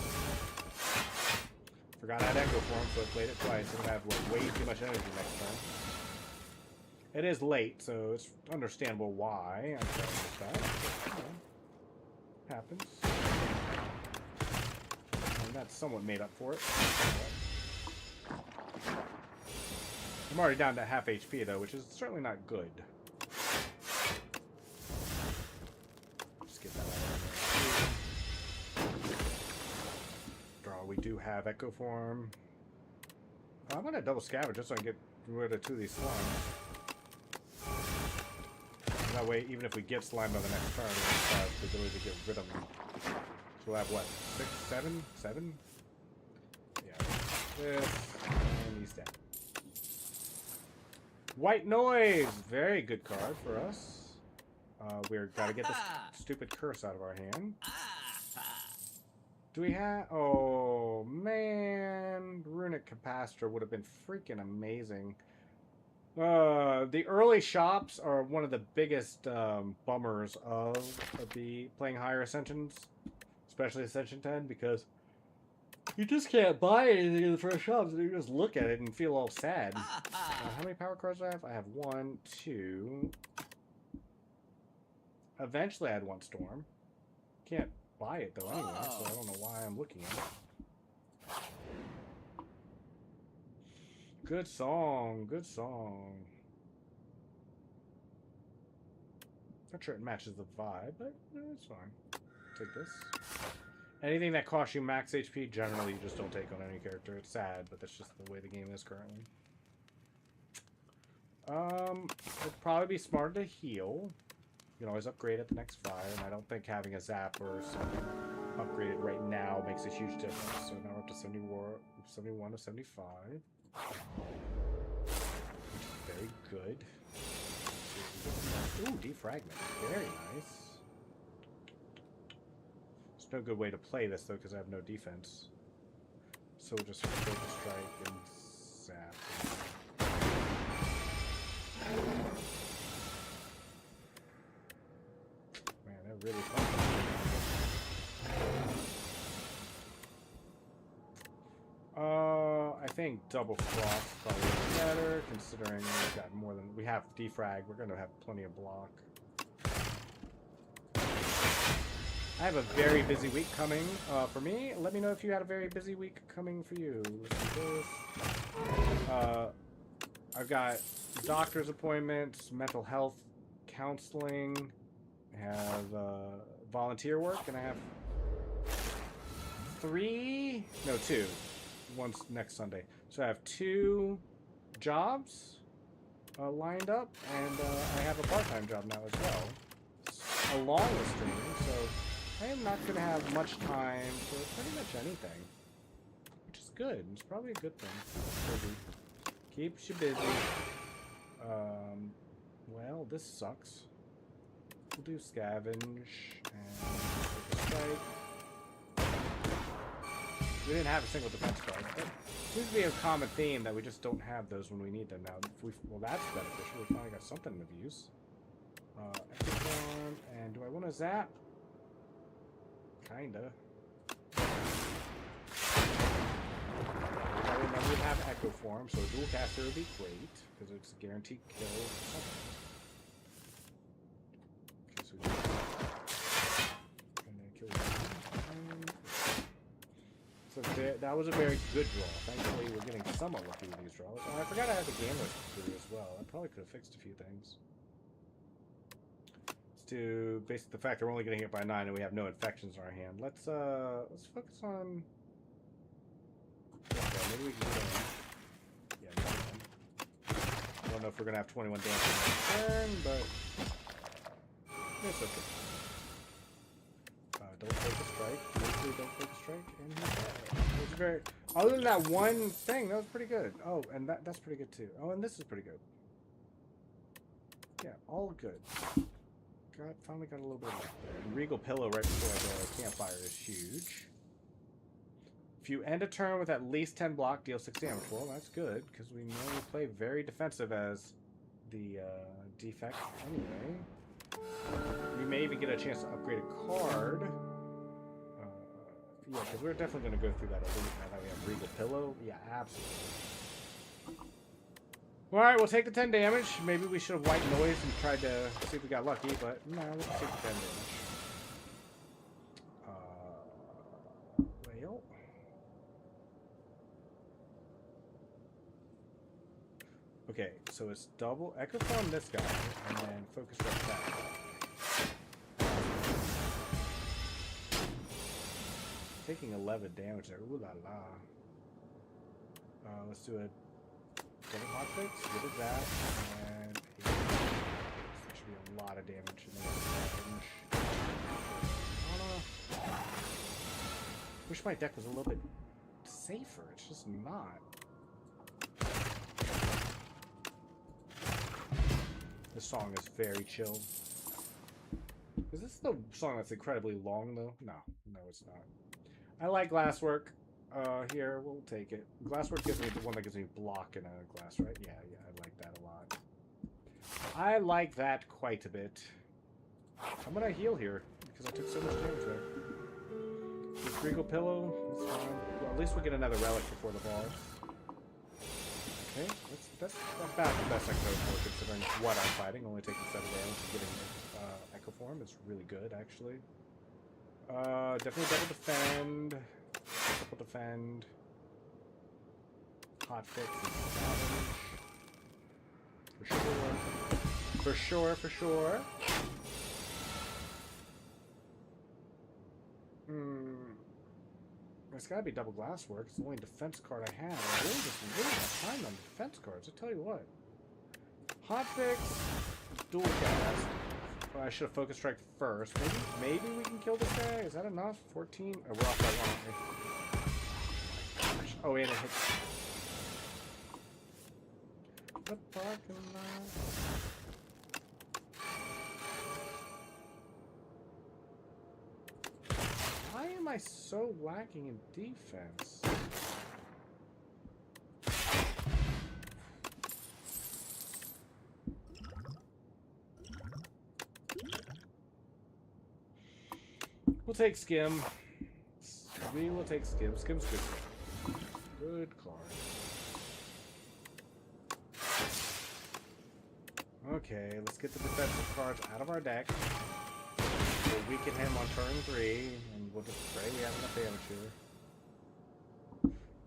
Forgot I had Echo Form, so I played it twice. I'm gonna have way too much energy next time. It is late, so it's understandable why I'm trying with that. Happens. And that's somewhat made up for it. I'm already down to half HP though, which is certainly not good. Get that out of there. Draw, we do have Echo Form. I'm gonna double scavenge just so I can get rid of 2 of these slimes. And that way, even if we get slimed on the next turn, we have the ability to get rid of them. So we'll have what? 6, 7? 7? Yeah. This. And he's dead. White Noise! Very good card for us. We're gotta get this stupid curse out of our hand. Do we have... Oh, man. Runic Capacitor would have been freaking amazing. The early shops are one of the biggest bummers of the playing higher Ascensions. Especially Ascension 10, because you just can't buy anything in the first shops. You just look at it and feel all sad. How many power cards do I have? I have 1, 2... Eventually I'd want Storm. Can't buy it though anyway, so I don't know why I'm looking at it. Good song, good song. Not sure it matches the vibe, but it's fine. Take this. Anything that costs you max HP, generally you just don't take on any character. It's sad, but that's just the way the game is currently. It'd probably be smarter to heal. You can always upgrade at the next fire, and I don't think having a zap or something upgrade it right now makes a huge difference. So now we're up to 71 to 75. Which is very good. Ooh, defragment. Very nice. There's no good way to play this, though, because I have no defense. So we'll just focus strike and zap. Man, that really fun. I think double frost probably better, considering we've got more than we have defrag. We're going to have plenty of block. I have a very busy week coming for me. Let me know if you had a very busy week coming for you. Let's do this. I've got doctor's appointments, mental health counseling. I have volunteer work, and I have 2. One's next Sunday. So I have 2 jobs lined up, and I have a part-time job now as well, along with streaming. So I am not going to have much time for pretty much anything, which is good. It's probably a good thing. Keeps you busy. Well, this sucks. We'll do scavenge and take a strike. We didn't have a single defense card. But it seems to be a common theme that we just don't have those when we need them now. Well, that's beneficial. We finally got something of use. Epiform, and do I want to zap? Kinda. I remember we have Echo Form, so a dual caster would be great, because it's a guaranteed kill or something. Okay, so we just... and then kill one. So that was a very good draw. Thankfully, we're getting somewhat lucky with these draws. Oh, I forgot I had the game list through as well. I probably could have fixed a few things. To basically the fact that we're only getting hit by 9 and we have no infections in our hand. Let's focus on. Okay, maybe we can get in. Yeah, maybe I don't know if we're gonna have 21 damage in turn, but it's okay. Don't take a strike. Mostly don't take a strike. And it's very. Other than that one thing, that was pretty good. Oh, and that's pretty good too. Oh, and this is pretty good. Yeah, all good. Finally got a little bit of luck there. And Regal Pillow right before the campfire is huge. If you end a turn with at least 10 block, deal 6 damage. Well, that's good, because we normally play very defensive as the defect anyway. We may even get a chance to upgrade a card. Yeah, because we're definitely going to go through that elite now that we have Regal Pillow. Yeah, absolutely. Alright, we'll take the 10 damage. Maybe we should have white noise and tried to see if we got lucky, but no, we'll take the 10 damage. Well. Okay, so it's double Echo Form this guy, and then focus right that guy. Taking 11 damage there. Ooh la la. Let's do a double hotfix, get a zap, and that should be a lot of damage in the wish my deck was a little bit safer. It's just not. This song is very chill. Is this the song that's incredibly long though? No, it's not. I like Glasswork. Here, we'll take it. Glasswork gives me the one that gives me block in a glass, right? Yeah, I like that a lot. I like that quite a bit. I'm gonna heal here, because I took so much damage there. This Regal Pillow, that's fine. Well, at least we get another relic before the boss. Okay, that's about the best I could hope for, considering what I'm fighting. Only taking 7 damage and getting Echo Form is really good, actually. Definitely double defend. Triple defend. Hot fix and for sure. For sure. It's gotta be double Glasswork. It's the only defense card I have. I really just behind on the defense cards, I tell you what. Hot fix, dual cast. Oh, I should have focus strike first. Maybe we can kill this guy. Is that enough? 14? Oh, we're off by one, aren't we? Oh, and it hits. The parking lot. Why am I so lacking in defense? We'll take Skim. We will take Skim. Skim's good. Good card. Okay, let's get the defensive cards out of our deck. We'll weaken him on turn 3, and we'll just pray we have enough damage here.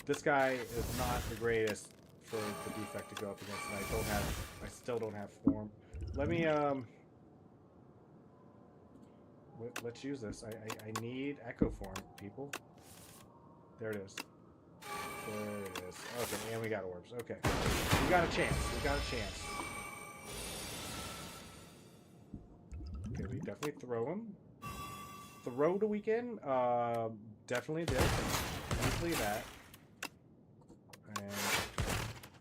This guy is not the greatest for the defect to go up against, and I still don't have form. Let me, let's use this. I need Echo Form, people. There it is. There it is. Okay, and we got orbs. Okay. We got a chance. We got a chance. Okay, we definitely throw him. Throw to weaken? Definitely did. Easily that. And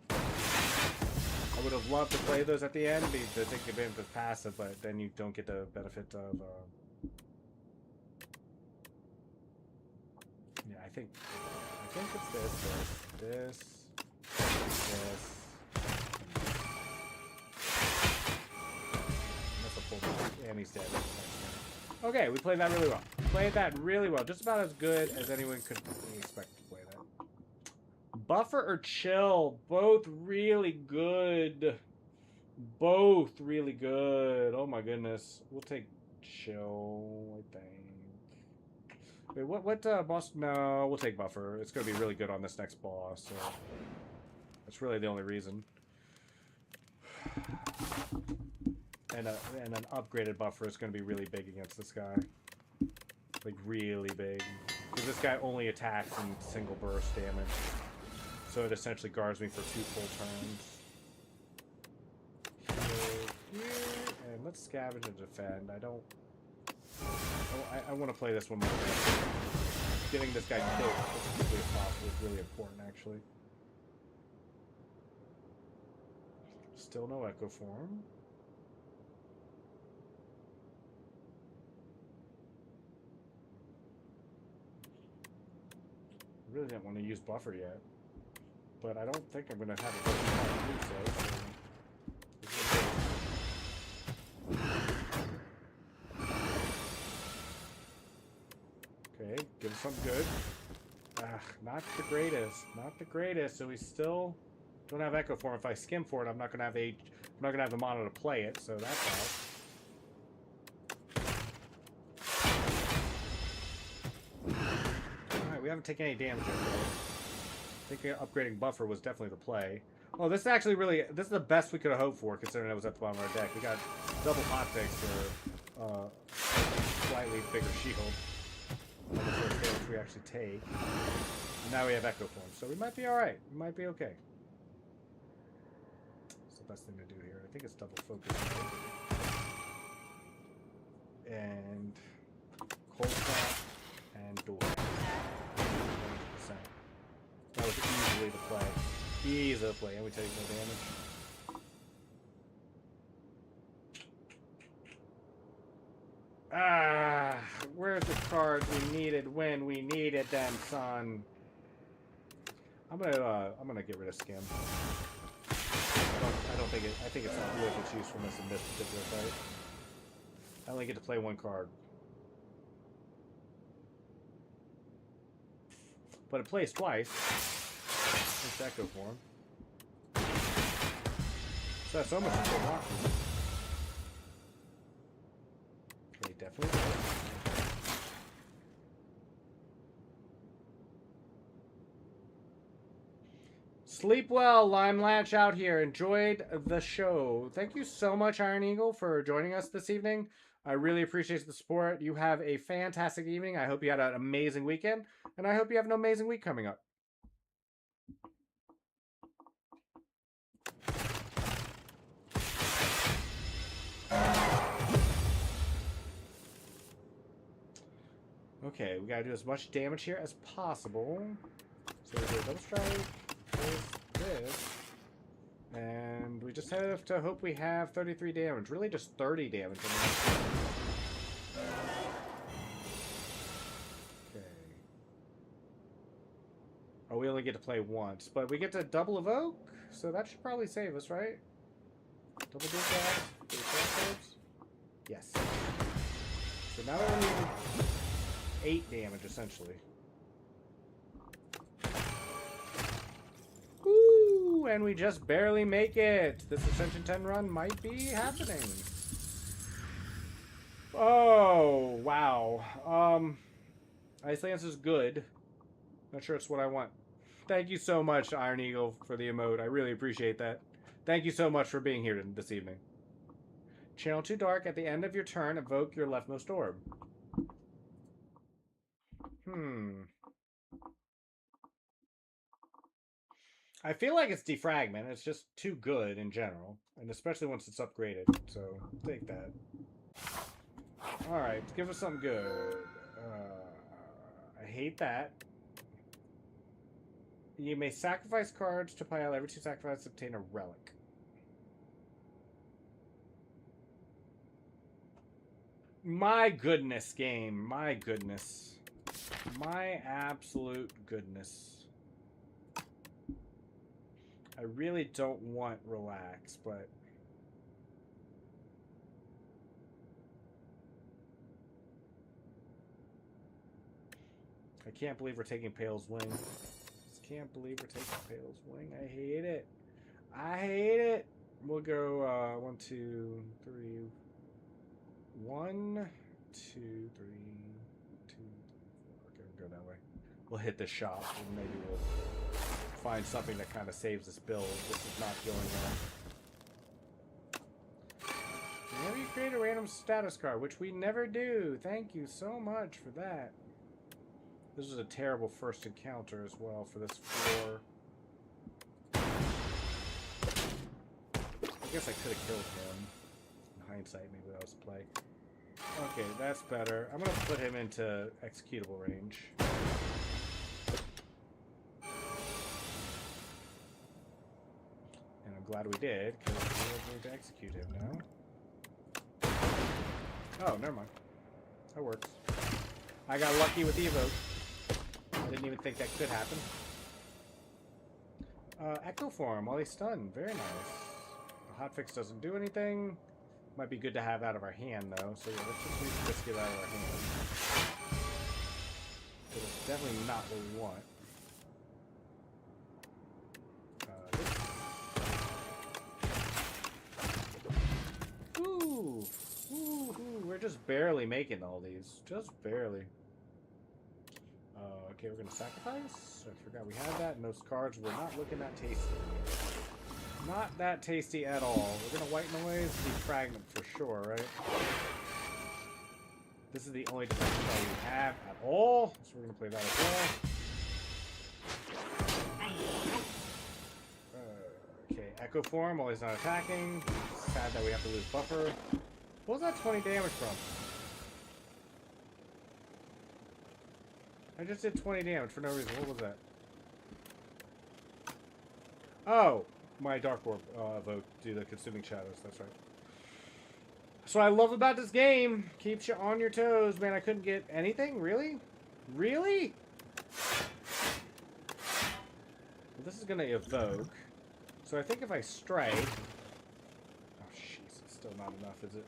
I would have loved to play those at the end to take advantage of passive, but then you don't get the benefit of... yeah, I think it's this. That's a full block, and he's dead. Okay, we played that really well. Played that really well. Just about as good as anyone could expect to play that. Buffer or chill? Both really good. Both really good. Oh my goodness. We'll take chill, I think. Wait, what boss? No, we'll take buffer. It's going to be really good on this next boss, so that's really the only reason. And an upgraded buffer is going to be really big against this guy. Like, really big. Because this guy only attacks in single burst damage. So it essentially guards me for 2 full turns. Here, and let's scavenge and defend. I don't... I want to play this one more. Getting this guy killed as quickly as possible is really important, actually. Still no Echo Form. I really didn't want to use buffer yet, but I don't think I'm going to have a good time to do so. Okay, give us something good. Not the greatest. Not the greatest. So we still don't have Echo Form. If I skim for it, I'm not gonna have I'm not gonna have the mono to play it, so that's out. Alright, we haven't taken any damage yet, though. I think upgrading buffer was definitely the play. Oh, this is actually really... This is the best we could have hoped for, considering it was at the bottom of our deck. We got double hot fix for slightly bigger shield on the first damage we actually take. And now we have Echo Form, so we might be alright. We might be okay. What's the best thing to do here? I think it's double focus. And cold snap and door. 100%. That was easily the play. Easy to play, and we take no damage. Ah, where's the cards we needed when we needed them, son? I'm gonna get rid of Skim. I don't think it. I think it's not worth its usefulness in this particular fight. I only get to play 1 card, but it plays twice. It's Echo Form. So that's so much to block. Okay, definitely. Sleep well, Lime Latch out here. Enjoyed the show. Thank you so much, Iron Eagle, for joining us this evening. I really appreciate the support. You have a fantastic evening. I hope you had an amazing weekend, and I hope you have an amazing week coming up. Okay, we gotta do as much damage here as possible. So we do a double strike, this, and we just have to hope we have 33 damage. Really just 30 damage. Okay. Oh, we only get to play once, but we get to double evoke, so that should probably save us, right? Double saves? Yes. So now we're only 8 damage, essentially. Woo! And we just barely make it. This Ascension 10 run might be happening. Oh, wow. Ice Lance is good. Not sure it's what I want. Thank you so much, Iron Eagle, for the emote. I really appreciate that. Thank you so much for being here this evening. Channel 2 Dark. At the end of your turn, evoke your leftmost orb. I feel like it's Defragment. It's just too good in general. And especially once it's upgraded. So, take that. Alright, give us something good. I hate that. You may sacrifice cards to pile. Every 2 sacrifices obtain a relic. My goodness, game. My goodness. My absolute goodness. I really don't want relax, but... I can't believe we're taking Pale's Wing. Just can't believe we're taking Pale's Wing. I hate it. I hate it. We'll go 1, 2, 3. 1, 2, 3, 2, 4. Okay, we'll go that way. We'll hit the shop and maybe we'll find something that kind of saves this build. This is not going well. Whenever you create a random status card, which we never do. Thank you so much for that. This is a terrible first encounter as well for this floor. I guess I could have killed him. In hindsight, maybe that was a play. Okay, that's better. I'm going to put him into executable range. And I'm glad we did, because we're going to execute him now. Oh, never mind. That works. I got lucky with the evoke. I didn't even think that could happen. Echo Form while he's stunned. Very nice. The hotfix doesn't do anything. Might be good to have out of our hand, though. So yeah, let's just get out of our hand. But it's definitely not what we want. Ooh. Ooh. We're just barely making all these. Just barely. Okay, we're going to sacrifice. I forgot we had that, and those cards were not looking that tasty. Not that tasty at all. We're going to white noise, defragment for sure, right? This is the only defense card we have at all, so we're going to play that as well. Okay, Echo Form while he's not attacking. Sad that we have to lose buffer. What was that 20 damage from? I just did 20 damage for no reason. What was that? Oh, my Dark Orb evoke due to Consuming Shadows. That's right. So I love about this game. Keeps you on your toes. Man, I couldn't get anything? Really? Really? Well, this is going to evoke. So I think if I strike... Oh, jeez. It's still not enough, is it?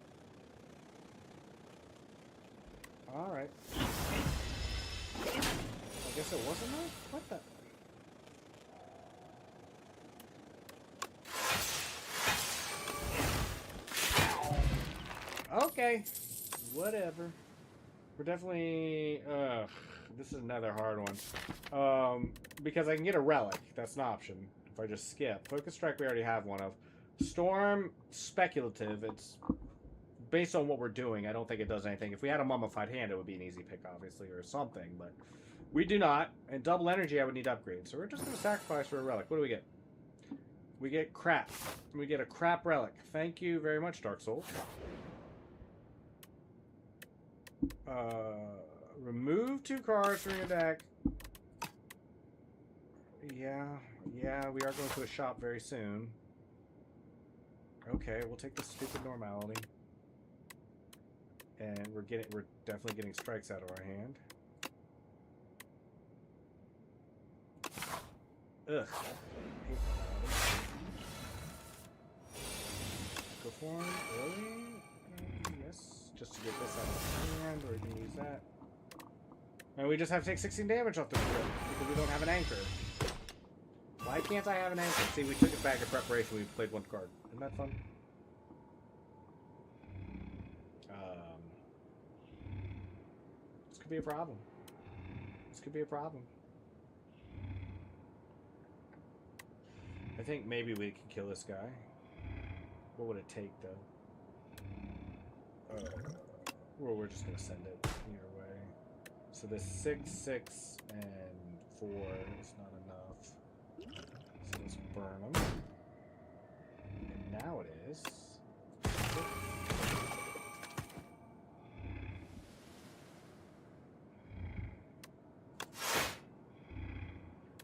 Alright. I guess it wasn't enough? What the... Okay. Whatever. We're definitely... this is another hard one. Because I can get a relic. That's an option. If I just skip. Focus Strike we already have one of. Storm, speculative. It's based on what we're doing. I don't think it does anything. If we had a Mummified Hand, it would be an easy pick, obviously, or something. But we do not. And double energy, I would need to upgrade. So we're just going to sacrifice for a relic. What do we get? We get crap. We get a crap relic. Thank you very much, Dark Souls. Remove 2 cards from your deck. Yeah, we are going to a shop very soon. Okay, we'll take the stupid normality. And we're definitely getting strikes out of our hand. Ugh. Go for him early. Yes, just to get this out of hand, or we can use that. And we just have to take 16 damage off the field because we don't have an anchor. Why can't I have an anchor? See, we took it back in preparation. We played 1 card. Isn't that fun? This could be a problem. This could be a problem. I think maybe we can kill this guy. What would it take, though? Well, we're just going to send it either way. So this 6, 6, and 4 is not enough. So let's burn them. And now it is.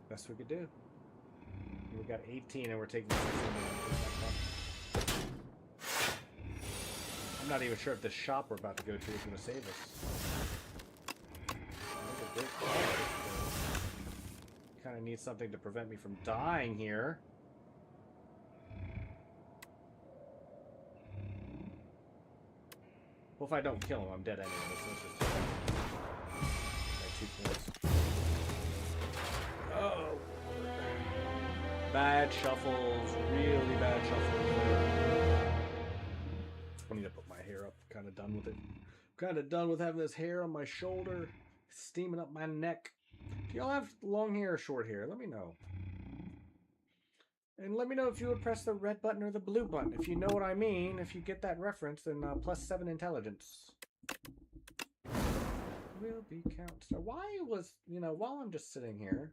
Best we could do. We got 18 and we're taking 16 damage. I'm not even sure if the shop we're about to go to is going to save us. Kind of need something to prevent me from dying here. Well, if I don't kill him, I'm dead anyway. So let's just like 2 points. Oh. Bad shuffles. Really bad shuffles. I need to put my hair up. Kind of done with it. Kind of done with having this hair on my shoulder. Steaming up my neck. Do y'all have long hair or short hair? Let me know. And let me know if you would press the red button or the blue button. If you know what I mean, if you get that reference, then +7 intelligence. Will be count. So why was, while I'm just sitting here,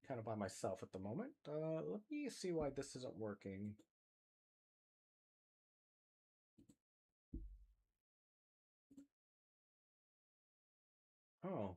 kind of by myself at the moment, let me see why this isn't working. Oh.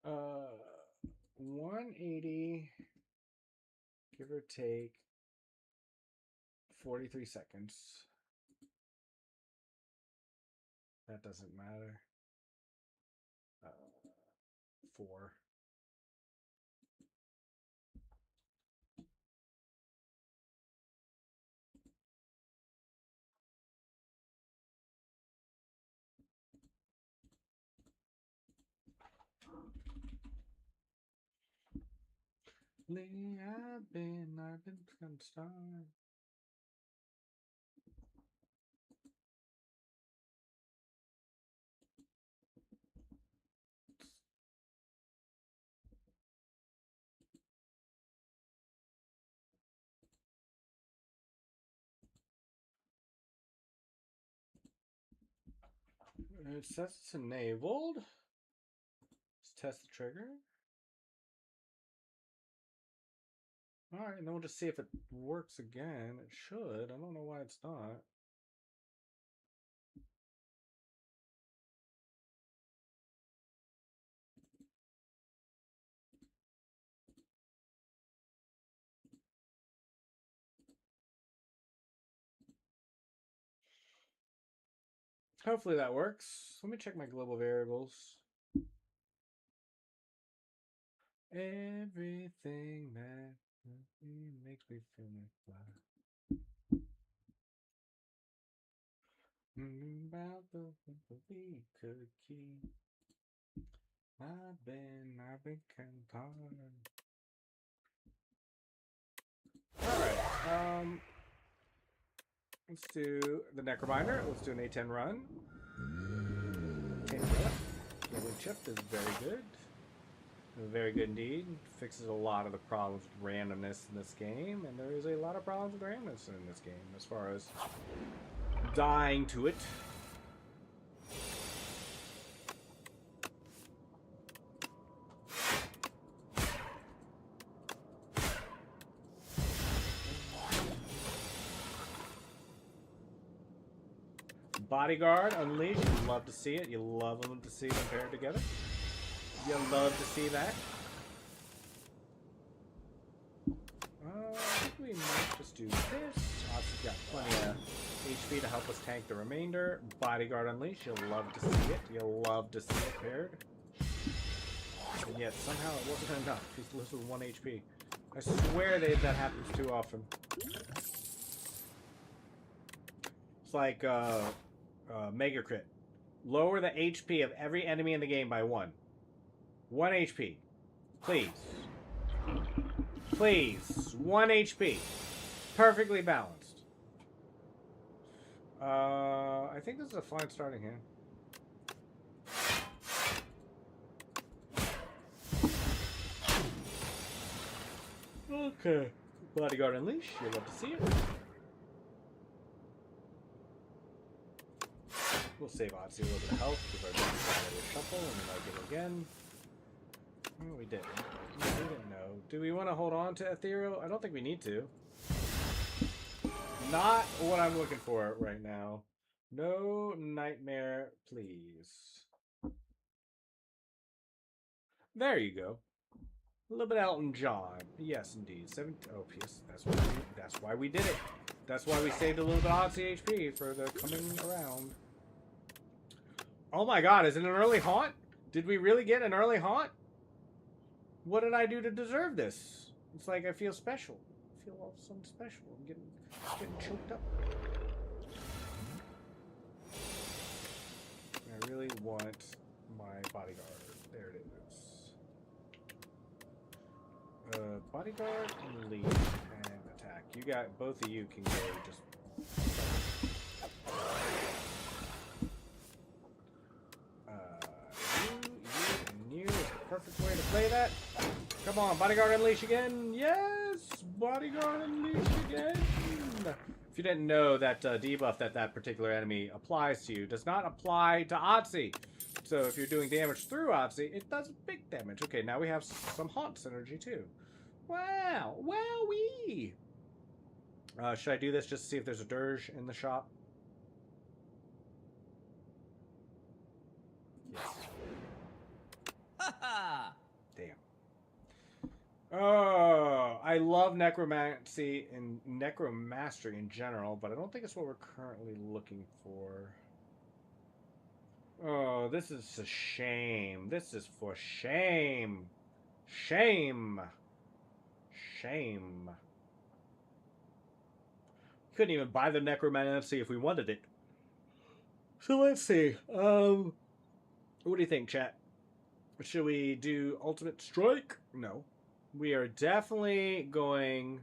Uh, 180, give or take 43 seconds. That doesn't matter. 4. I've been starved. It says it's enabled. Let's test the trigger. Alright, and then we'll just see if it works again. It should. I don't know why it's not. Hopefully that works. Let me check my global variables. Everything that makes me feel like fly. About the we could keep. I've been kind of Alright, let's do the Necrobinder. Let's do an A10 run. Chip is very good. Very good indeed. Fixes a lot of the problems with randomness in this game, and there is a lot of problems with randomness in this game as far as dying to it. Bodyguard Unleashed. You love to see it. You love them to see them paired together. You love to see that. I think we might just do this. Obviously got plenty of HP to help us tank the remainder. Bodyguard Unleashed. You'll love to see it. You'll love to see it paired. And yet somehow it wasn't enough. He's listed with 1 HP. I swear that happens too often. It's like Mega Crit. Lower the HP of every enemy in the game by 1. 1 HP. Please. Please. 1 HP. Perfectly balanced. I think this is a fine starting hand. Okay. Bodyguard Unleash. You'll love to see it. We'll save Odyssey a little bit of health, give our best a shuffle, and then I'll give it again. Oh, we didn't. We didn't know. Do we want to hold on to Ethereal? I don't think we need to. Not what I'm looking for right now. No Nightmare, please. There you go. A little bit of Elton John. Yes, indeed. Oh, yes, that's why we did it. That's why we saved a little bit of Odyssey HP for the coming around. Oh my god, is it an early haunt? Did we really get an early haunt? What did I do to deserve this? It's like I feel special. I feel all of a sudden special. I'm getting choked up. I really want my bodyguard. There it is. Bodyguard and lead and attack. You got both of you can go just. You is the perfect way to play that. Come on, Bodyguard Unleash again. Yes, Bodyguard Unleash again. If you didn't know, that debuff that particular enemy applies to you does not apply to Otzi. So if you're doing damage through Otzi, it does big damage. Okay, now we have some haunt synergy too. Wow, wowee. Should I do this just to see if there's a dirge in the shop? Yes. Damn. Oh, I love necromancy and necromastery in general, but I don't think it's what we're currently looking for. Oh, this is a shame. This is for shame. Shame. Shame. Couldn't even buy the necromancy if we wanted it. So let's see. What do you think, chat? Should we do Ultimate Strike? No. We are definitely going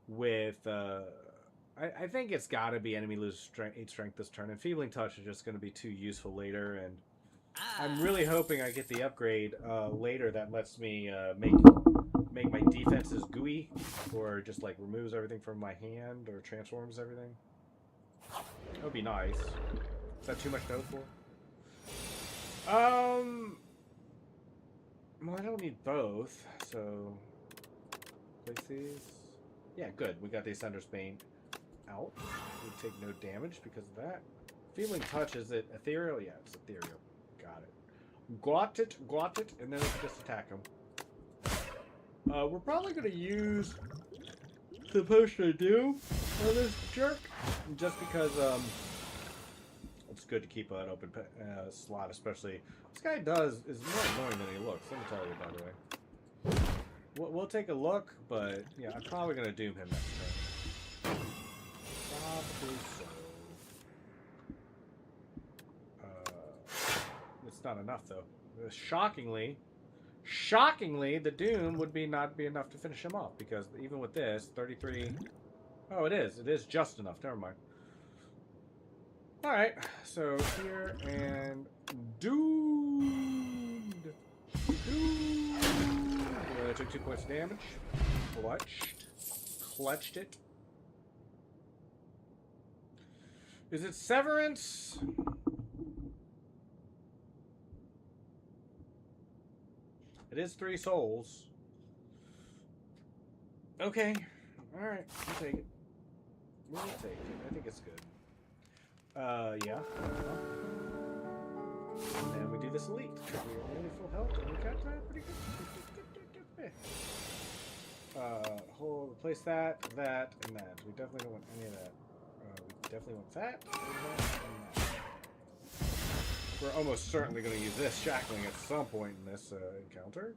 with, I think it's got to be enemy loses 8 strength this turn, and Feebling Touch is just going to be too useful later, and I'm really hoping I get the upgrade later that lets me make my defenses gooey, or just like removes everything from my hand, or transforms everything. That would be nice. Is that too much to hope for? Well, I don't need both, so place these. Yeah, good. We got the Ascender's Bane out. We take no damage because of that. Feeling Touch, is it ethereal? Yeah, it's ethereal. Got it. Got it, and then let's just attack him. We're probably going to use the Potion of Doom on this jerk, just because it's good to keep an open slot, especially. This guy is more annoying than he looks, let me tell you, by the way. We'll take a look, but yeah, I'm probably going to doom him next turn. Probably so. It's not enough, though. Shockingly, the doom would not be enough to finish him off, because even with this, 33... Oh, it is. It is just enough. Never mind. Alright, so here and doomed. Doomed. I took 2 points of damage. Clutched it. Is it Severance? It is 3 souls. Okay. Alright, we'll take it. We'll take it. I think it's good. Yeah. And then we do this elite. We're only full health, and we got that pretty good. Replace that, and that. We definitely don't want any of that. We definitely want that, and that. We're almost certainly going to use this shackling at some point in this encounter.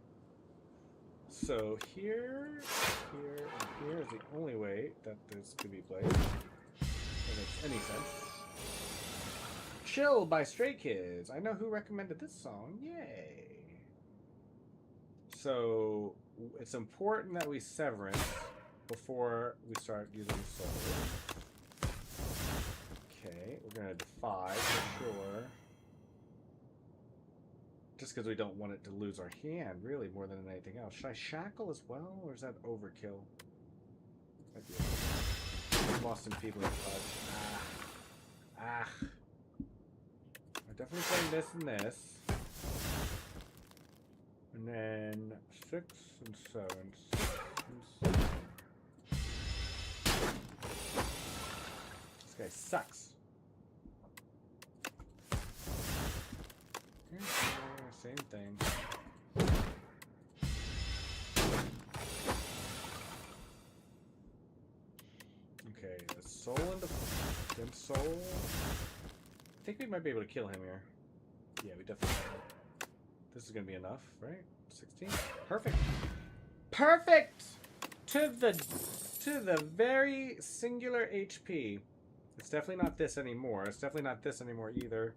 So here, and here is the only way that this could be played. That makes any sense. Chill by Stray Kids. I know who recommended this song. Yay. So it's important that we Severance before we start using Soul. Okay, we're going to defy for sure. Just because we don't want it to lose our hand, really, more than anything else. Should I shackle as well, or is that overkill? Lost and feebly touch. I'm definitely playing this and this. And then 6 and 7. 6 and 7. This guy sucks. Same thing. Okay, the soul into then soul. I think we might be able to kill him here. Yeah, we definitely can. This is gonna be enough, right? 16. Perfect. Perfect. To the very singular HP. It's definitely not this anymore. It's definitely not this anymore either.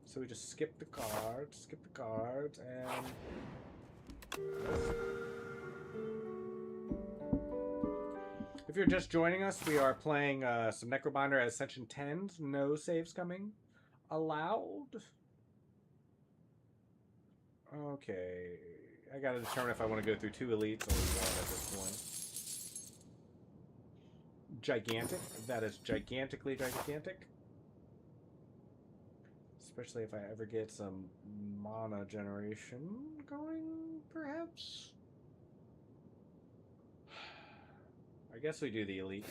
So we just skip the cards, and... If you're just joining us, we are playing some Necrobinder at Ascension 10s. No saves coming allowed. Okay. I gotta determine if I want to go through 2 elites or 1 at this point. Gigantic. That is gigantically gigantic. Especially if I ever get some mana generation going, perhaps? I guess we do the elite.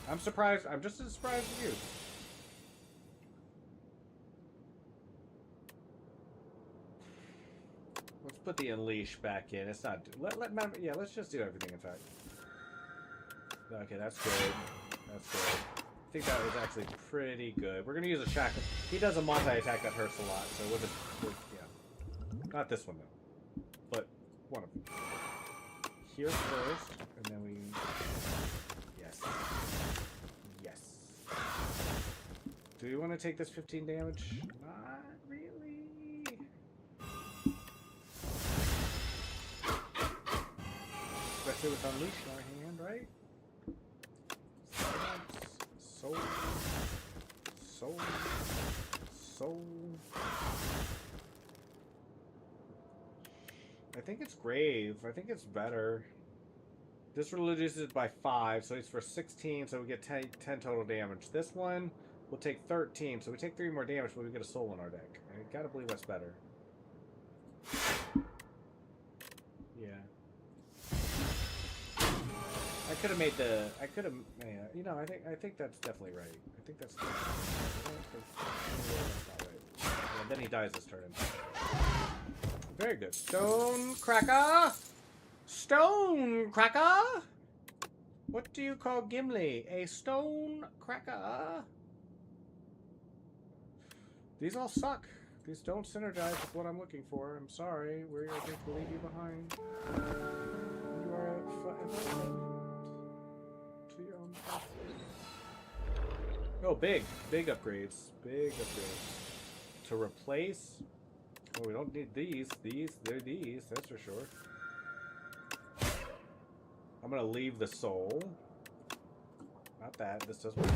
I'm surprised. I'm just as surprised as you. Let's put the unleash back in. It's not... let's just do everything, in fact. Okay, that's good. That's good. I think that was actually pretty good. We're going to use a shackle. He does a multi-attack that hurts a lot, so we'll just... yeah. Not this one, though. But one of them. Here first, and then we... Yes. Yes. Do we want to take this 15 damage? Not really. Especially with Unleash in our hand, right? Soul. Soul. Soul. I think it's Grave. I think it's better. This reduces it by 5, so it's for 16, so we get 10 total damage. This one will take 13, so we take 3 more damage, but we get a soul in our deck. I gotta believe that's better. Yeah. I could have made the... I could have... Yeah, you know, I think that's definitely right. I think that's... That's not right. And then he dies this turn. Very good. Stone Cracker! Stone Cracker! What do you call Gimli? A Stone Cracker? These all suck. These don't synergize with what I'm looking for. I'm sorry. We're going to leave you behind. You are forever to your own path. Oh, big. Big upgrades. Big upgrades. To replace... Oh, we don't need these. They're these, that's for sure. I'm gonna leave the soul. Not that, this does work.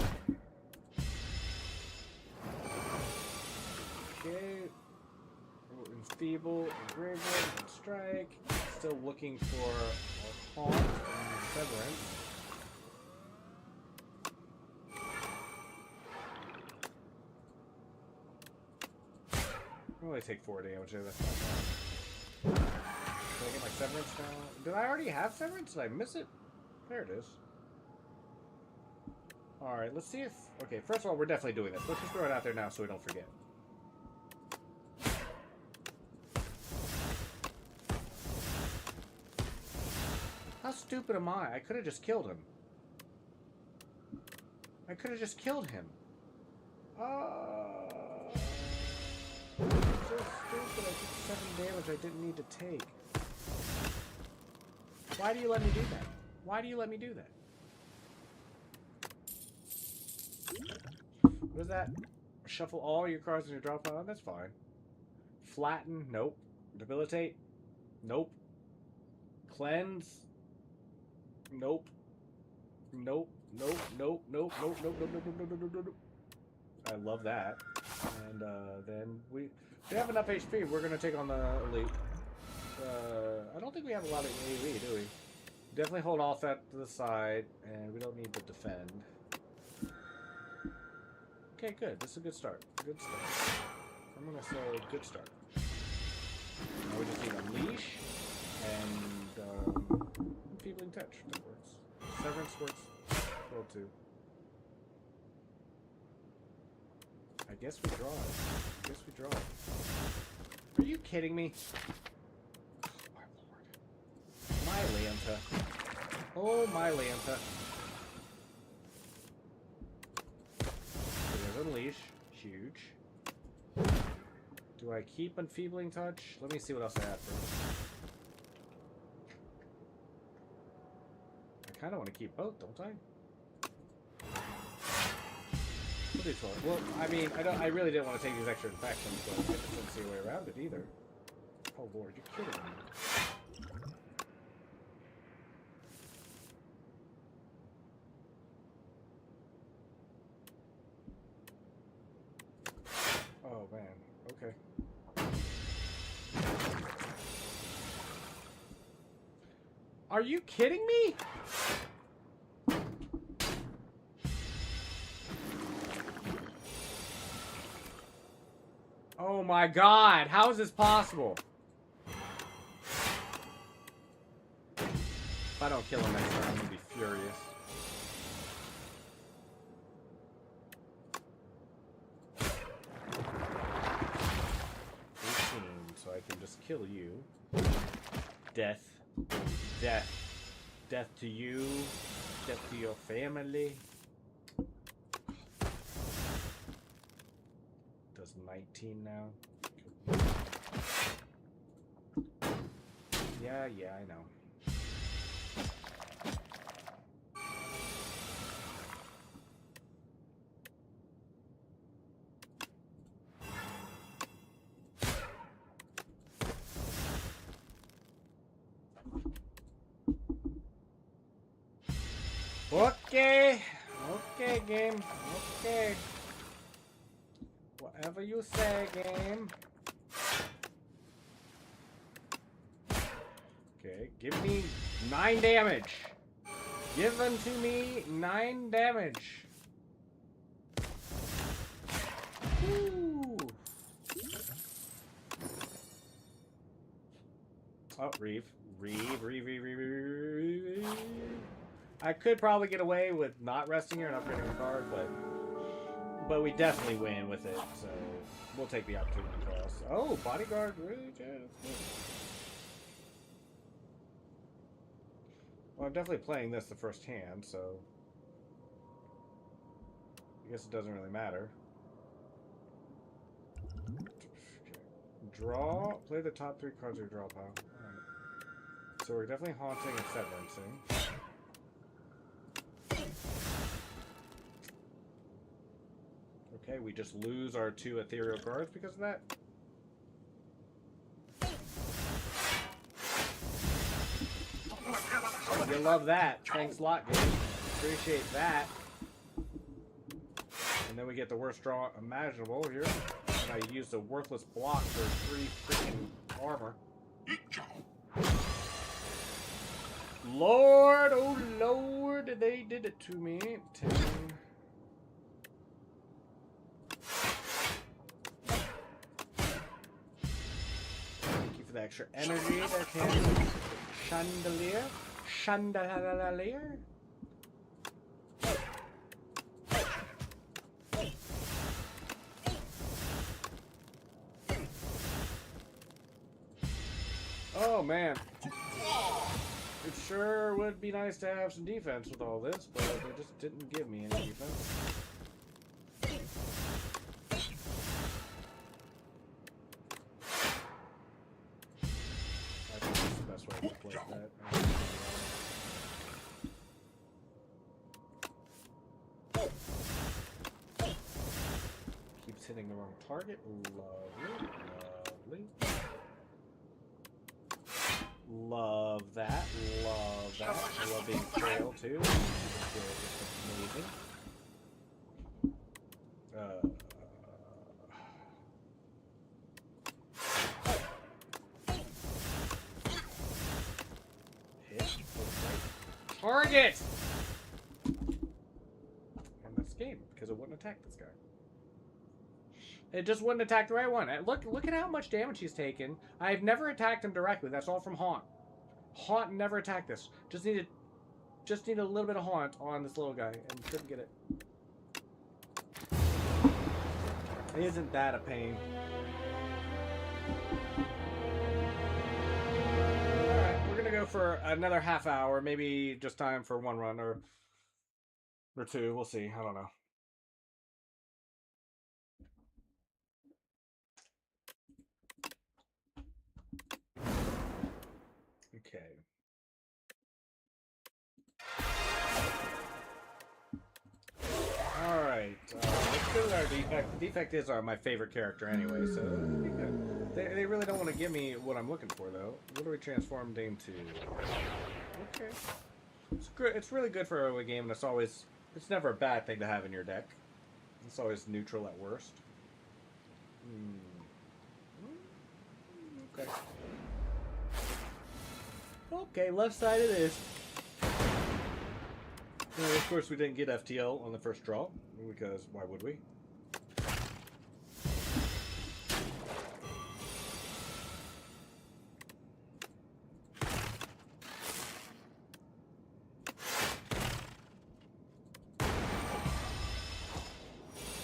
Okay. Oh, Feeble, Engraver, and Strike. Still looking for a Haunt and Severance. I'll only take 4 damage there, that's not bad. Did I get my Severance now? Did I already have Severance? Did I miss it? There it is. Alright, let's see if... Okay, first of all, we're definitely doing this. Let's just throw it out there now so we don't forget. How stupid am I? I could have just killed him. I could have just killed him. So stupid. I took 7 damage I didn't need to take. Why do you let me do that? Why do you let me do that? What is that? Shuffle all your cards in your draw pile? That's fine. Flatten? Nope. Debilitate? Nope. Cleanse? Nope. Nope. Nope. Nope. Nope. Nope. Nope. Nope. Nope. Nope. Nope. Nope. Nope. I love that. And then we have enough HP. We're gonna take on the elite. I don't think we have a lot of AoE, do we? Definitely hold off that to the side, and we don't need to defend. Okay, good. This is a good start. Good start. I'm gonna say good start. Now we just need Unleash and Enfeebling Touch. That works. Severance works well too. I guess we draw it. I guess we draw it. Are you kidding me? Oh my lord. My Lanta. Oh my Lanta. There's Unleash. Huge. Do I keep Enfeebling Touch? Let me see what else I have first. I kind of want to keep both, don't I? Well, I mean, I really didn't want to take these extra infections, but I just didn't see a way around it either. Oh lord, you're kidding me. Oh man, okay. Are you kidding me? Oh my god, how is this possible? If I don't kill him next time, I'm gonna be furious. So I can just kill you. Death. Death. Death to you. Death to your family. Does 19 now. Yeah, I know. Okay. Okay, game. Okay. Whatever you say, game. Okay, give me 9 damage. Give unto me 9 damage. Woo. Oh, Reeve. I could probably get away with not resting here and upgrading a card, but we definitely win with it, so we'll take the opportunity cost. Oh, bodyguard, really? Yeah, that's good. Well, I'm definitely playing this the first hand, so I guess it doesn't really matter. Draw, play the top 3 cards of your draw pile. Alright. So we're definitely haunting and severancing. Okay, we just lose our 2 ethereal cards because of that. You love that. Thanks a lot, game. Appreciate that. And then we get the worst draw imaginable here. And I used a worthless block for 3 freaking armor. Lord, oh Lord, they did it to me. 10. Thank you for the extra energy there, Candy. Chandelier. Chandelier. Oh man. It sure would be nice to have some defense with all this, but they just didn't give me any defense. I think that's the best way to play that. Keeps hitting the wrong target. Lovely. Lovely. Love that. Love that. I love being trailed too. Amazing. Hit. Target! And that's game, because it wouldn't attack this guy. It just wouldn't attack the right one. Look at how much damage he's taken. I've never attacked him directly. That's all from Haunt. Haunt never attacked this. Just needed a little bit of Haunt on this little guy and couldn't get it. Isn't that a pain? Alright, we're gonna go for another half hour. Maybe just time for one run or two. We'll see. I don't know. Okay. Alright, let's go with our defect. The defect is my favorite character anyway, so it'll be good. They really don't want to give me what I'm looking for, though. What are we transformed into? Okay. It's good. It's really good for early game, and it's never a bad thing to have in your deck. It's always neutral at worst. Okay. Okay, left side it is. Of course, we didn't get FTL on the first draw, because why would we?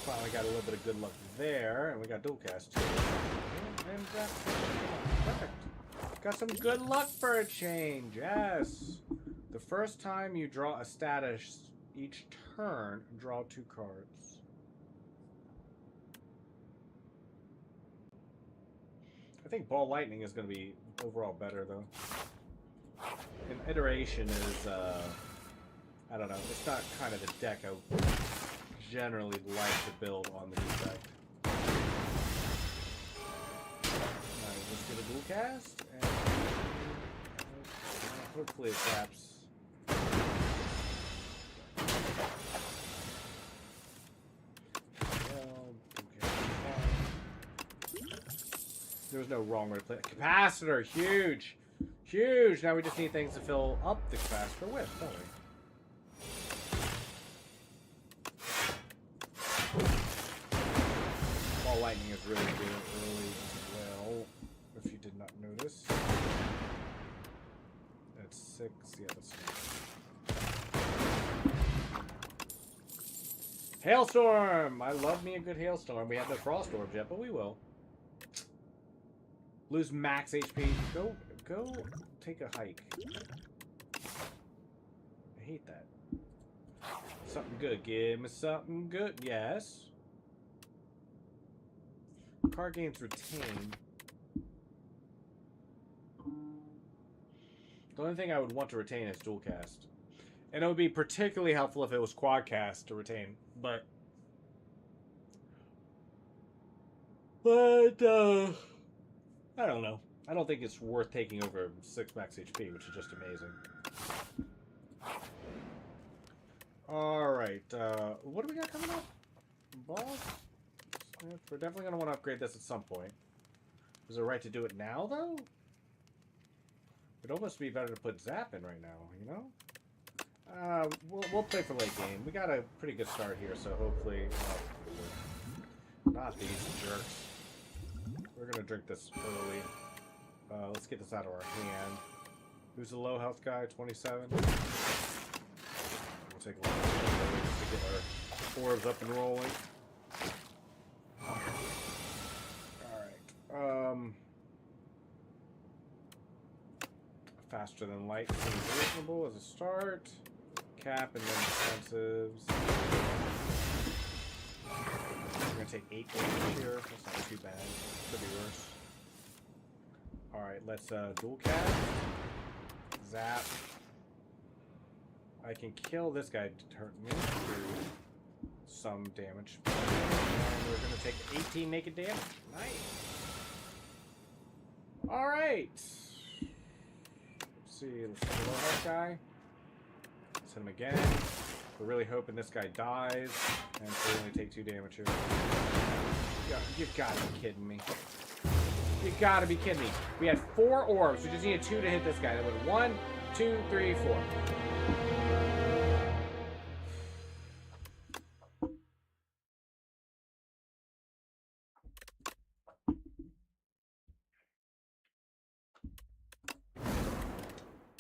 Finally got a little bit of good luck there, and we got dual cast too. And perfect. Got some good luck for a change, yes. The first time you draw a status each turn, draw 2 cards. I think Ball Lightning is going to be overall better, though. And Iteration is, I don't know, it's not kind of the deck I generally like to build on the defect. Alright, let's get a dual cast, and hopefully it traps. There's no wrong way to play it. Capacitor, huge! Huge! Now we just need things to fill up the capacitor with, don't we? Ball Lightning is really good early as well, if you did not notice. That's 6, yeah, that's 6. Hailstorm! I love me a good Hailstorm. We have no Frost Orbs yet, but we will. Lose max HP. Go take a hike. I hate that. Something good. Give me something good. Yes. Card gains retain. The only thing I would want to retain is dual cast. And it would be particularly helpful if it was quad cast to retain. But I don't know. I don't think it's worth taking over 6 max HP, which is just amazing. Alright, what do we got coming up? Boss? We're definitely going to want to upgrade this at some point. Is there a right to do it now, though? It'd almost be better to put Zap in right now, you know? We'll play for late game. We got a pretty good start here, so hopefully... not these jerks. We're going to drink this early. Let's get this out of our hand. Who's the low health guy? 27? We'll take a look to get our orbs up and rolling. Alright. Faster than light seems reasonable as a start. Cap and then defensives. We're going to take 8 damage here. That's not too bad. Could be worse. Alright, let's dual cast. Zap. I can kill this guy to hurt me through some damage. And we're going to take 18 naked damage. Nice. Alright. Let's see. Let's kill that guy. Let's hit him again. We're really hoping this guy dies. And so we only take 2 damage here. You gotta be kidding me. You gotta be kidding me. We had 4 orbs. We just needed 2 to hit this guy. That was 1, 2, 3, 4.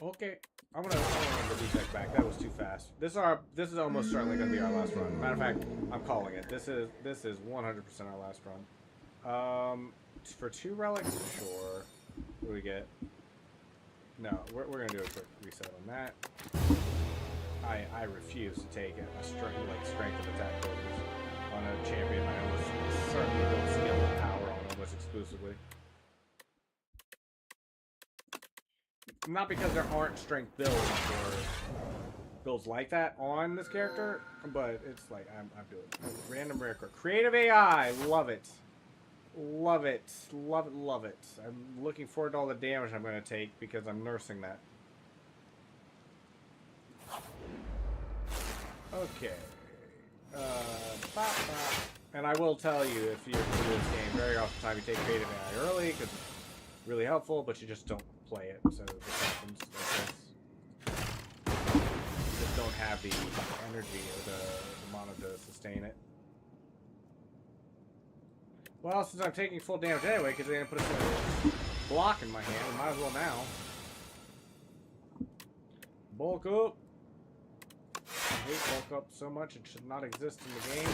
Okay. I'm gonna get the defect back. That was too fast. This is almost certainly gonna be our last run. Matter of fact, I'm calling it. This is 100% our last run. For 2 relics, sure. What do we get? No, we're gonna do a quick reset on that. I refuse to take a strength of attack bonus on a champion I almost certainly don't skill and power on almost exclusively. Not because there aren't strength builds or builds like that on this character, but it's like I'm doing it. Random rare card. Creative AI, love it. Love it. Love it, love it. I'm looking forward to all the damage I'm going to take because I'm nursing that. Okay. And I will tell you, if you're new to this game, very often time you take creative AI early because it's really helpful, but you just don't play it. So this happens like this. You just don't have the energy or the mana to sustain it. Well, since I'm taking full damage anyway, because they didn't put a block in my hand, I might as well now. Bulk up. I hate bulk up so much, it should not exist in the game.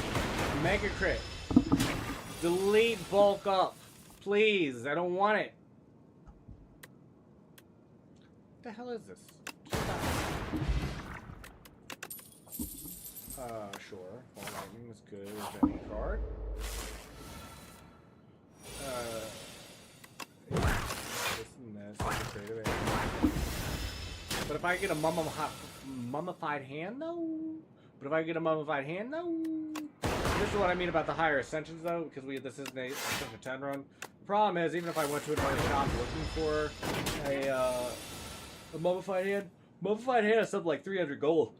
Mega crit. Delete bulk up. Please, I don't want it. What the hell is this? Sure. Ball lightning is good with any card. This and this. Creative. But if I get a mummified hand, though? This is what I mean about the higher ascensions, though, because this is an Ascension 10 run. The problem is, even if I went to another shop looking for a mummified hand is something like 300 gold.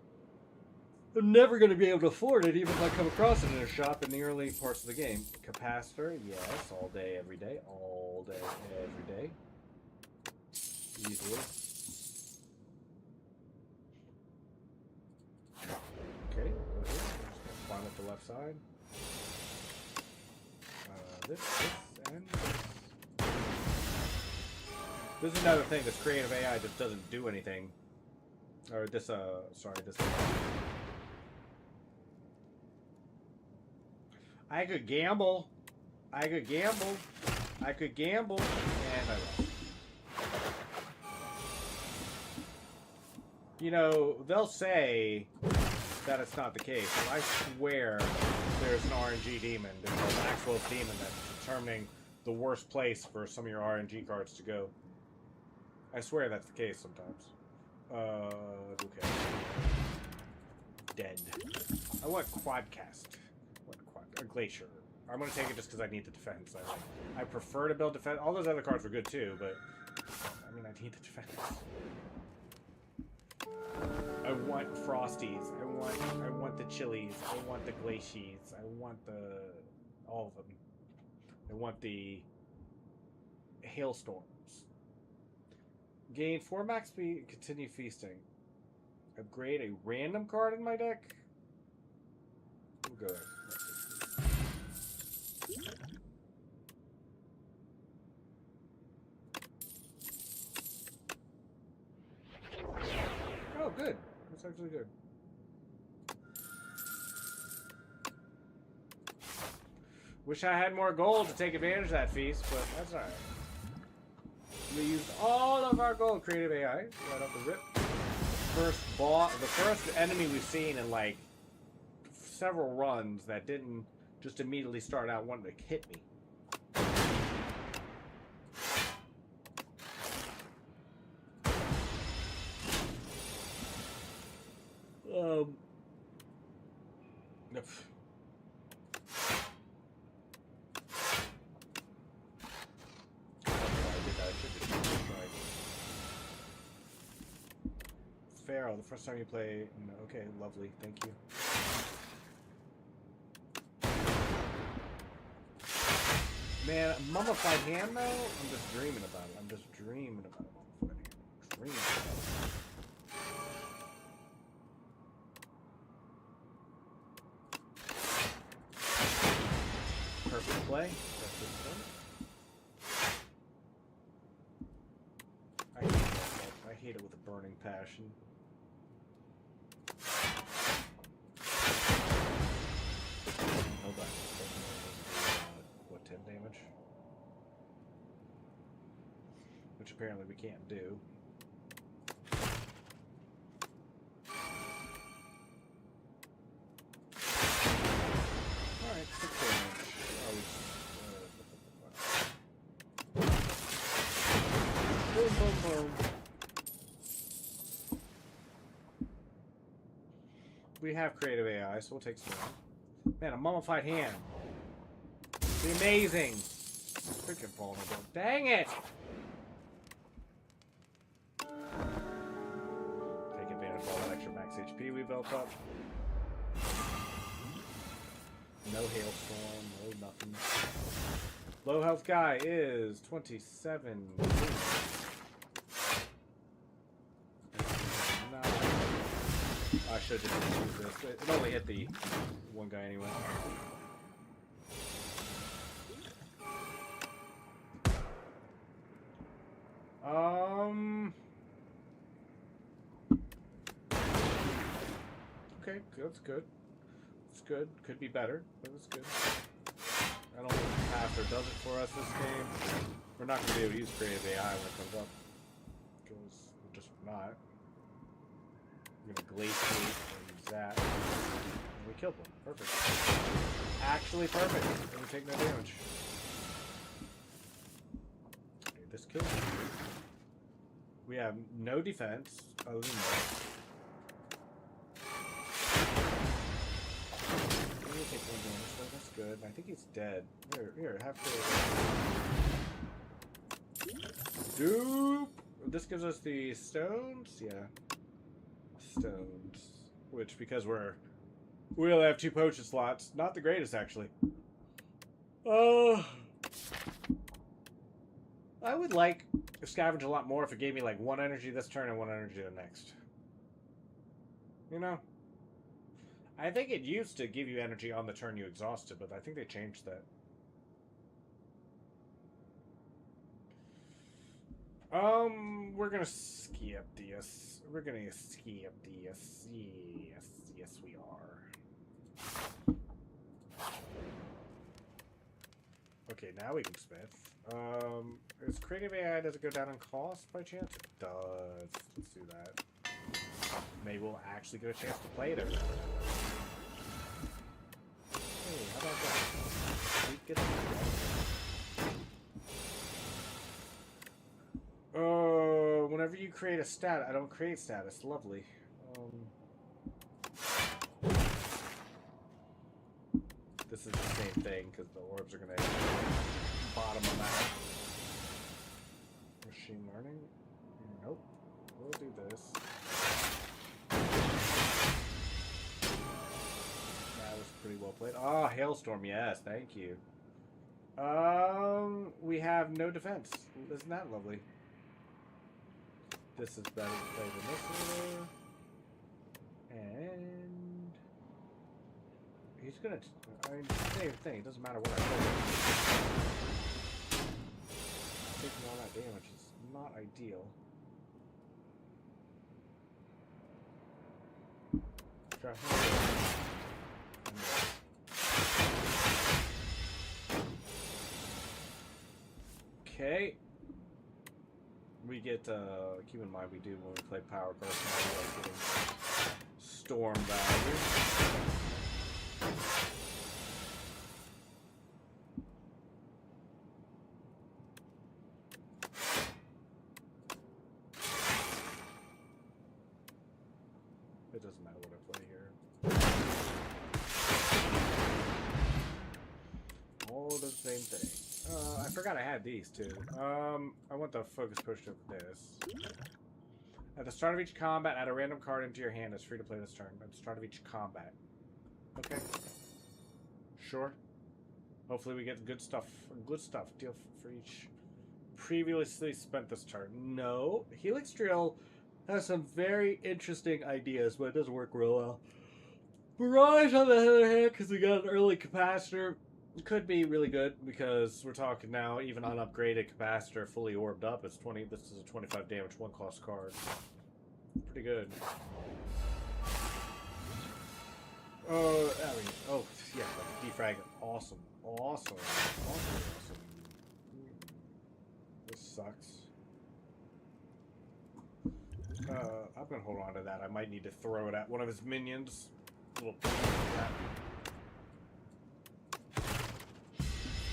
I'm never going to be able to afford it, even if I come across it in a shop in the early parts of the game. Capacitor, yes, all day, every day. All day, every day. Easily. Okay, just climb up the left side. This, and this. This is another thing, this creative AI just doesn't do anything. Or this, sorry, this. I could gamble, and I lost. You know, they'll say that it's not the case, but I swear there's an RNG demon. There's an actual demon that's determining the worst place for some of your RNG cards to go. I swear that's the case sometimes. Okay. Dead. I want Quadcast. A Glacier. I'm going to take it just because I need the defense. I prefer to build defense. All those other cards were good too, but I mean, I need the defense. I want Frosties. I want the Chilies. I want the Glacies. I want the All of them. They want the hailstorms. Gain 4 max speed. Continue feasting. Upgrade a random card in my deck. We'll go. Oh, good. That's actually good. Wish I had more gold to take advantage of that feast, but that's alright. We used all of our gold. Creative AI right off the rip. The first enemy we've seen in like several runs that didn't just immediately start out wanting to hit me. Pharaoh, the first time you play. Okay, lovely, thank you. Man, mummified hand though? I'm just dreaming about it. I'm just dreaming about it. Dreaming about it. Perfect play. I hate myself. I hate it with a burning passion. Hold on. What, 10 damage? Which apparently we can't do. Alright, 6 damage. Boom, boom, boom. We have creative AI, so we'll take some. Man, a mummified hand. Be amazing. Freaking vulnerable. Dang it! Take advantage of all that extra max HP we built up. No hailstorm, no nothing. Low health guy is 27. No. I should have just used this. It only hit the one guy anyway. Okay, that's good. It's good. Could be better, but it's good. I don't think the passer does it for us this game. We're not going to be able to use creative AI when it comes up. Because we're just not. We're going to glaciate and zap. And we killed one. Perfect. Actually perfect. And we take no damage. Okay, this kills me. We have no defense other than that. Take 1 damage, so that's good. I think he's dead. Here, have to. Doop! This gives us the stones? Yeah. Stones. Which, because we only have 2 potion slots, not the greatest, actually. I would like scavenge a lot more if it gave me like 1 energy this turn and 1 energy the next. You know? I think it used to give you energy on the turn you exhausted, but I think they changed that. We're gonna skip this. We're gonna skip this. Yes, we are. Okay, now we can smith. Is creative AI, does it go down in cost by chance? It does. Let's do that. Maybe we'll actually get a chance to play it. Hey, how about that? Get whenever you create a stat, I don't create status. Lovely. This is the same thing because the orbs are gonna bottom them out. Machine learning? Nope. We'll do this. That was pretty well played. Oh, hailstorm, yes, thank you. We have no defense. Isn't that lovely? This is better to play than this order. And he's gonna. I mean, same thing. It doesn't matter what I play. Taking all that damage is not ideal. Okay. We get, keep in mind we do when we play Power Person, like getting storm value. It doesn't matter what I play here. All the same thing. I forgot I had these too. I want the focus push to this. At the start of each combat, add a random card into your hand. It's free to play this turn. At the start of each combat. Okay. Sure. Hopefully we get good stuff. Good stuff. Deal for each previously spent this turn. No. Helix Drill has some very interesting ideas, but it doesn't work real well. Barrage, on the other hand, because we got an early capacitor, could be really good because we're talking now even on upgraded capacitor fully orbed up. It's 20. This is a 25 damage 1-cost card. Pretty good. I mean, oh yeah, like defrag. Awesome, awesome, awesome, awesome. This sucks. I'm gonna hold on to that. I might need to throw it at one of his minions. A little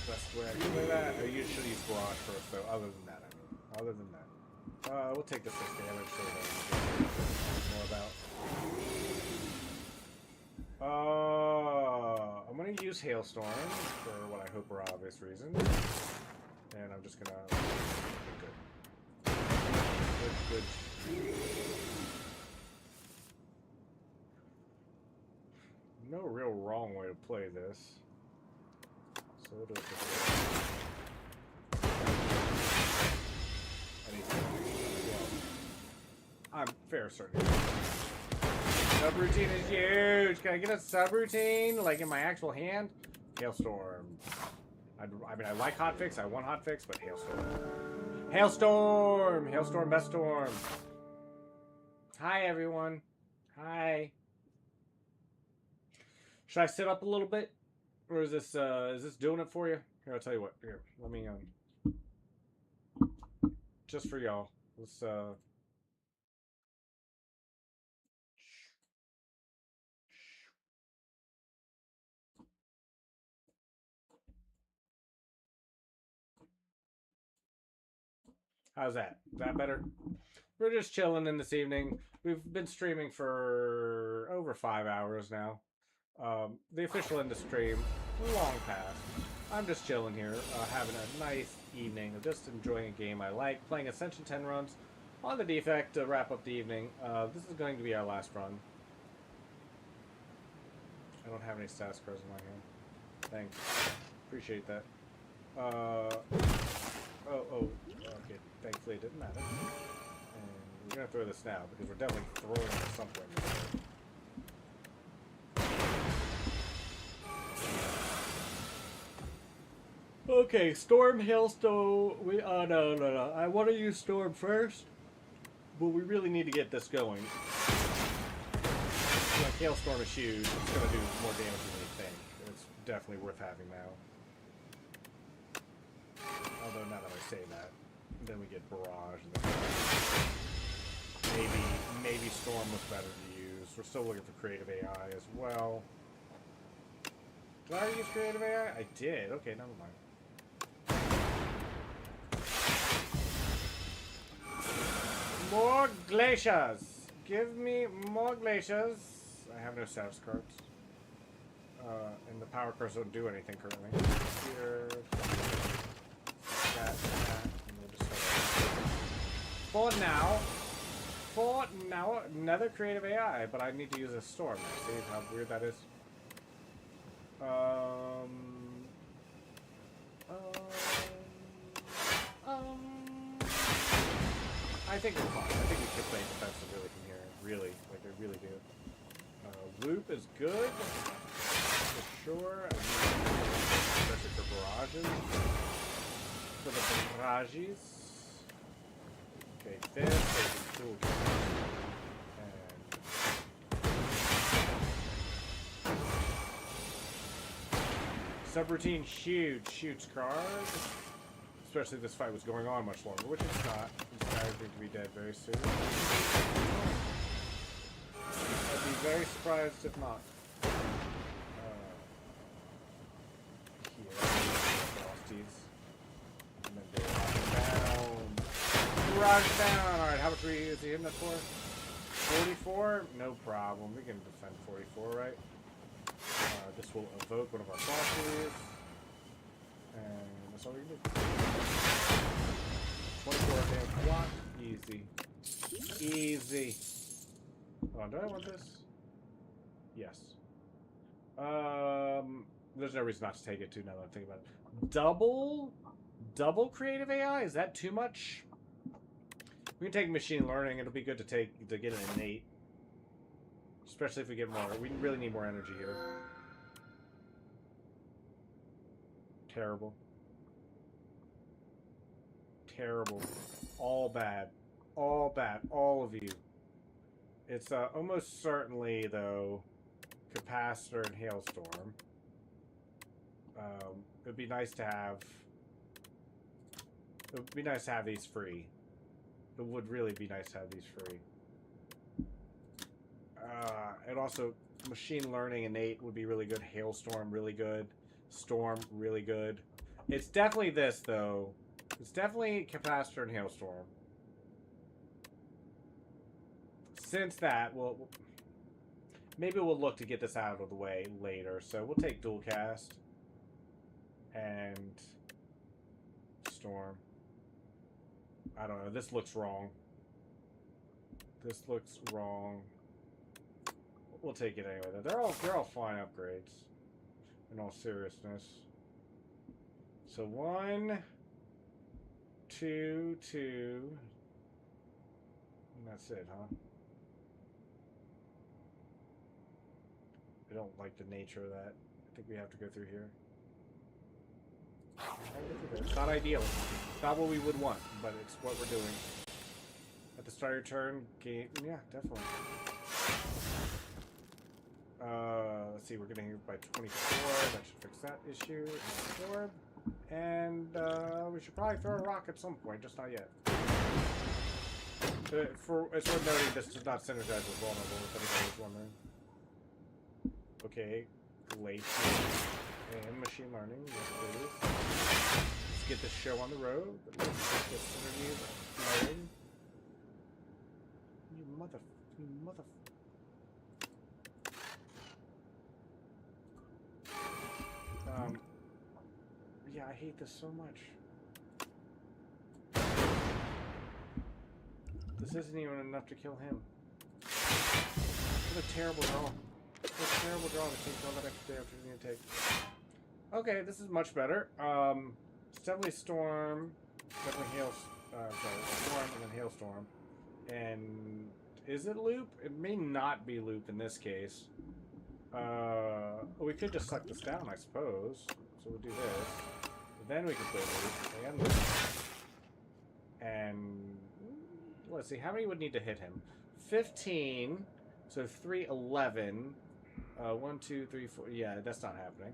best way I can play that. I usually use barrage first, though. Other than that, I mean, other than that, we'll take the 6 damage so that more about. I'm gonna use hailstorm for what I hope are obvious reasons, and I'm just gonna good. No real wrong way to play this. So we'll do it this way. I'm fair certain. Subroutine is huge. Can I get a subroutine like in my actual hand? Hailstorm. I mean, I like hotfix. I want hotfix, but hailstorm. Hailstorm! Hailstorm, best storm. Hi, everyone. Hi. Should I sit up a little bit? Or is this doing it for you? Here, I'll tell you what. Here, let me, just for y'all. Let's, how's that? Is that better? We're just chilling in this evening. We've been streaming for over 5 hours now. The official end of stream, long past. I'm just chilling here, having a nice evening, just enjoying a game I like, playing Ascension 10 runs on the defect to wrap up the evening. This is going to be our last run. I don't have any status cards in my hand. Thanks. Appreciate that. Okay, thankfully it didn't matter. And we're gonna throw this now, because we're definitely throwing it at some point. Okay, Storm, Hailstone. No. I want to use Storm first, but we really need to get this going. Like, Hailstorm is huge. It's going to do more damage than we think. It's definitely worth having now. Although, now that I say that, then we get Barrage. And then maybe Storm was better to use. We're still looking for Creative AI as well. Did I use Creative AI? I did. Okay, never mind. More glaciers! Give me more glaciers. I have no status cards. And the power cards don't do anything currently. Here. That. And we'll just for now, another creative AI, but I need to use a storm. See how weird that is? Um, um, I think we're fine. I think we can play defensive really from here. Really. Like, I really do. Loop is good. For sure. I mean, especially for barrages. For the barrages. Okay, this is cool. Subroutine huge card. Especially if this fight was going on much longer, which it's not. These guys need to be dead very soon. I'd be very surprised if not. Here, Frosties. And then barrage down! Alright, how much is he hitting that for? 44? No problem. We can defend 44, right? This will evoke one of our Frosties. And that's all we can do. 24 damage block. Easy. Easy. Hold on, do I want this? Yes. There's no reason not to take it too now that I'm thinking about it. Double creative AI? Is that too much? We can take machine learning. It'll be good to get an innate. Especially if we get more. We really need more energy here. Terrible. Terrible. All bad. All bad. All of you. It's almost certainly, though, Capacitor and Hailstorm. It would be nice to have... It would be nice to have these free. It would really be nice to have these free. And also, Machine Learning innate would be really good. Hailstorm, really good. Storm, really good. It's definitely this, though. It's definitely Capacitor and Hailstorm. Since that, maybe we'll look to get this out of the way later. So we'll take Dual Cast. And Storm. I don't know. This looks wrong. This looks wrong. We'll take it anyway. They're all fine upgrades. In all seriousness. So 1, 2, 2. And that's it, huh? I don't like the nature of that. I think we have to go through here. It's not ideal. It's not what we would want, but it's what we're doing. At the start of your turn, game. Yeah, definitely. Let's see, we're getting hit by 24. That should fix that issue. And we should probably throw a rock at some point, just not yet. It's worth noting this does not synergize with vulnerable, if anybody was wondering. Okay, Glacier and Machine Learning. Yes, please. Let's get this show on the road. Let's get this synergy going. You mother. Yeah, I hate this so much. This isn't even enough to kill him. What a terrible draw. What a terrible draw to take all that extra damage we need to take. Okay, this is much better. It's definitely Storm, definitely Storm and then Hailstorm. And is it Loop? It may not be Loop in this case. We could just suck this down, I suppose. So we'll do this. Then we can play Loop. And let's see, how many would need to hit him? 15. So 3, 11. 1, 2, 3, 4. Yeah, that's not happening.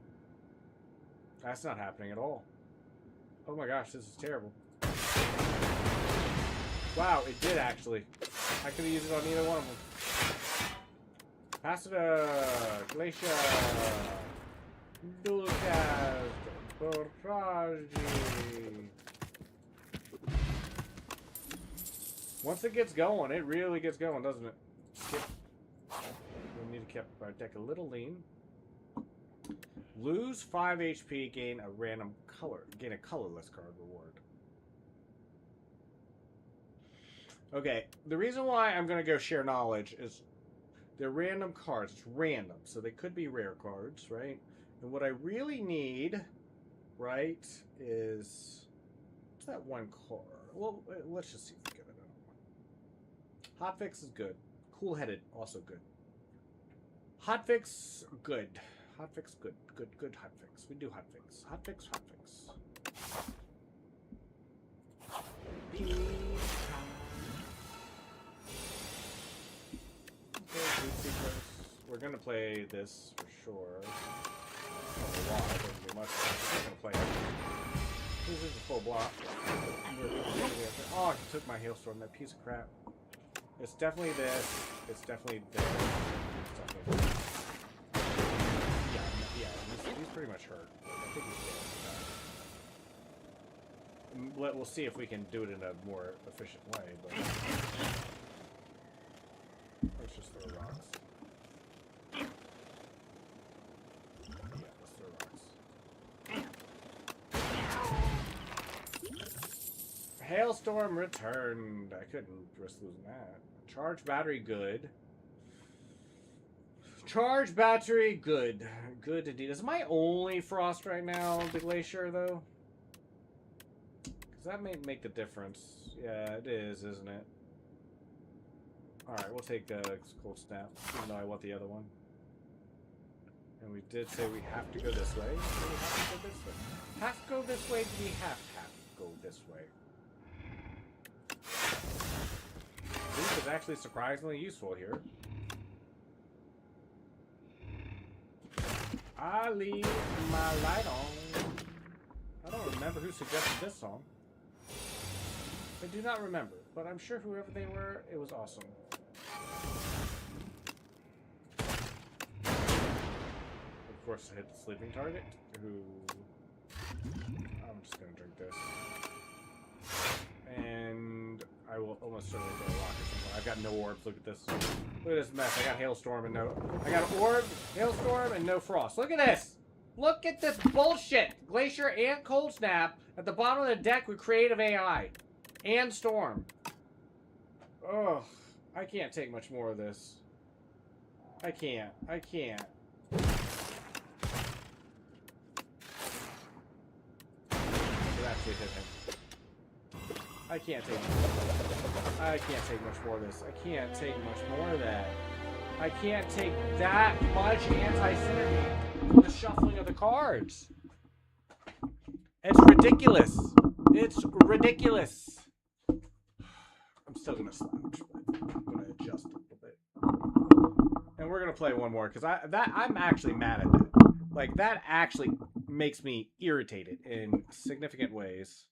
That's not happening at all. Oh my gosh, this is terrible. Wow, it did actually. I could have used it on either one of them. Capacitor, Glacier, Dual Cast, Barrage. Once it gets going, it really gets going, doesn't it? We need to keep our deck a little lean. Lose 5 HP, gain a colorless card reward. Okay, the reason why I'm gonna go share knowledge is they're random cards. It's random, so they could be rare cards, right? And what I really need, right, is... What's that one car? Well, let's just see if we get it. Hotfix is good. Cool-headed, also good. Hotfix, good. Hotfix, good. Good hotfix. We do hotfix. Hotfix. We're gonna play this for sure. A lot. Doesn't do much. We're gonna play it. This is a full block. Oh, I took my hailstorm. That piece of crap. It's definitely this. It's definitely this. It's definitely this. Yeah. He's pretty much hurt. I think he's dead. We'll see if we can do it in a more efficient way. But let's just throw rocks. Hailstorm returned. I couldn't risk losing that. Charge battery, good. Charge battery, good. Good indeed. Is my only frost right now the glacier, though? Because that may make the difference. Yeah, it is, isn't it? Alright, we'll take cold snap, even though I want the other one. And we did say we have to go this way. So we have to go this way. Have to go this way, we have to go this way. This is actually surprisingly useful here. I leave my light on. I don't remember who suggested this song. I do not remember, but I'm sure whoever they were, it was awesome. Of course, I hit the sleeping target, who... I'm just gonna drink this. And I will almost certainly throw a rock or something. I've got no orbs. Look at this. Look at this mess. I got hailstorm and no... I got orb, hailstorm, and no frost. Look at this! Look at this bullshit! Glacier and cold snap at the bottom of the deck with creative AI. And storm. Ugh. I can't take much more of this. I can't. It actually hit him. I can't take much more of this. I can't take much more of that. I can't take that much anti-synergy from the shuffling of the cards. It's ridiculous. It's ridiculous. I'm still gonna slouch, but I'm gonna adjust a little bit. And we're gonna play one more because I'm actually mad at that. Like that actually makes me irritated in significant ways.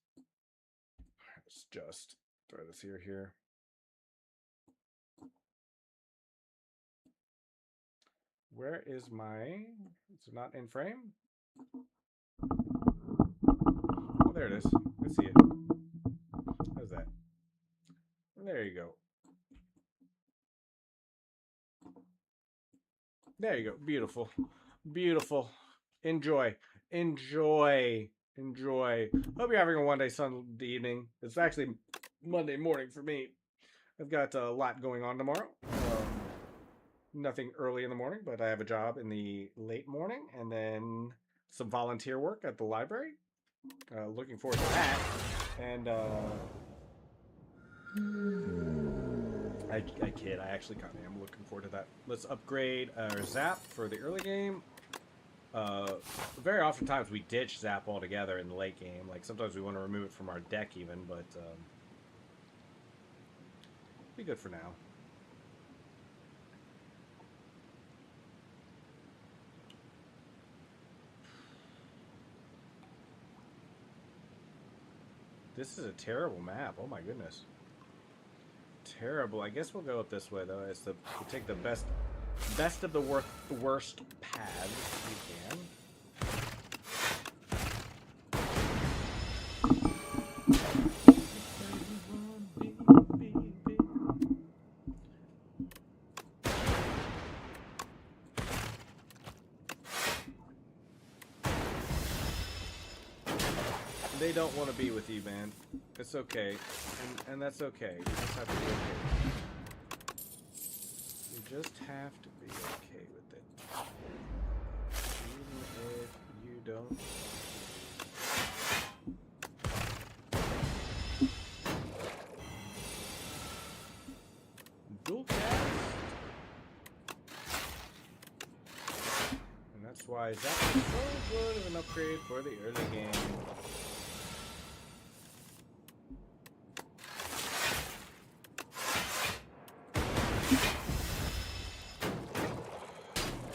Let's just throw this here. Where is my... Is it not in frame? Oh, there it is. I see it. How's that? There you go. There you go. Beautiful. Beautiful. Enjoy. Enjoy. Hope you're having a one-day Sunday evening. It's actually Monday morning for me. I've got a lot going on tomorrow. Nothing early in the morning, but I have a job in the late morning and then some volunteer work at the library. Looking forward to that. And I kid. I actually kind of am looking forward to that. Let's upgrade our Zap for the early game. Very oftentimes we ditch Zap altogether in the late game. Like sometimes we want to remove it from our deck even, but be good for now. This is a terrible map. Oh my goodness. Terrible. I guess we'll go up this way though. We'll take the best of the worst paths we can. They don't want to be with you, man. It's okay. And that's okay. You just have to be okay. You just have to be okay with it. Even if don't. Dual cast. And that's why Zap is so good of an upgrade for the early game.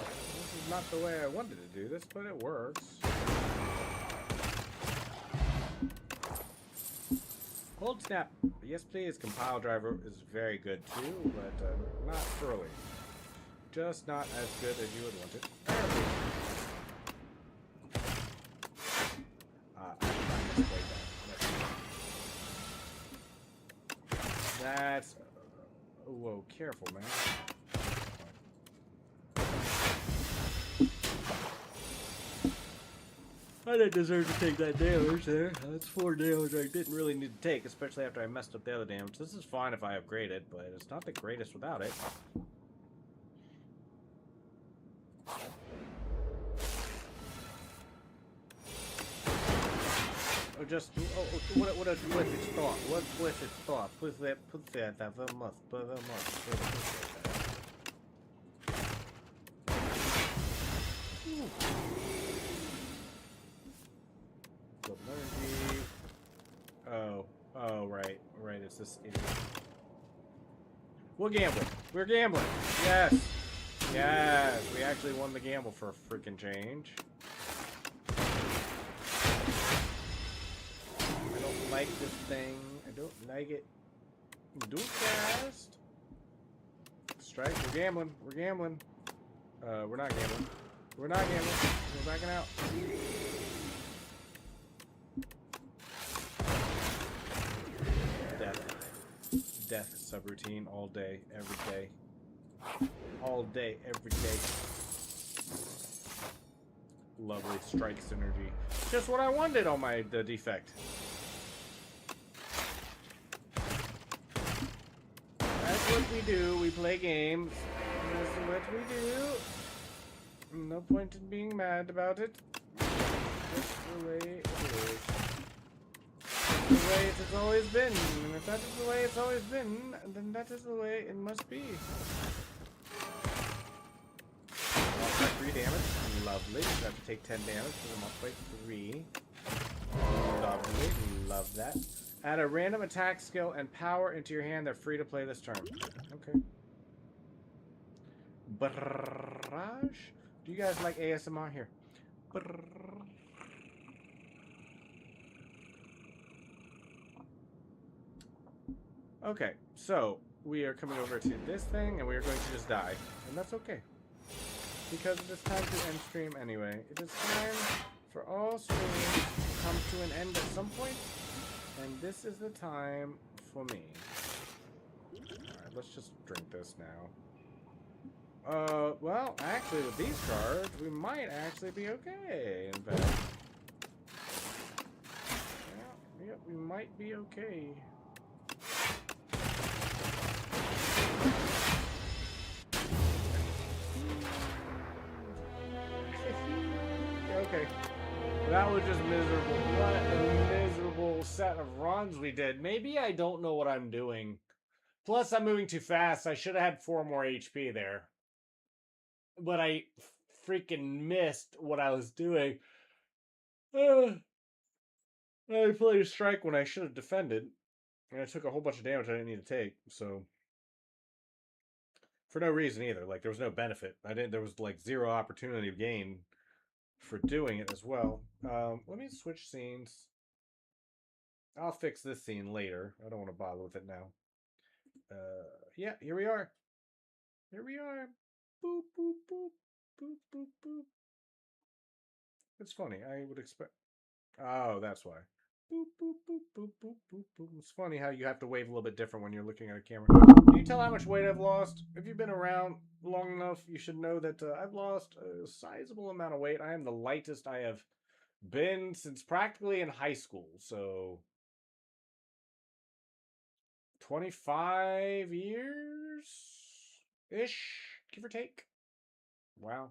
This is not the way I wanted to do this, but it works. Hold snap. Yes, please. Compile driver is very good too, but not early. Just not as good as you would want it. I misplayed that. That's. Whoa, careful, man. I didn't deserve to take that damage there. That's 4 damage I didn't really need to take, especially after I messed up the other damage. This is fine if I upgrade it, but it's not the greatest without it. Or just, what a blessed thought. What blessed thought. Put that, must. Oh, right, it's this idiot. We're gambling. We're gambling. Yes. Yes, we actually won the gamble for a freaking change. I don't like this thing. I don't like it. Dual cast. Strike. We're gambling. We're gambling. We're not gambling. We're not gambling. We're backing out. Death subroutine all day, every day. All day, every day. Lovely strike synergy. Just what I wanted on the defect. That's what we do. We play games. That's what we do. No point in being mad about it. That's the way it is. The way it has always been, and if that is the way it's always been, then that is the way it must be. Multiply 3 damage, lovely. You have to take 10 damage for the multiply 3. Lovely, love that. Add a random attack skill and power into your hand. They're free to play this turn. Okay. Barrage? Do you guys like ASMR here? Okay, so we are coming over to this thing, and we are going to just die. And that's okay. Because it is time to end stream anyway. It is time for all streams to come to an end at some point, and this is the time for me. Alright, let's just drink this now. Well, actually with these cards, we might actually be okay, in fact. Yeah, we might be okay. Okay. That was just miserable. What a miserable set of runs we did. Maybe I don't know what I'm doing. Plus, I'm moving too fast. I should have had 4 more HP there. But I freaking missed what I was doing. I played a strike when I should have defended. And I took a whole bunch of damage I didn't need to take. So, for no reason either. Like, there was no benefit. There was like 0 opportunity to gain for doing it as well. Let me switch scenes. I'll fix this scene later. I don't want to bother with it now. Yeah, here we are. Here we are. Boop, boop, boop. Boop, boop, boop. It's funny. I would expect... Oh, that's why. Boop, boop, boop, boop, boop, boop, boop. It's funny how you have to wave a little bit different when you're looking at a camera. Can you tell how much weight I've lost? If you've been around long enough, you should know that I've lost a sizable amount of weight. I am the lightest I have been since practically in high school. So... 25 years-ish, give or take. Wow.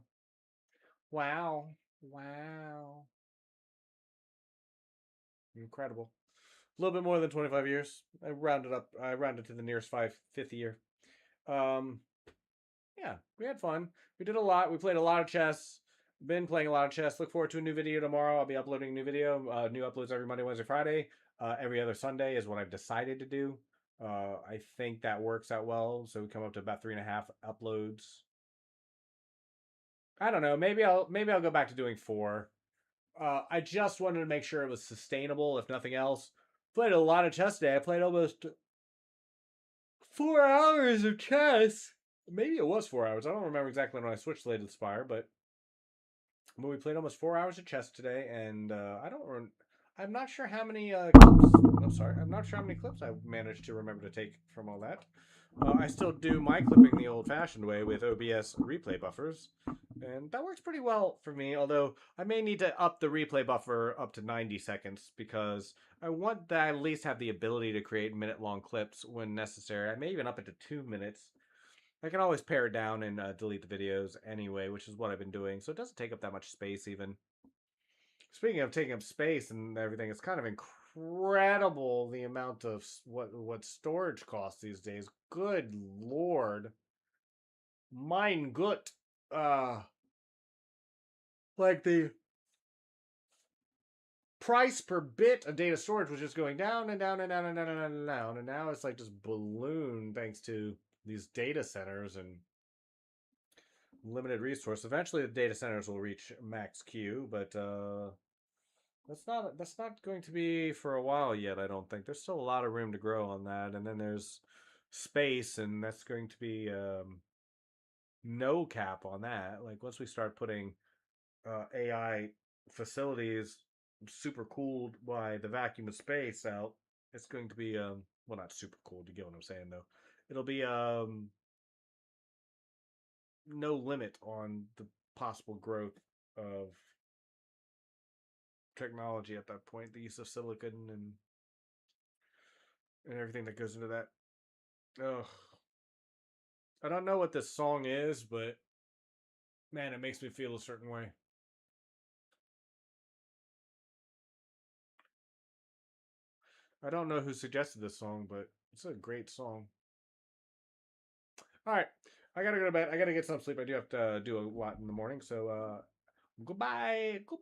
Wow. Wow. Incredible. A little bit more than 25 years. I rounded up. I rounded to the nearest fifth year. Um, yeah, we had fun. We did a lot. We played a lot of chess. Been playing a lot of chess. Look forward to a new video tomorrow. I'll be uploading a new video. New uploads every Monday, Wednesday, Friday. Every other Sunday is what I've decided to do. I think that works out well. So we come up to about 3.5 uploads. I don't know. Maybe I'll go back to doing 4. I just wanted to make sure it was sustainable, if nothing else. Played a lot of chess today. I played almost 4 hours of chess. Maybe it was 4 hours. I don't remember exactly when I switched Late Spire, but we played almost 4 hours of chess today, and I'm not sure how many clips. I'm sorry. I'm not sure how many clips I managed to remember to take from all that. I still do my clipping the old-fashioned way with OBS replay buffers, and that works pretty well for me. Although I may need to up the replay buffer up to 90 seconds because I want to at least have the ability to create minute-long clips when necessary. I may even up it to 2 minutes. I can always pare it down and delete the videos anyway, which is what I've been doing. So it doesn't take up that much space even. Speaking of taking up space and everything, it's kind of incredible the amount of what storage costs these days. Good lord. Mein Gott. Uh like the price per bit of data storage was just going down and down and down and down and down and down. And now it's like just ballooned thanks to these data centers and limited resource. Eventually, the data centers will reach max Q, but that's not going to be for a while yet. I don't think there's still a lot of room to grow on that. And then there's space, and that's going to be no cap on that. Like once we start putting AI facilities super cooled by the vacuum of space out, it's going to be well, not super cooled. You get what I'm saying, though. It'll be no limit on the possible growth of technology at that point. The use of silicon and everything that goes into that. Ugh. I don't know what this song is, but man, it makes me feel a certain way. I don't know who suggested this song, but it's a great song. All right, I gotta go to bed. I gotta get some sleep. I do have to do a lot in the morning. So goodbye. Goodbye.